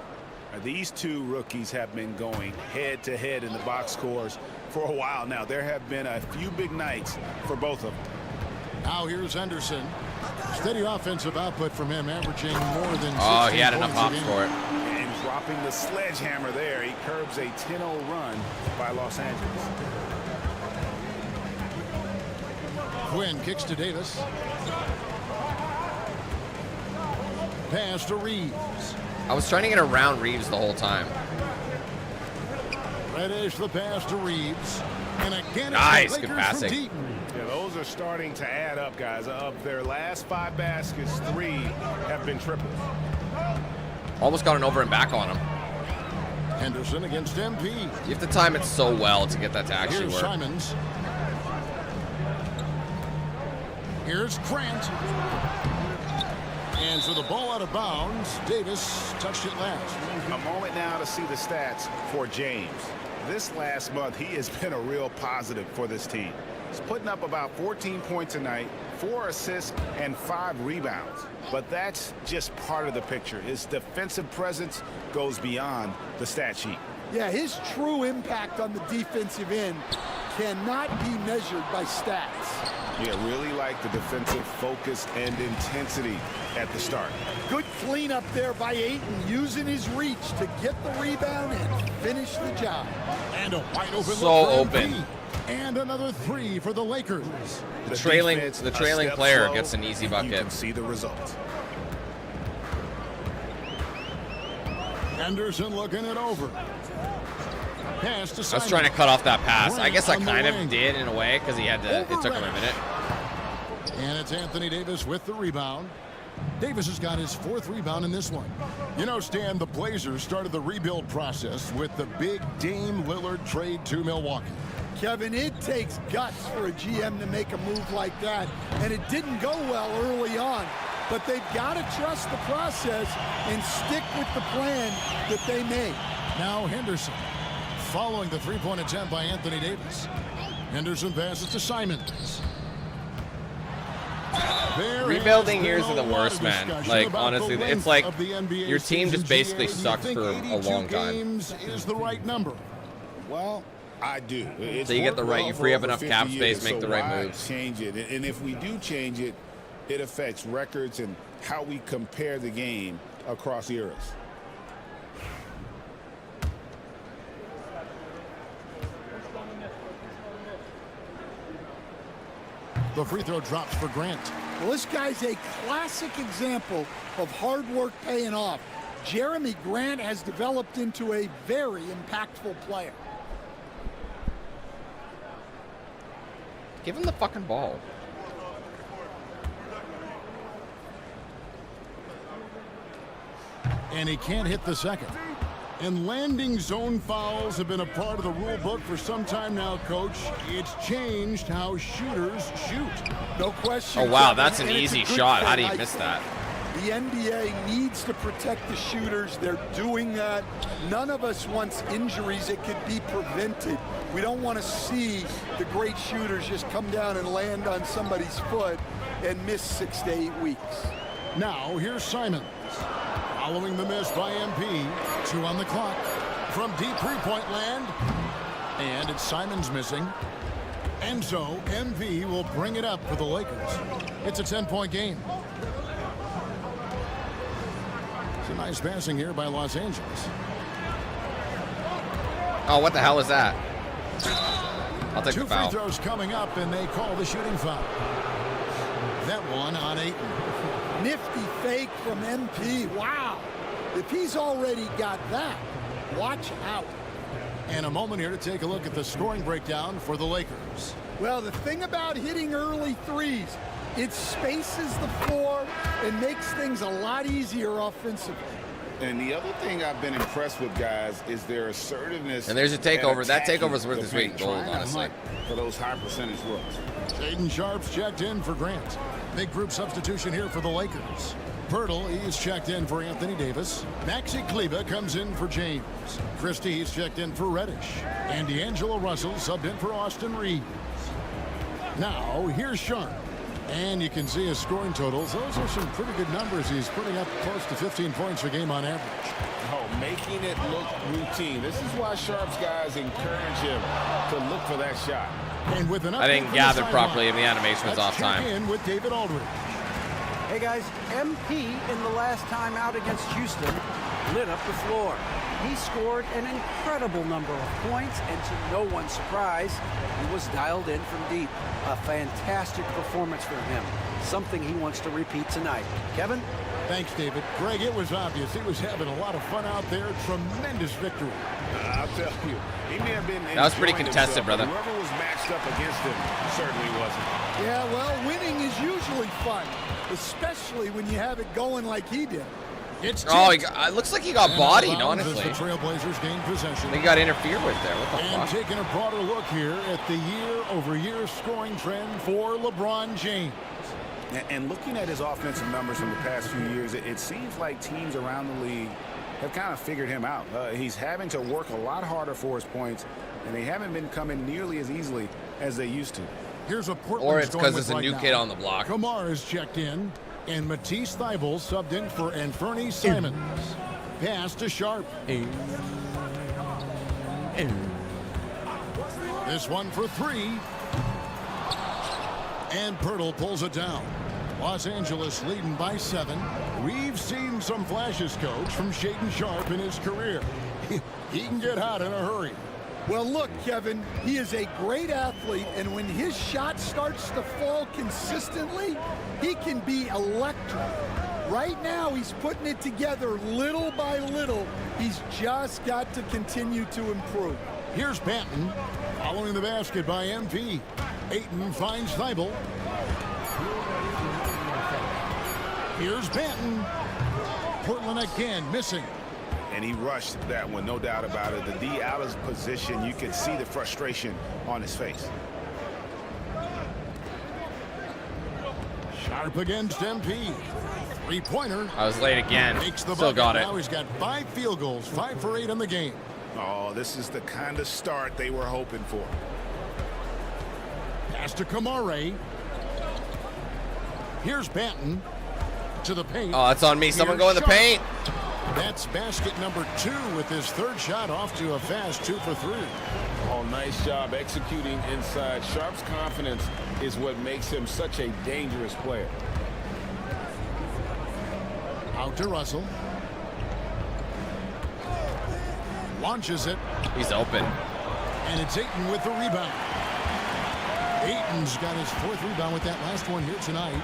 These two rookies have been going head-to-head in the box scores for a while now. There have been a few big nights for both of them. Now here's Henderson. Steady offensive output from him, averaging more than 16 Oh, he had enough points a hops game. for it. And dropping the sledgehammer there. He curbs a 10-0 run by Los Angeles. Quinn kicks to Davis. Pass to Reeves. I was trying to get around Reeves the whole time. Reddish the pass to Reeves. And again, Nice, it's the good Lakers passing. from deep. Yeah, those are starting to add up, guys. Of their last 5 baskets, 3 have been triples. Almost got an over and back on him. Henderson against MP. You have to time it so well to get that to actually Here's work. Simons. Here's Grant. And so the ball out of bounds. Davis touched it last. A moment now to see the stats for James. This last month, he has been a real positive for this team. He's putting up about 14 points a night, 4 assists, and 5 rebounds. But that's just part of the picture. His defensive presence goes beyond the stat sheet. Yeah, his true impact on the defensive end cannot be measured by stats. Yeah, really like the defensive focus and intensity at the start. Good cleanup there by Aiton, using his reach to get the rebound and finish the job. And a wide open So look for open. MP. And another 3 for the Lakers. The trailing defense, a step player slow, gets an easy You bucket. can see the result. Henderson looking it over. Pass to I was Simons. trying to cut off that pass. I guess I on the kind wing. of did in a way because he had to. It took him a Reddish. minute. And it's Anthony Davis with the rebound. Davis has got his 4th rebound in this one. You know, Stan, the Blazers started the rebuild process with the big Dame Lillard trade to Milwaukee. Kevin, it takes guts for a GM to make a move like that, and it didn't go well early on. But they've got to trust the process and stick with the plan that they made. Now Henderson, following the 3-point attempt by Anthony Davis. Henderson passes to Simons. Rebuilding years are the worst, man. Like, honestly, it's like your team just basically sucks for a long time. Is the right number? Well, I do. It's So you get the right, you free up enough cap space, make the right why moves. Change it, and if we do change it, it affects records and how we compare the game across eras. The free throw drops for Grant. Well, this guy's a classic example of hard work paying off. Jeremy Grant has developed into a very impactful player. Give him the fucking ball. And he can't hit the second. And landing zone fouls have been a part of the rule book for some time now, Coach. It's changed how shooters shoot. No question. Oh, wow, that's an easy shot. How do you miss that? The NBA needs to protect the shooters. They're doing that. None of us wants injuries that could be prevented. We don't want to see the great shooters just come down and land on somebody's foot and miss 6 to 8 weeks. Now, here's Simons. Following the miss by MP, 2 on the clock. From deep three-point land. And it's Simons missing. And so, MP will bring it up for the Lakers. It's a 10-point game. It's a nice passing here by Los Angeles. Oh, what the hell is that? I'll take the 2 foul. free throws coming up, and they call the shooting foul. That one on Ayton. Nifty fake from MP. Wow. If he's already got that, watch out. And a moment here to take a look at the scoring breakdown for the Lakers. Well, the thing about hitting early threes, it spaces the floor and makes things a lot easier offensively. And the other thing I've been impressed with, guys, is their assertiveness. And there's a takeover. That takeover's worth its weight in gold, trying to honestly. hunt for those high percentage looks. Shaden Sharp's checked in for Grant. Big group substitution here for the Lakers. Pirtle, he's checked in for Anthony Davis. Maxi Kleber comes in for James. Christie, he's checked in for Reddish. And D'Angelo Russell subbed in for Austin Reeves. Now, here's Sharp. And you can see his scoring totals. Those are some pretty good numbers. He's putting up close to 15 points a game on average. Oh, making it look routine. This is why Sharp's guys encourage him to look for that shot. And with an I didn't gather properly and the animation was off time. In with David Aldridge. Hey guys, MP in the last time out against Houston lit up the floor. He scored an incredible number of points, and to no one's surprise, he was dialed in from deep. A fantastic performance from him. Something he wants to repeat tonight. Kevin? Thanks, David. Greg, it was obvious. He was having a lot of fun out there. Tremendous victory. I'll tell you, he may have been. That was pretty contested, brother. Whoever was matched up against him certainly wasn't. Yeah, well, winning is usually fun, especially when you have it going like he did. It's it looks like he got bodied, honestly. The Trailblazers gained possession. He got interfered with there. What the And fuck? taking a broader look here at the year-over-year scoring trend for LeBron James. And looking at his offensive numbers from the past few years, it seems like teams around the league have kind of figured him out. He's having to work a lot harder for his points, and they haven't been coming nearly as easily as they used to. Here's a Portland Or it's going because with there's a right new now. kid on the block. Kamar is checked in, and Matisse Thybulle subbed in for Anferny Simons. Pass to Sharp. This one for 3. And Pirtle pulls it down. Los Angeles leading by 7. We've seen some flashes, Coach, from Shaden Sharp in his career. He can get hot in a hurry. Well, look, Kevin, he is a great athlete, and when his shot starts to fall consistently, he can be electric. Right now, he's putting it together little by little. He's just got to continue to improve. Here's Banton, following the basket by MP. Ayton finds Thybulle. Here's Banton. Portland again missing. And he rushed that one, no doubt about it. The D out of position, you could see the frustration on his face. Sharp against MP. Three-pointer. I was late again. Makes the Still bucket. got it. Now he's got 5 field goals, 5 for 8 in the game. Oh, this is the kind of start they were hoping for. Pass to Kamare. Here's Banton to the paint. Oh, it's on me. Someone go in the paint. That's basket number 2 with his 3rd shot off to a fast 2 for 3. Oh, nice job executing inside. Sharp's confidence is what makes him such a dangerous player. Out to Russell. Launches it. He's open. And it's Ayton with the rebound. Ayton's got his 4th rebound with that last one here tonight.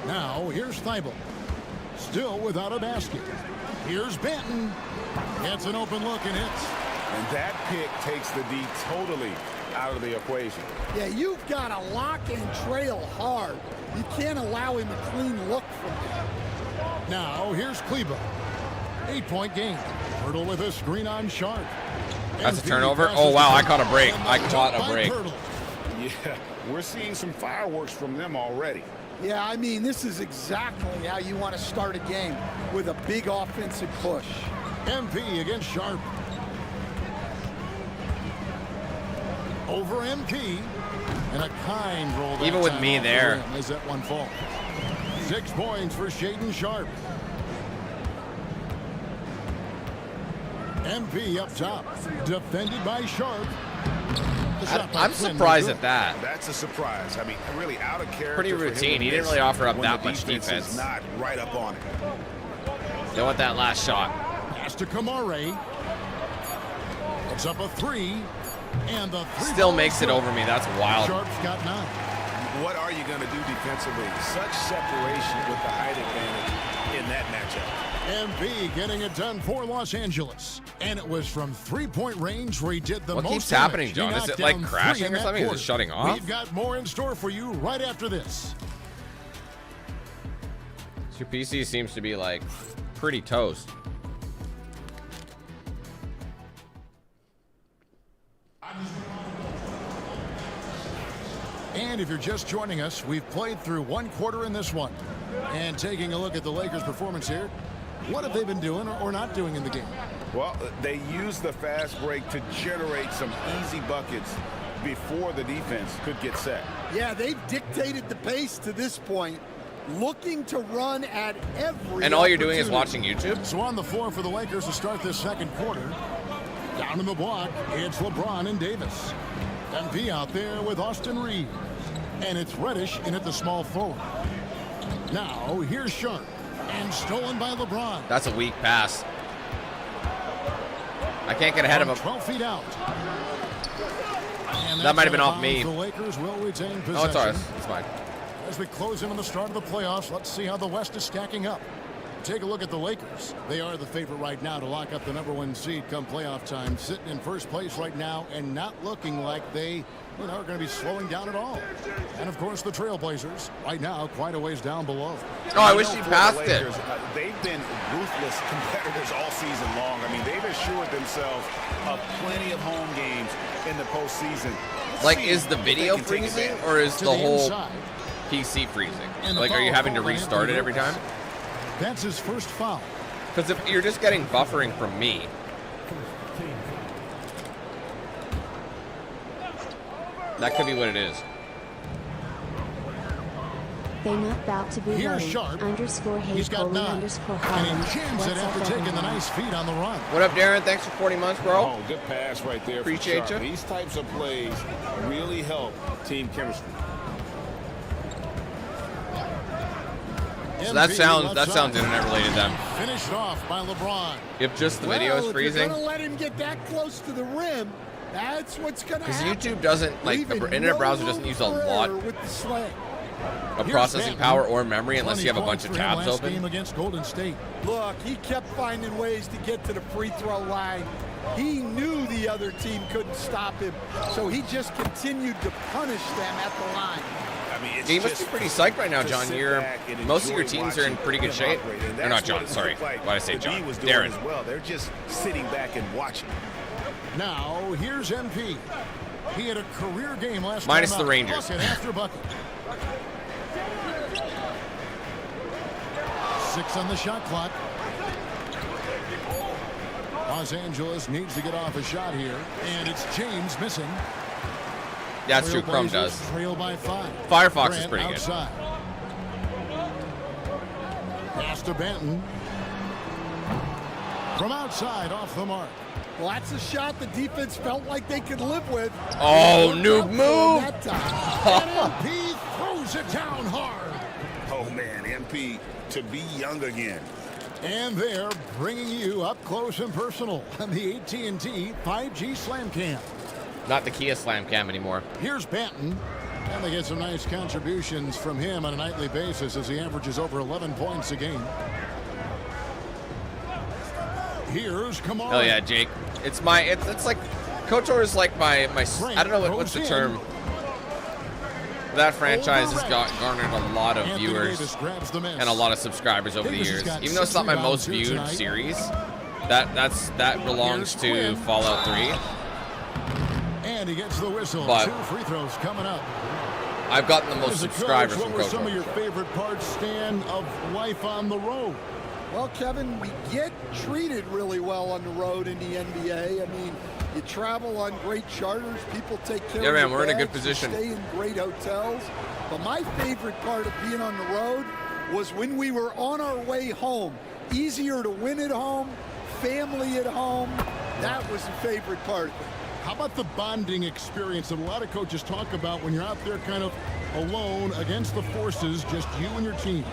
Now, here's Thibault. Still without a basket. Here's Banton. Gets an open look and hits. And that pick takes the D totally out of the equation. Yeah, you've got to lock and trail hard. You can't allow him a clean look from him. Now, here's Kleba. 8-point game. Hurdle with a screen on Sharp. That's a turnover. Oh, wow, I caught a break. I caught a break. Yeah, we're seeing some fireworks from them already. Yeah, I mean, this is exactly how you want to start a game, with a big offensive push. MP against Sharp. Over MP. And a kind roll. Even with me there. As that one falls. 6 points for Shaedon Sharp. MP up top. Defended by Sharp. I'm surprised at that. That's a surprise. I mean, really out of character. Pretty routine. He didn't really offer up that much defense. Is not right up on it. They want that last shot. Pass to Kamare. It's up a 3. And the 3 still makes it over me. That's wild. Sharp's got 9. What are you going to do defensively? Such separation with the height advantage in that matchup. MP getting it done for Los Angeles. And it was from 3-point range where he did the most. What keeps happening, John? Is it like crashing or something? Is it shutting off? We've got more in store for you right after this. Your PC seems to be like pretty toast. And if you're just joining us, we've played through 1 quarter in this one. And taking a look at the Lakers' performance here, what have they been doing or not doing in the game? Well, they used the fast break to generate some easy buckets before the defense could get set. Yeah, they've dictated the pace to this point, looking to run at every And all you're doing is watching YouTube? So on the floor for the Lakers to start this 2nd quarter. Down in the block, it's LeBron and Davis. MP out there with Austin Reeves. And it's Reddish in at the small forward. Now, here's Sharp. And stolen by LeBron. That's a weak pass. I can't get ahead of him. 12 feet out. That might have been off me. The Lakers will retain possession. Oh, it's ours. It's fine. As we close in on the start of the playoffs, let's see how the West is stacking up. Take a look at the Lakers. They are the favorite right now to lock up the #1 seed come playoff time, sitting in first place right now and not looking like they are going to be slowing down at all. And of course, the Trailblazers right now quite a ways down below. Oh, I wish he passed it. They've been ruthless competitors all season long. I mean, they've assured themselves of plenty of home games in the postseason. Like, is the video freezing or is the whole PC freezing? Like, are you having to restart it every time? That's his first foul. Because if you're just getting buffering from me. That could be what it is. They not about to be Here's ready. Sharp. _Hayes He's got 9. And he jams it after taking the nice feed on the run. What up, Darren? Thanks for 40 months, bro. Oh, good pass right there. Appreciate you. These types of plays really help team chemistry. So that sounds internet related then. Finished off by LeBron. If just the video is freezing. If you're going to let him get that close to the rim, that's what's going to happen. Because YouTube doesn't, like, the internet browser doesn't use a lot of processing power or memory unless you have a bunch of tabs open. Game against Golden State. Look, he kept finding ways to get to the free throw line. He knew the other team couldn't stop him, so he just continued to punish them at the line. I mean, You must be pretty psyched right now, John. Most of your teams are in pretty good shape. Or not John, sorry. Why did I say John? Darren. Well, they're just sitting back and watching. Now, here's MP. He had a career game last minus time the out. Rangers. Bucket after bucket. 6 on the shot clock. Los Angeles needs to get off a shot here, and it's James missing. That's true. Chrome Trailblazers does. Trail by 5. Firefox is Grant pretty good. outside. Pass to Benton. From outside, off the mark. Well, that's a shot the defense felt like they could live with. Oh, noob move. That time. MP throws it down hard. Oh, man, MP to be young again. And they're bringing you up close and personal on the AT&T 5G Slam Cam. Not the Kia Slam Cam anymore. Here's Benton. And they get some nice contributions from him on a nightly basis as he averages over 11 points a game. Here's Kamara. Hell yeah, Jake. It's like Coach Orr's like my I don't know what's the term. That franchise has garnered a lot of viewers and a lot of subscribers over the years. Even though it's not my most viewed series, that belongs to Fallout 3. And he gets the whistle. But 2 free throws coming up. I've gotten the most subscribers What from were Coach some Orr. of your favorite parts, Stan, of life on the road? Well, Kevin, we get treated really well on the road in the NBA. I mean, you travel on great charters. People take care of you. Yeah, man, we're in a good bags, position. you stay in great hotels. But my favorite part of being on the road was when we were on our way home. Easier to win at home, family at home. That was the favorite part of it. How about the bonding experience that a lot of coaches talk about when you're out there kind of alone against the forces, just you and your team?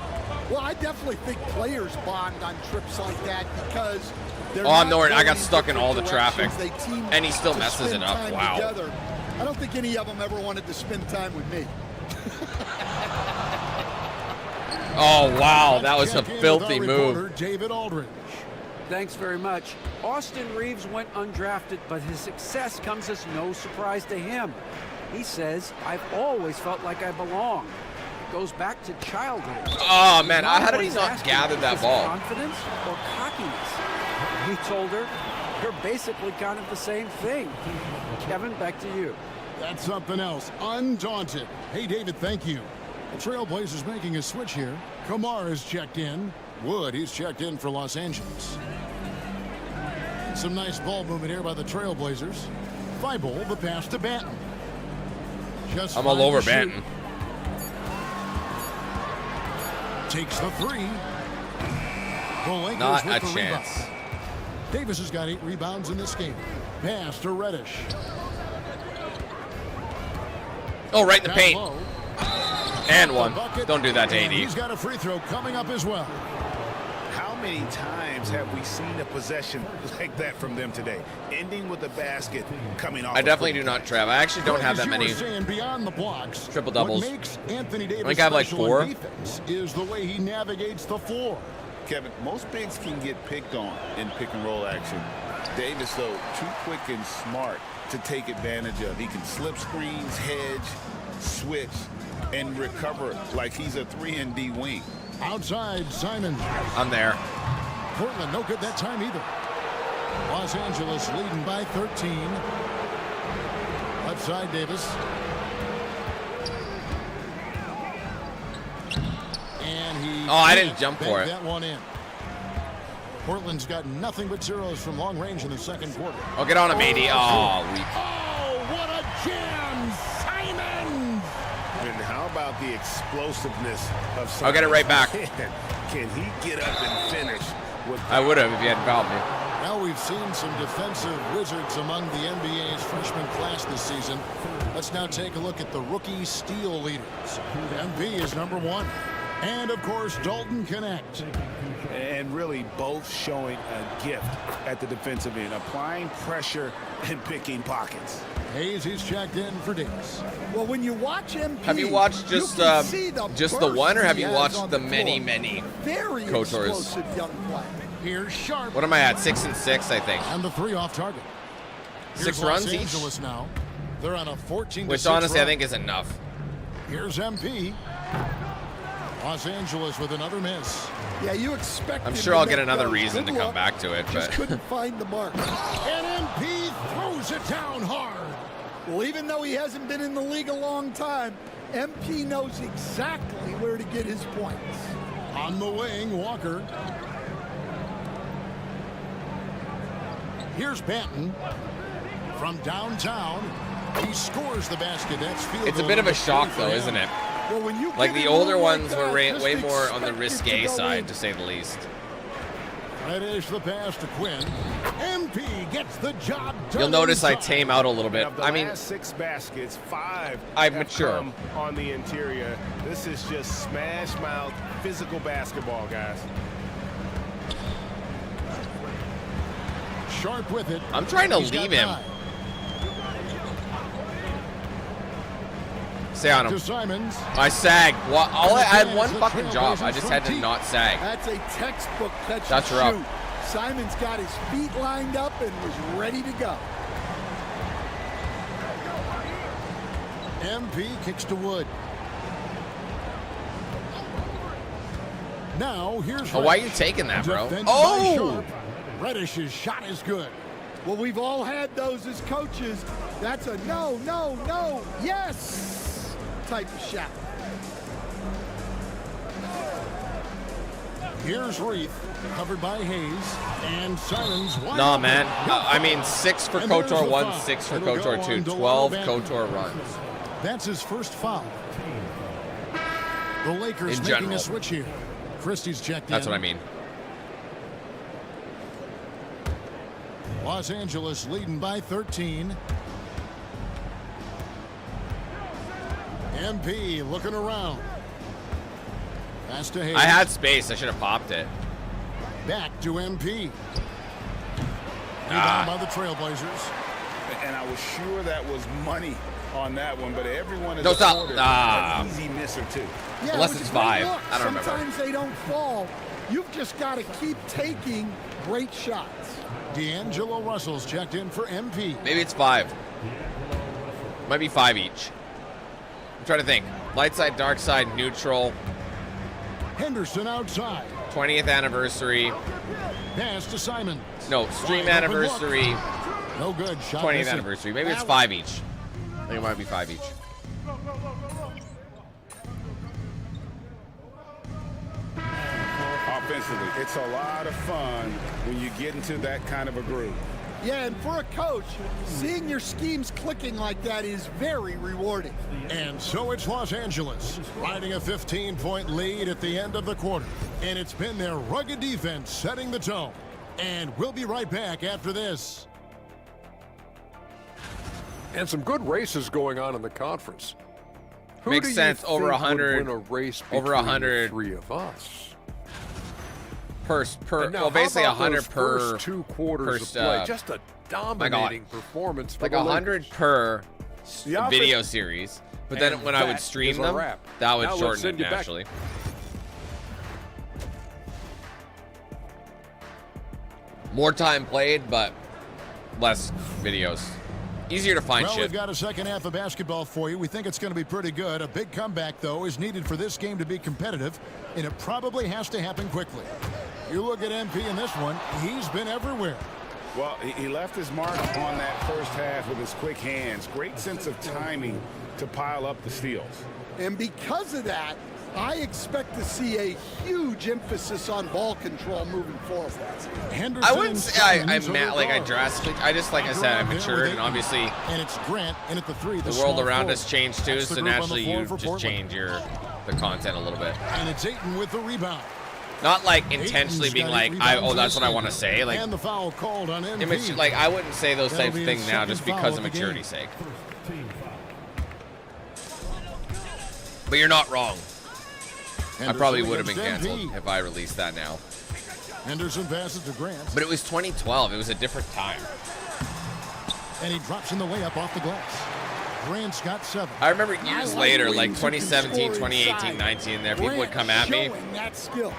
Well, I definitely think players bond on trips like that because they're Oh, I'm not nowhere. I got going stuck in all the directions. traffic. They team And he still to messes spend it up. time Wow. together. I don't think any of them ever wanted to spend time with me. Oh, wow. That was a Check in with filthy our move. reporter, David Aldridge. Thanks very much. Austin Reeves went undrafted, but his success comes as no surprise to him. He says, I've always felt like I belong. It goes back to childhood. Oh, man. How did he He's not asking, gather is that this ball? Confidence or cockiness? He told her, you're basically kind of the same thing. Kevin, back to you. That's something else. Undaunted. Hey, David, thank you. The Trailblazers making a switch here. Kamara is checked in. Wood, he's checked in for Los Angeles. Some nice ball movement here by the Trailblazers. Thibault, the pass to Banton. I'm all over Banton. Takes the three. The Lakers Not with a the chance. rebound. Davis has got 8 rebounds in this game. Pass to Reddish. Oh, right in the Down paint. low. And one. Bucket. Don't do that to And AD. he's got a free throw coming up as well. How many times have we seen a possession like that from them today? Ending with a basket coming off. I definitely do not, Trav. I actually don't have that As you were many saying, beyond the blocks, triple doubles. What makes Anthony Davis I think I have like special 4. on defense is the way he navigates the floor. Kevin, most bigs can get picked on in pick and roll action. Davis, though, too quick and smart to take advantage of. He can slip screens, hedge, switch, and recover like he's a 3-and-D wing. Outside, Simon. I'm there. Portland, no good that time either. Los Angeles leading by 13. Left side, Davis. And he. Oh, I didn't jump for banked it. that one in. Portland's got nothing but zeros from long range in the second quarter. Oh, get on him, AD. Oh, weak. Oh, what a jam, Simon! And how about the explosiveness of Simon? I'll get it right back. Can he get up and finish? I would have if you hadn't fouled me. Now we've seen some defensive wizards among the NBA's freshman class this season. Let's now take a look at the rookie steal leaders. MP is number 1. And, of course, Dalton Connect. And really both showing a gift at the defensive end, applying pressure and picking pockets. Hayes is checked in for Davis. Well, when you watch MP, Have you watched just the one, or have you watched the many Very Coach Orr's? explosive young player. Here's Sharp. What am I at? 6 and 6, I think. And the 3 off target. 6 Here's runs Los each? Angeles now. They're on a 14-6 Which honestly I run. think is enough. Here's MP. Los Angeles with another miss. Yeah, you expect. I'm him sure to I'll make get another those. reason to Good come luck. back to it, Just but couldn't find the mark. And MP throws it down hard. Well, even though he hasn't been in the league a long time, MP knows exactly where to get his points. On the wing, Walker. Here's Banton from downtown. He scores the basket. That's field It's a goal bit of a number shock, 3 though, for isn't him. it? Well, when you Like give the him older room like ones were that, way just more on the expect it risque to go side, in. to say the least. Finish the pass to Quinn. MP gets the job done. You'll notice I inside. tame out a little bit. Of the I mean, last 6 baskets, 5 I've have matured. come on the interior. This is just smash mouth physical basketball, guys. Sharp with it. I'm trying to He's got leave him. 9. Stay on him. To Simons. I sag. Well, I had one fucking job. I just had to not sag. That's a textbook catch That's and rough. shoot. Simons got his feet lined up and was ready to go. MP kicks to Wood. Now here's Oh, why are you taking that, bro? Defended by Oh! Sharp. Reddish's shot is good. Well, we've all had those as coaches. That's a no, no, no, yes type of shot. Here's Reith, covered by Hayes, and Simons. wide Nah, open. man. I mean, 6 for And there's KOTOR the 1, foul. 6 for It'll go KOTOR 2. on 12 Delano KOTOR runs. That's his first foul. The Lakers In making general. a switch here. Christie's checked That's in. what I mean. Los Angeles leading by 13. MP looking around. Pass to Hayes. I had space. I should have popped it. Back to MP. Ah. Rebound by the Trailblazers. And I was sure that was money on that one, but everyone is No, stop. afforded Ah. an easy miss or two. Yeah, Unless it was it's a great 5. look. I don't remember. Sometimes they don't fall. You've just got to keep taking great shots. D'Angelo Russell's checked in for MP. Maybe it's 5. Might be 5 each. I'm trying to think. Light side, dark side, neutral. Henderson outside. 20th anniversary. Pass to Simon. No, stream Wide open anniversary. look. No good. Shot 20th missing. anniversary. Maybe it's 5 each. I think it might be 5 each. Offensively, it's a lot of fun when you get into that kind of a groove. Yeah, and for a coach, seeing your schemes clicking like that is very rewarding. And so it's Los Angeles, riding a 15-point lead at the end of the quarter. And it's been their rugged defense setting the tone. And we'll be right back after this. And some good races going on in the conference. Who Makes do you sense. think Over would 100. win a race Over between 100. the 3 of us? Per And now, well, basically how about 100 those per first 2 quarters of play. Just a dominating performance for like the 100 Lakers. per The offense- video series. But then And when I would that stream is a them, wrap. that would Now let's shorten send it you back. naturally. More time played, but less videos. Easier to find Well, shit. we've got a second half of basketball for you. We think it's going to be pretty good. A big comeback, though, is needed for this game to be competitive, and it probably has to happen quickly. You look at MP in this one, he's been everywhere. Well, he left his mark on that first half with his quick hands. Great sense of timing to pile up the steals. And because of that, I expect to see a huge emphasis on ball control moving forward. I wouldn't say I drastically. I just, like I said, I matured, and obviously And it's Grant in at the 3. the small world around forward. us changed too, That's the so group on the naturally floor you for just Portland. change the content a little bit. And it's Ayton with the rebound. Not like intentionally Ayton's being got like, 8 oh, rebounds that's in what I this want to say. Like, and the foul called on MP. image, like I wouldn't say those That'll types of be things his now second just foul because of of the game. maturity's sake. But you're not wrong. I probably would have been against canceled MP. if I released that now. Henderson passes to Grant. But it was 2012. It was a different time. And he drops in the layup off the glass. Grant's got 7. I remember years later, like wings who can 2017, score 2018, inside. 19, there people would come at me Showing that skill.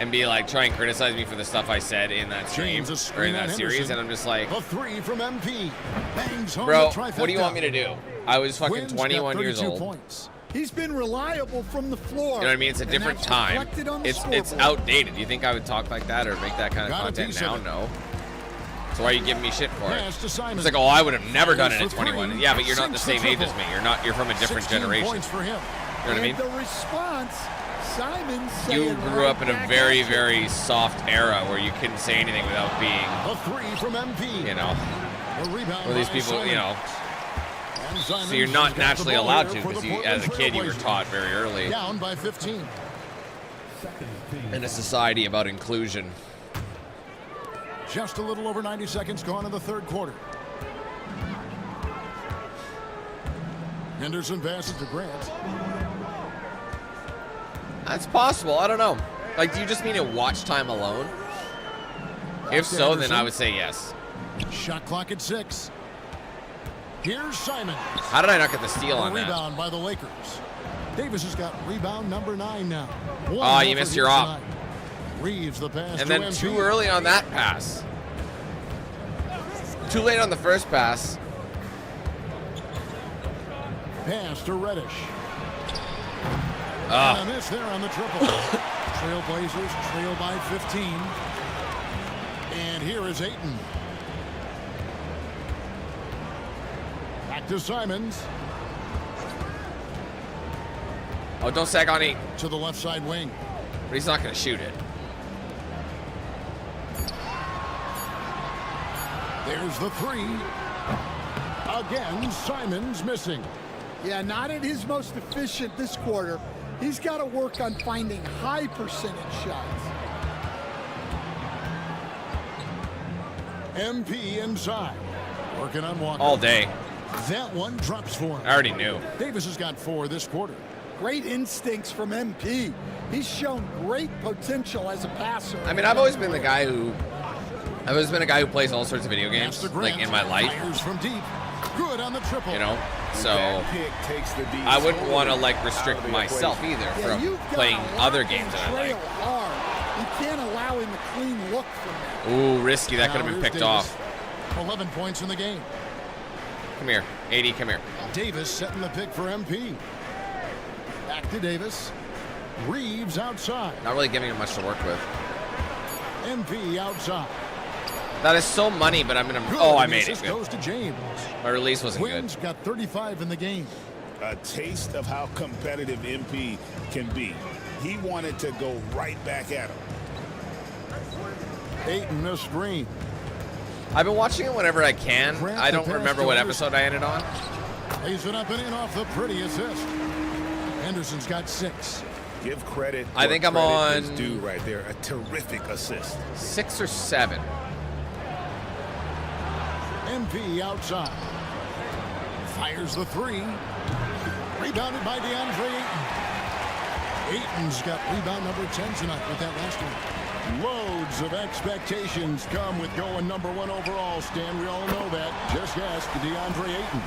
and be like, try and criticize me for the stuff I said in that stream James, a or screen in that on series, Henderson. and I'm just like, A 3 from MP. Bangs home bro, the trifecta. what do you want me to do? I was fucking Quinn's got 21 years 32 old. points. He's been reliable from the floor. You know what I mean? It's a and different that's time. reflected on the It's scoreboard. outdated. Do you think I would talk like that or make that kind of Got a content piece now? of it. No. So why are you giving me shit for it? Pass to Simon. It's like, oh, I would have never done it at For 21. three. Yeah, but you're not the Sinks same age triple. as me. You're from a different 16 generation. points for him. You know what I And mean? the response, Simon You saying grew right up in a back very, at you. very soft era where you couldn't say anything without being, A 3 from MP. you know, A rebound where these by people, Simon. you know, So you're not naturally allowed to because as a kid you were taught very early. Down by 15. In a society about inclusion. Just a little over 90 seconds gone in the third quarter. Henderson passes to Grant. That's possible. I don't know. Like, do you just mean in watch time alone? If so, then I would say yes. Shot clock at 6. Here's Simon. How did I not get the steal on that? Rebound by the Lakers. Davis has got rebound number 9 now. Oh, you missed your op. Reeves the pass. And then too early on that pass. Too late on the first pass. Pass to Reddish. Oh. And a miss there on the triple. Trailblazers trail by 15. And here is Ayton. Back to Simons. Oh, don't sag on Ayton. To the left side wing. But he's not going to shoot it. There's the 3. Again, Simons missing. Yeah, not at his most efficient this quarter. He's got to work on finding high percentage shots. MP inside. Working on Walker. All day. That one drops for him. I already knew. Davis has got 4 this quarter. Great instincts from MP. He's shown great potential as a passer. I mean, I've always been the guy who... I've always been a guy who plays all sorts of video games, like, in my life. Fires from deep. Good on the triple. You know? So, I wouldn't want to, like, restrict myself either from playing other games that I like. Hard. You can't allow him a clean look from that. Ooh, risky. That could have been picked off. 11 points in the game. Come here. 80, come here. Davis setting the pick for MP. Back to Davis. Reeves outside. Not really giving him much to work with. MP outside. That is so money, but I'm going to... Oh, I made it. Good. Goes to James. My release wasn't Williams good. Got 35 in the game. A taste of how competitive MP can be. He wanted to go right back at him. Ayton the screen. I've been watching it whenever I can. I don't remember what episode I ended on. Lays it up and in off the pretty assist. Henderson's got 6. Give credit. I think I'm on... Due right there. A terrific assist. 6 or 7. MP outside. Fires the 3. Rebounded by DeAndre Ayton. Ayton's got rebound number 10 tonight with that last one. Loads of expectations come with going number 1 overall, Stan. We all know that. Just ask DeAndre Ayton.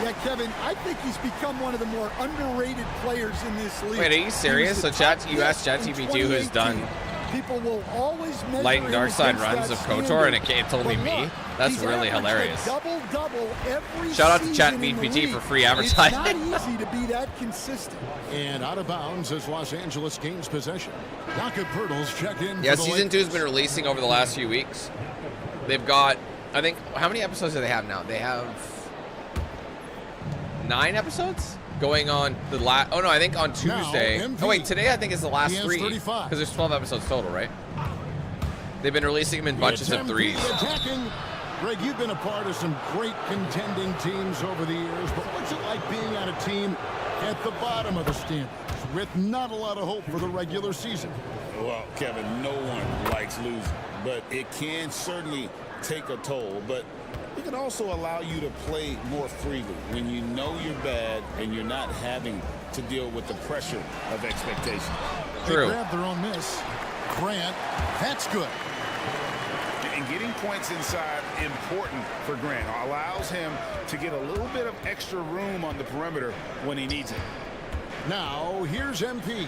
Yeah, Kevin, I think he's become one of the more underrated players in this league. Wait, are you serious? So you asked ChatGPT who has done people will always light and dark side runs of KOTOR, and it told me me? That's really hilarious. Double-double every Shout out to ChatGPT for free advertising. It's not easy to be that consistent. And out of bounds as Los Angeles gains possession. Jakob Poeltl's checked in. Yeah, for the Season 2 Lakers. has been releasing over the last few weeks. They've got, I think, how many episodes do they have now? They have 9 episodes? Going on the last... Oh, no, I think on Tuesday... Oh, wait, today I think is the last 3. Because there's 12 episodes total, right? They've been releasing them in bunches of 3s. Attacking. Greg, you've been a part of some great contending teams over the years, but what's it like being on a team at the bottom of the standings with not a lot of hope for the regular season? Well, Kevin, no one likes losing, but it can certainly take a toll. But it can also allow you to play more freely when you know you're bad and you're not having to deal with the pressure of expectation. True. They grabbed their own miss. Grant, that's good. And getting points inside important for Grant. Allows him to get a little bit of extra room on the perimeter when he needs it. Now, here's MP.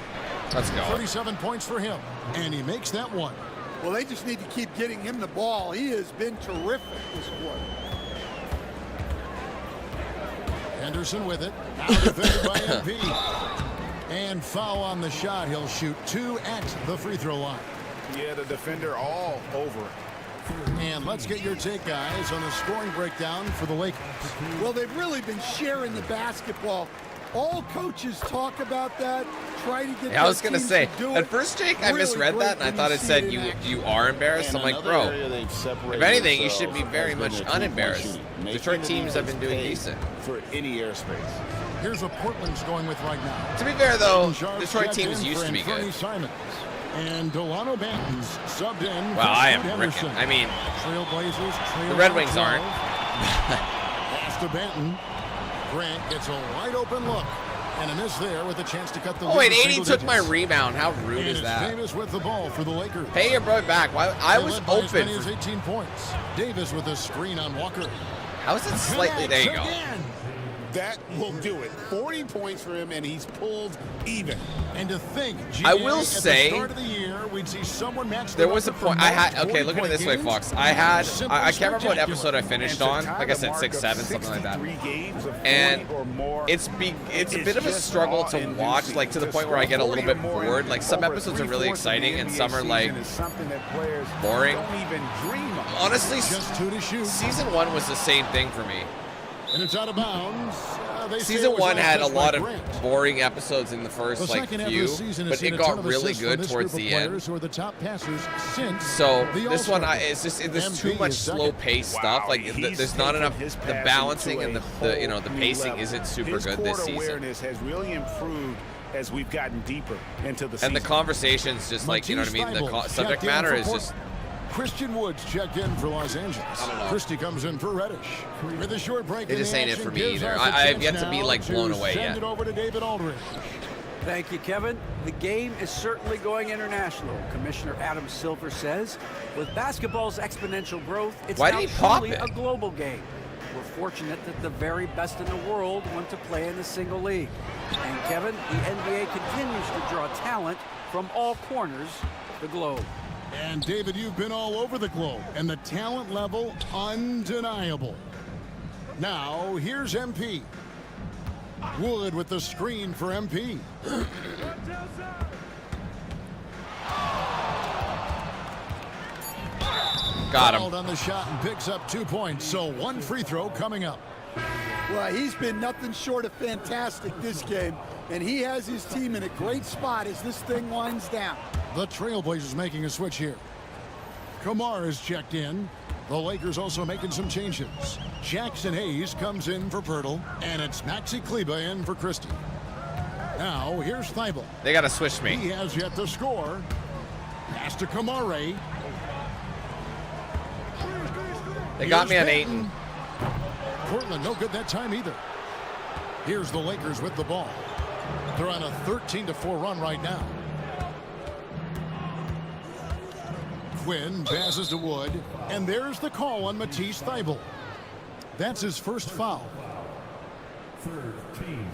Let's go. 37 points for him, and he makes that one. Well, they just need to keep getting him the ball. He has been terrific this quarter. Henderson with it. Now defended by MP. And foul on the shot. He'll shoot 2 at the free throw line. Yeah, the defender all over it. And let's get your take, guys, on the scoring breakdown for the Lakers. Well, they've really been sharing the basketball All coaches talk about that. Try to get. Yeah, I was gonna teams say to do at it. first, Jake, I Really misread great that and I when thought you it see said it in you are embarrassed. I'm like, bro. If anything, you should be very much unembarrassed. Detroit teams have been doing decent for any airspace. Here's what Portland's going with right now. To be fair, though, Detroit teams used to be good. Simons. And Delano Banton's subbed in. Wow, I am bricking. I mean, Trailblazers, the Red Wings aren't. Pass to Banton. Grant gets a wide open look. And a miss there with a chance to cut the lead. Oh, wait, 80 took my rebound. How rude is that? Davis with the ball for the Lakers. Pay your boy back. I was open. As many as 18 points. Davis with a screen on Walker. How is it slightly? There you go. That will do it. 40 points for him, and he's pulled even. And to think, I will say, at the start of the year, we'd see someone match. There was a point I had. Okay, look at it this way, Fox. I can't remember what episode I finished on. Like I said, 6, 7, something like that. And it's a bit of a struggle to watch, like to the point where I get a little bit bored. Like some episodes are really exciting, and some are like boring. Honestly, season 1 was the same thing for me. And it's out of bounds. Season 1 had a lot of boring episodes in the first like few, but it got really good towards the end. So this one, it's too much slow-paced stuff. Like there's not enough. The balancing and the pacing isn't super good this season. His awareness has really improved as we've gotten deeper into the season. And the conversations, just like you know what I mean. The subject matter is just. Christian Woods checked in for Los Angeles. Christie comes in for Reddish. With a short break, it just ain't it for me either. I've yet to be like blown away yet. Send it over to David Aldridge. Thank you, Kevin. The game is certainly going international. Commissioner Adam Silver says, with basketball's exponential growth, it's now truly a global game. We're fortunate that the very best in the world want to play in a single league. And Kevin, the NBA continues to draw talent from all corners of the globe. And David, you've been all over the globe, and the talent level undeniable. Now, here's MP. Wood with the screen for MP. Got him. Fouled on the shot and picks up 2 points, so 1 free throw coming up. Well, he's been nothing short of fantastic this game, and he has his team in a great spot as this thing winds down. The Trailblazers making a switch here. Kamar is checked in. The Lakers also making some changes. Jackson Hayes comes in for Pirtle, and it's Maxi Kleba in for Christie. Now, here's Thibault. They got to switch me. He has yet to score. Pass to Kamare. They got me on Ayton. Portland no good that time either. Here's the Lakers with the ball. They're on a 13-4 run right now. Quinn passes to Wood, and there's the call on Matisse Thybulle. That's his first foul. Third team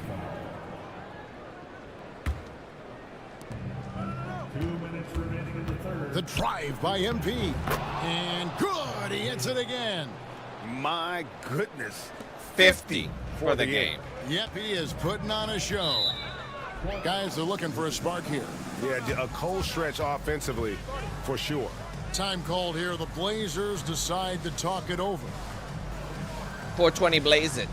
foul. 2 minutes remaining in the third. The drive by MP, and good, he hits it again. My goodness. 50 for the game. Yep, he is putting on a show. Guys are looking for a spark here. Yeah, a cold stretch offensively for sure. Time called here. The Blazers decide to talk it over. 420 blaze it.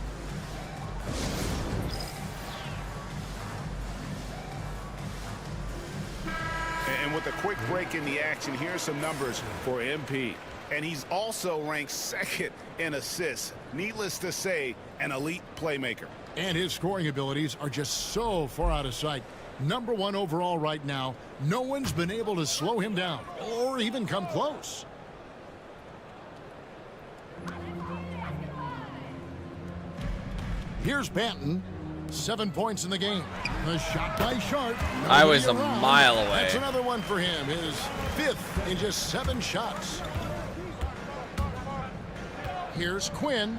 And with a quick break in the action, here's some numbers for MP. And he's also ranked second in assists. Needless to say, an elite playmaker. And his scoring abilities are just so far out of sight. Number 1 overall right now. No one's been able to slow him down or even come close. Here's Banton. 7 points in the game. A shot by Sharp. I was a mile away. That's another one for him. His 5th in just 7 shots. Here's Quinn.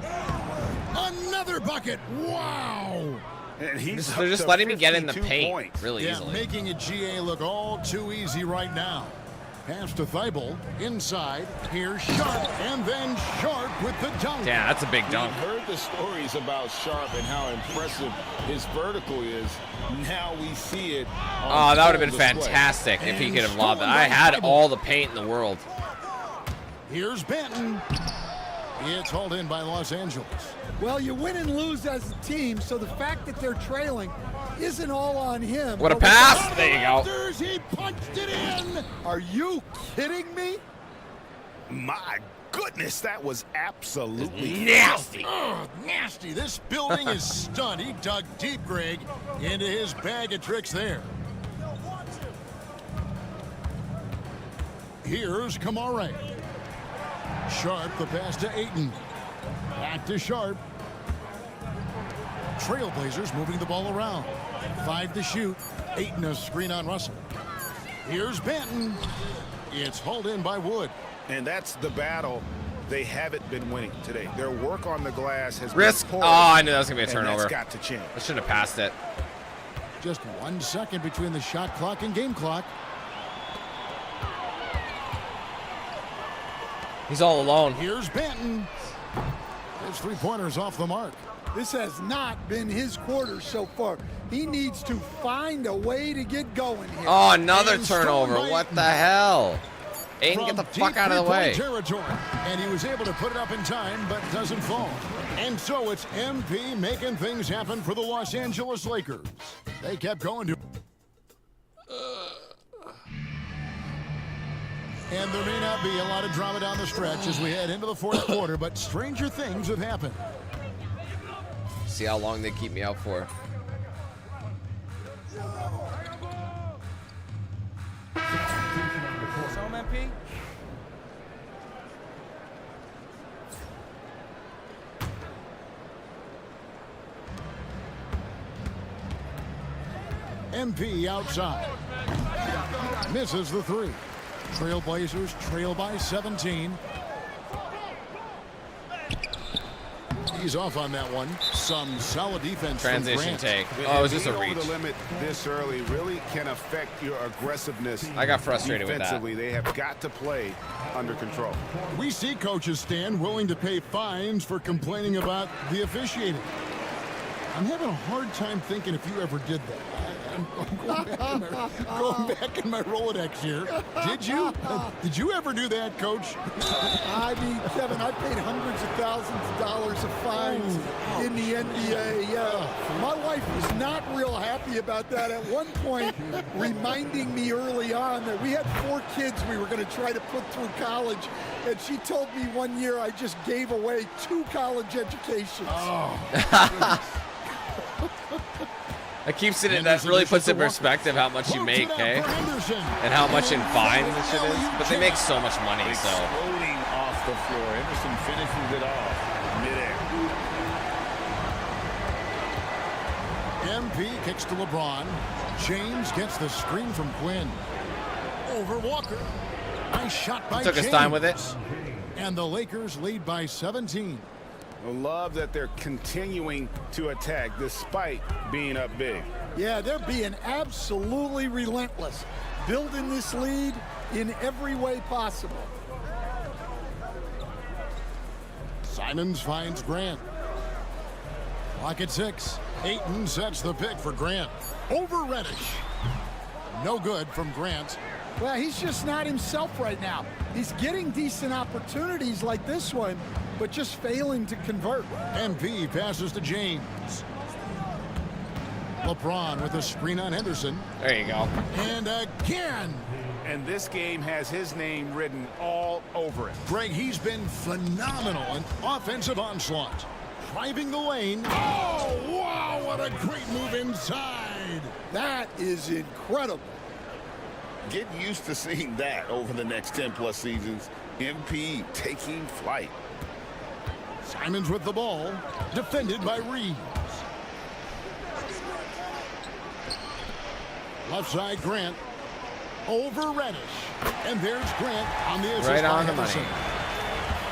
Another bucket. Wow. And they're just letting me get in the paint really easily. Making a GA look all too easy right now. Pass to Thybulle. Inside. Here's Sharp. And then Sharp with the dunk. Yeah, that's a big dunk. We've heard the stories about Sharp and how impressive his vertical is. Now we see it. Oh, that would have been fantastic if he could have lobbed that. I had all the paint in the world. Here's Banton. It's hauled in by Los Angeles. Well, you win and lose as a team, so the fact that they're trailing isn't all on him. What a pass. There you go. He punched it in. Are you kidding me? My goodness, that was absolutely nasty. Oh, nasty. This building is stunned. He dug deep, Greg, into his bag of tricks there. Here's Kamare. Sharp, the pass to Ayton. Back to Sharp. Trailblazers moving the ball around. 5 to shoot. Ayton a screen on Russell. Here's Benton. It's hauled in by Wood. And that's the battle they haven't been winning today. Their work on the glass has Risk. been Oh, I knew that was going to be a and turnover. that's got to change. I shouldn't have passed it. Just 1 second between the shot clock and game clock. He's all alone. Here's Benton. His three-pointers off the mark. This has not been his quarter so far. He needs to find a way to get going here. Oh, another And turnover. stolen by What the hell? Aiden, get the fuck out of the way. Territory. And he was able to put it up in time, but doesn't fall. And so it's MP making things happen for the Los Angeles Lakers. They kept going to... And there may not be a lot of drama down the stretch as we head into the fourth quarter, but stranger things have happened. See how long they keep me out for. Home, MP. MP outside. Misses the three. Trailblazers trail by 17. He's off on that one. Some solid defense. Transition take. Oh, it was just a Being reach. over the limit this early really can affect your aggressiveness. I got frustrated with that. Defensively, they have got to play under control. We see coaches stand willing to pay fines for complaining about the officiating. I'm having a hard time thinking if you ever did that. I'm going back in my Rolodex here. Did you? Did you ever do that, Coach? I mean, Kevin, I paid hundreds of thousands of dollars of fines in the NBA. My wife was not real happy about that at one point, reminding me early on that we had 4 kids we were going to try to put through college. And she told me one year I just gave away 2 college educations. That keeps it in, that really puts in perspective how much you make, okay? And how much in fines this shit is. But they make so much money, so. Exploding off the floor. Henderson finishes it off midair. MP kicks to LeBron. James gets the screen from Quinn. Over Walker. Nice shot by Took James. his time with it. And the Lakers lead by 17. I love that they're continuing to attack despite being up big. Yeah, they're being absolutely relentless, building this lead in every way possible. Simons finds Grant. Clock at 6. Ayton sets the pick for Grant. Over Reddish. No good from Grant. Well, he's just not himself right now. He's getting decent opportunities like this one, but just failing to convert. MP passes to James. LeBron with a screen on Henderson. There you go. And again. And this game has his name written all over it. Greg, he's been phenomenal. An offensive onslaught. Driving the lane. Oh, wow, what a great move inside. That is incredible. Get used to seeing that over the next 10+ seasons. MP taking flight. Simons with the ball. Defended by Reeves. Left side, Grant. Over Reddish. And there's Grant on the assist. Right by on the Henderson. money.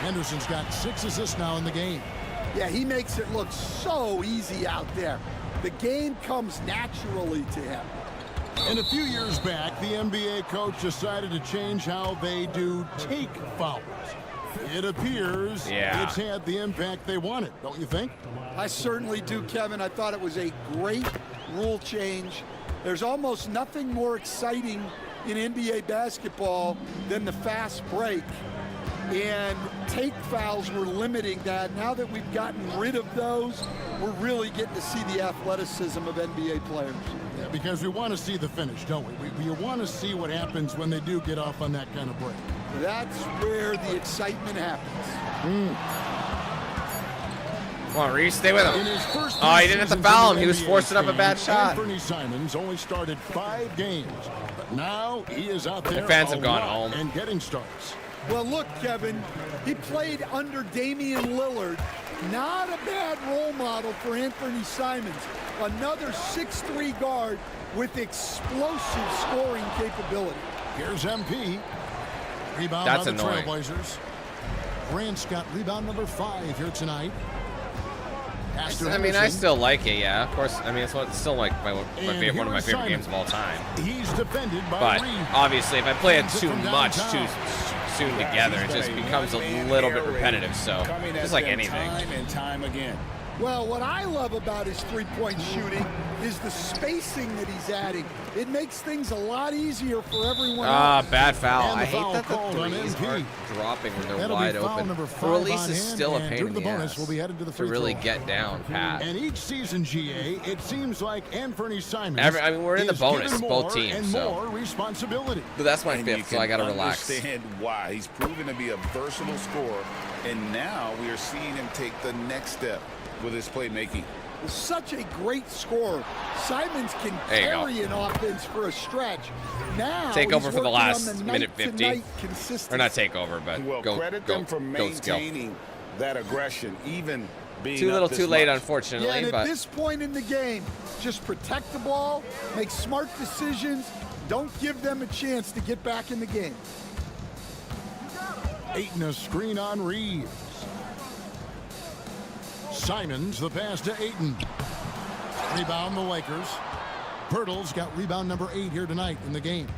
Henderson's got 6 assists now in the game. Yeah, he makes it look so easy out there. The game comes naturally to him. And a few years back, the NBA coach decided to change how they do take fouls. It appears it's had the impact they wanted, don't you think? I certainly do, Kevin. I thought it was a great rule change. There's almost nothing more exciting in NBA basketball than the fast break. and take fouls were limiting that. Now that we've gotten rid of those, we're really getting to see the athleticism of NBA players. Yeah, because we want to see the finish, don't we? We want to see what happens when they do get off on that kind of break. That's where the excitement happens. Come on, Reese, stay with him. In his first Oh, he didn't have to seasons foul in him. the He was NBA forcing up a team, bad shot. Anthony Simons only started 5 games, but now he is out there The fans have a gone lot home. and getting starts. Well, look, Kevin, he played under Damian Lillard. Not a bad role model for Anthony Simons. Another 6'3" guard with explosive scoring capability. Here's MP. Rebound That's by the annoying. Trailblazers. Grant's got rebound number 5 here tonight. I mean, I still like it, yeah. Of course, I mean, it's still like one of my favorite games of all time. He's defended by But Reed. obviously, if I play it too From much downtown. too soon together, it just becomes a little bit repetitive. So, just like anything. Time and time again. Well, what I love about his three-point shooting is the spacing that he's adding. It makes things a lot easier for everyone else. Bad foul. And the I hate foul that the called on threes MP. aren't dropping when they're That'll wide be foul open. number The 5 release on is him, still a and pain due in to the the bonus, ass we'll be headed to the to free really throw. get down pat. And each season, GA, it seems like Anthony Simons I mean, we're in the is bonus, given both more teams, and so. more responsibility. But that's my And you fifth, so can I gotta relax. understand why. He's proven to be a versatile scorer, and now we are seeing him take the next step with his playmaking. Such a great scorer. Simons can There you go. carry an offense for a stretch. Now Take he's over for the working on last the minute 50. night-to-night consistency. Or not take over, but Well, go credit them for skill. maintaining that aggression, even being Too up little, this too late, much. unfortunately. Yeah, and but at this point in the game, just protect the ball, make smart decisions, don't give them a chance to get back in the game. Ayton a screen on Reeves. Simons the pass to Ayton. Rebound the Lakers. Pirtle's got rebound number 8 here tonight in the game.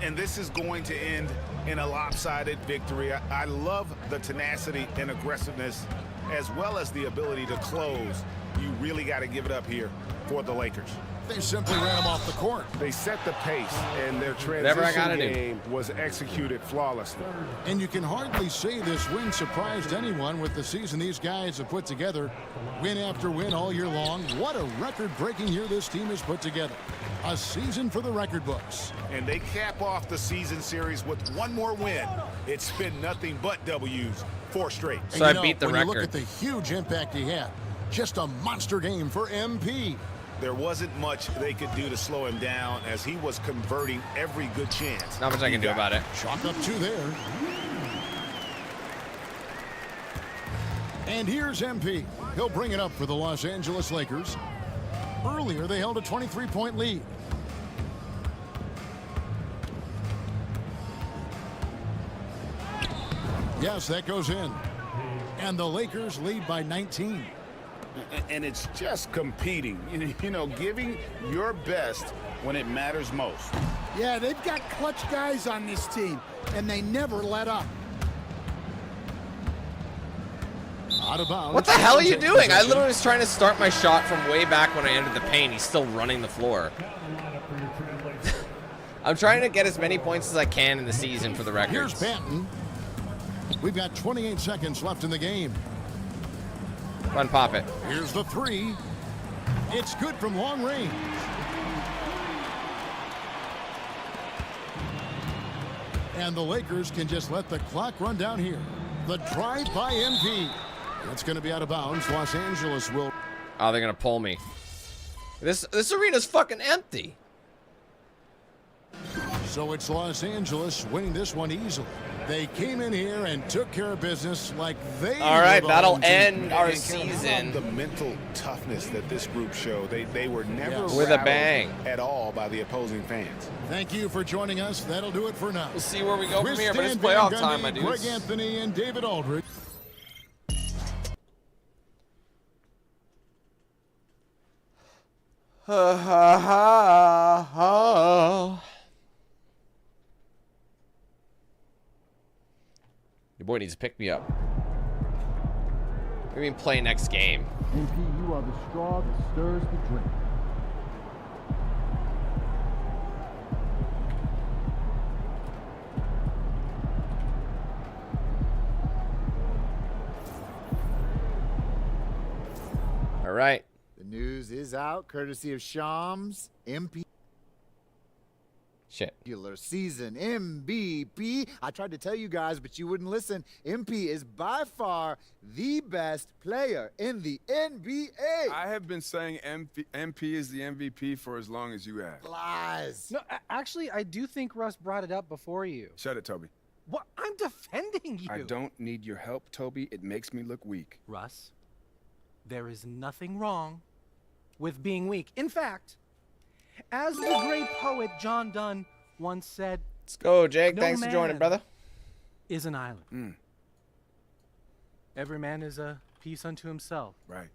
And this is going to end in a lopsided victory. I love the tenacity and aggressiveness, as well as the ability to close. You really got to give it up here for the Lakers. They simply ran him off the court. They set the pace, and their Whatever I gotta transition do. game was executed flawlessly. And you can hardly say this win surprised anyone with the season these guys have put together. Win after win all year long. What a record-breaking year this team has put together. A season for the record books. And they cap off the season series with one more win. It's been nothing but W's, 4 straight. So And I beat the when record. you look at the huge impact he had, just a monster game for MP. There wasn't much they could do to slow him down, as he was converting every good chance. Not much I can do about it. Chalk up 2 there. And here's MP. He'll bring it up for the Los Angeles Lakers. Earlier, they held a 23-point lead. Yes, that goes in. And the Lakers lead by 19. And it's just competing, you know, giving your best when it matters most. Yeah, they've got clutch guys on this team, and they never let up. Out of bounds. What the hell are you doing? I literally was trying to start my shot from way back when I entered the paint. He's still running the floor. I'm trying to get as many points as I can in the season for the Here's records. Banton. We've got 28 seconds left in the game. Run, pop it. Here's the 3. It's good from long range. And the Lakers can just let the clock run down here. The drive by MP. That's going to be out of bounds. Los Angeles will. Oh, they're gonna pull me. This arena's fucking empty. So it's Los Angeles winning this one easily. They came in here and took care of business like they. All right, were the that'll home team. end our And season. the mental toughness that this group showed. They were never With a rattled bang. at all by the opposing fans. Thank you for joining us. That'll do it for now. We'll see where we go from With here, but it's Stan playoff Van time, Gundy, my dudes. Greg Anthony and David Aldridge. Your boy needs to pick me up. We mean play next game. MP, you are the straw that stirs the drink. All right. The news is out, courtesy of Shams. MP. Shit. Season MVP. I tried to tell you guys, but you wouldn't listen. MP is by far the best player in the NBA. I have been saying MP is the MVP for as long as you have. Lies. No, actually, I do think Russ brought it up before you. Shut it, Toby. What? I'm defending you. I don't need your help, Toby. It makes me look weak. Russ, there is nothing wrong with being weak. In fact, as the great poet John Donne once said, let's go, Jake. No Thanks for joining, brother. Is an island. Every man is a piece unto himself. Right.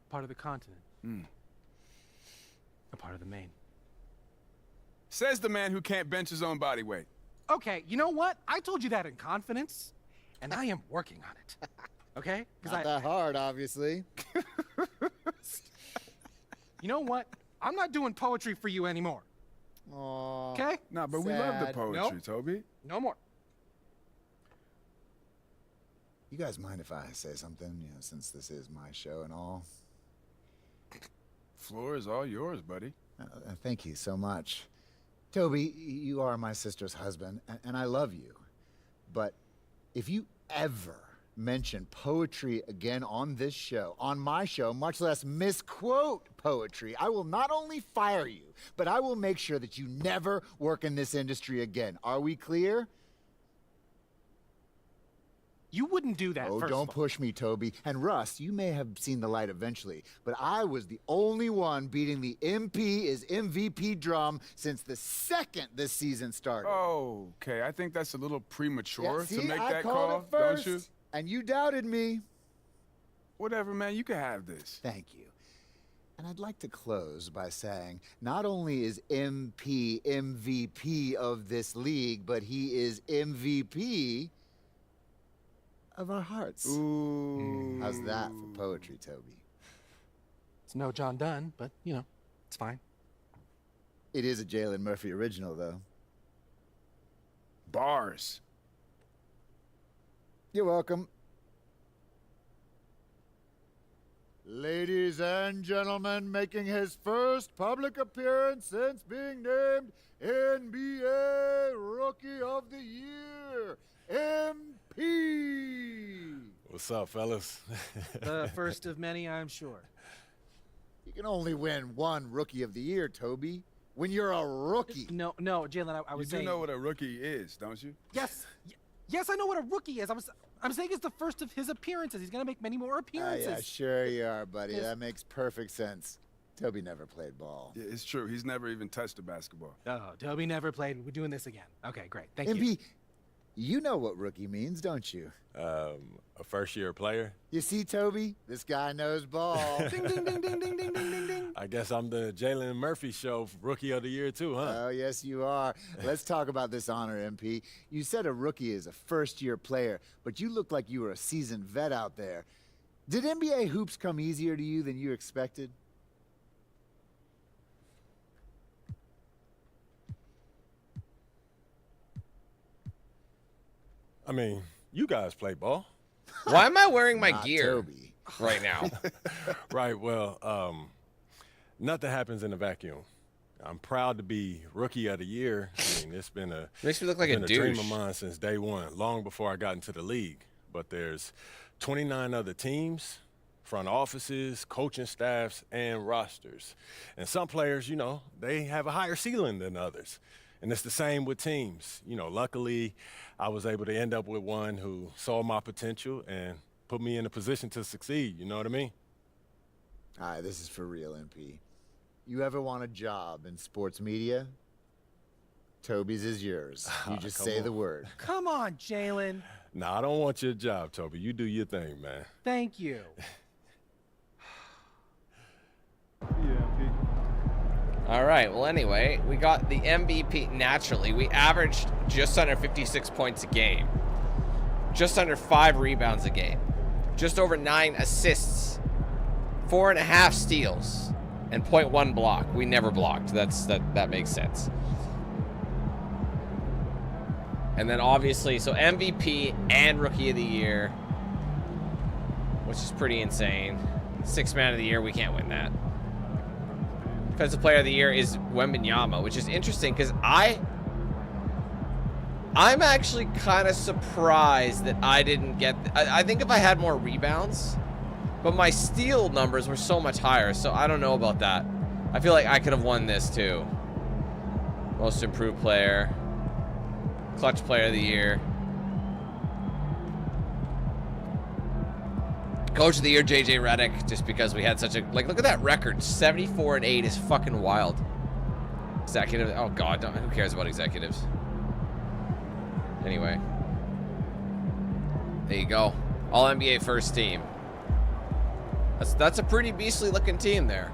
Part of the continent. A part of the main. Says the man who can't bench his own body weight. Okay, you know what? I told you that in confidence, and I am working on it. Okay? Not that hard, obviously. You know what? I'm not doing poetry for you anymore. Aww. Okay? Nah, but we love the poetry, Nope. Toby. No more. You guys mind if I say something, since this is my show and all? Floor is all yours, buddy. Thank you so much. Toby, you are my sister's husband, and I love you. But if you ever mention poetry again on this show, on my show, much less misquote poetry, I will not only fire you, but I will make sure that you never work in this industry again. Are we clear? You wouldn't do that. Oh, first don't of all. push me, Toby. And Russ, you may have seen the light eventually, but I was the only one beating the MP is MVP drum since the second this season started. Okay, I think that's a little premature Yeah, see, to make I that called call, it first, don't you? And you doubted me. Whatever, man, you can have this. Thank you. And I'd like to close by saying, not only is MP MVP of this league, but he is MVP of our hearts. Ooh. How's that for poetry, Toby? It's no John Donne, but, it's fine. It is a Jalen Murphy original, though. Bars. You're welcome. Ladies and gentlemen, making his first public appearance since being named NBA Rookie of the Year, MP. What's up, fellas? The first of many, I'm sure. You can only win one Rookie of the Year, Toby. When you're a rookie. No, Jalen, I was saying. You do know what a rookie is, don't you? Yes, I know what a rookie is. I'm saying it's the first of his appearances. He's gonna make many more appearances. Yeah, sure you are, buddy. Yes. That makes perfect sense. Toby never played ball. Yeah, it's true. He's never even touched a basketball. Oh, Toby never played. We're doing this again. Okay, great. Thank MP, you. you know what rookie means, don't you? A first-year player. You see, Toby? This guy knows ball. Ding, ding, ding, ding, ding, ding, ding, ding, ding. I guess I'm the Jalen Murphy show Rookie of the Year too, huh? Oh, yes, you are. Let's talk about this honor, MP. You said a rookie is a first-year player, but you look like you were a seasoned vet out there. Did NBA hoops come easier to you than you expected? I mean, you guys play ball. Why am I wearing my Not gear Toby. right now? Right, well, nothing happens in a vacuum. I'm proud to be Rookie of the Year. I mean, it's been a Makes me look like a dream douche. of mine since day one, long before I got into the league. But there's 29 other teams, front offices, coaching staffs, and rosters. And some players, you know, they have a higher ceiling than others. And it's the same with teams. You know, luckily, I was able to end up with one who saw my potential and put me in a position to succeed. You know what I mean? All right, this is for real, MP. You ever want a job in sports media? Toby's is yours. You just Come say on. the word. Come on, Jalen. Nah, I don't want your job, Toby. You do your thing, man. Thank you. All right, well, anyway, we got the MVP naturally. We averaged just under 56 points a game, just under 5 rebounds a game, just over 9 assists, 4.5 steals, and 0.1 block. We never blocked. That makes sense. And then obviously, so MVP and Rookie of the Year, which is pretty insane. Sixth man of the year, we can't win that. Defensive player of the year is Wembanyama, which is interesting because I'm actually kind of surprised that I didn't get... I think if I had more rebounds, but my steal numbers were so much higher, so I don't know about that. I feel like I could have won this too. Most improved player. Clutch player of the year. Coach of the year, JJ Redick, just because we had such a... Like, look at that record. 74-8 is fucking wild. Executive... Oh, God. Who cares about executives? Anyway. There you go. All-NBA first team. That's a pretty beastly looking team there.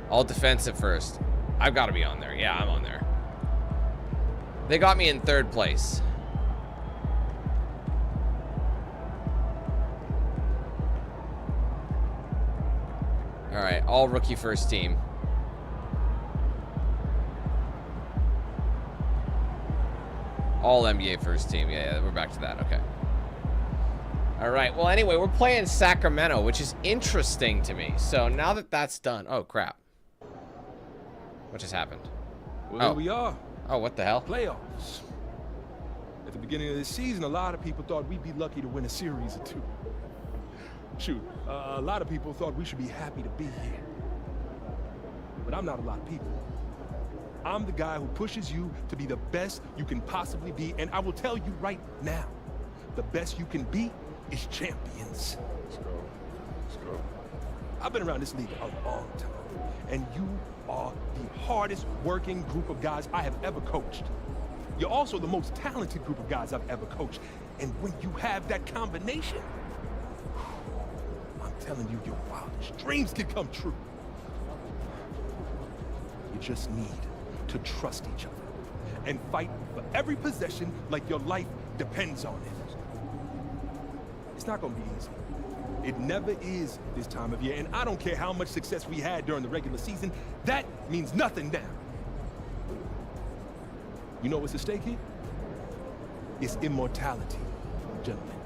All defensive first. I've got to be on there. Yeah, I'm on there. They got me in third place. All right, all rookie first team. All NBA first team. Yeah, we're back to that. Okay. All right. Well, anyway, we're playing Sacramento, which is interesting to me. So now that that's done. Oh, crap. What just happened? Well, here we are. Oh, what the hell? Playoffs. At the beginning of the season, a lot of people thought we'd be lucky to win a series or two. Shoot, a lot of people thought we should be happy to be here. But I'm not a lot of people. I'm the guy who pushes you to be the best you can possibly be, and I will tell you right now, the best you can be is champions. Let's go. Let's go. I've been around this league a long time, and you are the hardest working group of guys I have ever coached. You're also the most talented group of guys I've ever coached, and when you have that combination, I'm telling you, your wildest dreams can come true. You just need to trust each other and fight for every possession like your life depends on it. It's not gonna be easy. It never is this time of year, and I don't care how much success we had during the regular season, that means nothing now. You know what's at stake here? It's immortality, gentlemen.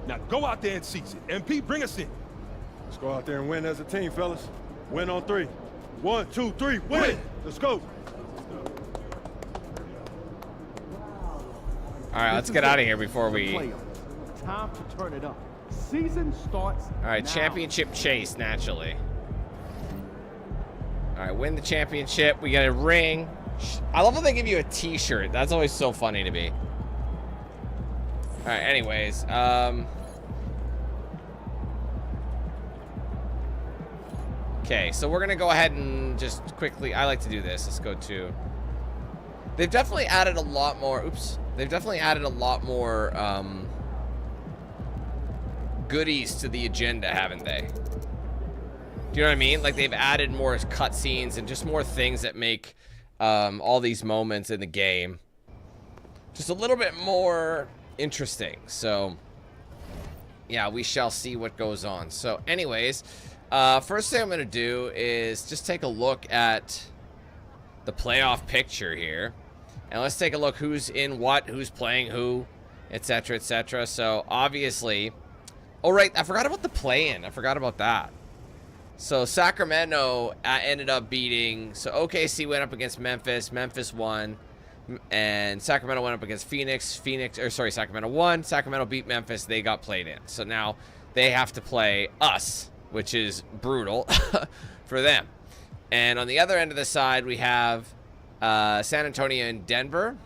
Now go out there and seize it. MP, bring us in. Let's go out there and win as a team, fellas. Win on three. 1, 2, 3, win! Let's go. All right, let's get out of here before we... Time to turn it up. Season starts All right, now. championship chase, naturally. All right, win the championship. We got a ring. I love how they give you a t-shirt. That's always so funny to me. All right, anyways. Okay, so we're going to go ahead and just quickly... I like to do this. Let's go to... They've definitely added a lot more... Oops. They've definitely added a lot more goodies to the agenda, haven't they? Do you know what I mean? Like, they've added more cutscenes and just more things that make all these moments in the game just a little bit more interesting. So, yeah, we shall see what goes on. So, anyways... first thing I'm going to do is just take a look at the playoff picture here. And let's take a look who's in what, who's playing who, etc., etc. So, obviously... Oh, right, I forgot about the play-in. I forgot about that. So, Sacramento ended up beating... So, OKC went up against Memphis. Memphis won. And Sacramento went up against Phoenix. Sacramento won. Sacramento beat Memphis. They got played in. So, now they have to play us, which is brutal for them. And on the other end of the side, we have San Antonio and Denver,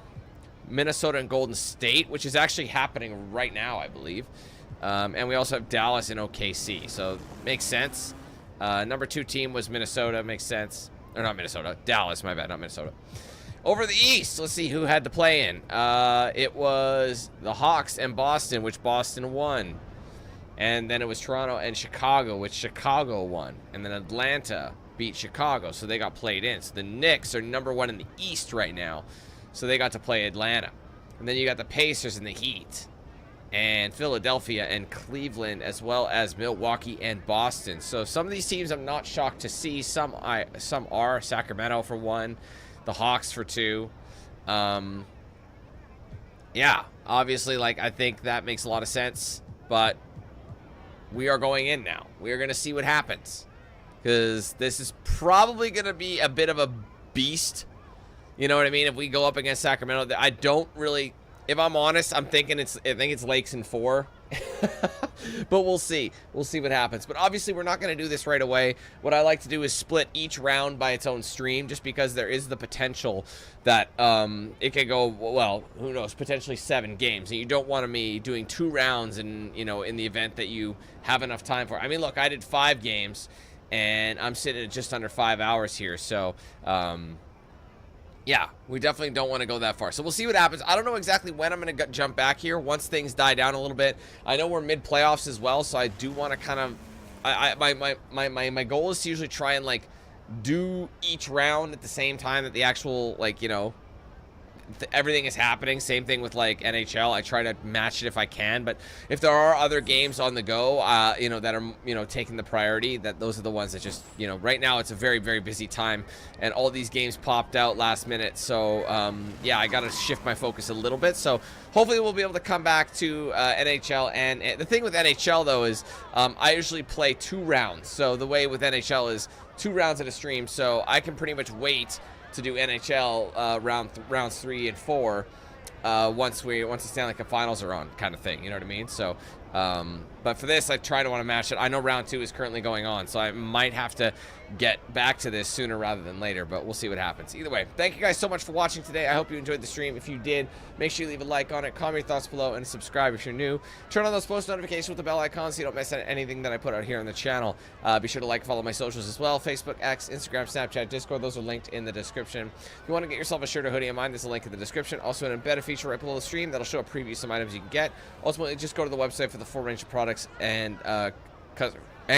Minnesota and Golden State, which is actually happening right now, I believe. And we also have Dallas and OKC, so makes sense. Number 2 team was Minnesota, makes sense. Or not Minnesota, Dallas, my bad, not Minnesota. Over the East, let's see who had to play in. It was the Hawks and Boston, which Boston won. And then it was Toronto and Chicago, which Chicago won. And then Atlanta beat Chicago, so they got played in. So the Knicks are number 1 in the East right now, so they got to play Atlanta. And then you got the Pacers and the Heat, and Philadelphia and Cleveland, as well as Milwaukee and Boston. So some of these teams I'm not shocked to see. Some are. Sacramento for 1, the Hawks for 2. Yeah, Obviously, like, I think that makes a lot of sense, but we are going in now. We are going to see what happens, because this is probably going to be a bit of a beast. You know what I mean? If we go up against Sacramento, I don't really, if I'm honest, I think it's Lakes in 4. But we'll see. We'll see what happens. But obviously, we're not going to do this right away. What I like to do is split each round by its own stream, just because there is the potential that it could go, well, who knows, potentially 7 games. And you don't want me doing 2 rounds in, you know, in the event that you have enough time for. I mean, look, I did 5 games, and I'm sitting at just under 5 hours here. So, yeah, we definitely don't want to go that far. So we'll see what happens. I don't know exactly when I'm going to jump back here once things die down a little bit. I know we're mid-playoffs as well, so I do want to kind of... My goal is to usually try and, like, do each round at the same time that the actual, like, you know, everything is happening. Same thing with, like, NHL. I try to match it if I can, but if there are other games on the go, you know, that are, you know, taking the priority, that those are the ones that just, you know, right now it's a very, very busy time, and all these games popped out last minute, so, yeah, I gotta shift my focus a little bit, so hopefully we'll be able to come back to NHL, and the thing with NHL, though, is I usually play 2 rounds, so the way with NHL is 2 rounds at a stream, so I can pretty much wait to do NHL rounds 3 and 4 once the Stanley Cup Finals are on, kind of thing. You know what I mean? So, but for this, I try to want to match it. I know round 2 is currently going on, so I might have to get back to this sooner rather than later, but we'll see what happens. Either way, thank you guys so much for watching today. I hope you enjoyed the stream. If you did, make sure you leave a like on it, comment your thoughts below, and subscribe if you're new. Turn on those post notifications with the bell icon so you don't miss anything that I put out here on the channel. Be sure to like and follow my socials as well: Facebook, X, Instagram, Snapchat, Discord. Those are linked in the description. If you want to get yourself a shirt or hoodie of mine, there's a link in the description. Also, an embedded feature right below the stream that'll show a preview of some items you can get. Ultimately, just go to the website for the full range of products and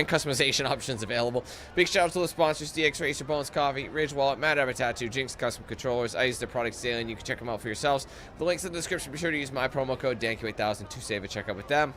customization options available. Big shout out to the sponsors: DXRacer, Bones Coffee, Ridge Wallet, Mad Ever Tattoo, Jinx Custom Controllers. I use their products daily, and you can check them out for yourselves. The link's in the description. Be sure to use my promo code DANQ8000 to save a checkout with them.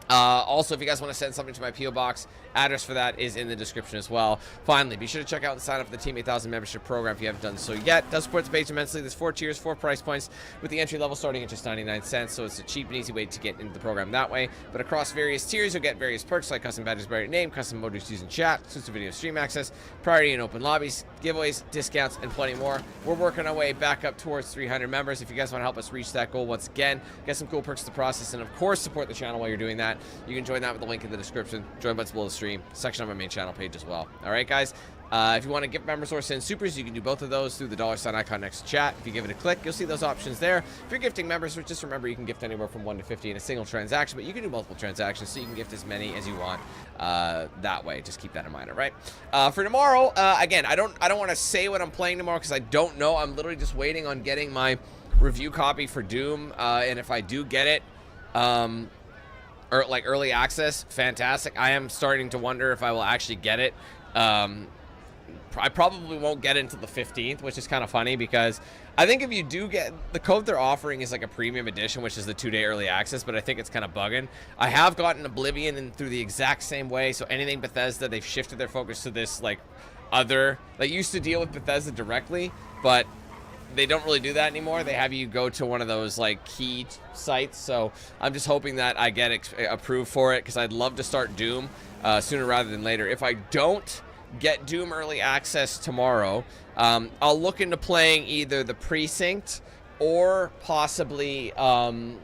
Also, if you guys want to send something to my P.O. Box, address for that is in the description as well. Finally, be sure to check out and sign up for the Team 8000 membership program if you haven't done so yet. It does support the page immensely. There's 4 tiers, 4 price points, with the entry level starting at just 99 cents, so it's a cheap and easy way to get into the program that way. But across various tiers, you'll get various perks like custom badges by your name, custom emojis used in chat, exclusive video stream access, priority in open lobbies, giveaways, discounts, and plenty more. We're working our way back up towards 300 members. If you guys want to help us reach that goal once again, get some cool perks to the process, and of course support the channel while you're doing that, you can join that with the link in the description. Join buttons below the stream, section on my main channel page as well. All right, guys. If you want to gift members or send supers, you can do both of those through the $ icon next to chat. If you give it a click, you'll see those options there. If you're gifting members, just remember you can gift anywhere from 1 to 50 in a single transaction, but you can do multiple transactions, so you can gift as many as you want that way. Just keep that in mind. All right. For tomorrow, again, I don't want to say what I'm playing tomorrow because I don't know. I'm literally just waiting on getting my review copy for Doom, and if I do get it, or like early access, fantastic. I am starting to wonder if I will actually get it. I probably won't get it until the 15th, which is kind of funny because I think if you do get the code they're offering is like a premium edition, which is the 2-day early access, but I think it's kind of bugging. I have gotten Oblivion and through the exact same way, so anything Bethesda, they've shifted their focus to this like other, they used to deal with Bethesda directly, but they don't really do that anymore. They have you go to one of those like key sites, so I'm just hoping that I get approved for it because I'd love to start Doom sooner rather than later. If I don't get Doom early access tomorrow, I'll look into playing either the Precinct or possibly the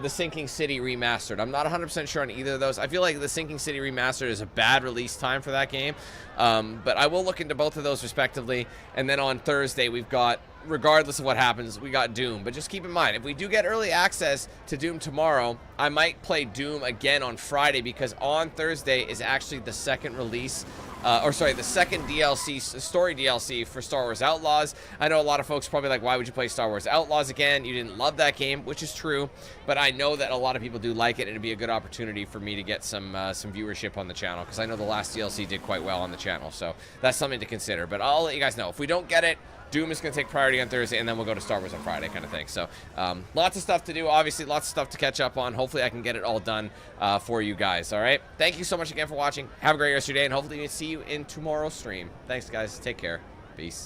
Sinking City Remastered. I'm not 100% sure on either of those. I feel like the Sinking City Remastered is a bad release time for that game, but I will look into both of those respectively. And then on Thursday, we've got, regardless of what happens, we got Doom. But just keep in mind, if we do get early access to Doom tomorrow, I might play Doom again on Friday because on Thursday is actually the second release, the second DLC, story DLC for Star Wars Outlaws. I know a lot of folks probably like, why would you play Star Wars Outlaws again? You didn't love that game, which is true, but I know that a lot of people do like it, and it'd be a good opportunity for me to get some viewership on the channel because I know the last DLC did quite well on the channel, so that's something to consider. But I'll let you guys know. If we don't get it, Doom is going to take priority on Thursday, and then we'll go to Star Wars on Friday kind of thing. So lots of stuff to do, obviously, lots of stuff to catch up on. Hopefully I can get it all done for you guys, all right? Thank you so much again for watching. Have a great rest of your day, and hopefully we see you in tomorrow's stream. Thanks, guys. Take care. Peace.